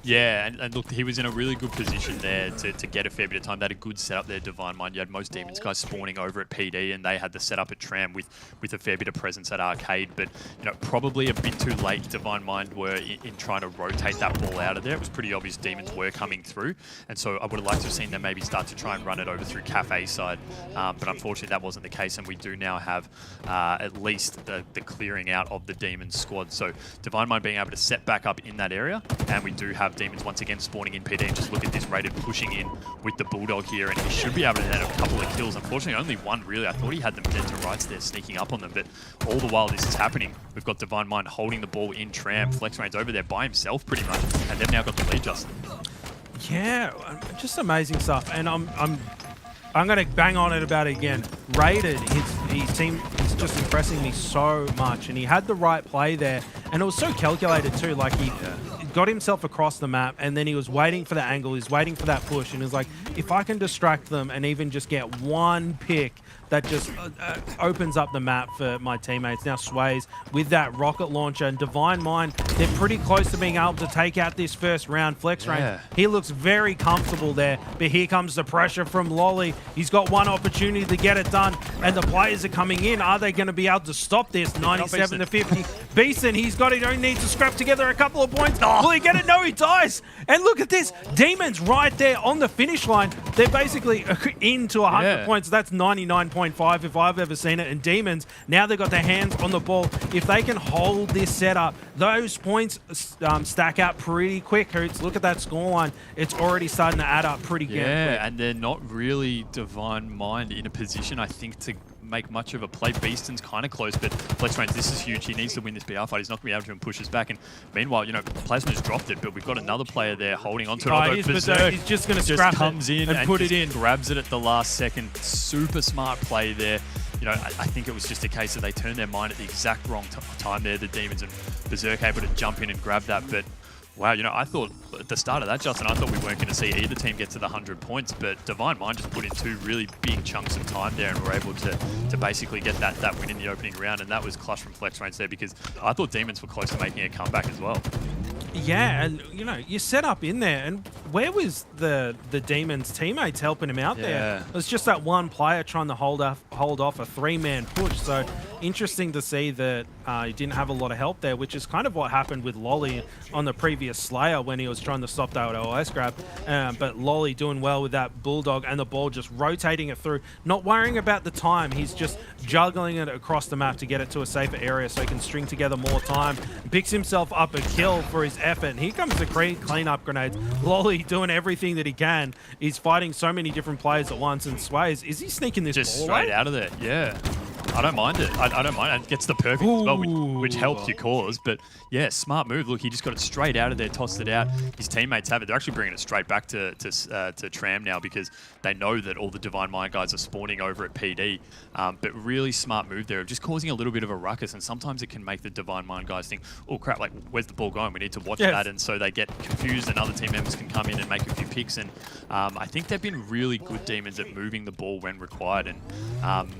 Yeah, and look, he was in a really good position there to get a fair bit of time. They had a good setup there, Divine Mind. You had most Demons guys spawning over at PD, and they had the setup at Tram with a fair bit of presence at Arcade. But, you know, probably a bit too late, Divine Mind were in trying to rotate that ball out of there. It was pretty obvious Demons were coming through, and so I would have liked to have seen them maybe start to try and run it over through Cafe side. But unfortunately, that wasn't the case, and we do now have at least the clearing out of the Demons squad. So Divine Mind being able to set back up in that area, and we do have Demons once again spawning in PD. And just look at this Rated pushing in with the Bulldog here, and he should be able to have a couple of kills. Unfortunately, only one really. I thought he had them dead to rights there, sneaking up on them, but all the while this is happening, we've got Divine Mind holding the ball in Tram. FlexRain's over there by himself pretty much, and they've now got the lead, Justin. Yeah, just amazing stuff. And I'm going to bang on it about it again. Rated, his team is just impressing me so much, and he had the right play there, and it was so calculated too. Like he got himself across the map, and then he was waiting for the angle, he's waiting for that push, and he was like, if I can distract them and even just get one pick, that just opens up the map for my teammates. Now Sways with that rocket launcher, and Divine Mind, they're pretty close to being able to take out this first round. FlexRain, he looks very comfortable there, but here comes the pressure from Lolly. He's got one opportunity to get it done, and the players are coming in. Are they going to be able to stop this? 97 to 50. Beeson, he's got it, only needs to scrap together a couple of points. Will he get it? No, he dies. And look at this, Demons right there on the finish line. They're basically into 100 points. That's 99.5 if I've ever seen it. And Demons, now they've got their hands on the ball. If they can hold this setup, those points stack out pretty quick, Hoots. Look at that scoreline. It's already starting to add up pretty good. Yeah, and they're not really Divine Mind in a position, I think, to make much of a play. Beeston's kind of close, but FlexRain, this is huge. He needs to win this BR fight. He's not going to be able to and pushes back. And meanwhile, you know, Plasma's dropped it, but we've got another player there holding on to it. Berserk, he's just going to scrap comes in and put it in. Grabs it at the last second. Super smart play there. You know, I think it was just a case that they turned their mind at the exact wrong time there, the Demons, and Berserk able to jump in and grab that. But wow, you know, I thought at the start of that, Justin, I thought we weren't going to see either team get to the 100 points, but Divine Mind just put in two really big chunks of time there and were able to basically get that win in the opening round, and that was clutch from FlexRain there, because I thought Demons were close to making a comeback as well. Yeah, and you know, you set up in there, and where was the Demons teammates helping him out there? It was just that one player trying to hold off a three-man push. So interesting to see that he didn't have a lot of help there, which is kind of what happened with Lolly on the previous Slayer when he was trying to stop that OS grab. But Lolly doing well with that Bulldog and the ball, just rotating it through, not worrying about the time. He's just juggling it across the map to get it to a safer area so he can string together more time. Picks himself up a kill for his effort. And here comes the clean-up grenades. Lolly doing everything that he can. He's fighting so many different players at once, and Sways, is he sneaking this just ball straight away? out of there? Yeah. I don't mind it. I don't mind it. It gets the perfect as well, which helps your cause. But yeah, smart move. Look, he just got it straight out of there, tossed it out. His teammates have it. They're actually bringing it straight back to Tram now, because they know that all the Divine Mind guys are spawning over at PD. But really smart move there, just causing a little bit of a ruckus. And sometimes it can make the Divine Mind guys think, oh crap, like where's the ball going? We need to watch that. And so they get confused, and other team members can come in and make a few picks. And I think they've been really good Demons at moving the ball when required. And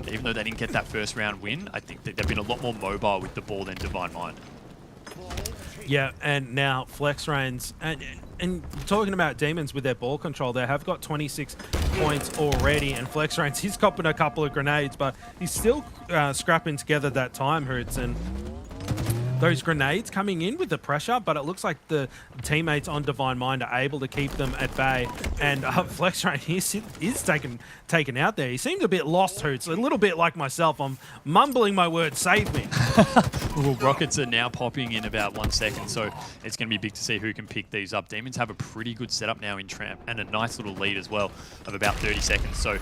even though they didn't get that first round win, I think that they've been a lot more mobile with the ball than Divine Mind. Yeah, and now FlexRain's, and talking about Demons with their ball control, they have got 26 points already, and FlexRain's, he's copping a couple of grenades, but he's still scrapping together that time, Hoots, and those grenades coming in with the pressure, but it looks like the teammates on Divine Mind are able to keep them at bay. And FlexRain is taken out there. He seemed a bit lost, Hoots, a little bit like myself. I'm mumbling my words, save me. Well, rockets are now popping in about 1 second, so it's going to be big to see who can pick these up. Demons have a pretty good setup now in Tramp, and a nice little lead as well of about 30 seconds. So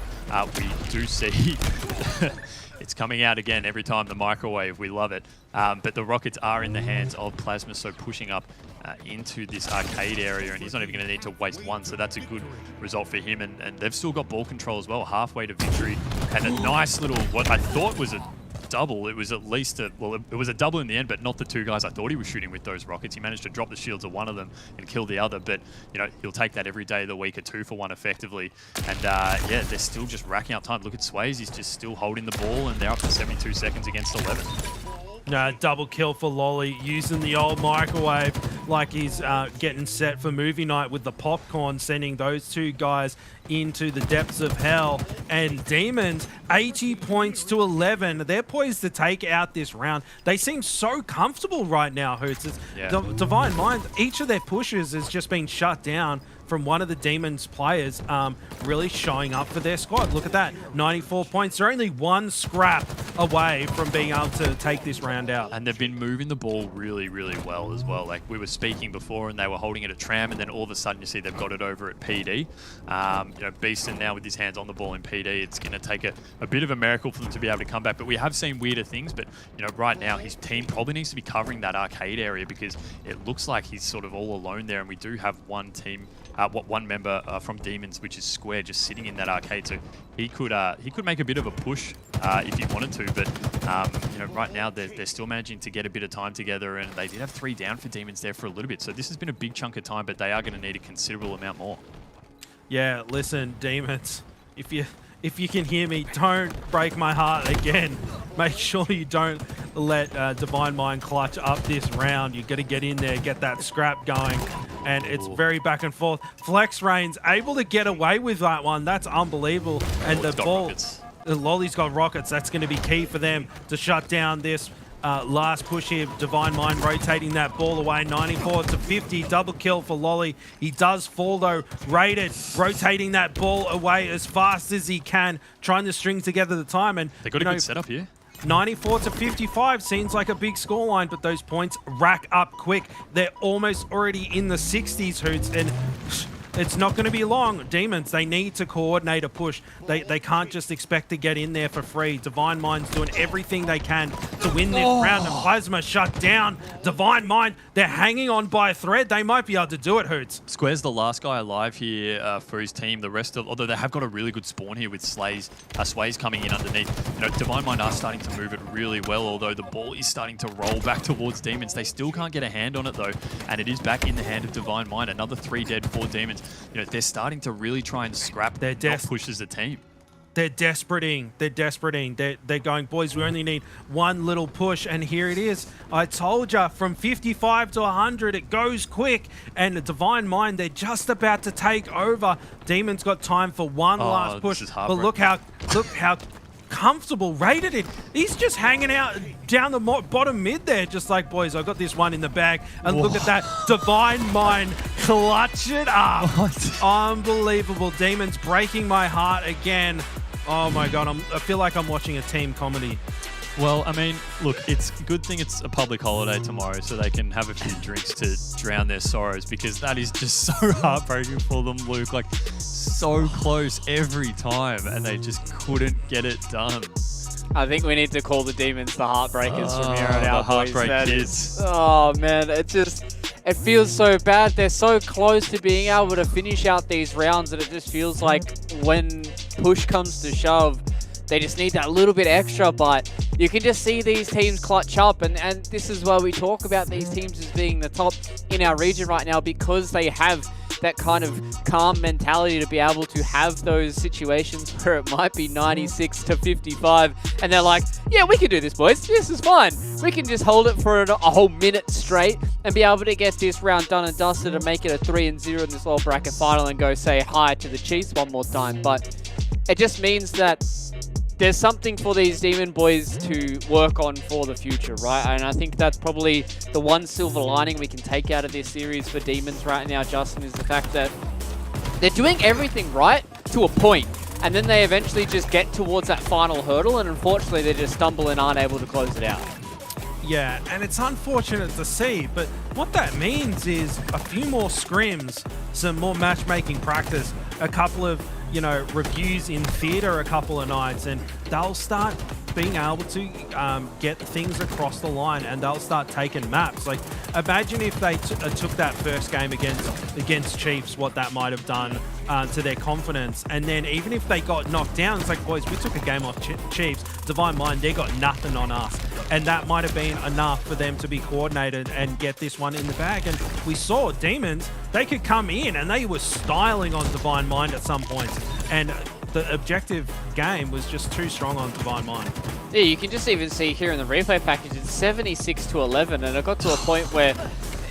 we do see... It's coming out again every time, the microwave. We love it. But the rockets are in the hands of Plasma, so pushing up into this arcade area, and he's not even going to need to waste one, so that's a good result for him. And they've still got ball control as well, halfway to victory. And a nice little, what I thought was a double. It was at least a, well, it was a double in the end, but not the two guys I thought he was shooting with those rockets. He managed to drop the shields of one of them and kill the other, but you know, he'll take that every day of the week, a 2-for-1 effectively. And yeah, they're still just racking up time. Look at Sways, he's just still holding the ball, and they're up to 72 seconds against 11. No, double kill for Lolly, using the old microwave like he's getting set for movie night with the popcorn, sending those two guys into the depths of hell. And Demons, 80 points to 11. They're poised to take out this round. They seem so comfortable right now, Hoots. Divine Mind, each of their pushes has just been shut down from one of the Demons players really showing up for their squad. Look at that, 94 points. They're only one scrap away from being able to take this round out. And they've been moving the ball really, really well as well. Like we were speaking before and they were holding it at Tram, and then all of a sudden you see they've got it over at PD. Beeston now with his hands on the ball in PD, it's going to take a bit of a miracle for them to be able to come back. But we have seen weirder things, but right now his team probably needs to be covering that arcade area because it looks like he's sort of all alone there, and we do have one team, one member from Demons, which is Square, just sitting in that arcade. So he could make a bit of a push if he wanted to, but right now they're still managing to get a bit of time together, and they did have 3 down for Demons there for a little bit. So this has been a big chunk of time, but they are going to need a considerable amount more. Yeah, listen, Demons, if you can hear me, don't break my heart again. Make sure you don't let Divine Mind clutch up this round. You've got to get in there, get that scrap going, and it's very back and forth. Flex Rain's able to get away with that one. That's unbelievable. And the ball, Lolly's got rockets. That's going to be key for them to shut down this last push here. Divine Mind rotating that ball away, 94 to 50, double kill for Lolly. He does fall though, rated, rotating that ball away as fast as he can, trying to string together the time. And they got a good setup here. 94 to 55 seems like a big scoreline, but those points rack up quick. They're almost already in the 60s, Hoots, and it's not going to be long. Demons, they need to coordinate a push. They can't just expect to get in there for free. Divine Mind's doing everything they can to win this round, and Plasma shut down. Divine Mind, they're hanging on by a thread. They might be able to do it, Hoots. Square's the last guy alive here for his team. The rest of, although they have got a really good spawn here with Sways coming in underneath. Divine Mind are starting to move it really well, although the ball is starting to roll back towards Demons. They still can't get a hand on it though, and it is back in the hand of Divine Mind. Another 3 dead for Demons. They're starting to really try and scrap their push as a team. They're desperating. They're going, boys, we only need one little push, and here it is. I told you, from 55 to 100, it goes quick. And the Divine Mind, they're just about to take over. Demon's got time for one last push. But look how comfortable rated it. He's just hanging out down the bottom mid there, just like, boys, I got this one in the bag. And look at that, Divine Mind clutch it up. Unbelievable. Demons breaking my heart again. Oh my god, I feel like I'm watching a team comedy. Well, I mean, look, it's a good thing it's a public holiday tomorrow so they can have a few drinks to drown their sorrows, because that is just so heartbreaking for them, Luke. Like, so close every time, and they just couldn't get it done. I think we need to call the Demons the Heartbreakers from here on out, boys. Heartbreak Kids. Oh, man, it feels so bad. They're so close to being able to finish out these rounds that it just feels like when push comes to shove, they just need that little bit extra, but you can just see these teams clutch up, and this is why we talk about these teams as being the top in our region right now, because they have that kind of calm mentality to be able to have those situations where it might be 96 to 55, and they're like, yeah, we can do this, boys. This is fine. We can just hold it for a whole minute straight and be able to get this round done and dusted and make it a 3-0 in this lower bracket final and go say hi to the Chiefs one more time. But it just means that there's something for these Demon boys to work on for the future, right? And I think that's probably the one silver lining we can take out of this series for Demons right now, Justin, is the fact that they're doing everything right to a point, and then they eventually just get towards that final hurdle, and unfortunately they just stumble and aren't able to close it out. Yeah, and it's unfortunate to see, but what that means is a few more scrims, some more matchmaking practice, a couple of reviews in theatre a couple of nights, and they'll start being able to get things across the line, and they'll start taking maps. Like, imagine if they took that first game against Chiefs, what that might have done to their confidence. And then even if they got knocked down, it's like, boys, we took a game off Chiefs. Divine Mind, they got nothing on us. And that might have been enough for them to be coordinated and get this one in the bag. And we saw Demons, they could come in and they were styling on Divine Mind at some points. And the objective game was just too strong on Divine Mind. Yeah, you can just even see here in the replay package, it's 76-11, and it got to a point where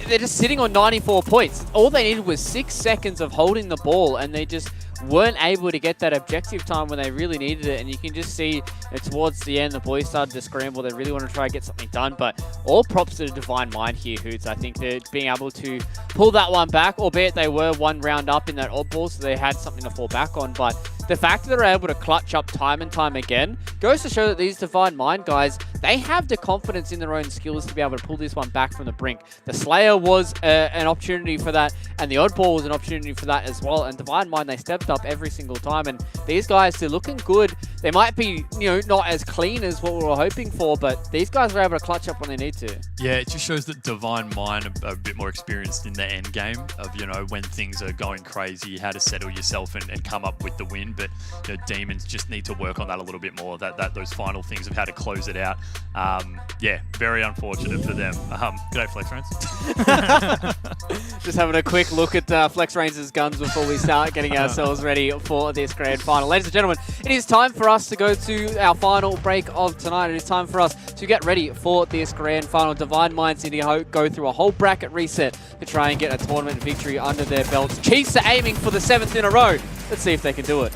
they're just sitting on 94 points. All they needed was 6 seconds of holding the ball, and they just weren't able to get that objective time when they really needed it. And you can just see towards the end, the boys started to scramble. They really want to try and get something done, but all props to the Divine Mind here, Hoots. I think they're being able to pull that one back, albeit they were one round up in that oddball, so they had something to fall back on. But the fact that they're able to clutch up time and time again goes to show that these Divine Mind guys, they have the confidence in their own skills to be able to pull this one back from the brink. The Slayer was an opportunity for that, and the oddball was an opportunity for that as well. And Divine Mind, they stepped up every single time. And these guys, they're looking good. They might be, not as clean as what we were hoping for, but these guys were able to clutch up when they need to. Yeah, it just shows that Divine Mind are a bit more experienced in the end game of, when things are going crazy, how to settle yourself and come up with the win. But Demons just need to work on that a little bit more. That those final things of how to close it out. Yeah, very unfortunate for them. G'day, Flex Reigns. Just having a quick look at Flex Reigns' guns before we start getting ourselves ready for this grand final. Ladies and gentlemen, it is time for us to go to our final break of tonight. It is time for us to get ready for this grand final. Divine Minds need to go through a whole bracket reset to try and get a tournament victory under their belts. Chiefs are aiming for the 7th in a row. Let's see if they can do it.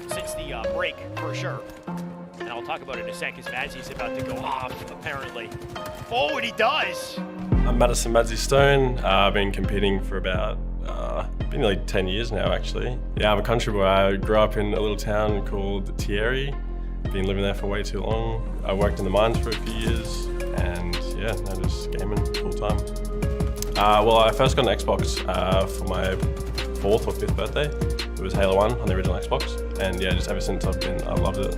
Since the break, for sure. And I'll talk about it in a second, because Mazzy's about to go off, apparently. Oh, and he does! I'm Madison Madzy Stone. I've been competing for about, been nearly 10 years now, actually. Yeah, I'm a country boy. I grew up in a little town called Thierry. Been living there for way too long. I worked in the mines for a few years, and yeah, now just gaming full time. Well, I first got an Xbox for my 4th or 5th birthday. It was Halo 1 on the original Xbox, and yeah, just ever since I loved it.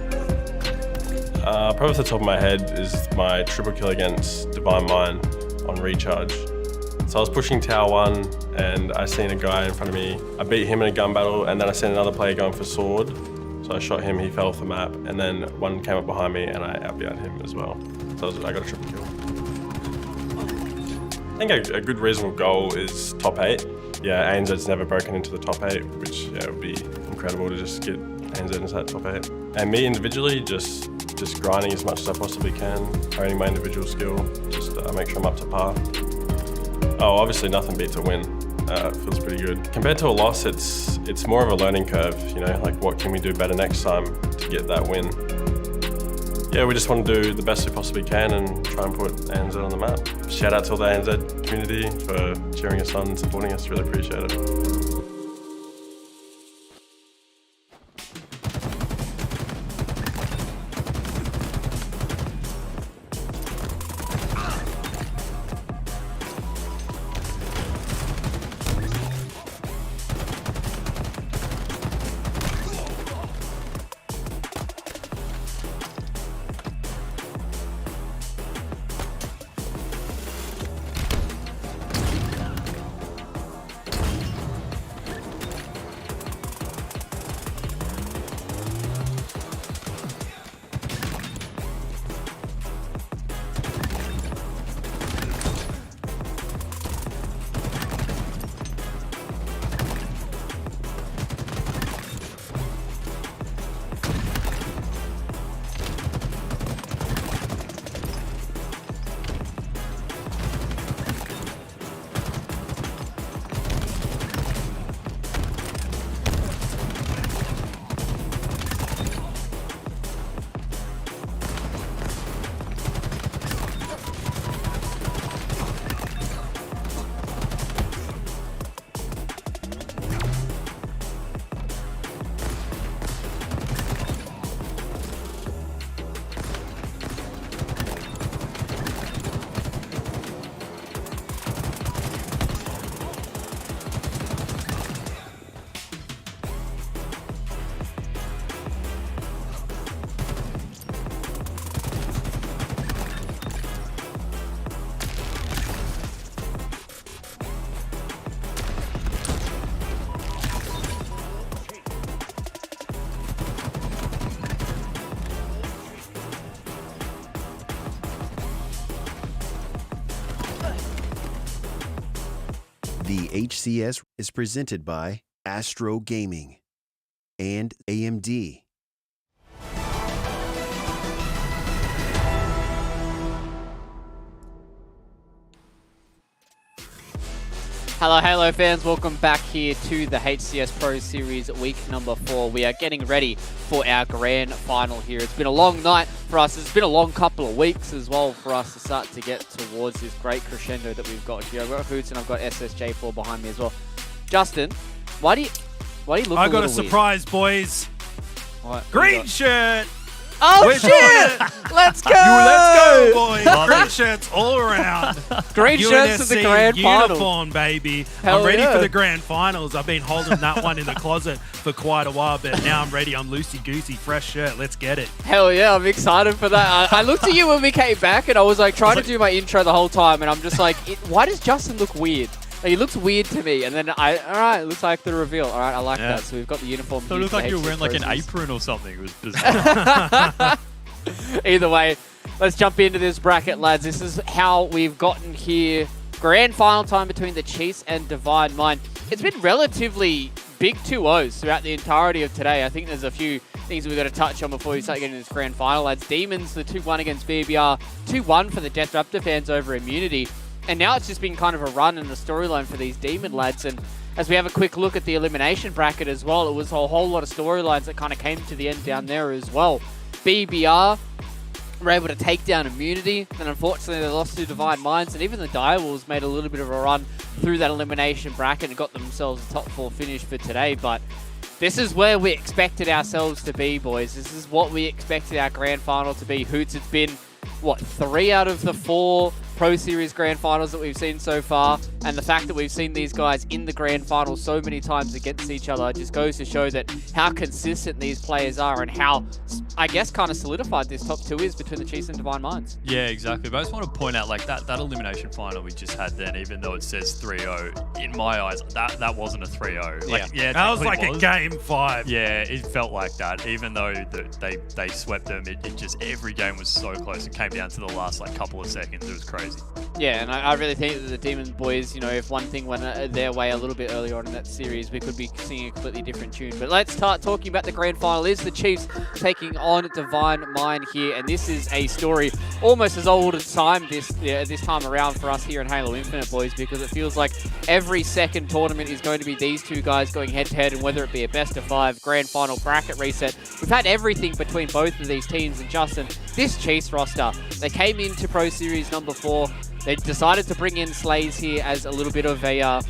Probably off the top of my head is my triple kill against Divine Mind on recharge. So I was pushing Tower 1, and I seen a guy in front of me. I beat him in a gun battle, and then I seen another player going for sword. So I shot him, he fell off the map, and then one came up behind me, and I outbeat him as well. So I got a triple kill. I think a good reasonable goal is top 8. Yeah, ANZ's never broken into the top 8, which would be incredible to just get ANZ into that top 8. And me individually, just just grinding as much as I possibly can, honing my individual skill, just make sure I'm up to par. Oh, obviously nothing beats a win. It feels pretty good. Compared to a loss, it's more of a learning curve, you know, like what can we do better next time to get that win. Yeah, we just want to do the best we possibly can and try and put ANZ on the map. Shout out to all the ANZ community for cheering us on and supporting us, really appreciate it. The HCS is presented by Astro Gaming and AMD. Hello Halo fans, welcome back here to the HCS Pro Series week number 4. We are getting ready for our grand final here. It's been a long night for us. It's been a long couple of weeks as well for us to start to get towards this great crescendo that we've got here. I've got Hoots and I've got SSJ4 behind me as well. Justin, why do you look I a got little a surprise, boys. What? Green shirt. Oh We're shit! Let's go! Let's go, boys. Green shirts all around. Green shirts to the grand final. Uniform, baby. Hell I'm ready yeah. for the grand finals. I've been holding that one in the closet for quite a while, but now I'm ready. I'm loosey-goosey, fresh shirt. Let's get it. Hell yeah, I'm excited for that. I looked at you when we came back and I was like trying to do my intro the whole time and I'm just like, why does Justin look weird? Like, he looks weird to me. And then alright, looks like the reveal. Alright, I like that. So we've got the uniform. So it looked like you were wearing like an Series. apron or something. It was bizarre. Either way, let's jump into this bracket, lads. This is how we've gotten here. Grand final time between the Chiefs and Divine Mind. It's been relatively big 2-0s throughout the entirety of today. I think there's a few things we've got to touch on before we start getting into this grand final, lads. Demons, the 2-1 against BBR. 2-1 for the Death Raptor fans over Immunity. And now it's just been kind of a run and a storyline for these Demon lads. And as we have a quick look at the elimination bracket as well, it was a whole lot of storylines that kind of came to the end down there as well. BBR were able to take down Immunity, and unfortunately they lost to Divine Minds, and even the Direwolves made a little bit of a run through that elimination bracket and got themselves a top 4 finish for today. But this is where we expected ourselves to be, boys. This is what we expected our grand final to be. Hoots, it's been, what, 3 out of the 4 Pro Series Grand Finals that we've seen so far, and the fact that we've seen these guys in the Grand Final so many times against each other just goes to show that how consistent these players are and how, I guess, kind of solidified this top 2 is between the Chiefs and Divine Minds. Yeah, exactly. But I just want to point out, like, that elimination final we just had then, even though it says 3-0, in my eyes, that wasn't a 3-0. Like, yeah, that was like a game 5. Yeah, it felt like that. Even though they swept them, it just, every game was so close. It came down to the last, like, couple of seconds. It was crazy. crazy. Yeah, and I really think that the Demon boys, you know, if one thing went their way a little bit earlier on in that series, we could be singing a completely different tune. But let's start talking about the grand final. Is the Chiefs taking on Divine Mind here, and this is a story almost as old as time this time around for us here in Halo Infinite, boys, because it feels like every second tournament is going to be these two guys going head-to-head, and whether it be a best-of-5, grand final, bracket reset, we've had everything between both of these teams. And Justin, this Chiefs roster, they came into Pro Series number 4. They decided to bring in Slays here as a little bit of a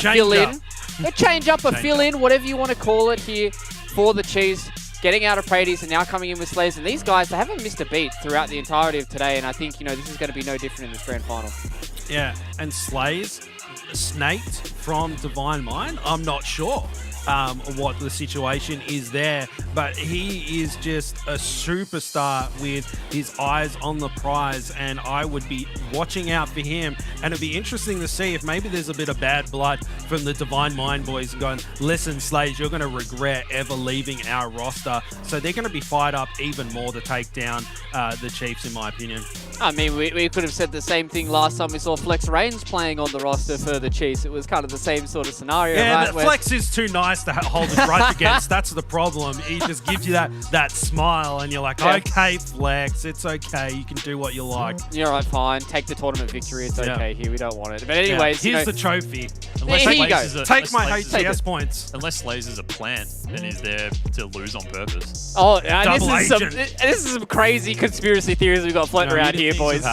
fill-in. A change-up, a fill-in, whatever you want to call it here for the Chiefs. Getting out of Prades and now coming in with Slays. And these guys, they haven't missed a beat throughout the entirety of today. And I think, you know, this is going to be no different in this grand final. Yeah, and Slays snaked from Divine Mind. I'm not sure what the situation is there, but he is just a superstar with his eyes on the prize, and I would be watching out for him. And it'd be interesting to see if maybe there's a bit of bad blood from the Divine Mind boys going, listen, Slays, you're going to regret ever leaving our roster. So they're going to be fired up even more to take down the Chiefs, in my opinion. I mean, we could have said the same thing last time we saw Flex Reigns playing on the roster for the Chiefs. It was kind of the same sort of scenario, yeah, right? Flex is too nice to hold his grudge against. That's the problem. He just gives you that smile, and you're like, okay, Flex, it's okay. You can do what you like. You're all right, fine. Take the tournament victory. It's okay here. We don't want it. But anyways, here's the trophy. Here you go. Take my HCS points. Unless Slays is a plant and he's there to lose on purpose. Oh, this is some crazy conspiracy theories we've got floating around here, boys.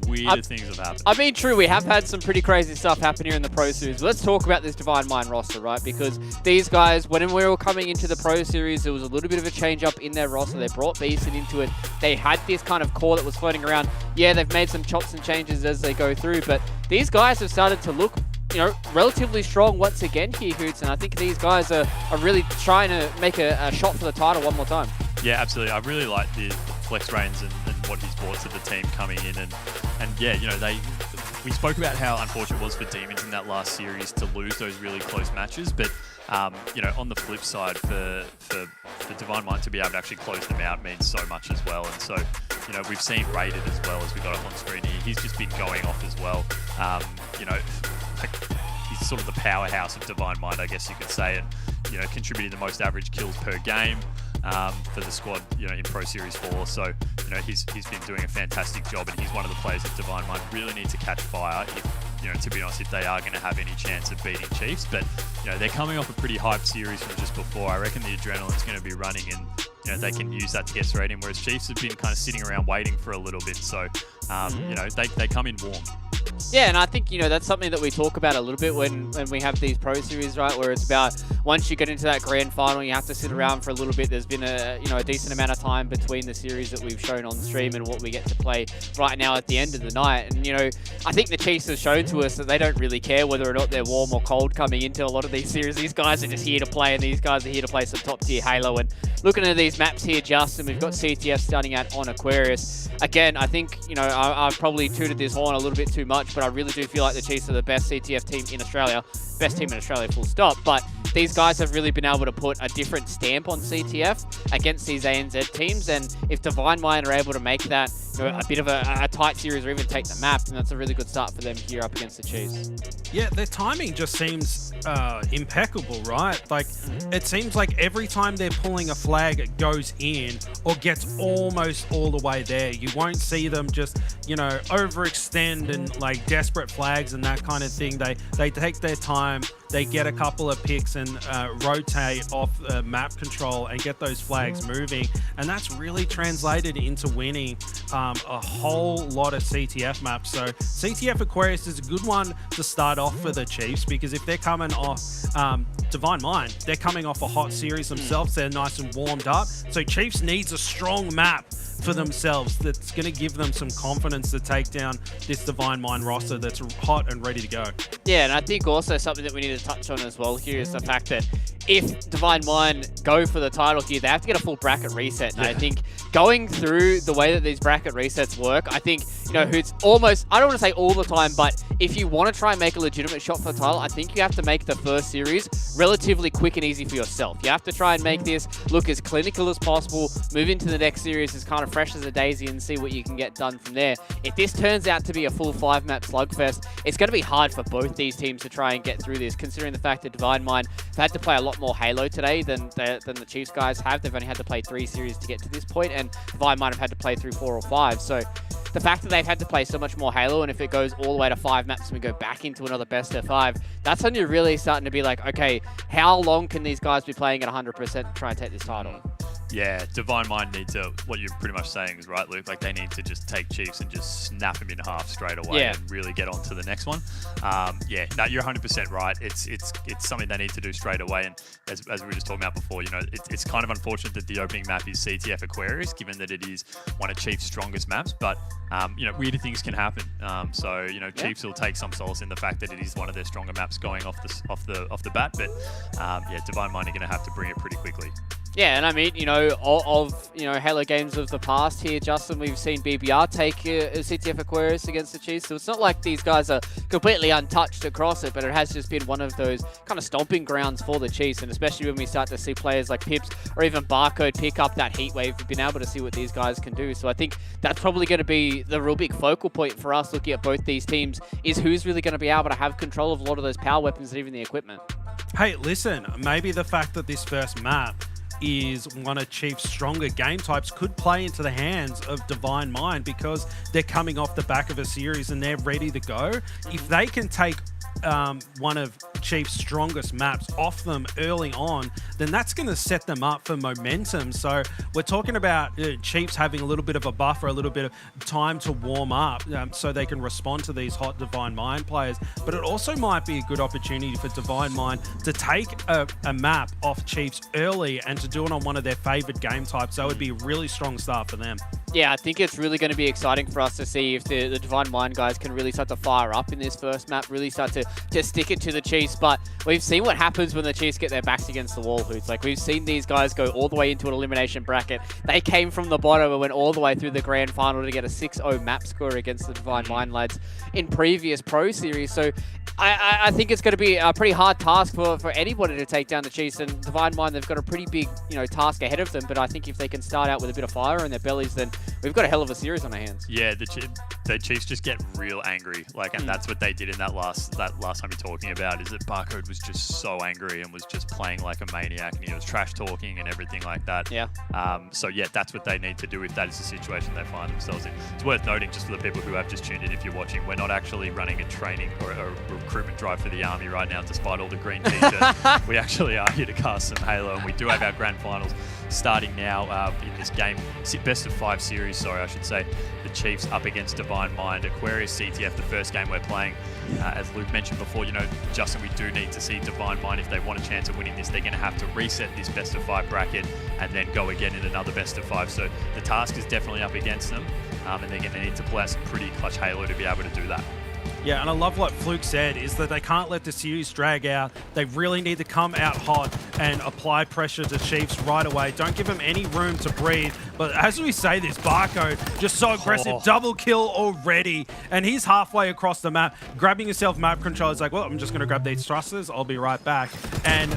Weird things have happened. I mean, true, we have had some pretty crazy stuff happen here in the Pro Series. But let's talk about this Divine Mind roster, right? Because these guys, when we were coming into the Pro Series, there was a little bit of a change-up in their roster. They brought Beeson into it. They had this kind of core that was floating around. Yeah, they've made some chops and changes as they go through, but these guys have started to look, you know, relatively strong once again here, Hoots, and I think these guys are really trying to make a shot for the title one more time. Yeah, absolutely. I really like the Flex Reigns and what he's brought to the team coming in, and yeah, you know, we spoke about how unfortunate it was for Demons in that last series to lose those really close matches, but you know, on the flip side, for Divine Mind to be able to actually close them out means so much as well. And so, you know, we've seen Rated as well as we got up on screen here. He's just been going off as well. You know, he's sort of the powerhouse of Divine Mind, I guess you could say, and, you know, contributing the most average kills per game for the squad, you know, in Pro Series 4. So, you know, he's been doing a fantastic job, and he's one of the players that Divine Mind really need to catch fire if, you know, to be honest, if they are going to have any chance of beating Chiefs. But, you know, they're coming off a pretty hyped series from just before. I reckon the adrenaline's going to be running, and, you know, they can use that to get straight in, whereas Chiefs have been kind of sitting around waiting for a little bit. So, you know, they come in warm. Yeah, and I think, you know, that's something that we talk about a little bit when we have these Pro Series, right, where it's about once you get into that grand final, you have to sit around for a little bit. There's been a decent amount of time between the series that we've shown on stream and what we get to play right now at the end of the night. And, you know, I think the Chiefs have shown to us that they don't really care whether or not they're warm or cold coming into a lot of these series. These guys are just here to play, and these guys are here to play some top tier Halo. And looking at these maps here, Justin, we've got CTF starting out on Aquarius. Again, I think, you know, I've probably tooted this horn a little bit too much, but I really do feel like the Chiefs are the best CTF team in Australia. Best team in Australia, full stop. But these guys have really been able to put a different stamp on CTF against these ANZ teams. And if Divine Mind are able to make that, you know, a bit of a tight series or even take the map, then that's a really good start for them here up against the Chiefs. Yeah, their timing just seems impeccable, right? Like, it seems like every time they're pulling a flag, it goes in or gets almost all the way there. You won't see them just, you know, overextend and like desperate flags and that kind of thing. They take their time, they get a couple of picks and rotate off map control and get those flags moving. And that's really translated into winning a whole lot of CTF maps. So CTF Aquarius is a good one to start off for the Chiefs, because if they're coming off Divine Mind, they're coming off a hot series themselves. They're nice and warmed up. So Chiefs needs a strong map for themselves that's going to give them some confidence to take down this Divine Mind roster that's hot and ready to go. Yeah, and I think also something that we need to touch on as well here is the fact that if Divine Mind go for the title here, they have to get a full bracket reset. And I think going through the way that these bracket resets work, I think you know, who's almost, I don't want to say all the time, but if you want to try and make a legitimate shot for the title, I think you have to make the first series relatively quick and easy for yourself. You have to try and make this look as clinical as possible, move into the next series as kind of fresh as a daisy and see what you can get done from there. If this turns out to be a full 5-map slugfest, it's going to be hard for both these teams to try and get through this, considering the fact that Divine Mind have had to play a lot more Halo today than the Chiefs guys have. They've only had to play 3 series to get to this point, and Divine Mind have had to play through 4 or 5. So the fact that they've had to play so much more Halo, and if it goes all the way to 5 maps and we go back into another best of 5, that's when you're really starting to be like, okay, how long can these guys be playing at 100% to try and take this title? Yeah, Divine Mind need to, what you're pretty much saying is right, Luke, like they need to just take Chiefs and just snap them in half straight away and really get on to the next one. Yeah, no, you're 100% right. It's something they need to do straight away. And as we were just talking about before, you know, it's kind of unfortunate that the opening map is CTF Aquarius, given that it is one of Chiefs' strongest maps. But, you know, weirder things can happen. So, you know, Chiefs will take some solace in the fact that it is one of their stronger maps going off the bat. But, yeah, Divine Mind are going to have to bring it pretty quickly. Yeah, and I mean, you know, of Halo games of the past here, Justin, we've seen BBR take CTF Aquarius against the Chiefs, so it's not like these guys are completely untouched across it, but it has just been one of those kind of stomping grounds for the Chiefs, and especially when we start to see players like Pips or even Barcode pick up that heat wave, we've been able to see what these guys can do. So I think that's probably going to be the real big focal point for us looking at both these teams, is who's really going to be able to have control of a lot of those power weapons and even the equipment. Hey, listen, maybe the fact that this first map is one of Chiefs' stronger game types could play into the hands of Divine Mind, because they're coming off the back of a series and they're ready to go. If they can take one of Chiefs' strongest maps off them early on, then that's going to set them up for momentum. So we're talking about Chiefs having a little bit of a buffer, a little bit of time to warm up so they can respond to these hot Divine Mind players. But it also might be a good opportunity for Divine Mind to take a map off Chiefs early and to do it on one of their favored game types. So it would be a really strong start for them. Yeah, I think it's really going to be exciting for us to see if the Divine Mind guys can really start to fire up in this first map, really start to stick it to the Chiefs. But we've seen what happens when the Chiefs get their backs against the wall, Hoots. Like, we've seen these guys go all the way into an elimination bracket. They came from the bottom and went all the way through the grand final to get a 6-0 map score against the Divine Mind lads in previous Pro Series. So I think it's going to be a pretty hard task for anybody to take down the Chiefs. And Divine Mind, they've got a pretty big task ahead of them. But I think if they can start out with a bit of fire in their bellies, then we've got a hell of a series on our hands. Yeah, the Chiefs just get real angry, and that's what they did in that last time you're talking about, is that Barcode was just so angry and was just playing like a maniac, and he was trash talking and everything like that. Yeah. So yeah, that's what they need to do if that is the situation they find themselves in. It's worth noting, just for the people who have just tuned in, if you're watching, we're not actually running a training or a recruitment drive for the Army right now, despite all the green t-shirts. We actually are here to cast some Halo, and we do have our grand finals starting now in this game. Best of 5 series, sorry, I should say. The Chiefs up against Divine Mind. Aquarius CTF, the first game we're playing. As Luke mentioned before, Justin, we do need to see Divine Mind, if they want a chance of winning this, they're going to have to reset this best of 5 bracket and then go again in another best of 5. So the task is definitely up against them, and they're going to need to play some pretty clutch Halo to be able to do that. Yeah, and I love what Fluke said, is that they can't let the series drag out. They really need to come out hot and apply pressure to Chiefs right away. Don't give them any room to breathe. But as we say this, Barcode, just so aggressive, double kill already. And he's halfway across the map, grabbing himself map control. He's like, well, I'm just going to grab these thrusters. I'll be right back. And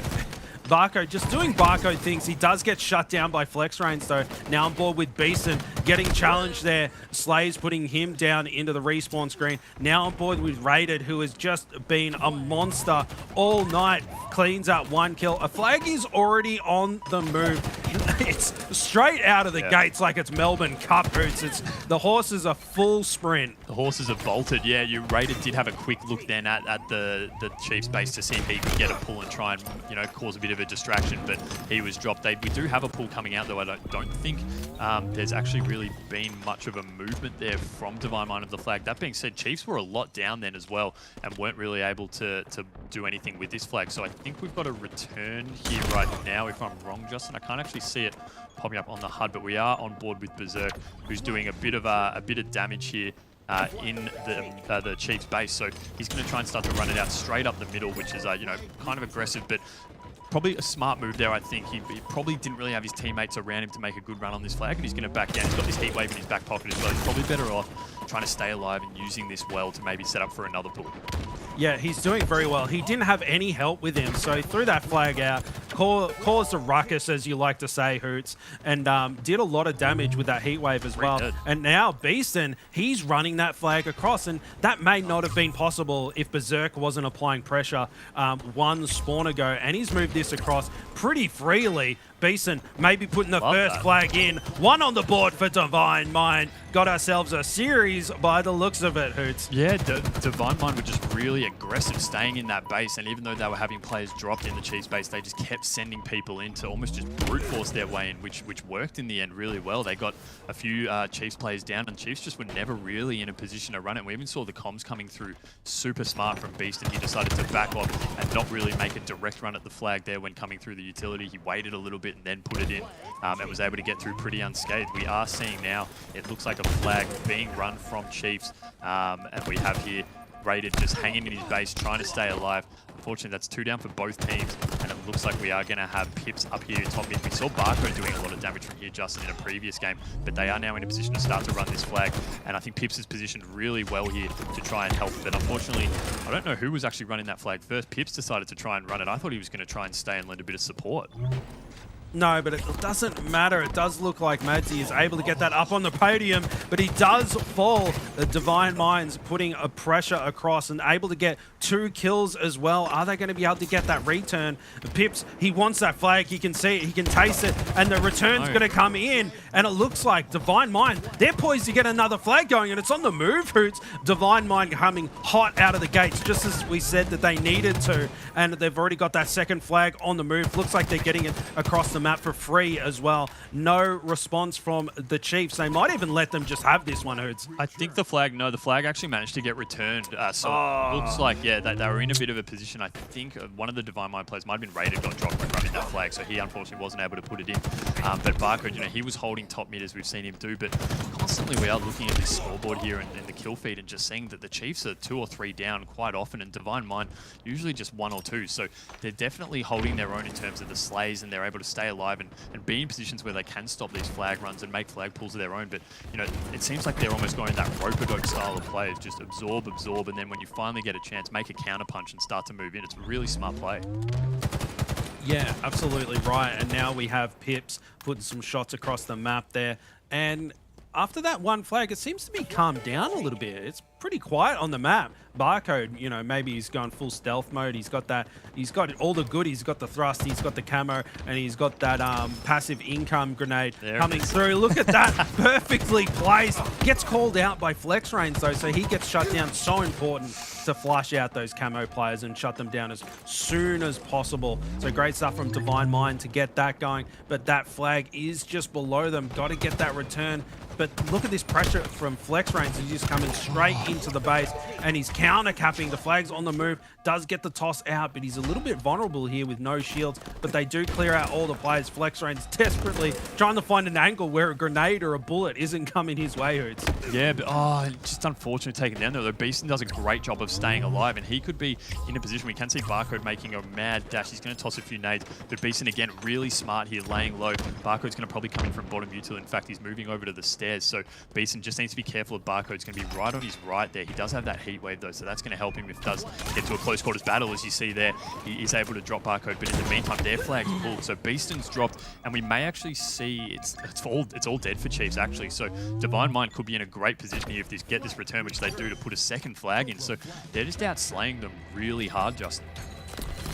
Barcode just doing Barcode things. He does get shut down by Flex Range, though. Now on board with Beeson, getting challenged there. Slaves putting him down into the respawn screen. Now on board with Raided, who has just been a monster all night. Cleans up 1 kill. A flag is already on the move. It's straight out of the gates like it's Melbourne Cup, Hoots. The horses are full sprint. The horses have bolted, yeah. Raided did have a quick look then at the Chiefs base to see if he could get a pull and try and cause a bit of a distraction, but he was dropped. We do have a pull coming out, though. I don't think there's actually really been much of a movement there from Divine Mind of the flag. That being said, Chiefs were a lot down then as well and weren't really able to do anything with this flag. So I think we've got a return here right now, if I'm wrong, Justin. I can't actually see it popping up on the HUD, but we are on board with Berserk, who's doing a bit of damage here in the Chiefs base. So he's going to try and start to run it out straight up the middle, which is kind of aggressive, but probably a smart move there, I think. He probably didn't really have his teammates around him to make a good run on this flag, and he's going to back down. He's got this heat wave in his back pocket as well. He's probably better off trying to stay alive and using this well to maybe set up for another pull. Yeah, he's doing very well. He didn't have any help with him, so he threw that flag out, caused a ruckus, as you like to say, Hoots, and did a lot of damage with that heat wave as well. And now Beeston, he's running that flag across, and that may not have been possible if Berserk wasn't applying pressure one spawn ago, and he's moved this across pretty freely. Beeson maybe putting the first flag in. One on the board for Divine Mind. Got ourselves a series by the looks of it, Hoots. Yeah, Divine Mind were just really aggressive, staying in that base, and even though they were having players dropped in the Chiefs base, they just kept sending people in to almost just brute force their way in, which worked in the end really well. They got a few Chiefs players down, and Chiefs just were never really in a position to run it. We even saw the comms coming through super smart from Beast, and he decided to back off and not really make a direct run at the flag there when coming through the utility. He waited a little bit and then put it in and was able to get through pretty unscathed. We are seeing now, it looks like a flag being run from Chiefs, and we have here Rated just hanging in his base, trying to stay alive. Unfortunately, that's 2 down for both teams, and it looks like we are going to have Pips up here in top mid. We saw Barco doing a lot of damage from here, Justin, in a previous game, but they are now in a position to start to run this flag, and I think Pips is positioned really well here to try and help. But unfortunately, I don't know who was actually running that flag first. Pips decided to try and run it. I thought he was going to try and stay and lend a bit of support. No, but it doesn't matter. It does look like Madzi is able to get that up on the podium, but he does fall. The Divine Minds putting a pressure across and able to get 2 kills as well. Are they going to be able to get that return? Pips, he wants that flag. He can see it. He can taste it. And the return's going to come in. And it looks like Divine Mind, they're poised to get another flag going. And it's on the move, Hoots. Divine Mind coming hot out of the gates, just as we said that they needed to. And they've already got that second flag on the move. Looks like they're getting it across the map for free as well. No response from the Chiefs. They might even let them just have this one, Hoots. I think the flag actually managed to get returned. So it looks like, yeah, they were in a bit of a position. I think one of the Divine Mind players might have been Rated, got dropped when running that flag, so he unfortunately wasn't able to put it in. But Barcode, he was holding top mid as we've seen him do, but constantly we are looking at this scoreboard here and the kill feed and just seeing that the Chiefs are 2 or 3 down quite often, and Divine Mind usually just 1 or 2. So they're definitely holding their own in terms of the slays, and they're able to stay alive and be in positions where they can stop these flag runs and make flag pulls of their own. But it seems like they're almost going that rope-a-dope style of play, just absorb, and then when you finally get a chance, make a counter punch and start to move in. It's a really smart play. Yeah, absolutely right. And now we have Pips putting some shots across the map there. And after that one flag, it seems to be calmed down a little bit. It's pretty quiet on the map. Barcode, maybe he's going full stealth mode. He's got all the good. He's got the thrust, he's got the camo, and he's got that passive income grenade coming through. Look at that, perfectly placed. Gets called out by Flex Range though, so he gets shut down. So important to flush out those camo players and shut them down as soon as possible. So great stuff from Divine Mind to get that going, but that flag is just below them. Got to get that return. But look at this pressure from Flex Range. He's just coming straight into the base, and he's counter-capping. The flag's on the move, does get the toss out, but he's a little bit vulnerable here with no shields. But they do clear out all the players. Flex Range desperately trying to find an angle where a grenade or a bullet isn't coming his way, Hoots. Yeah, but just unfortunate taking down there. Though Beeston does a great job of staying alive, and he could be in a position. We can see Barcode making a mad dash. He's going to toss a few nades, but Beeston again really smart here, laying low. Barcode's going to probably come in from bottom util. In fact, he's moving over to the stairs, so Beeston just needs to be careful of Barcode's going to be right on his right there. He does have that heat wave though, so that's going to help him if it does get to a close quarters battle. As you see there, he is able to drop Barcode, but in the meantime, their flag's pulled, so Beeston's dropped, and we may actually see it's all dead for Chiefs actually. So Divine Mind could be in a great position here if they get this return, which they do, to put a second flag in. So they're just out slaying them really hard, Justin.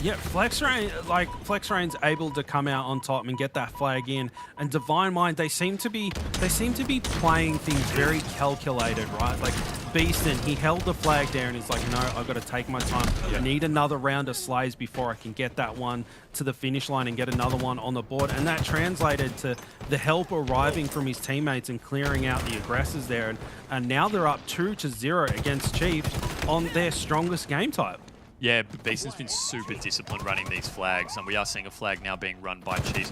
Yeah, Flex Rain's able to come out on top and get that flag in, and Divine Mind, they seem to be playing things very calculated, right? Like Beeston, he held the flag there and he's like, no, I've got to take my time. I need another round of slays before I can get that one to the finish line and get another one on the board. And that translated to the help arriving from his teammates and clearing out the aggressors there. And now they're up 2-0 against Chiefs on their strongest game type. Yeah, Beeson's been super disciplined running these flags, and we are seeing a flag now being run by Chiefs.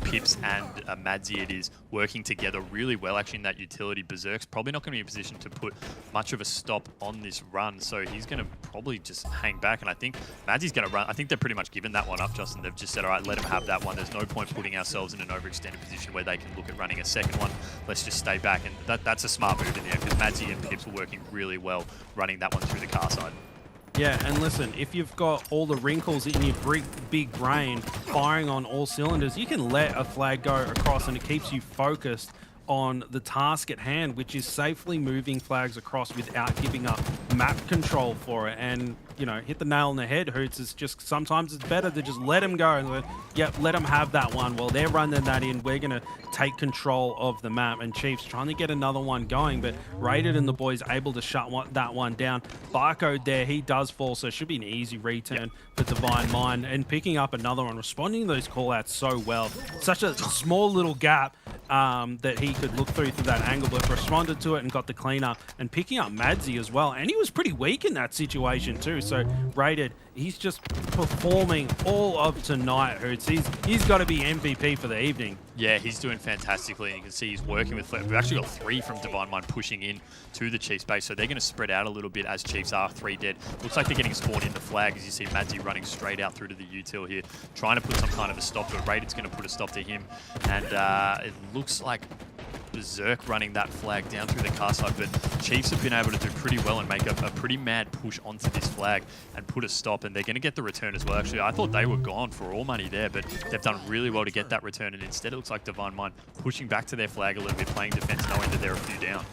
Pips and Madzi, it is working together really well actually in that utility. Berserk's probably not going to be in a position to put much of a stop on this run, so he's going to probably just hang back, and I think Madzi's going to run. I think they're pretty much given that one up, Justin. They've just said, all right, let him have that one. There's no point putting ourselves in an overextended position where they can look at running a second one. Let's just stay back, and that's a smart move in the end, because Madzi and Pips were working really well running that one through the car side. Yeah, and listen, if you've got all the wrinkles in your big brain firing on all cylinders, you can let a flag go across and it keeps you focused on the task at hand, which is safely moving flags across without giving up map control for it. And, you know, hit the nail on the head, Hoots. It's just sometimes it's better to just let them go and let them have that one. While they're running that in, we're going to take control of the map. And Chiefs trying to get another one going, but Rated and the boys able to shut that one down. Barcode there, he does fall, so it should be an easy return for Divine Mind. And picking up another one, responding to those call-outs so well. Such a small little gap that he could look through that angle, but responded to it and got the cleanup, and picking up Madzi as well. And he was pretty weak in that situation too, so Rated, he's just performing all of tonight, Hoots. He's got to be MVP for the evening. Yeah, he's doing fantastically, and you can see he's working with flag. We've actually got 3 from Divine Mind pushing in to the Chiefs base, so they're going to spread out a little bit as Chiefs are 3 dead. Looks like they're getting spawned in the flag, as you see Madzi running straight out through to the util here, trying to put some kind of a stop to it. Rated's going to put a stop to him, and it looks like Berserk running that flag down through the car side, but Chiefs have been able to do pretty well and make a pretty mad push onto this flag and put a stop, and they're going to get the return as well. Actually, I thought they were gone for all money there, but they've done really well to get that return, and instead it looks like Divine Mind pushing back to their flag a little bit, playing defense, knowing that they're a few down.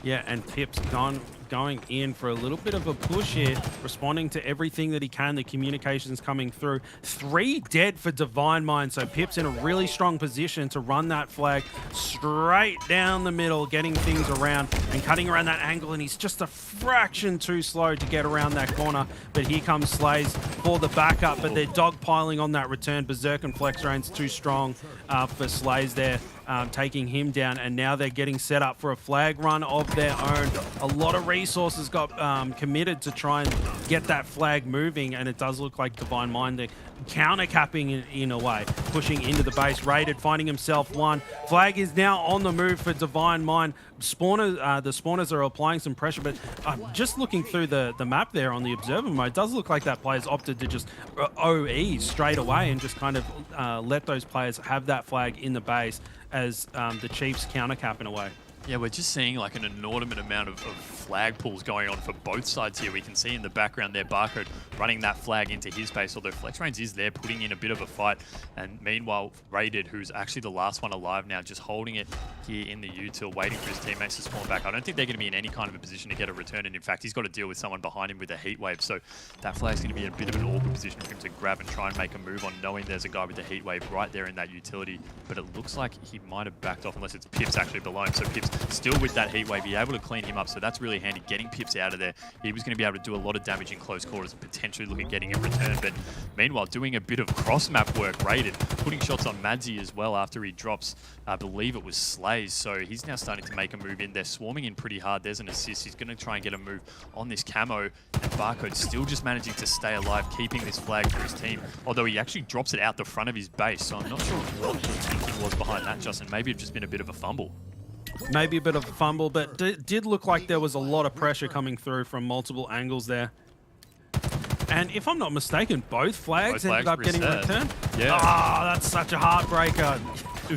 Yeah, and Pips going in for a little bit of a push here, responding to everything that he can. The communications coming through. 3 dead for Divine Mind, so Pips in a really strong position to run that flag straight down the middle, getting things around and cutting around that angle, and he's just a fraction too slow to get around that corner. But here comes Slays for the backup, but they're dogpiling on that return. Berserk and Flex Rain's too strong for Slays there. Taking him down, and now they're getting set up for a flag run of their own. A lot of resources got committed to try and get that flag moving, and it does look like Divine Mind they're counter-capping in a way, pushing into the base. Rated, finding himself one. Flag is now on the move for Divine Mind. The spawners are applying some pressure, but just looking through the map there on the observer mode, it does look like that player's opted to just OE straight away and just kind of let those players have that flag in the base as the Chiefs counter-cap in a way. Yeah, we're just seeing like an inordinate amount of flag pulls going on for both sides here. We can see in the background there Barcode running that flag into his base, although Flex Rains is there putting in a bit of a fight. And meanwhile, Rated, who's actually the last one alive now, just holding it here in the util, waiting for his teammates to spawn back. I don't think they're going to be in any kind of a position to get a return, and in fact, he's got to deal with someone behind him with a heat wave. So that flag's going to be in a bit of an awkward position for him to grab and try and make a move on, knowing there's a guy with the heat wave right there in that utility. But it looks like he might have backed off, unless it's Pips actually below him. So Pips still with that heat wave, be able to clean him up, so that's really handy, getting Pips out of there. He was going to be able to do a lot of damage in close quarters and potentially look at getting a return, but meanwhile doing a bit of cross-map work. Rated, putting shots on Madzi as well after he drops, I believe it was Slays, so he's now starting to make a move in. They're swarming in pretty hard. There's an assist. He's going to try and get a move on this camo, and Barcode still just managing to stay alive, keeping this flag for his team, although he actually drops it out the front of his base, so I'm not sure what the thinking was behind that, Justin. Maybe it's just been a bit of a fumble. Maybe a bit of a fumble, but did look like there was a lot of pressure coming through from multiple angles there. And if I'm not mistaken, both flags ended up getting returned. Yeah. Ah, that's such a heartbreaker.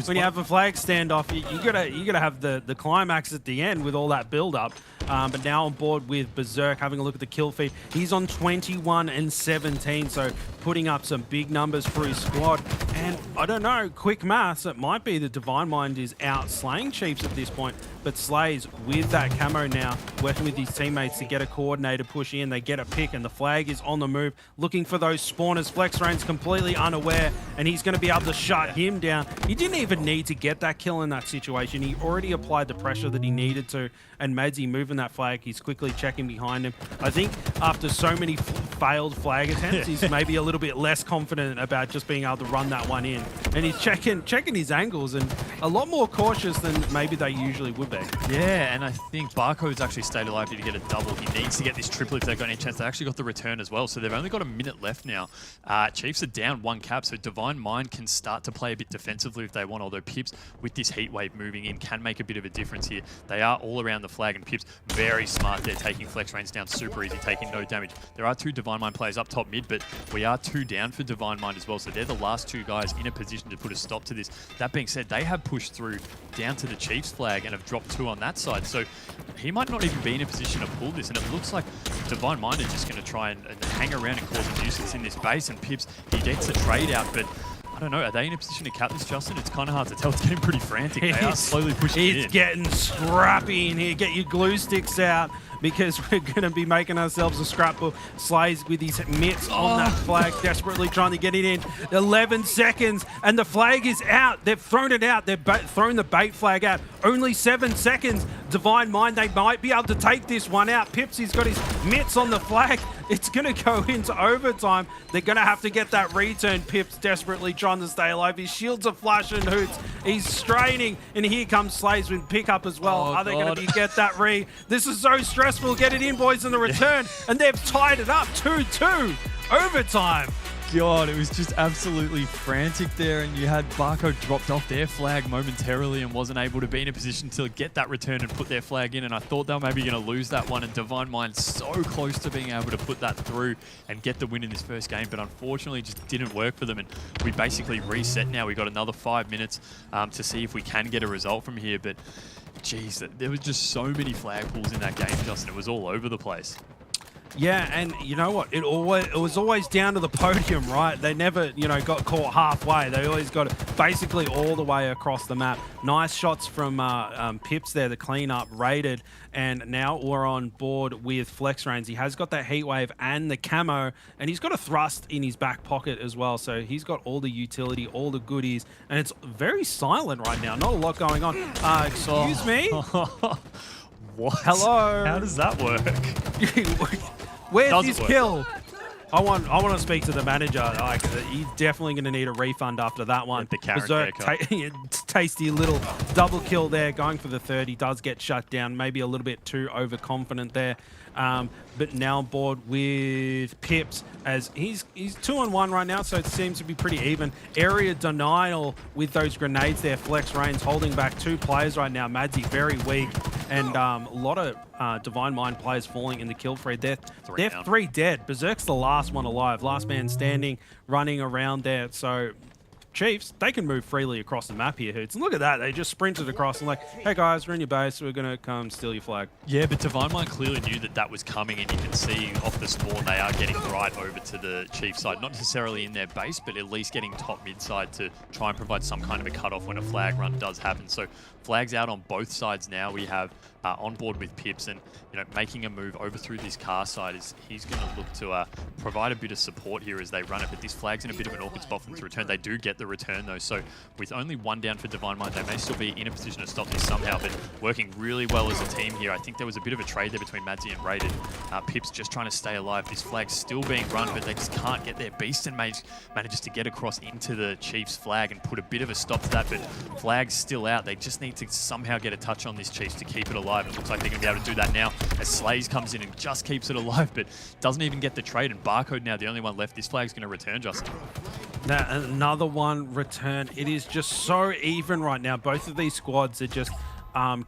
When you have a flag standoff, you gotta have the climax at the end with all that build up. But now on board with Berserk, having a look at the kill feed. He's on 21 and 17, so putting up some big numbers for his squad. And I don't know, quick maths, it might be that Divine Mind is out slaying Chiefs at this point, but Slays with that camo now, working with his teammates to get a coordinated push in. They get a pick, and the flag is on the move, looking for those spawners. Flex Rain's completely unaware, and he's going to be able to shut him down. He didn't even need to get that kill in that situation. He already applied the pressure that he needed to, and Madzi moving that flag, he's quickly checking behind him. I think after so many failed flag attempts, he's maybe a little bit less confident about just being able to run that one in. And and he's checking his angles and a lot more cautious than maybe they usually would be. Yeah, and I think Barcode's actually stayed alive to get a double. He needs to get this triple if they've got any chance. They actually got the return as well, so they've only got a minute left now. Chiefs are down 1 cap, so Divine Mind can start to play a bit defensively if they want, although Pips, with this heat wave moving in, can make a bit of a difference here. They are all around the flag, and Pips, very smart. They're taking flex range down super easy, taking no damage. There are 2 Divine Mind players up top mid, but we are 2 down for Divine Mind as well, so they're the last 2 guys in a position to put a stop to this. That being said, they have pushed through down to the Chiefs flag and have dropped 2 on that side, so he might not even be in a position to pull this, and it looks like Divine Mind are just going to try and hang around and cause a nuisance in this base, and Pips, he gets a trade out, but I don't know, are they in a position to cap this, Justin? It's kind of hard to tell. It's getting pretty frantic. They are slowly pushing it in. It's getting scrappy in here. Get your glue sticks out, because we're going to be making ourselves a scrapbook. Slays with his mitts on that flag, desperately trying to get it in. 11 seconds, and the flag is out. They've thrown it out. They've thrown the bait flag out. Only 7 seconds. Divine Mind, they might be able to take this one out. Pipsy's got his mitts on the flag. It's going to go into overtime. They're going to have to get that return. Pips desperately trying to stay alive. His shields are flashing, Hoots. He's straining, and here comes Slays with pickup as well. Are they going to get that re? This is so stressful. Get it in, boys, in the return. And they've tied it up 2-2. Overtime. God, it was just absolutely frantic there, and you had Barcode dropped off their flag momentarily and wasn't able to be in a position to get that return and put their flag in, and I thought they were maybe going to lose that one, and Divine Mind so close to being able to put that through and get the win in this first game, but unfortunately just didn't work for them, and we basically reset now. We got another 5 minutes to see if we can get a result from here, but geez, there was just so many flag pulls in that game, Justin. It was all over the place. Yeah, and you know what? It was always down to the podium, right? They never, got caught halfway. They always got it basically all the way across the map. Nice shots from Pips there, the cleanup rated, and now we're on board with Flex Reigns. He has got that heat wave and the camo, and he's got a thrust in his back pocket as well. So he's got all the utility, all the goodies, and it's very silent right now. Not a lot going on. Excuse me? What? Hello? How does that work? Where's his kill? I want to speak to the manager. Like, he's definitely going to need a refund after that one. The Berserk, tasty little double kill there, going for the 30. Does get shut down. Maybe a little bit too overconfident there. But now on board with Pips, as he's 2-on-1 right now, so it seems to be pretty even. Area denial with those grenades there. Flex Reigns holding back 2 players right now. Madzy very weak, and a lot of Divine Mind players falling in the kill feed. They're 3 dead. Berserk's the last one alive. Last man standing, running around there. So Chiefs, they can move freely across the map here, Hoots. And look at that. They just sprinted across and like, hey guys, we're in your base. We're going to come steal your flag. Yeah, but Divine Mind clearly knew that was coming, and you can see off the spawn they are getting right over to the Chiefs side. Not necessarily in their base, but at least getting top mid side to try and provide some kind of a cutoff when a flag run does happen. So flags out on both sides now. We have on board with Pips, and making a move over through this car side is he's going to look to provide a bit of support here as they run it, but this flag's in a bit of an awkward spot for them to return. They do get the return though, so with only 1 down for Divine Mind, they may still be in a position to stop this somehow, but working really well as a team here. I think there was a bit of a trade there between Madzy and Rated. Pips just trying to stay alive. This flag's still being run, but they just can't get there. Beaston manages to get across into the Chiefs flag and put a bit of a stop to that, but flag's still out. They just need to somehow get a touch on this Chiefs to keep it alive. It looks like they're going to be able to do that now as Slays comes in and just keeps it alive, but doesn't even get the trade, and Barcode now the only one left. This flag's going to return, Justin. Now, another one return. It is just so even right now. Both of these squads are just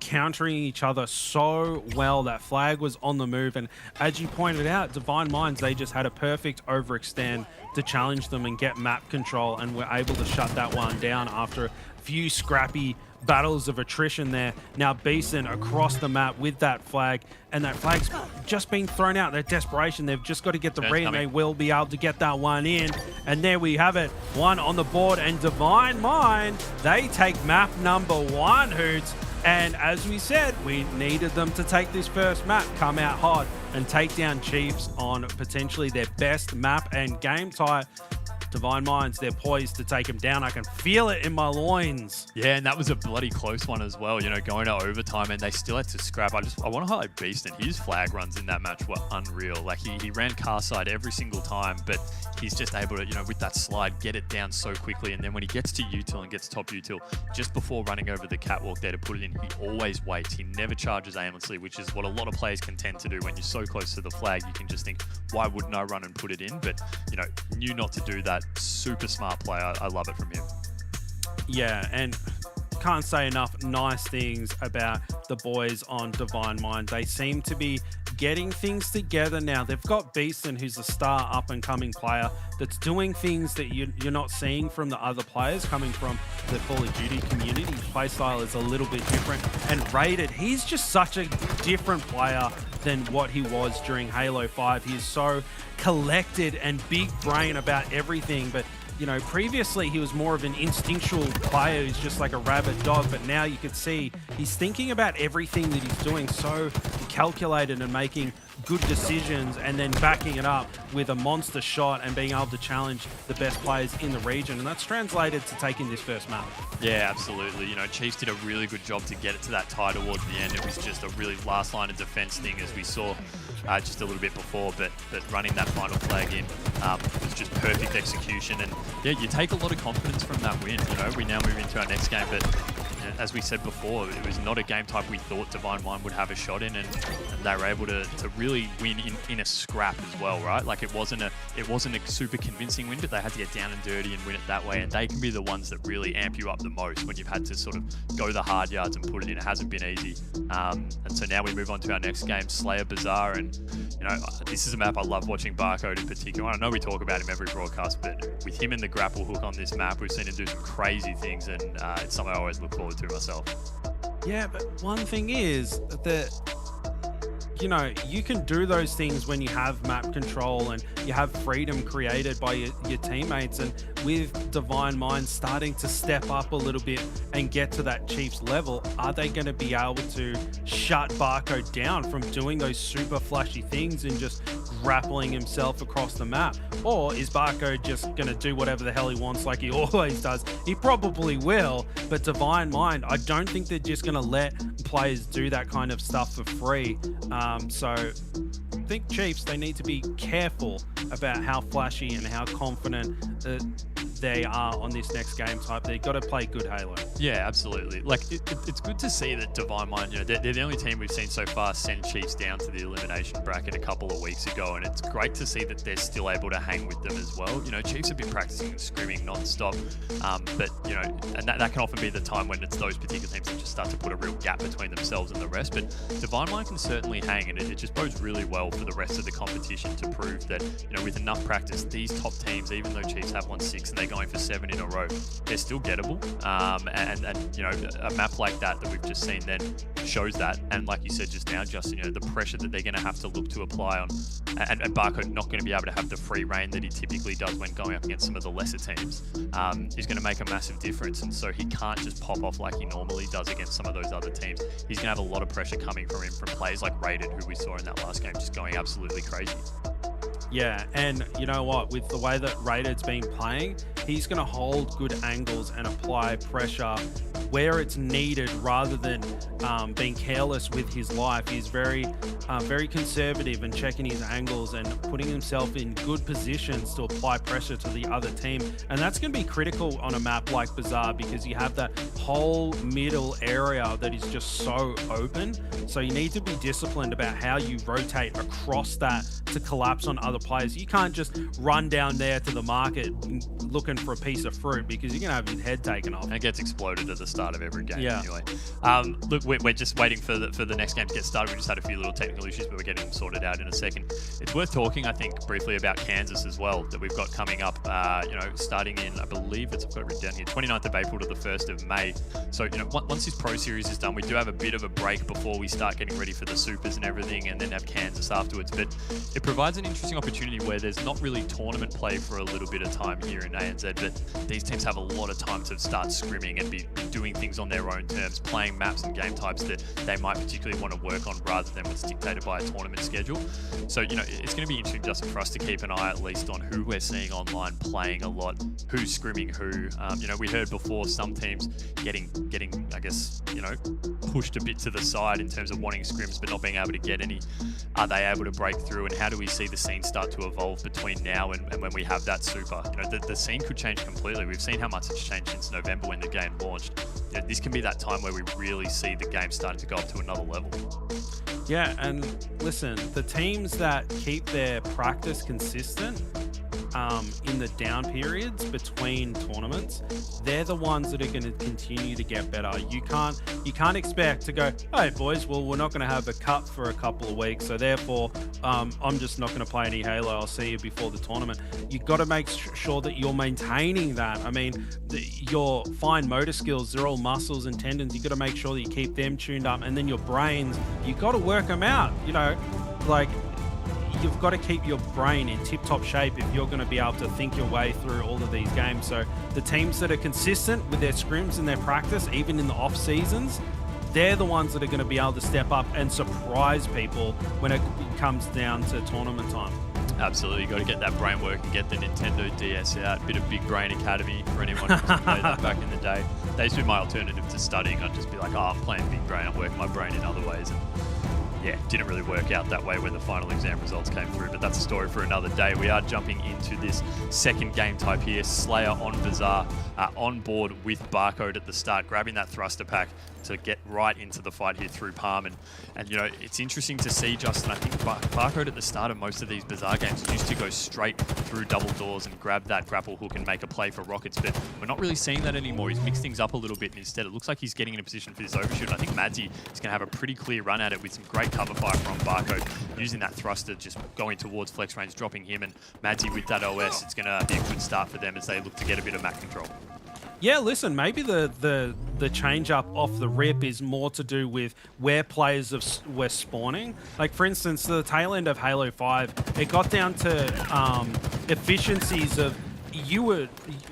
countering each other so well. That flag was on the move, and as you pointed out, Divine Minds, they just had a perfect overextend to challenge them and get map control, and were able to shut that one down after a few scrappy battles of attrition there. Now Beeson across the map with that flag, and that flag's just been thrown out. Their desperation, they've just got to get the read, and they will be able to get that one in. And there we have it, 1 on the board, and Divine Mind, they take map number 1, Hoots. And as we said, we needed them to take this first map, come out hot, and take down Chiefs on potentially their best map and game type. Divine Minds, they're poised to take him down. I can feel it in my loins. Yeah, and that was a bloody close one as well, going to overtime, and they still had to scrap. I want to highlight Beaston. His flag runs in that match were unreal. Like, he ran car side every single time, but he's just able to, with that slide, get it down so quickly. And then when he gets to util and gets top util, just before running over the catwalk there to put it in, he always waits. He never charges aimlessly, which is what a lot of players can tend to do. When you're so close to the flag, you can just think, why wouldn't I run and put it in? But, knew not to do that. Super smart player. I love it from him. Yeah, and can't say enough nice things about the boys on Divine Mind. They seem to be getting things together now. They've got Beaston, who's a star up-and-coming player that's doing things that you're not seeing from the other players coming from the Call of Duty community. His playstyle is a little bit different. And Rated, he's just such a different player than what he was during Halo 5. He is so collected and big brain about everything, but previously he was more of an instinctual player who's just like a rabid dog, but now you could see he's thinking about everything that he's doing, so calculated and making good decisions, and then backing it up with a monster shot and being able to challenge the best players in the region. And that's translated to taking this first map. Yeah, absolutely. Chiefs did a really good job to get it to that tie towards the end. It was just a really last line of defense thing, as we saw just a little bit before, but running that final flag in was just perfect execution. And yeah, you take a lot of confidence from that win. We now move into our next game, but as we said before, it was not a game type we thought Divine Mind would have a shot in, and they were able to really win in a scrap as well, right? Like, it wasn't a super convincing win, but they had to get down and dirty and win it that way, and they can be the ones that really amp you up the most when you've had to sort of go the hard yards and put it in. It hasn't been easy. And so now we move on to our next game, Slayer Bazaar, and this is a map I love watching Barcode in particular. I know we talk about him every broadcast, but with him in the grapple hook on this map, we've seen him do some crazy things, and it's something I always look forward to myself. Yeah, but one thing is that you can do those things when you have map control and you have freedom created by your teammates. And with Divine Mind starting to step up a little bit and get to that Chiefs level, are they going to be able to shut Barcode down from doing those super flashy things and just grappling himself across the map? Or is Barcode just going to do whatever the hell he wants like he always does? He probably will, but Divine Mind, I don't think they're just going to let players do that kind of stuff for free. So I think Chiefs, they need to be careful about how flashy and how confident they are on this next game type. They've got to play good Halo. Yeah, absolutely. Like, it's good to see that Divine Mind, they're the only team we've seen so far send Chiefs down to the elimination bracket a couple of weeks ago, and it's great to see that they're still able to hang with them as well. Chiefs have been practicing and scrimming non-stop, but, and that can often be the time when it's those particular teams that just start to put a real gap between themselves and the rest, but Divine Mind can certainly hang, and it just bodes really well for the rest of the competition to prove that, with enough practice, these top teams, even though Chiefs have won 6 and they're going for 7 in a row, they're still gettable. And a map like that we've just seen then shows that. And like you said just now, Justin, the pressure that they're going to have to look to apply on, and Barcode not going to be able to have the free reign that he typically does when going up against some of the lesser teams, is going to make a massive difference. And so he can't just pop off like he normally does against some of those other teams. He's going to have a lot of pressure coming from him from players like Rated, who we saw in that last game, just going absolutely crazy. Yeah, and you know what? With the way that Rated's been playing, he's going to hold good angles and apply pressure where it's needed rather than being careless with his life. He's very conservative and checking his angles and putting himself in good positions to apply pressure to the other team. And that's going to be critical on a map like Bazaar, because you have that whole middle area that is just so open. So you need to be disciplined about how you rotate across that to collapse on other players. You can't just run down there to the market looking for a piece of fruit, because you're going to have your head taken off. And it gets exploded at the start of every game anyway. Yeah. Look, we're just waiting for the next game to get started. We just had a few little technical issues, but we're getting them sorted out in a second. It's worth talking, I think, briefly about Kansas as well, that we've got coming up, starting in, I believe I've got it written down here, 29th of April to the 1st of May. So, once this Pro Series is done, we do have a bit of a break before we start getting ready for the supers and everything, and then have Kansas afterwards. But it provides an interesting opportunity where there's not really tournament play for a little bit of time here in ANZ, but these teams have a lot of time to start scrimming and be doing things on their own terms, playing maps and game types that they might particularly want to work on rather than what's dictated by a tournament schedule. So, you know, it's going to be interesting, Justin, for us to keep an eye at least on who we're seeing online playing a lot, who's scrimming who. You know, we heard before some teams getting, I guess, you know, pushed a bit to the side in terms of wanting scrims but not being able to get any. Are they able to break through, and how do we see the scene start to evolve between now and when we have that super? You know, the scene could change completely. We've seen how much it's changed since November when the game launched. You know, this can be that time where we really see the game starting to go up to another level. Yeah, and listen, the teams that keep their practice consistent in the down periods between tournaments, they're the ones that are going to continue to get better. You can't expect to go, hey boys, well, we're not going to have a cup for a couple of weeks, so therefore I'm just not going to play any Halo. I'll see you before the tournament. You've got to make sure that you're maintaining that. I mean, your fine motor skills, they're all muscles and tendons. You've got to make sure that you keep them tuned up, and then your brains, you've got to work them out. You know, like, you've got to keep your brain in tip-top shape if you're going to be able to think your way through all of these games. So the teams that are consistent with their scrims and their practice, even in the off seasons, they're the ones that are going to be able to step up and surprise people when it comes down to tournament time. Absolutely, got to get that brain work and get the Nintendo DS out. Bit of Big Brain Academy for anyone who's played that back in the day. That used to be my alternative to studying. I'd just be like, oh, I'm playing Big Brain, I'm working my brain in other ways. And yeah, didn't really work out that way when the final exam results came through, but that's a story for another day. We are jumping into this second game type here. Slayer on Bazaar, on board with Barcode at the start, grabbing that thruster pack to get right into the fight here through Palm. And you know, it's interesting to see, Justin, I think Barcode at the start of most of these Bazaar games used to go straight through double doors and grab that grapple hook and make a play for rockets, but we're not really seeing that anymore. He's mixed things up a little bit, and instead it looks like he's getting in a position for this overshoot. I think Madzi is going to have a pretty clear run at it with some great cover fire from Barcode, using that thruster, just going towards flex range, dropping him, and Madzi with that OS. It's going to be a good start for them as they look to get a bit of map control. Yeah, listen, maybe the change up off the rip is more to do with where players were spawning. Like, for instance, the tail end of Halo 5, it got down to efficiencies of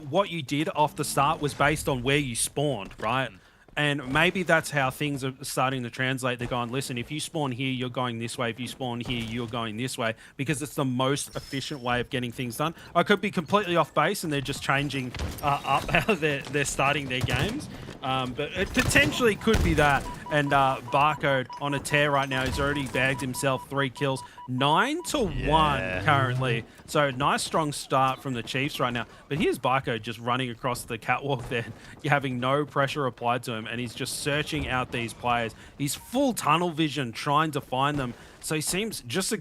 what you did off the start was based on where you spawned, right? And maybe that's how things are starting to translate. They're going, listen, if you spawn here, you're going this way. If you spawn here, you're going this way, because it's the most efficient way of getting things done. I could be completely off base and they're just changing up how they're starting their games. But it potentially could be that. And Barcode on a tear right now. He's already bagged himself 3 kills. 9-1 currently. So nice strong start from the Chiefs right now. But here's Barcode just running across the catwalk there. You're having no pressure applied to him, and he's just searching out these players. He's full tunnel vision trying to find them. So he seems just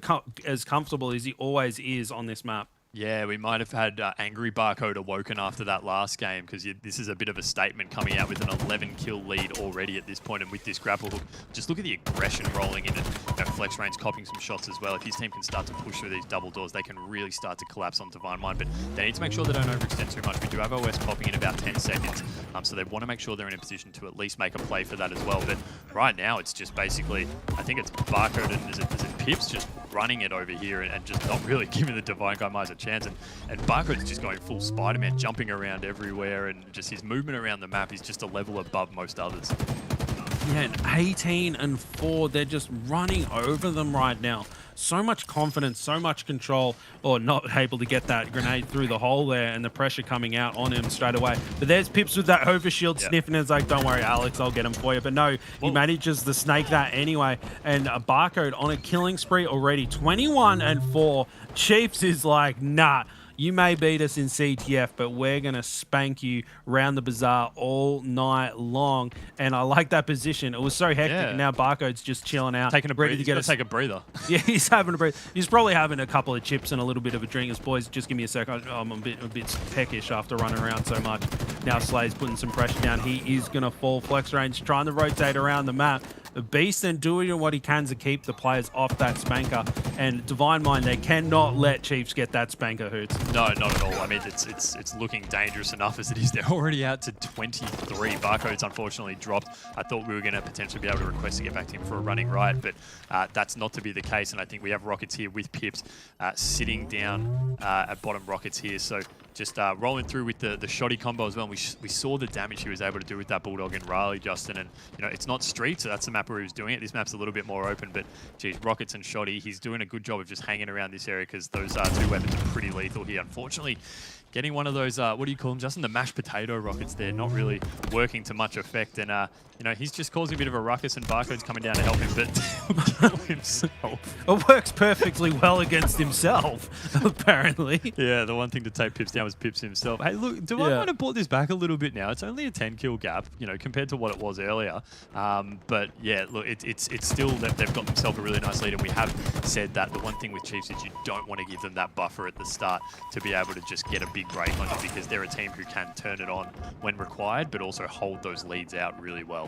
as comfortable as he always is on this map. Yeah, we might have had angry Barcode awoken after that last game, because this is a bit of a statement coming out with an 11-kill lead already at this point, and with this grapple hook, just look at the aggression rolling in, and you know, flex range copying some shots as well. If his team can start to push through these double doors, they can really start to collapse on Divine Mind, but they need to make sure they don't overextend too much. We do have OS popping in about 10 seconds, so they want to make sure they're in a position to at least make a play for that as well. But right now, it's just basically, I think it's Barcode and is it Pips just running it over here and just not really giving the Divine Guys a chance. And Barcode's just going full Spider-Man, jumping around everywhere, and just his movement around the map is just a level above most others. Yeah, and 18-4, they're just running over them right now. So much confidence, so much control, or not able to get that grenade through the hole there, and the pressure coming out on him straight away. But there's Pips with that overshield sniffing. It's like, don't worry, Alex, I'll get him for you. But no, he manages to snake that anyway. And Barcode on a killing spree already, 21-4. Chiefs is like, nah. You may beat us in CTF, but we're going to spank you round the Bazaar all night long. And I like that position. It was so hectic. Yeah. And now Barcode's just chilling out. Taking a breather. He's going to take a breather. Yeah, he's having a breather. He's probably having a couple of chips and a little bit of a drink. His boys, just give me a sec. I'm a bit peckish after running around so much. Now Slay's putting some pressure down. He is going to fall flex range, trying to rotate around the map. Beaston doing what he can to keep the players off that spanker. And Divine Mind, they cannot let Chiefs get that spanker, Hoots. No, not at all. I mean, it's looking dangerous enough as it is. They're already out to 23. Barcode's unfortunately dropped. I thought we were going to potentially be able to request to get back to him for a running right, but that's not to be the case. And I think we have Rockets here with Pips sitting down at bottom Rockets here. So just rolling through with the shoddy combo as well. And we saw the damage he was able to do with that Bulldog and Riley, Justin. And, you know, it's not Street, so that's the map where he was doing it. This map's a little bit more open, but, geez, Rockets and Shoddy, he's doing a good job of just hanging around this area because those two weapons are pretty lethal here. Unfortunately, getting one of those, what do you call them, Justin? The mashed potato rockets there, not really working to much effect. And, you know, he's just causing a bit of a ruckus, and Barcode's coming down to help him, but he'll kill himself. It works perfectly well against himself, apparently. Yeah, the one thing to take Pips down was Pips himself. Hey, look, do I want to brought this back a little bit now? It's only a 10-kill gap, you know, compared to what it was earlier. But, yeah, look, it's still that they've got themselves a really nice lead, and we have said that the one thing with Chiefs is you don't want to give them that buffer at the start to be able to just get a big break on you, because they're a team who can turn it on when required, but also hold those leads out really well.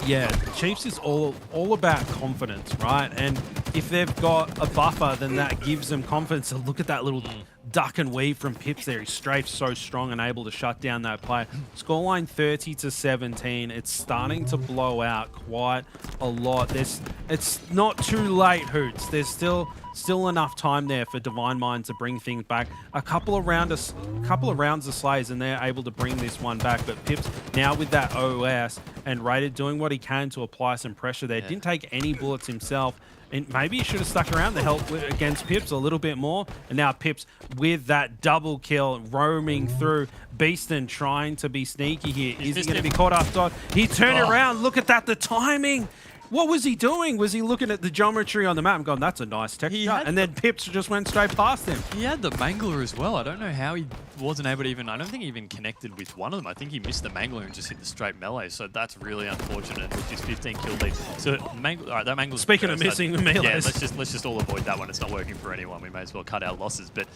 Yeah, Chiefs is all about confidence, right? And if they've got a buffer, then that gives them confidence. So look at that little duck and weave from Pips there. He's strafed so strong and able to shut down that play. Scoreline 30-17. It's starting to blow out quite a lot. It's not too late, Hoots. There's still enough time there for Divine Mind to bring things back. A couple of rounds of slays, and they're able to bring this one back. But Pips now with that OS, and Rated doing what he can to apply some pressure there. Didn't take any bullets himself. And maybe he should have stuck around to help against Pips a little bit more. And now Pips with that double kill, roaming through. Beaston trying to be sneaky here. Is he going to be caught off guard? He turned around. Look at that, the timing. What was he doing? Was he looking at the geometry on the map and going, that's a nice texture? And then Pips just went straight past him. He had the Mangler as well. I don't know how he wasn't able to even, I don't think he even connected with one of them. I think he missed the Mangler and just hit the straight melee. So that's really unfortunate with this 15 kill lead. So Mangler, all right, that Mangler. Speaking of missing the melees. Yeah, let's just all avoid that one. It's not working for anyone. We may as well cut our losses. But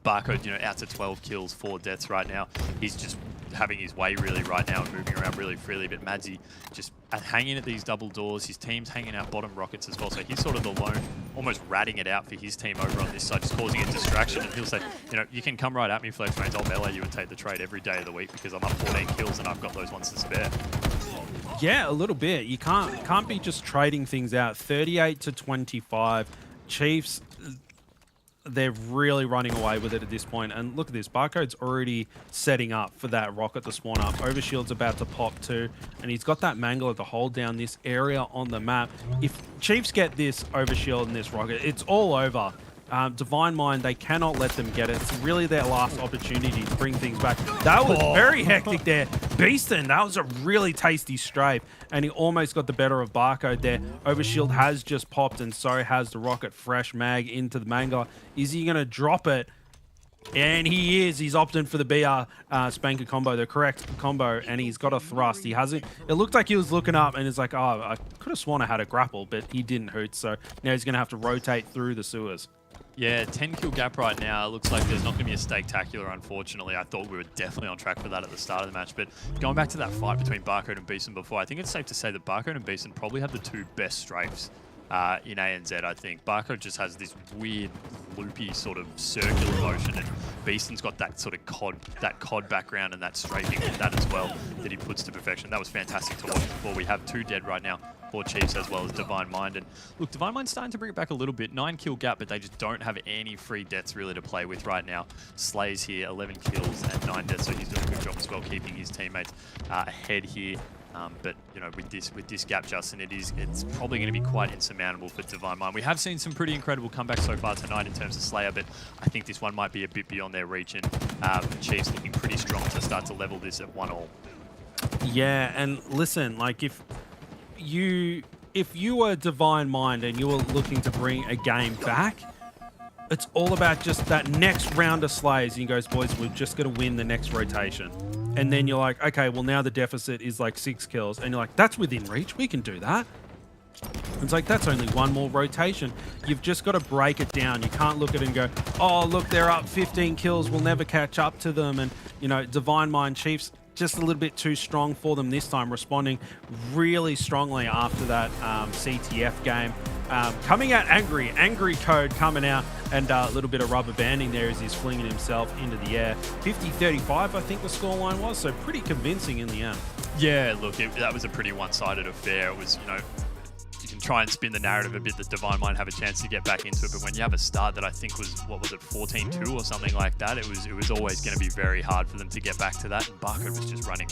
Barcode, you know, out to 12 kills, 4 deaths right now. He's just having his way really right now and moving around really freely. But Madzi just hanging at these double doors. His team's hanging out bottom rockets as well. So he's sort of the lone, almost ratting it out for his team over on this side, just causing a distraction. And he'll say, you know, you can come right at me, Flex Mains. I'll melee you and take the trade every day of the week because I'm up 14 kills and I've got those ones to spare. Yeah, a little bit. You can't be just trading things out. 38-25. Chiefs, they're really running away with it at this point. And look at this. Barcode's already setting up for that rocket to spawn up. Overshield's about to pop too. And he's got that Mangler to hold down this area on the map. If Chiefs get this Overshield and this rocket, it's all over. Divine Mind, they cannot let them get it. It's really their last opportunity to bring things back. That was very hectic there. Beaston, that was a really tasty strafe. And he almost got the better of Barcode there. Overshield has just popped, and so has the rocket. Fresh mag into the Mangler. Is he going to drop it? And he is. He's opted for the BR Spanker combo, the correct combo, and he's got a thrust. He hasn't. It looked like he was looking up and it's like, oh, I could have sworn I had a grapple, but he didn't, Hoot. So now he's going to have to rotate through the sewers. Yeah, 10-kill gap right now. It looks like there's not going to be a stake-tacular, unfortunately. I thought we were definitely on track for that at the start of the match. But going back to that fight between Barcode and Beeson before, I think it's safe to say that Barcode and Beeson probably have the two best strafes in ANZ, I think. Barcode just has this weird, loopy sort of circular motion, and Beeson's got that sort of COD background and that strafing with that as well that he puts to perfection. That was fantastic to watch before. We have 2 dead right now for Chiefs as well as Divine Mind. And look, Divine Mind's starting to bring it back a little bit. 9-kill gap, but they just don't have any free deaths really to play with right now. Slays here, 11 kills and 9 deaths, so he's doing a good job as well, keeping his teammates ahead here. But you know, with this gap, Justin, it's probably going to be quite insurmountable for Divine Mind. We have seen some pretty incredible comebacks so far tonight in terms of Slayer, but I think this one might be a bit beyond their reach, and Chiefs looking pretty strong to start to level this at 1-1. Yeah, and listen, like if you were Divine Mind and you were looking to bring a game back, it's all about just that next round of slays. And he goes, boys, we're just going to win the next rotation. And then you're like, okay, well, now the deficit is like 6 kills. And you're like, that's within reach. We can do that. It's like, that's only 1 more rotation. You've just got to break it down. You can't look at it and go, oh, look, they're up 15 kills. We'll never catch up to them. And, you know, Divine Mind Chiefs just a little bit too strong for them this time, responding really strongly after that CTF game. Coming out angry Code coming out, and a little bit of rubber banding there as he's flinging himself into the air. 50-35, I think the scoreline was, so pretty convincing in the end. Yeah, look, that was a pretty one-sided affair. It was, you know, you can try and spin the narrative a bit that Divine might have a chance to get back into it, but when you have a start that I think was, what was it, 14-2 or something like that, it was always going to be very hard for them to get back to that, and Barcode was just running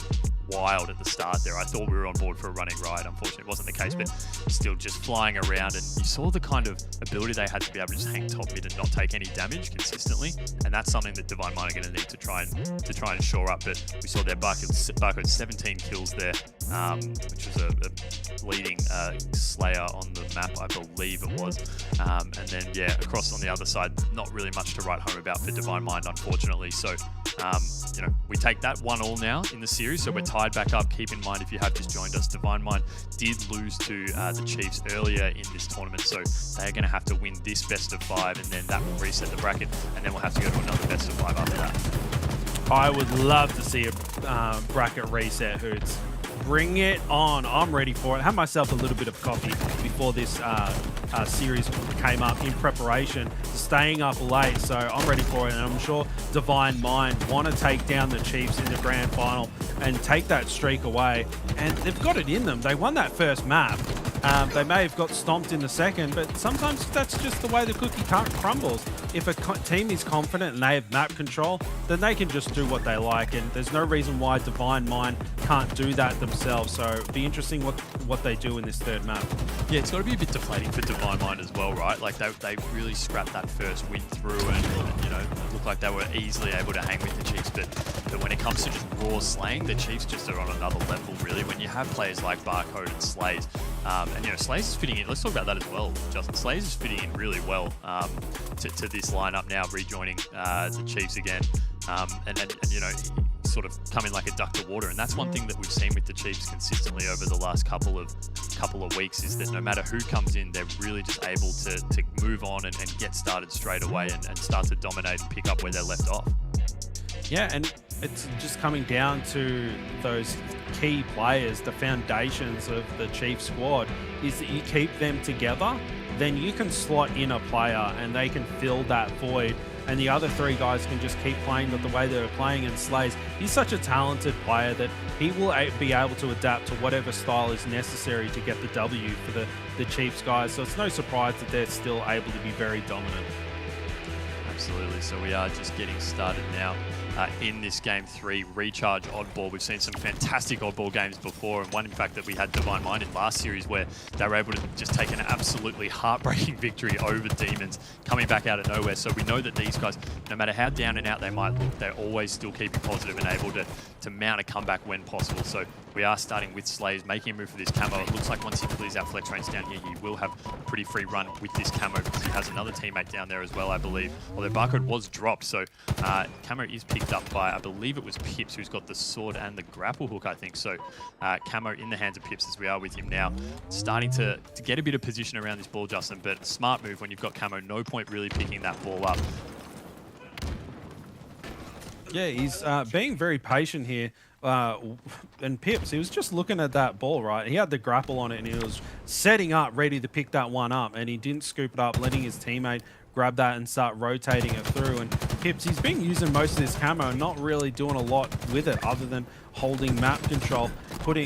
wild at the start there. I thought we were on board for a running ride. Unfortunately, it wasn't the case, but still just flying around, and you saw the kind of ability they had to be able to just hang top mid and not take any damage consistently, and that's something that Divine Mind are going to need to try and shore up. But we saw their Barcode 17 kills there, which was a leading Slayer on the map, I believe it was. And then, yeah, across on the other side, not really much to write home about for Divine Mind, unfortunately. So, you know, we take that 1-1 now in the series, so we're tied back up. Keep in mind, if you have just joined us, Divine Mind did lose to the Chiefs earlier in this tournament, so they're going to have to win this best of 5, and then that will reset the bracket, and then we'll have to go to another best of 5 after that. I would love to see a bracket reset, Hoots. Bring it on. I'm ready for it. I had myself a little bit of coffee before this series came up in preparation, staying up late, so I'm ready for it, and I'm sure Divine Mind want to take down the Chiefs in the grand final and take that streak away, and they've got it in them. They won that first map. They may have got stomped in the second, but sometimes that's just the way the cookie crumbles. If a team is confident and they have map control, then they can just do what they like, and there's no reason why Divine Mind can't do that themselves. So it'll be interesting what they do in this third map. Yeah, it's got to be a bit deflating for Divine Mind as well, right? Like they really scrapped that first win through, and you know, it looked like they were easily able to hang with the Chiefs, but when it comes to just raw slaying, the Chiefs just are on another level, really. When you have players like Barcode and Slays, and you know, Slays is fitting in. Let's talk about that as well, Justin. Slays is fitting in really well to this lineup now, rejoining the Chiefs again, and you know, sort of come in like a duck to water. And that's one thing that we've seen with the Chiefs consistently over the last couple of weeks, is that no matter who comes in, they're really just able to move on and get started straight away and start to dominate and pick up where they're left off. Yeah, and it's just coming down to those key players, the foundations of the Chiefs squad, is that you keep them together, then you can slot in a player and they can fill that void, and the other three guys can just keep playing the way they're playing. And Slays, he's such a talented player that he will be able to adapt to whatever style is necessary to get the W for the Chiefs guys, so it's no surprise that they're still able to be very dominant. Absolutely. So we are just getting started now in this Game 3 Recharge Oddball. We've seen some fantastic Oddball games before, and one in fact that we had Divine Mind in last series, where they were able to just take an absolutely heartbreaking victory over Demons, coming back out of nowhere. So we know that these guys, no matter how down and out they might look, they're always still keeping positive and able to mount a comeback when possible. So we are starting with Slays, making a move for this camo. It looks like once he clears out flex range down here, he will have a pretty free run with this camo, because he has another teammate down there as well, I believe. Although Barcode was dropped, so camo is picked up by, I believe it was Pips, who's got the sword and the grapple hook, I think. So camo in the hands of Pips as we are with him now. Starting to get a bit of position around this ball, Justin, but smart move when you've got camo. No point really picking that ball up. Yeah, he's being very patient here. And Pips, he was just looking at that ball, right? He had the grapple on it and he was setting up, ready to pick that one up, and he didn't scoop it up, letting his teammate grab that and start rotating it through. And Pips, he's been using most of this camo and not really doing a lot with it other than holding map control,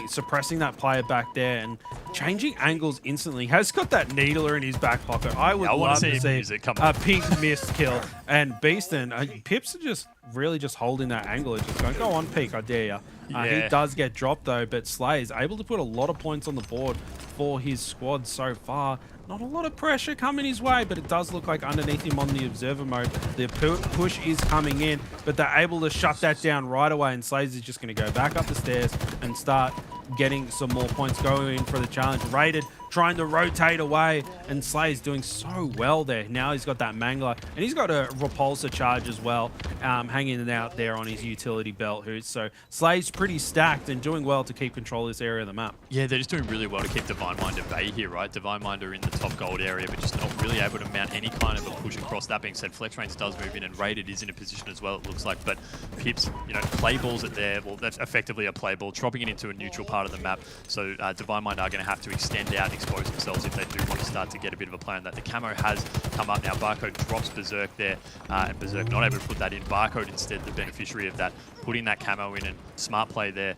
suppressing that player back there and changing angles instantly. Has got that needler in his back pocket. I would love to see a pink mist kill. And Beaston, Pips are just really just holding that angle and just going, go on, peek, I dare you. He does get dropped though, but Slay is able to put a lot of points on the board for his squad so far. Not a lot of pressure coming his way, but it does look like underneath him on the observer mode, the push is coming in, but they're able to shut that down right away, and Slays is just going to go back up the stairs and start getting some more points, going in for the challenge. Raided trying to rotate away, and Slay's doing so well there. Now he's got that Mangler, and he's got a repulsor charge as well, hanging out there on his utility belt, so Slay's pretty stacked and doing well to keep control of this area of the map. Yeah, they're just doing really well to keep Divine Mind at bay here, right? Divine Mind are in the top gold area, but just not really able to mount any kind of a push across. That being said, Flex Range does move in, and Rated is in a position as well, it looks like. But Pips, play balls at there. Well, that's effectively a play ball, dropping it into a neutral part of the map. So Divine Mind are going to have to extend out and expose themselves if they do want to start to get a bit of a play on that. The camo has come up now. Barcode drops Berserk there, and Berserk not able to put that in. Barcode instead the beneficiary of that, putting that camo in, and smart play there,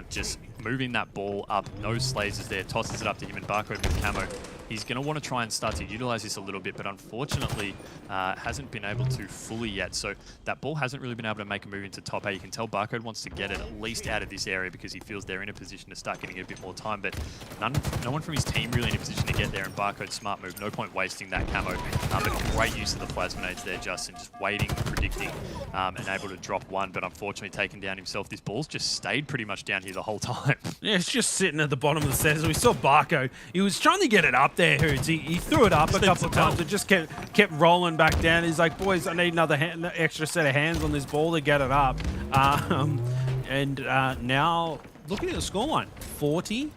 just moving that ball up. No Slays is there, tosses it up to him, and Barcode with camo. He's going to want to try and start to utilize this a little bit, but unfortunately hasn't been able to fully yet. So that ball hasn't really been able to make a move into top A. You can tell Barcode wants to get it at least out of this area because he feels they're in a position to start getting a bit more time, but no one from his team really in a position to get there, and Barcode's smart move. No point wasting that camo, but great use of the plasminades there, Justin, just waiting, predicting, and able to drop one, but unfortunately taken down himself. This ball's just stayed pretty much down here the whole time. Yeah, it's just sitting at the bottom of the stairs. We saw Barcode. He was trying to get it up there, Hoods. He threw it up a couple of times. It just kept rolling back down. He's like, boys, I need another extra set of hands on this ball to get it up. Now, looking at the scoreline, 40-0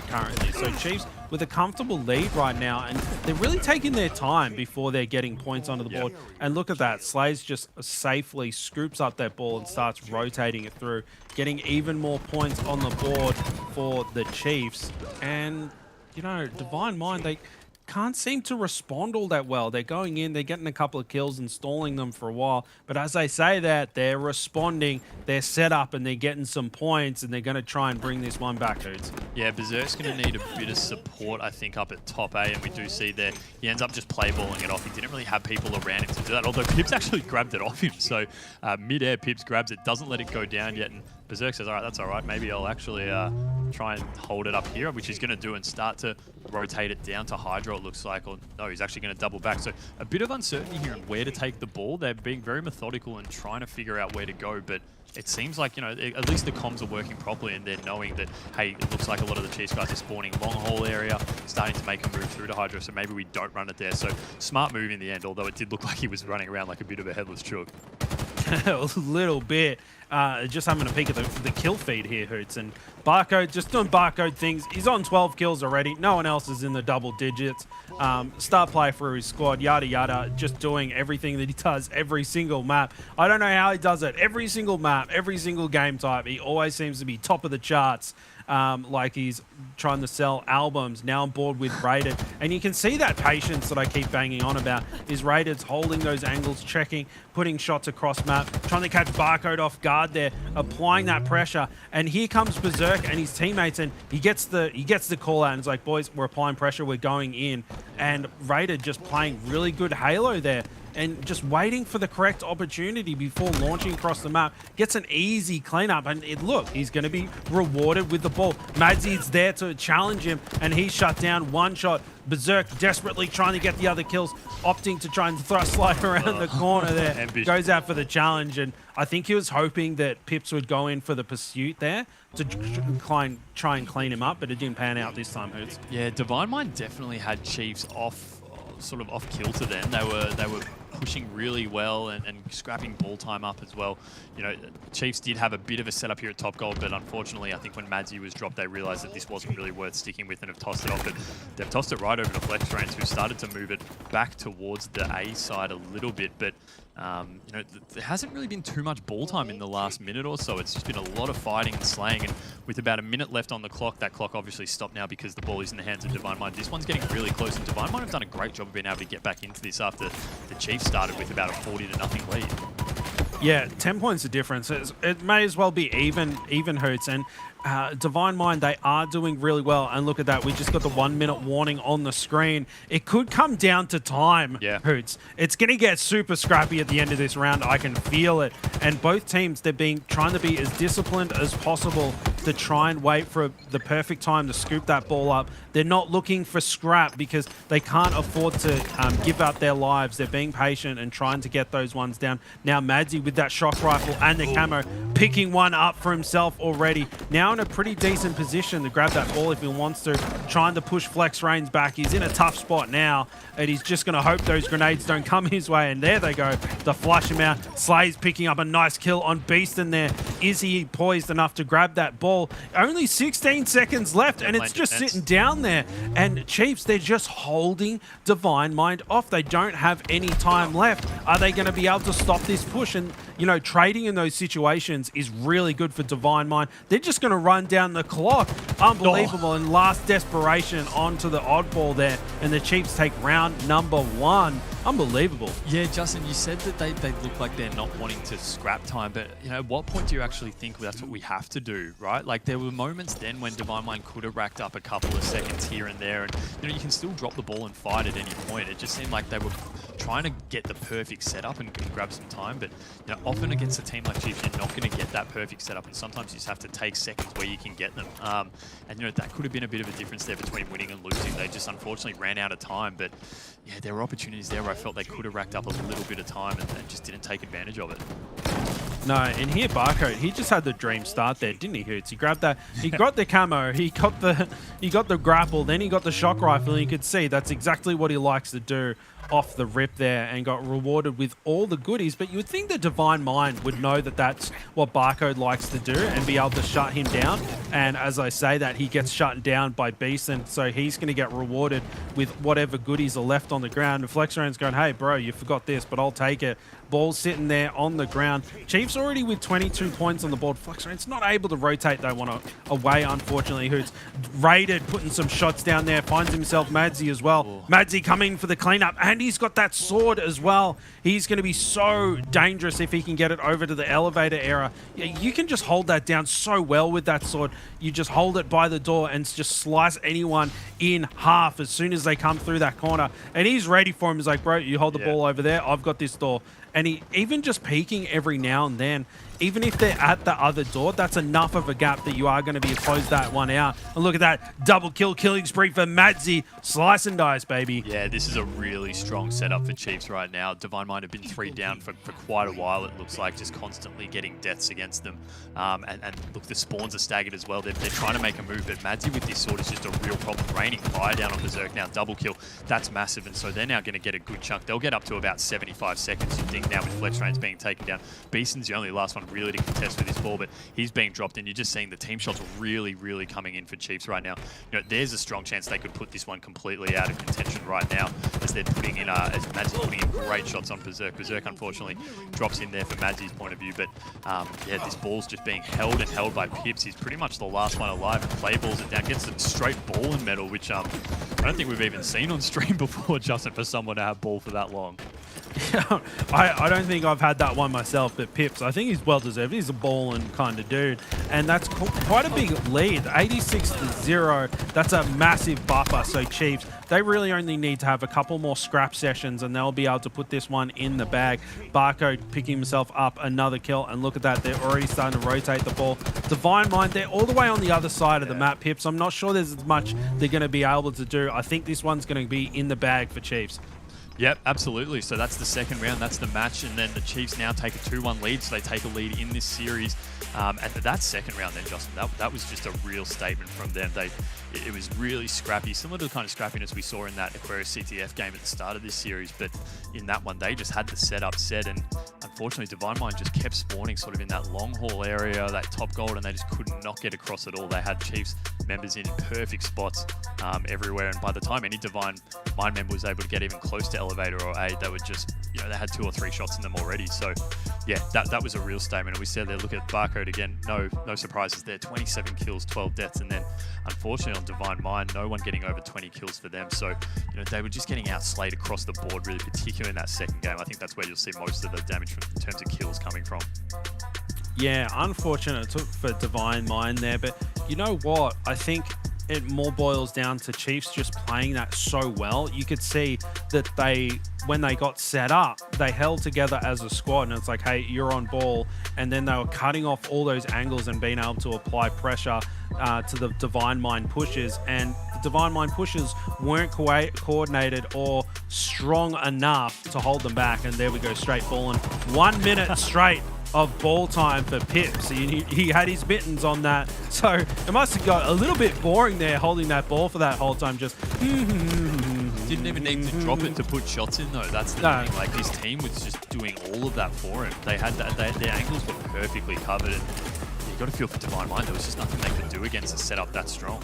currently. So Chiefs with a comfortable lead right now, and they're really taking their time before they're getting points onto the board. And look at that. Slays just safely scoops up that ball and starts rotating it through, getting even more points on the board for the Chiefs. And Divine Mind, they can't seem to respond all that well. They're going in, they're getting a couple of kills and stalling them for a while. But as I say that, they're responding, they're set up, and they're getting some points, and they're going to try and bring this one back, dudes. Yeah, Berserk's going to need a bit of support, I think, up at top A, and we do see there he ends up just playballing it off. He didn't really have people around him to do that, although Pips actually grabbed it off him. So mid-air, Pips grabs it, doesn't let it go down yet, and Berserk says, all right, that's all right. Maybe I'll actually try and hold it up here, which he's going to do, and start to rotate it down to Hydro, it looks like. Or no, he's actually going to double back. So a bit of uncertainty here on where to take the ball. They're being very methodical and trying to figure out where to go, but it seems like, at least the comms are working properly, and they're knowing that, hey, it looks like a lot of the Chiefs guys are spawning long hole area, starting to make a move through to Hydro, so maybe we don't run it there. So smart move in the end, although it did look like he was running around like a bit of a headless chook. A little bit. Just having a peek at the kill feed here, Hoots, and Barcode just doing Barcode things. He's on 12 kills already. No one else is in the double digits. Star player for his squad, yada yada, just doing everything that he does every single map. I don't know how he does it. Every single map, every single game type, he always seems to be top of the charts. Like he's trying to sell albums, now on board with Rated. And you can see that patience that I keep banging on about. Is Rated's holding those angles, checking, putting shots across map, trying to catch Barcode off guard there, applying that pressure. And here comes Berserk and his teammates, and he gets the call out, and it's like, boys, we're applying pressure, we're going in. And Rated just playing really good Halo there, and just waiting for the correct opportunity before launching across the map. Gets an easy cleanup, and look, he's going to be rewarded with the ball. Madzi's there to challenge him, and he's shut down. One shot. Berserk desperately trying to get the other kills, opting to try and thrust slide around the corner there. Goes out for the challenge, and I think he was hoping that Pips would go in for the pursuit there to try and clean him up, but it didn't pan out this time, Hoots. Yeah, Divine Mind definitely had Chiefs off kilter then. They were pushing really well and scrapping ball time up as well. Chiefs did have a bit of a setup here at top gold, but unfortunately, I think when Madzi was dropped, they realized that this wasn't really worth sticking with and have tossed it off. But they've tossed it right over to Flex Range, who started to move it back towards the A side a little bit, but there hasn't really been too much ball time in the last minute or so. It's just been a lot of fighting and slaying, and with about a minute left on the clock, that clock obviously stopped now because the ball is in the hands of Divine Mind. This one's getting really close, and Divine Mind have done a great job of being able to get back into this after the Chiefs started with about a 40-0 lead. Yeah, 10 points of difference. It may as well be even Hoots, and Divine Mind, they are doing really well. And look at that, we just got the 1 minute warning on the screen. It could come down to time, Hoots. It's going to get super scrappy at the end of this round. I can feel it. And both teams, they're trying to be as disciplined as possible to try and wait for the perfect time to scoop that ball up. They're not looking for scrap because they can't afford to give up their lives. They're being patient and trying to get those ones down. Now Madzi with that shock rifle and the camo, picking one up for himself already. Now in a pretty decent position to grab that ball if he wants to. trying to push Flex Reigns back. He's in a tough spot now, and he's just going to hope those grenades don't come his way. And there they go to flush him out. Slay's picking up a nice kill on Beaston there. Is he poised enough to grab that ball? Only 16 seconds left, and it's just sitting down there. And Chiefs, they're just holding Divine Mind off. They don't have any time left. Are they going to be able to stop this push? And, you know, trading in those situations is really good for Divine Mind. They're just going to run down the clock. Unbelievable. And last desperation onto the oddball there. And the Chiefs take round number 1. Unbelievable. Yeah, Justin, you said that they look like they're not wanting to scrap time, but you know, at what point do you actually think that's what we have to do, right? Like there were moments then when Divine Mind could have racked up a couple of seconds here and there, and you know, you can still drop the ball and fight at any point. It just seemed like they were trying to get the perfect setup and grab some time, but you know, often against a team like Chiefs, you're not going to get that perfect setup, and sometimes you just have to take seconds where you can get them. And you know, that could have been a bit of a difference there between winning and losing. They just unfortunately ran out of time, but yeah, there were opportunities there where I felt they could have racked up a little bit of time and just didn't take advantage of it. No, and here Barcode, he just had the dream start there, didn't he, Hoots? He grabbed that, he got the camo, he got the grapple, then he got the shock rifle, and you could see that's exactly what he likes to do off the rip there, and got rewarded with all the goodies. But you would think the Divine Mind would know that that's what Barcode likes to do and be able to shut him down. And as I say that, he gets shut down by Beast, and so he's going to get rewarded with whatever goodies are left on the ground. And Flexrain's going, hey bro, you forgot this, but I'll take it. Ball sitting there on the ground. Chiefs already with 22 points on the board. Flexrain's not able to rotate though away, unfortunately. Who's raided, putting some shots down there, finds himself Madzi as well. Madzi coming for the cleanup, and he's got that sword as well. He's going to be so dangerous if he can get it over to the elevator area. You can just hold that down so well with that sword. You just hold it by the door and just slice anyone in half as soon as they come through that corner. And he's ready for him. He's like, bro, you hold the ball over there. I've got this door. And he even just peeking every now and then, even if they're at the other door, that's enough of a gap that you are going to be close that one out. And look at that double killing spree for Madzi. Slice and dice, baby. Yeah, this is a really strong setup for Chiefs right now. Divine Mind have been 3 down for quite a while, it looks like, just constantly getting deaths against them. And look, the spawns are staggered as well. They're trying to make a move, but Madzi with this sword is just a real problem. Raining fire down on Berserk now, double kill. That's massive, and so they're now going to get a good chunk. They'll get up to about 75 seconds, you think, now with Flex Reigns being taken down. Beaston's the only last one really to contest with his ball, but he's being dropped, and you're just seeing the team shots really coming in for Chiefs right now. You know, there's a strong chance they could put this one completely out of contention right now, as they're putting in, as Madzi's putting in great shots on Berserk. Berserk unfortunately drops in there for Madzi's point of view, but yeah, this ball's just being held by Pips. He's pretty much the last one alive, and play balls it down, gets a straight ball and medal, which I don't think we've even seen on stream before, Justin, for someone to have ball for that long. Yeah, I don't think I've had that one myself, but Pips, I think he's well deserved. He's a ballin' kind of dude, and that's quite a big lead. 86-0, that's a massive buffer. So Chiefs, they really only need to have a couple more scrap sessions, and they'll be able to put this one in the bag. Barcode picking himself up another kill, and look at that, they're already starting to rotate the ball. Divine Mind, they're all the way on the other side of the map, Pips. I'm not sure there's as much they're going to be able to do. I think this one's going to be in the bag for Chiefs. Yep, absolutely. So that's the second round. That's the match. And then the Chiefs now take a 2-1 lead. So they take a lead in this series. And that second round then, Justin, that was just a real statement from them. It was really scrappy, similar to the kind of scrappiness we saw in that Aquarius CTF game at the start of this series. But in that one, they just had the setup set. And unfortunately, Divine Mind just kept spawning sort of in that long haul area, that top gold, and they just could not get across at all. They had Chiefs members in perfect spots everywhere. And by the time any Divine Mind member was able to get even close to Elevator or A, they were just, you know, they had 2 or 3 shots in them already. So yeah, that was a real statement. And we said there, look at Barcode again, no surprises there, 27 kills, 12 deaths, and then unfortunately on Divine Mind, no one getting over 20 kills for them. So, you know, they were just getting outslayed across the board, really, particularly in that second game. I think that's where you'll see most of the damage in terms of kills coming from. Yeah, unfortunate for Divine Mind there, but you know what? I think it more boils down to Chiefs just playing that so well. You could see that when they got set up, they held together as a squad, and it's like, hey, you're on ball, and then they were cutting off all those angles and being able to apply pressure to the Divine Mind pushes, and the Divine Mind pushes weren't coordinated or strong enough to hold them back, and there we go, straight falling. 1 minute straight of ball time for Pip. So he had his mittens on that. So it must have got a little bit boring there holding that ball for that whole time. Just didn't even need to drop it to put shots in though. That's the thing. Like his team was just doing all of that for him. They had that. Their angles were perfectly covered. And you got to feel for Divine Mind. There was just nothing they could do against a setup that strong.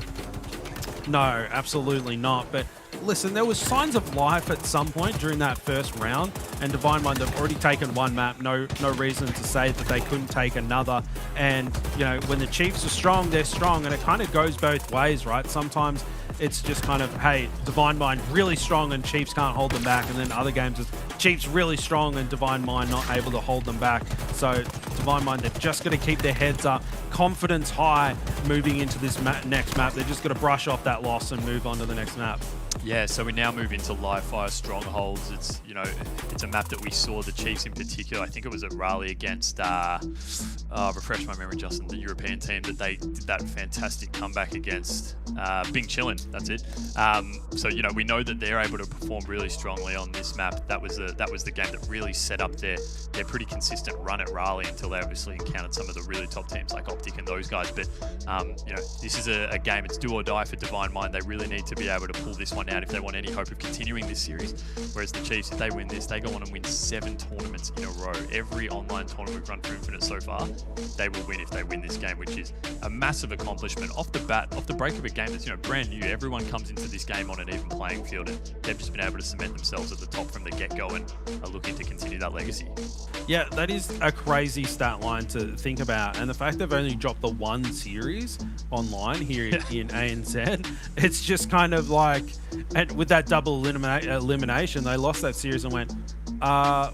No, absolutely not. But listen, there was signs of life at some point during that first round, and Divine Mind have already taken one map. No reason to say that they couldn't take another. And you know, when the Chiefs are strong, they're strong, and it kind of goes both ways, right? Sometimes it's just kind of, hey, Divine Mind really strong and Chiefs can't hold them back, and then other games it's Chiefs really strong and Divine Mind not able to hold them back. So Divine Mind, they've just got to keep their heads up, confidence high moving into this next map. They're just got to brush off that loss and move on to the next map. Yeah, so we now move into live fire strongholds. It's, you know, it's a map that we saw the Chiefs in particular. I think it was at Raleigh against, refresh my memory, Justin, the European team that they did that fantastic comeback against Bing Chillin. That's it. So you know, we know that they're able to perform really strongly on this map. That was the game that really set up their pretty consistent run at Raleigh until they obviously encountered some of the really top teams like Optic and those guys. But you know, this is a game. It's do or die for Divine Mind. They really need to be able to pull this one out if they want any hope of continuing this series. Whereas the Chiefs, if they win this, they go on and win 7 tournaments in a row. Every online tournament we've run for Infinite so far, they will win if they win this game, which is a massive accomplishment off the bat, off the break of a game that's, you know, brand new. Everyone comes into this game on an even playing field, and they've just been able to cement themselves at the top from the get-go and are looking to continue that legacy. Yeah, that is a crazy stat line to think about, and the fact they've only dropped the one series online here in ANZ, it's just kind of like, and with that double elimination, they lost that series and went,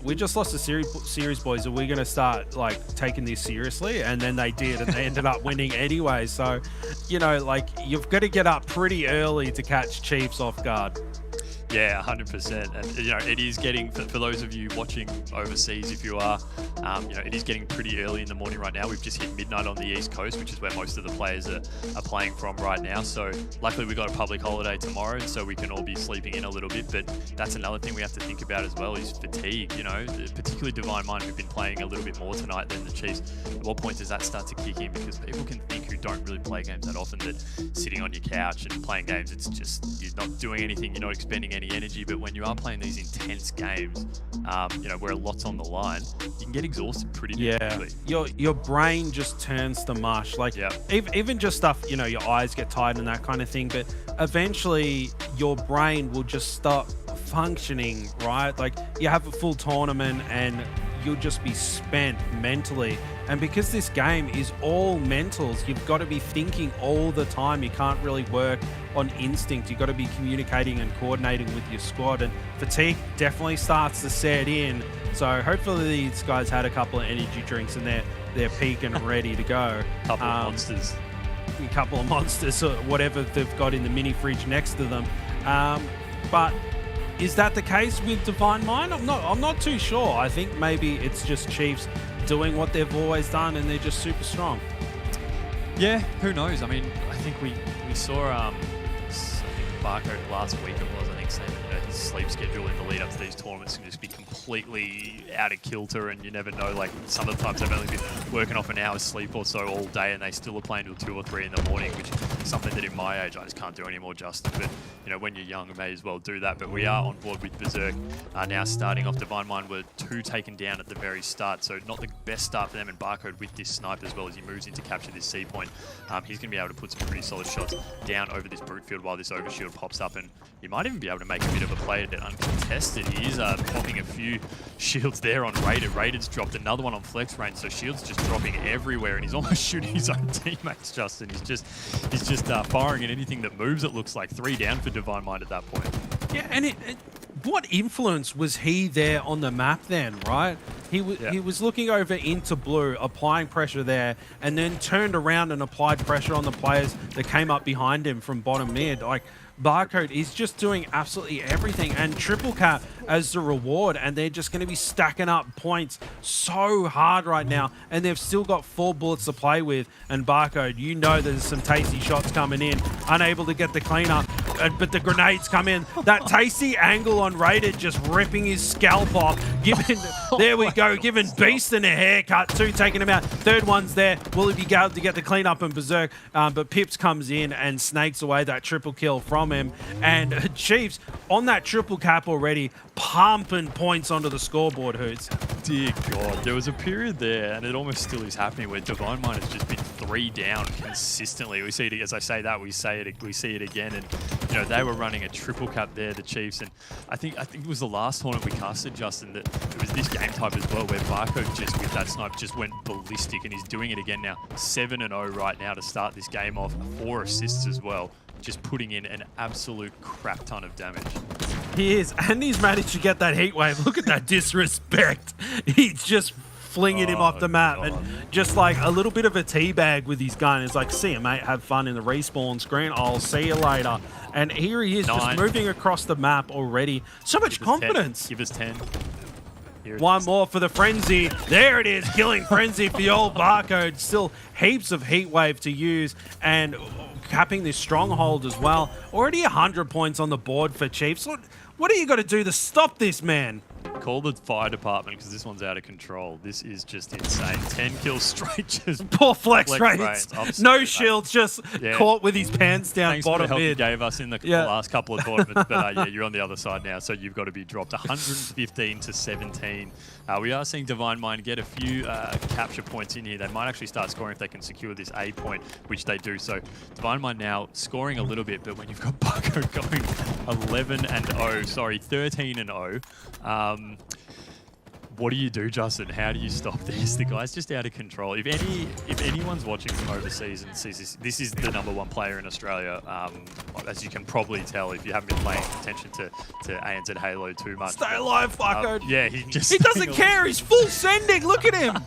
we just lost the series, boys. Are we going to start like taking this seriously? And then they did, and they ended up winning anyway. So, you know, like you've got to get up pretty early to catch Chiefs off guard. Yeah, 100%. And, you know, it is getting, for those of you watching overseas, if you are, you know, it is getting pretty early in the morning right now. We've just hit midnight on the East Coast, which is where most of the players are playing from right now. So luckily we got a public holiday tomorrow, so we can all be sleeping in a little bit. But that's another thing we have to think about as well is fatigue, you know, particularly Divine Mind, who've been playing a little bit more tonight than the Chiefs. At what point does that start to kick in? Because people can think who don't really play games that often that sitting on your couch and playing games, it's just, you're not doing anything, you're not expending any energy. But when you are playing these intense games, you know, where a lot's on the line, you can get exhausted pretty quickly. Your brain just turns to mush. Like even just stuff, you know, your eyes get tired and that kind of thing. But eventually your brain will just stop functioning, right? Like you have a full tournament and you'll just be spent mentally. And because this game is all mentals, you've got to be thinking all the time. You can't really work on instinct. You've got to be communicating and coordinating with your squad. And fatigue definitely starts to set in. So hopefully these guys had a couple of energy drinks and they're peak and ready to go. Couple of monsters. A couple of monsters or whatever they've got in the mini fridge next to them. But is that the case with Divine Mind? I'm not too sure. I think maybe it's just Chiefs doing what they've always done and they're just super strong. Yeah, who knows? I mean, I think we saw I think Barcode last week it was, I think, saying that, you know, his sleep schedule in the lead up to these tournaments can just be completely out of kilter, and you never know. Like some of the times they've only been working off an hour's sleep or so all day, and they still are playing till 2 or 3 in the morning, which is something that in my age I just can't do anymore, Justin. But you know, when you're young, you may as well do that. But we are on board with Berserk now starting off. Divine Mind were 2 taken down at the very start, so not the best start for them. And Barcode with this snipe as well as he moves in to capture this C point. He's going to be able to put some pretty solid shots down over this brute field while this overshield pops up, and you might even be able to make a bit of a play at it uncontested. He is popping a few shields there on Rated. Rated's dropped another one on flex range, so shields just dropping everywhere, and he's almost shooting his own teammates, Justin. He's just firing at anything that moves, it looks like. 3 down for Divine Mind at that point. Yeah, and what influence was he there on the map then, right? He was looking over into blue, applying pressure there, and then turned around and applied pressure on the players that came up behind him from bottom mid. Like, Barcode is just doing absolutely everything, and triple cap as the reward, and they're just going to be stacking up points so hard right now, and they've still got 4 bullets to play with. And Barcode, you know there's some tasty shots coming in, unable to get the cleanup. but the grenades come in. That tasty angle on Rated just ripping his scalp off. There we go, giving Beaston a haircut too, taking him out. Third one's there. Will he be able to get the cleanup and Berserk? But Pips comes in and snakes away that triple kill from him. And Chiefs on that triple cap already, pumping points onto the scoreboard, Hoots. Dear God, there was a period there, and it almost still is happening, where Divine Mind has just been 3 down consistently. We see it, as I say that, we see it again, and you know they were running a triple cap there, the Chiefs, and I think it was the last tournament we casted, Justin, that it was this game type as well, where Barco just with that snipe just went ballistic, and he's doing it again now. 7-0 right now to start this game off, 4 assists as well. Just putting in an absolute crap ton of damage. He is, and he's managed to get that heat wave. Look at that disrespect. He's just flinging him off the map, and just like a little bit of a teabag with his gun. It's like, see you, mate, have fun in the respawn screen. I'll see you later. And here he is, just moving across the map already. So much confidence. Give us 10. One more for the Frenzy. There it is, killing Frenzy for the old Barcode. Still heaps of heat wave to use, and capping this stronghold as well. Already 100 points on the board for Chiefs. What are you got to do to stop this, man? Call the fire department, because this one's out of control. This is just insane. 10 kills straight, just poor flex rates. No shields, just caught with his pants down. Thanks bottom for the help mid. you gave us in the last couple of tournaments, but yeah, you're on the other side now, so you've got to be dropped. 115 to 17. We are seeing Divine Mind get a few capture points in here. They might actually start scoring if they can secure this A point, which they do. So Divine Mind now scoring a little bit, but when you've got Barco going 13-0. What do you do, Justin? How do you stop this? The guy's just out of control. If anyone's watching from overseas and sees this is the #1 player in Australia, as you can probably tell if you haven't been paying attention to ANZ Halo too much. Stay alive, Barcode. Yeah, he doesn't care. He's full sending. Look at him.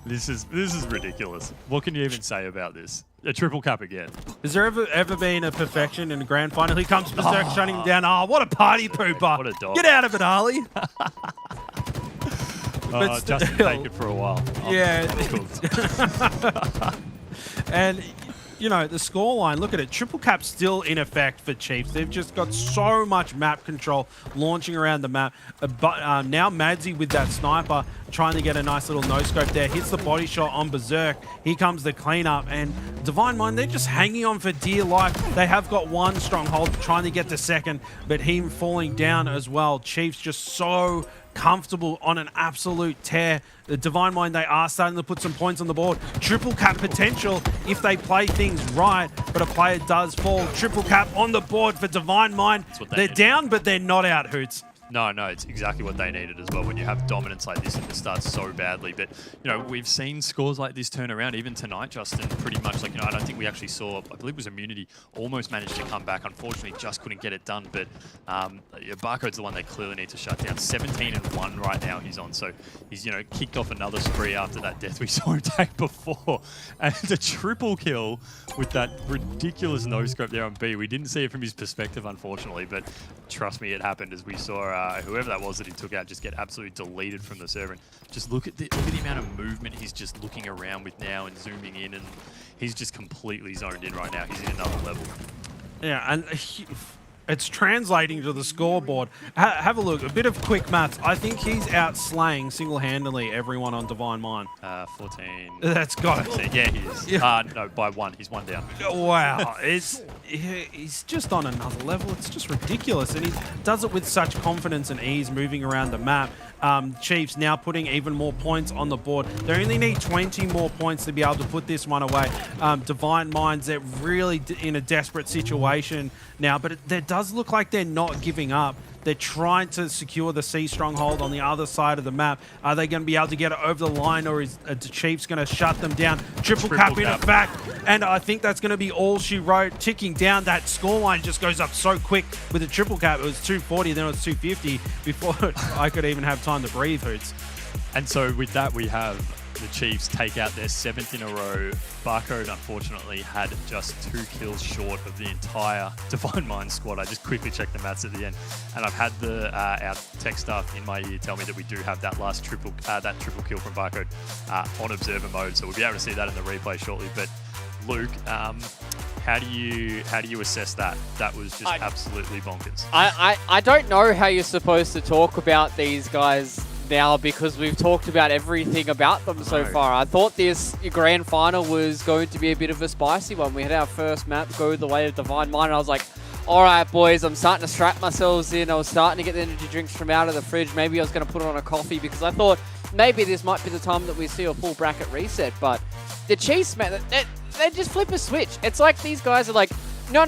This is ridiculous. What can you even say about this? A triple cap again. Has there ever been a perfection in a grand final? He comes Berserk, shutting him down. Oh, what a party pooper. What a dog. Get out of it, Harley. Justin, take it for a while. And, you know, the scoreline, look at it. Triple cap still in effect for Chiefs. They've just got so much map control launching around the map. But now Madsy with that sniper trying to get a nice little no-scope there. Hits the body shot on Berserk. Here comes the cleanup. And Divine Mind, they're just hanging on for dear life. They have got one stronghold trying to get to second, but him falling down as well. Chiefs just so comfortable on an absolute tear. The Divine Mind, they are starting to put some points on the board. Triple cap potential if they play things right, but a player does fall. Triple cap on the board for Divine Mind. They're down, but they're not out, Hoots. No, it's exactly what they needed as well when you have dominance like this and it starts so badly. But, you know, we've seen scores like this turn around even tonight, Justin, pretty much. Like, you know, I don't think we actually saw, I believe it was Immunity, almost managed to come back. Unfortunately, just couldn't get it done. But Barcode's the one they clearly need to shut down. 17-1 right now he's on. So he's, you know, kicked off another spree after that death we saw him take before. And it's a triple kill with that ridiculous no-scope there on B. We didn't see it from his perspective, unfortunately, but trust me, it happened as we saw whoever that was that he took out just get absolutely deleted from the server. And just look at the amount of movement he's just looking around with now and zooming in, and he's just completely zoned in right now. He's in another level. Yeah, and it's translating to the scoreboard. Have a look, a bit of quick maths. I think he's out slaying single-handedly everyone on Divine Mind. 14. That's got it. Yeah, he is. No, by 1. He's 1 down. Wow, he's just on another level. It's just ridiculous, and he does it with such confidence and ease, moving around the map. Chiefs now putting even more points on the board. They only need 20 more points to be able to put this one away. Divine Minds, they're really in a desperate situation now, but there does look like they're not giving up. They're trying to secure the C stronghold on the other side of the map. Are they going to be able to get it over the line, or is the Chiefs going to shut them down? Triple cap in effect, and I think that's going to be all she wrote. Ticking down, that scoreline just goes up so quick with the triple cap. It was 240, then it was 250 before I could even have time to breathe, Hoots. And so with that, we have the Chiefs take out their 7th in a row. Barcode, unfortunately, had just 2 kills short of the entire Divine Mind squad. I just quickly checked the maths at the end, and I've had our tech staff in my ear tell me that we do have that last triple kill from Barcode on observer mode, so we'll be able to see that in the replay shortly. But Luke, How do you assess that? That was just absolutely bonkers. I don't know how you're supposed to talk about these guys now because we've talked about everything about them so far. I thought this grand final was going to be a bit of a spicy one. We had our first map go the way of Divine Mind, and I was like, all right, boys, I'm starting to strap myself in. I was starting to get the energy drinks from out of the fridge. Maybe I was going to put it on a coffee because I thought maybe this might be the time that we see a full bracket reset. But the Chiefs, man, they just flip a switch. It's like these guys are like, no.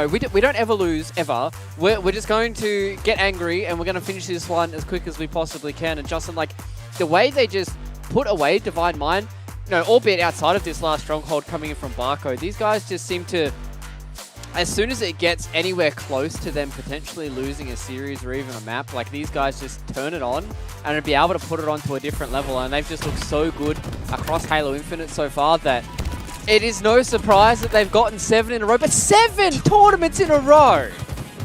We don't ever lose, ever. We're just going to get angry and we're going to finish this one as quick as we possibly can. And Justin, like, the way they just put away Divine Mind, albeit outside of this last stronghold coming in from Barco, these guys just seem to, as soon as it gets anywhere close to them potentially losing a series or even a map, like these guys just turn it on and be able to put it onto a different level. And they've just looked so good across Halo Infinite so far that it is no surprise that they've gotten 7 in a row, but 7 tournaments in a row.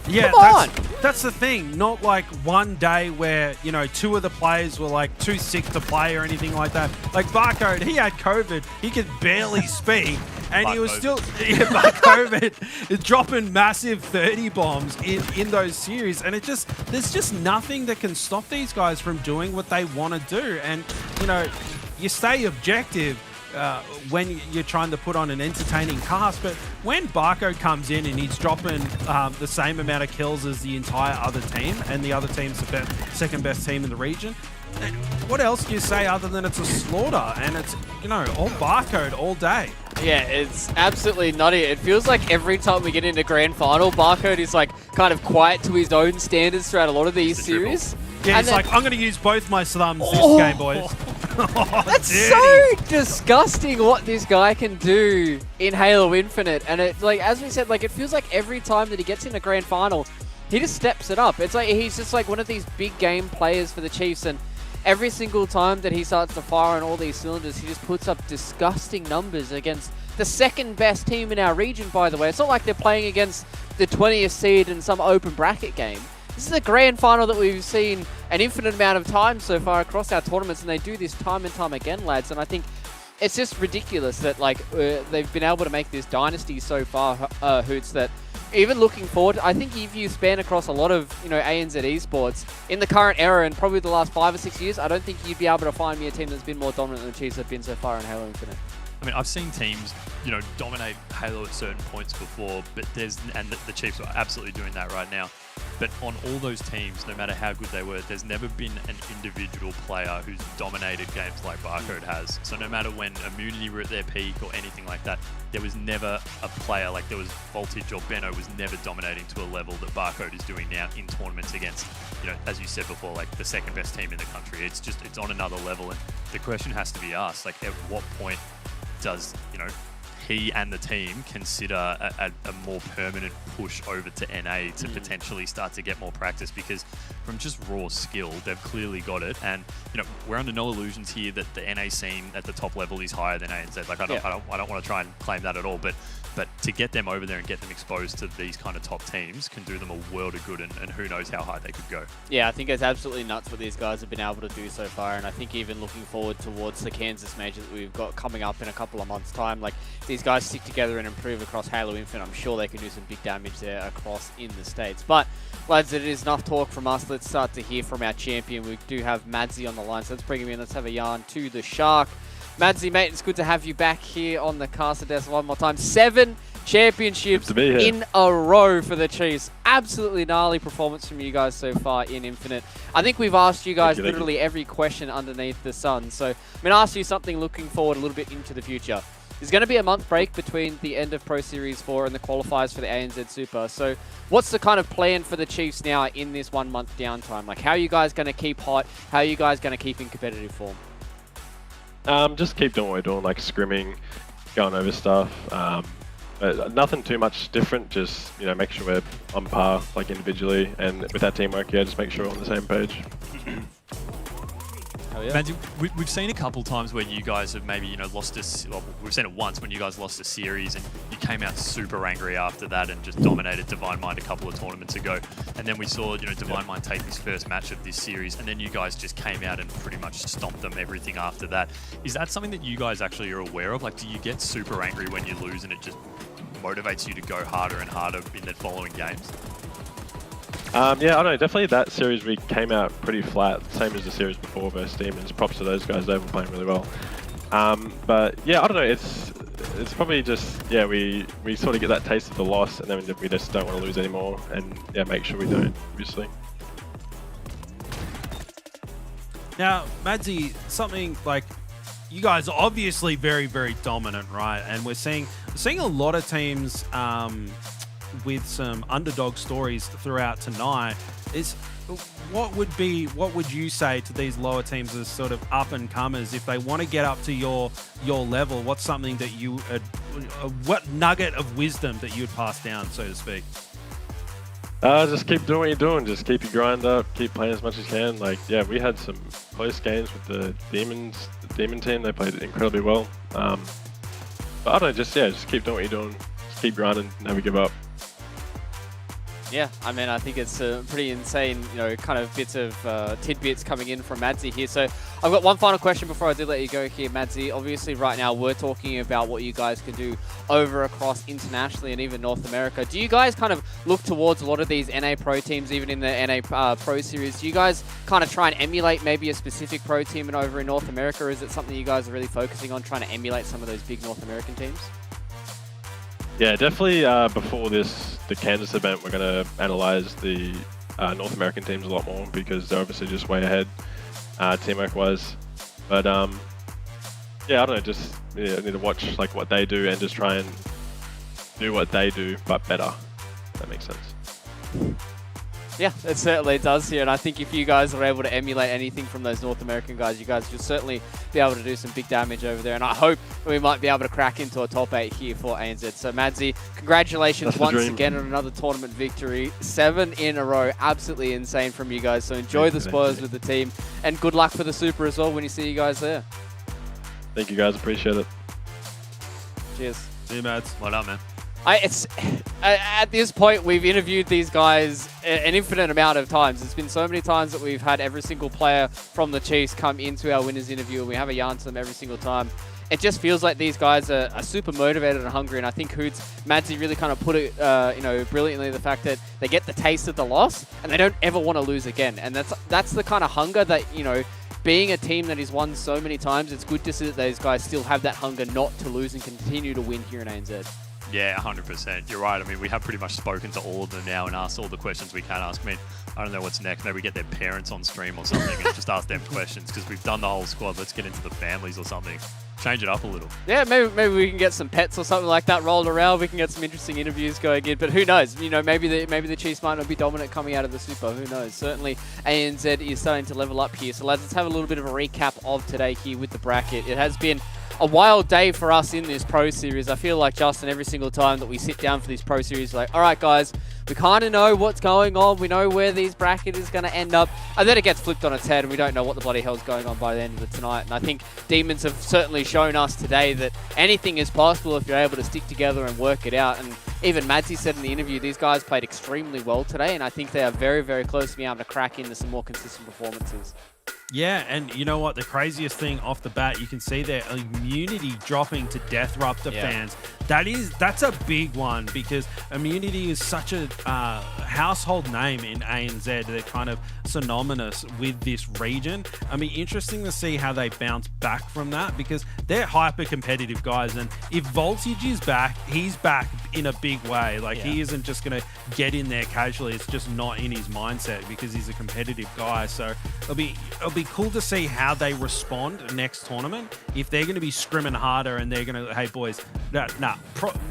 Yeah, Come on. That's the thing. Not like one day where, 2 of the players were like too sick to play or anything like that. Like Barcode, he had COVID. He could barely speak. And he was still, by COVID, dropping massive 30 bombs in those series. And there's just nothing that can stop these guys from doing what they want to do. And, you stay objective when you're trying to put on an entertaining cast, but when Barco comes in and he's dropping the same amount of kills as the entire other team, and the other team's the second best team in the region, what else do you say other than it's a slaughter? And it's, all Barcode all day. Yeah, it's absolutely nutty. It feels like every time we get into Grand Final, Barcode is like kind of quiet to his own standards throughout a lot of these series. Yeah, he's like, I'm going to use both my thumbs this game, boys. That's so disgusting what this guy can do in Halo Infinite. And it, like, as we said, like, it feels like every time that he gets in a grand final, he just steps it up. It's like he's just like one of these big game players for the Chiefs, and every single time that he starts to fire on all these cylinders, he just puts up disgusting numbers against the second best team in our region, by the way. It's not like they're playing against the 20th seed in some open bracket game. This is a grand final that we've seen an infinite amount of times so far across our tournaments, and they do this time and time again, lads. And I think it's just ridiculous that they've been able to make this dynasty so far, Hoots, that even looking forward, I think if you span across a lot of ANZ Esports in the current era and probably the last 5 or 6 years, I don't think you'd be able to find me a team that's been more dominant than the Chiefs have been so far in Halo Infinite. I mean, I've seen teams, dominate Halo at certain points before, but the Chiefs are absolutely doing that right now. But on all those teams, no matter how good they were, there's never been an individual player who's dominated games like Barcode has. So no matter when Immunity were at their peak or anything like that, there was never a player, like there was Voltage or Benno was never dominating to a level that Barcode is doing now in tournaments against, as you said before, like the second best team in the country. It's on another level. And the question has to be asked, like at what point does, he and the team consider a more permanent push over to NA to potentially start to get more practice? Because from just raw skill, they've clearly got it. And, we're under no illusions here that the NA scene at the top level is higher than ANZ. Like, I don't want to try and claim that at all, but to get them over there and get them exposed to these kind of top teams can do them a world of good, and who knows how high they could go. Yeah, I think it's absolutely nuts what these guys have been able to do so far, and I think even looking forward towards the Kansas major that we've got coming up in a couple of months' time, like these guys stick together and improve across Halo Infinite, I'm sure they can do some big damage there across in the States. But, lads, it is enough talk from us. Let's start to hear from our champion. We do have Madzy on the line, so let's bring him in. Let's have a yarn to the Shark. Madzy, mate, it's good to have you back here on the caster desk one more time. 7 championships in a row for the Chiefs. Absolutely gnarly performance from you guys so far in Infinite. I think we've asked you guys literally every question underneath the sun. So I'm going to ask you something looking forward a little bit into the future. There's going to be a month break between the end of Pro Series 4 and the qualifiers for the ANZ Super. So what's the kind of plan for the Chiefs now in this 1 month downtime? Like, how are you guys going to keep hot? How are you guys going to keep in competitive form? Just keep doing what we're doing, like scrimming, going over stuff. Nothing too much different, just make sure we're on par, like individually, and with that teamwork, just make sure we're on the same page. Yeah. Madzy, we've seen a couple times where you guys have maybe lost we've seen it once when you guys lost a series and you came out super angry after that and just dominated Divine Mind a couple of tournaments ago, and then we saw Divine Mind take his first match of this series, and then you guys just came out and pretty much stomped them everything after that. Is that something that you guys actually are aware of? Like, do you get super angry when you lose and it just motivates you to go harder and harder in the following games? Yeah, I don't know. Definitely that series we came out pretty flat, same as the series before versus Demons. Props to those guys; they were playing really well. But yeah, I don't know. It's probably just we sort of get that taste of the loss, and then we just don't want to lose anymore, and yeah, make sure we don't. Obviously. Now, Madsy, something like you guys are obviously very, very dominant, right? And we're seeing a lot of teams with some underdog stories throughout tonight. What would you say to these lower teams as sort of up and comers if they want to get up to your level? What's something that you what nugget of wisdom that you would pass down, so to speak? Just keep doing what you're doing. Just keep your grind up. Keep playing as much as you can. Like, yeah, we had some close games with the Demons, the Demon team. They played incredibly well. But I don't know, just keep doing what you're doing. Just keep grinding. Never give up. Yeah, I mean, I think it's a pretty insane, kind of bits of tidbits coming in from Madsy here. So I've got one final question before I do let you go here, Madsy. Obviously, right now we're talking about what you guys can do over across internationally and even North America. Do you guys kind of look towards a lot of these NA Pro teams, even in the NA Pro Series? Do you guys kind of try and emulate maybe a specific pro team over in North America, or is it something you guys are really focusing on, trying to emulate some of those big North American teams? Yeah, definitely before the Kansas event, we're going to analyze the North American teams a lot more because they're obviously just way ahead teamwork-wise. But yeah, I don't know, just I need to watch like what they do and just try and do what they do, but better. If that makes sense. Yeah, it certainly does here, and I think if you guys are able to emulate anything from those North American guys, you guys will certainly be able to do some big damage over there, and I hope we might be able to crack into a top 8 here for ANZ. So Madsy, congratulations once again on another tournament victory. 7 in a row, absolutely insane from you guys, so enjoy the spoils with the team, and good luck for the Super as well when you see you guys there. Thank you guys, appreciate it. Cheers. See you, Mads. Well done, man. At this point, we've interviewed these guys an infinite amount of times. It's been so many times that we've had every single player from the Chiefs come into our winners interview, and we have a yarn to them every single time. It just feels like these guys are super motivated and hungry, and I think Madsy really kind of put it, brilliantly, the fact that they get the taste of the loss and they don't ever want to lose again. And that's the kind of hunger that, being a team that has won so many times, it's good to see that those guys still have that hunger not to lose and continue to win here in ANZ. Yeah, 100%. You're right. I mean, we have pretty much spoken to all of them now and asked all the questions we can ask. I mean, I don't know what's next. Maybe we get their parents on stream or something and just ask them questions because we've done the whole squad. Let's get into the families or something. Change it up a little. Yeah, maybe we can get some pets or something like that rolled around. We can get some interesting interviews going in. But who knows? Maybe the Chiefs might not be dominant coming out of the Super. Who knows? Certainly, ANZ is starting to level up here. So lads, let's have a little bit of a recap of today here with the bracket. It has been a wild day for us in this Pro Series. I feel like, Justin, every single time that we sit down for this Pro Series, like, all right, guys, we kind of know what's going on. We know where these bracket is going to end up. And then it gets flipped on its head, and we don't know what the bloody hell's going on by the end of the tonight. And I think Demons have certainly shown us today that anything is possible if you're able to stick together and work it out. And even Madsy said in the interview, these guys played extremely well today, and I think they are very, very close to being able to crack into some more consistent performances. Yeah, and you know what? The craziest thing off the bat, you can see their immunity dropping to Death Rupture fans. That's a big one because immunity is such a household name in ANZ. They're kind of synonymous with this region. I mean, interesting to see how they bounce back from that because they're hyper competitive guys. And if Voltage is back, he's back in a big way. Like he isn't just going to get in there casually. It's just not in his mindset because he's a competitive guy. So it'll be cool to see how they respond next tournament. If they're going to be scrimming harder and they're going to, hey boys,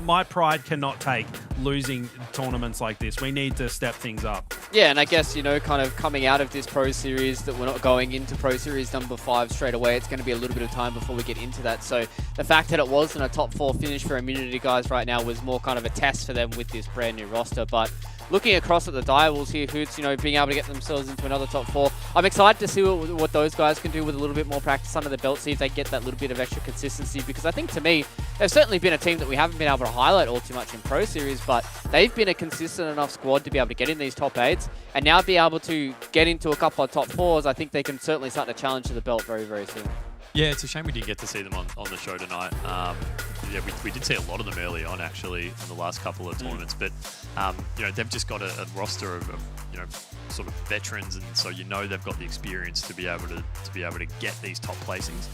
my pride cannot take losing tournaments like this. We need to step things up. Yeah, and I guess, kind of coming out of this Pro Series that we're not going into Pro Series number 5 straight away. It's going to be a little bit of time before we get into that. So the fact that it wasn't a top 4 finish for Immunity guys right now was more kind of a test for them with this brand new roster. But looking across at the Direwolves here, Hoots, being able to get themselves into another top 4. I'm excited to see what those guys can do with a little bit more practice under the belt, see if they get that little bit of extra consistency, because I think, to me, they've certainly been a team that we haven't been able to highlight all too much in Pro Series, but they've been a consistent enough squad to be able to get in these top 8s, and now be able to get into a couple of top 4s. I think they can certainly start to challenge to the belt very, very soon. Yeah, it's a shame we didn't get to see them on the show tonight. yeah, we did see a lot of them early on actually in the last couple of tournaments, but they've just got a roster of sort of veterans, and so they've got the experience to be able to get these top placings.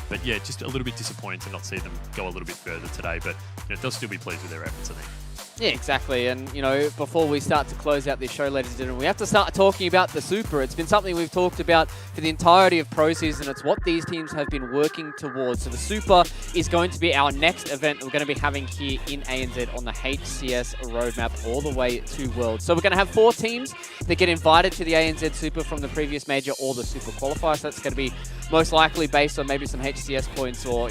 But yeah, just a little bit disappointing to not see them go a little bit further today, but they'll still be pleased with their efforts, I think. Yeah, exactly. And, before we start to close out this show, ladies and gentlemen, we have to start talking about the Super. It's been something we've talked about for the entirety of Pro Season. It's what these teams have been working towards. So the Super is going to be our next event that we're going to be having here in ANZ on the HCS roadmap all the way to Worlds. So we're going to have 4 teams that get invited to the ANZ Super from the previous major or the Super qualifier. So that's going to be most likely based on maybe some HCS points or,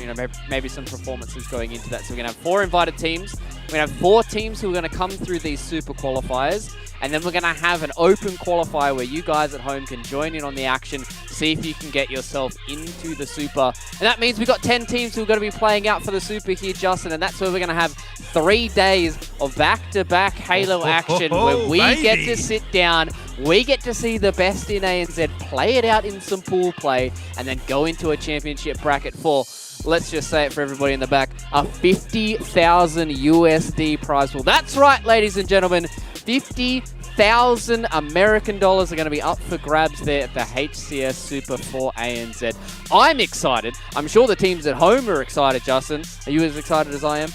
maybe some performances going into that. So we're going to have 4 invited teams. We're going to have 4 teams who are going to come through these Super qualifiers, and then we're going to have an open qualifier where you guys at home can join in on the action, see if you can get yourself into the Super. And that means we've got 10 teams who are going to be playing out for the Super here, Justin, and that's where we're going to have 3 days of back-to-back Halo action where we get to sit down, we get to see the best in ANZ, play it out in some pool play, and then go into a championship bracket for, let's just say it for everybody in the back, a 50,000 USD prize pool. That's right, ladies and gentlemen, 50,000 American dollars are going to be up for grabs there at the HCS Super for ANZ. I'm excited. I'm sure the teams at home are excited, Justin. Are you as excited as I am?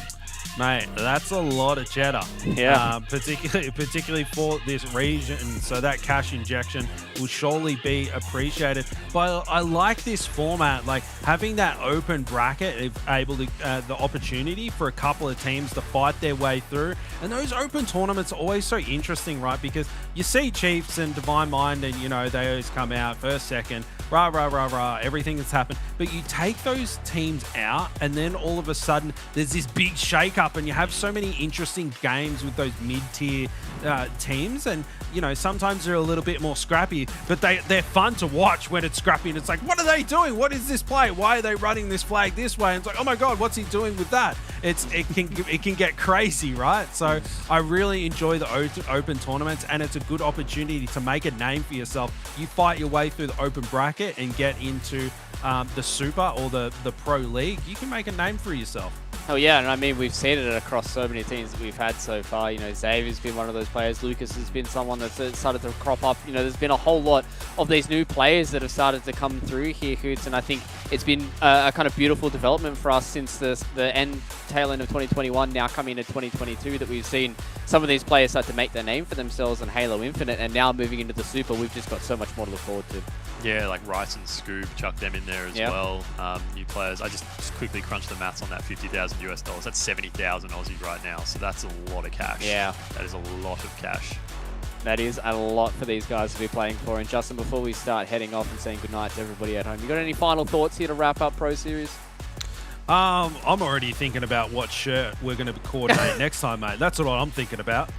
Mate, that's a lot of cheddar. Yeah. Particularly for this region. So that cash injection will surely be appreciated. But I like this format, like having that open bracket, able to the opportunity for a couple of teams to fight their way through. And those open tournaments are always so interesting, right? Because you see Chiefs and Divine Mind, and they always come out first, second, rah, rah, rah, rah, everything that's happened. But you take those teams out, and then all of a sudden there's this big shake-up, and you have so many interesting games with those mid-tier teams. And, sometimes they're a little bit more scrappy, but they're fun to watch when it's scrappy. And it's like, what are they doing? What is this play? Why are they running this flag this way? And it's like, oh my God, what's he doing with that? It can get crazy, right? So I really enjoy the open tournaments, and it's a good opportunity to make a name for yourself. You fight your way through the open bracket and get into the Super or the Pro League. You can make a name for yourself. Oh yeah, and I mean, we've seen it across so many teams that we've had so far. Xavier's been one of those players. Lucas has been someone that's started to crop up. There's been a whole lot of these new players that have started to come through here, Hoots, and I think it's been a kind of beautiful development for us since the tail end of 2021, now coming into 2022, that we've seen some of these players start to make their name for themselves in Halo Infinite, and now moving into the Super, we've just got so much more to look forward to. Yeah, like Rice and Scoob, chuck them in there as well. New players. I just quickly crunched the maths on that $50,000 US. That's 70,000 Aussie right now, so that's a lot of cash. Yeah. That is a lot of cash. That is a lot for these guys to be playing for. And Justin, before we start heading off and saying goodnight to everybody at home, you got any final thoughts here to wrap up Pro Series? I'm already thinking about what shirt we're going to coordinate next time, mate. That's what I'm thinking about.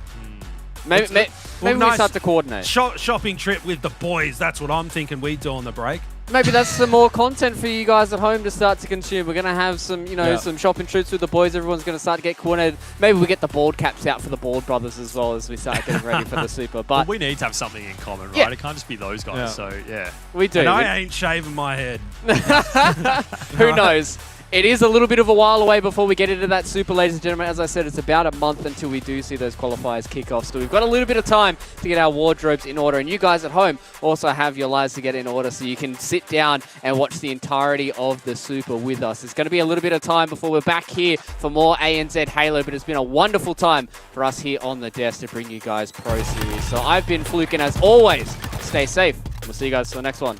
Maybe we start to coordinate. Shopping trip with the boys. That's what I'm thinking we do on the break. Maybe that's some more content for you guys at home to start to consume. We're going to have some, some shopping trips with the boys. Everyone's going to start to get coordinated. Maybe we get the bald caps out for the bald brothers as well as we start getting ready for the Super. But we need to have something in common, right? Yeah. It can't just be those guys. Yeah. So, yeah. We do. And I ain't shaving my head. Who knows? It is a little bit of a while away before we get into that Super, ladies and gentlemen. As I said, it's about a month until we do see those qualifiers kick off. So we've got a little bit of time to get our wardrobes in order. And you guys at home also have your lives to get in order so you can sit down and watch the entirety of the Super with us. It's going to be a little bit of time before we're back here for more ANZ Halo, but it's been a wonderful time for us here on the desk to bring you guys Pro Series. So I've been Fluke, and as always, stay safe. We'll see you guys for the next one.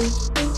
Bye.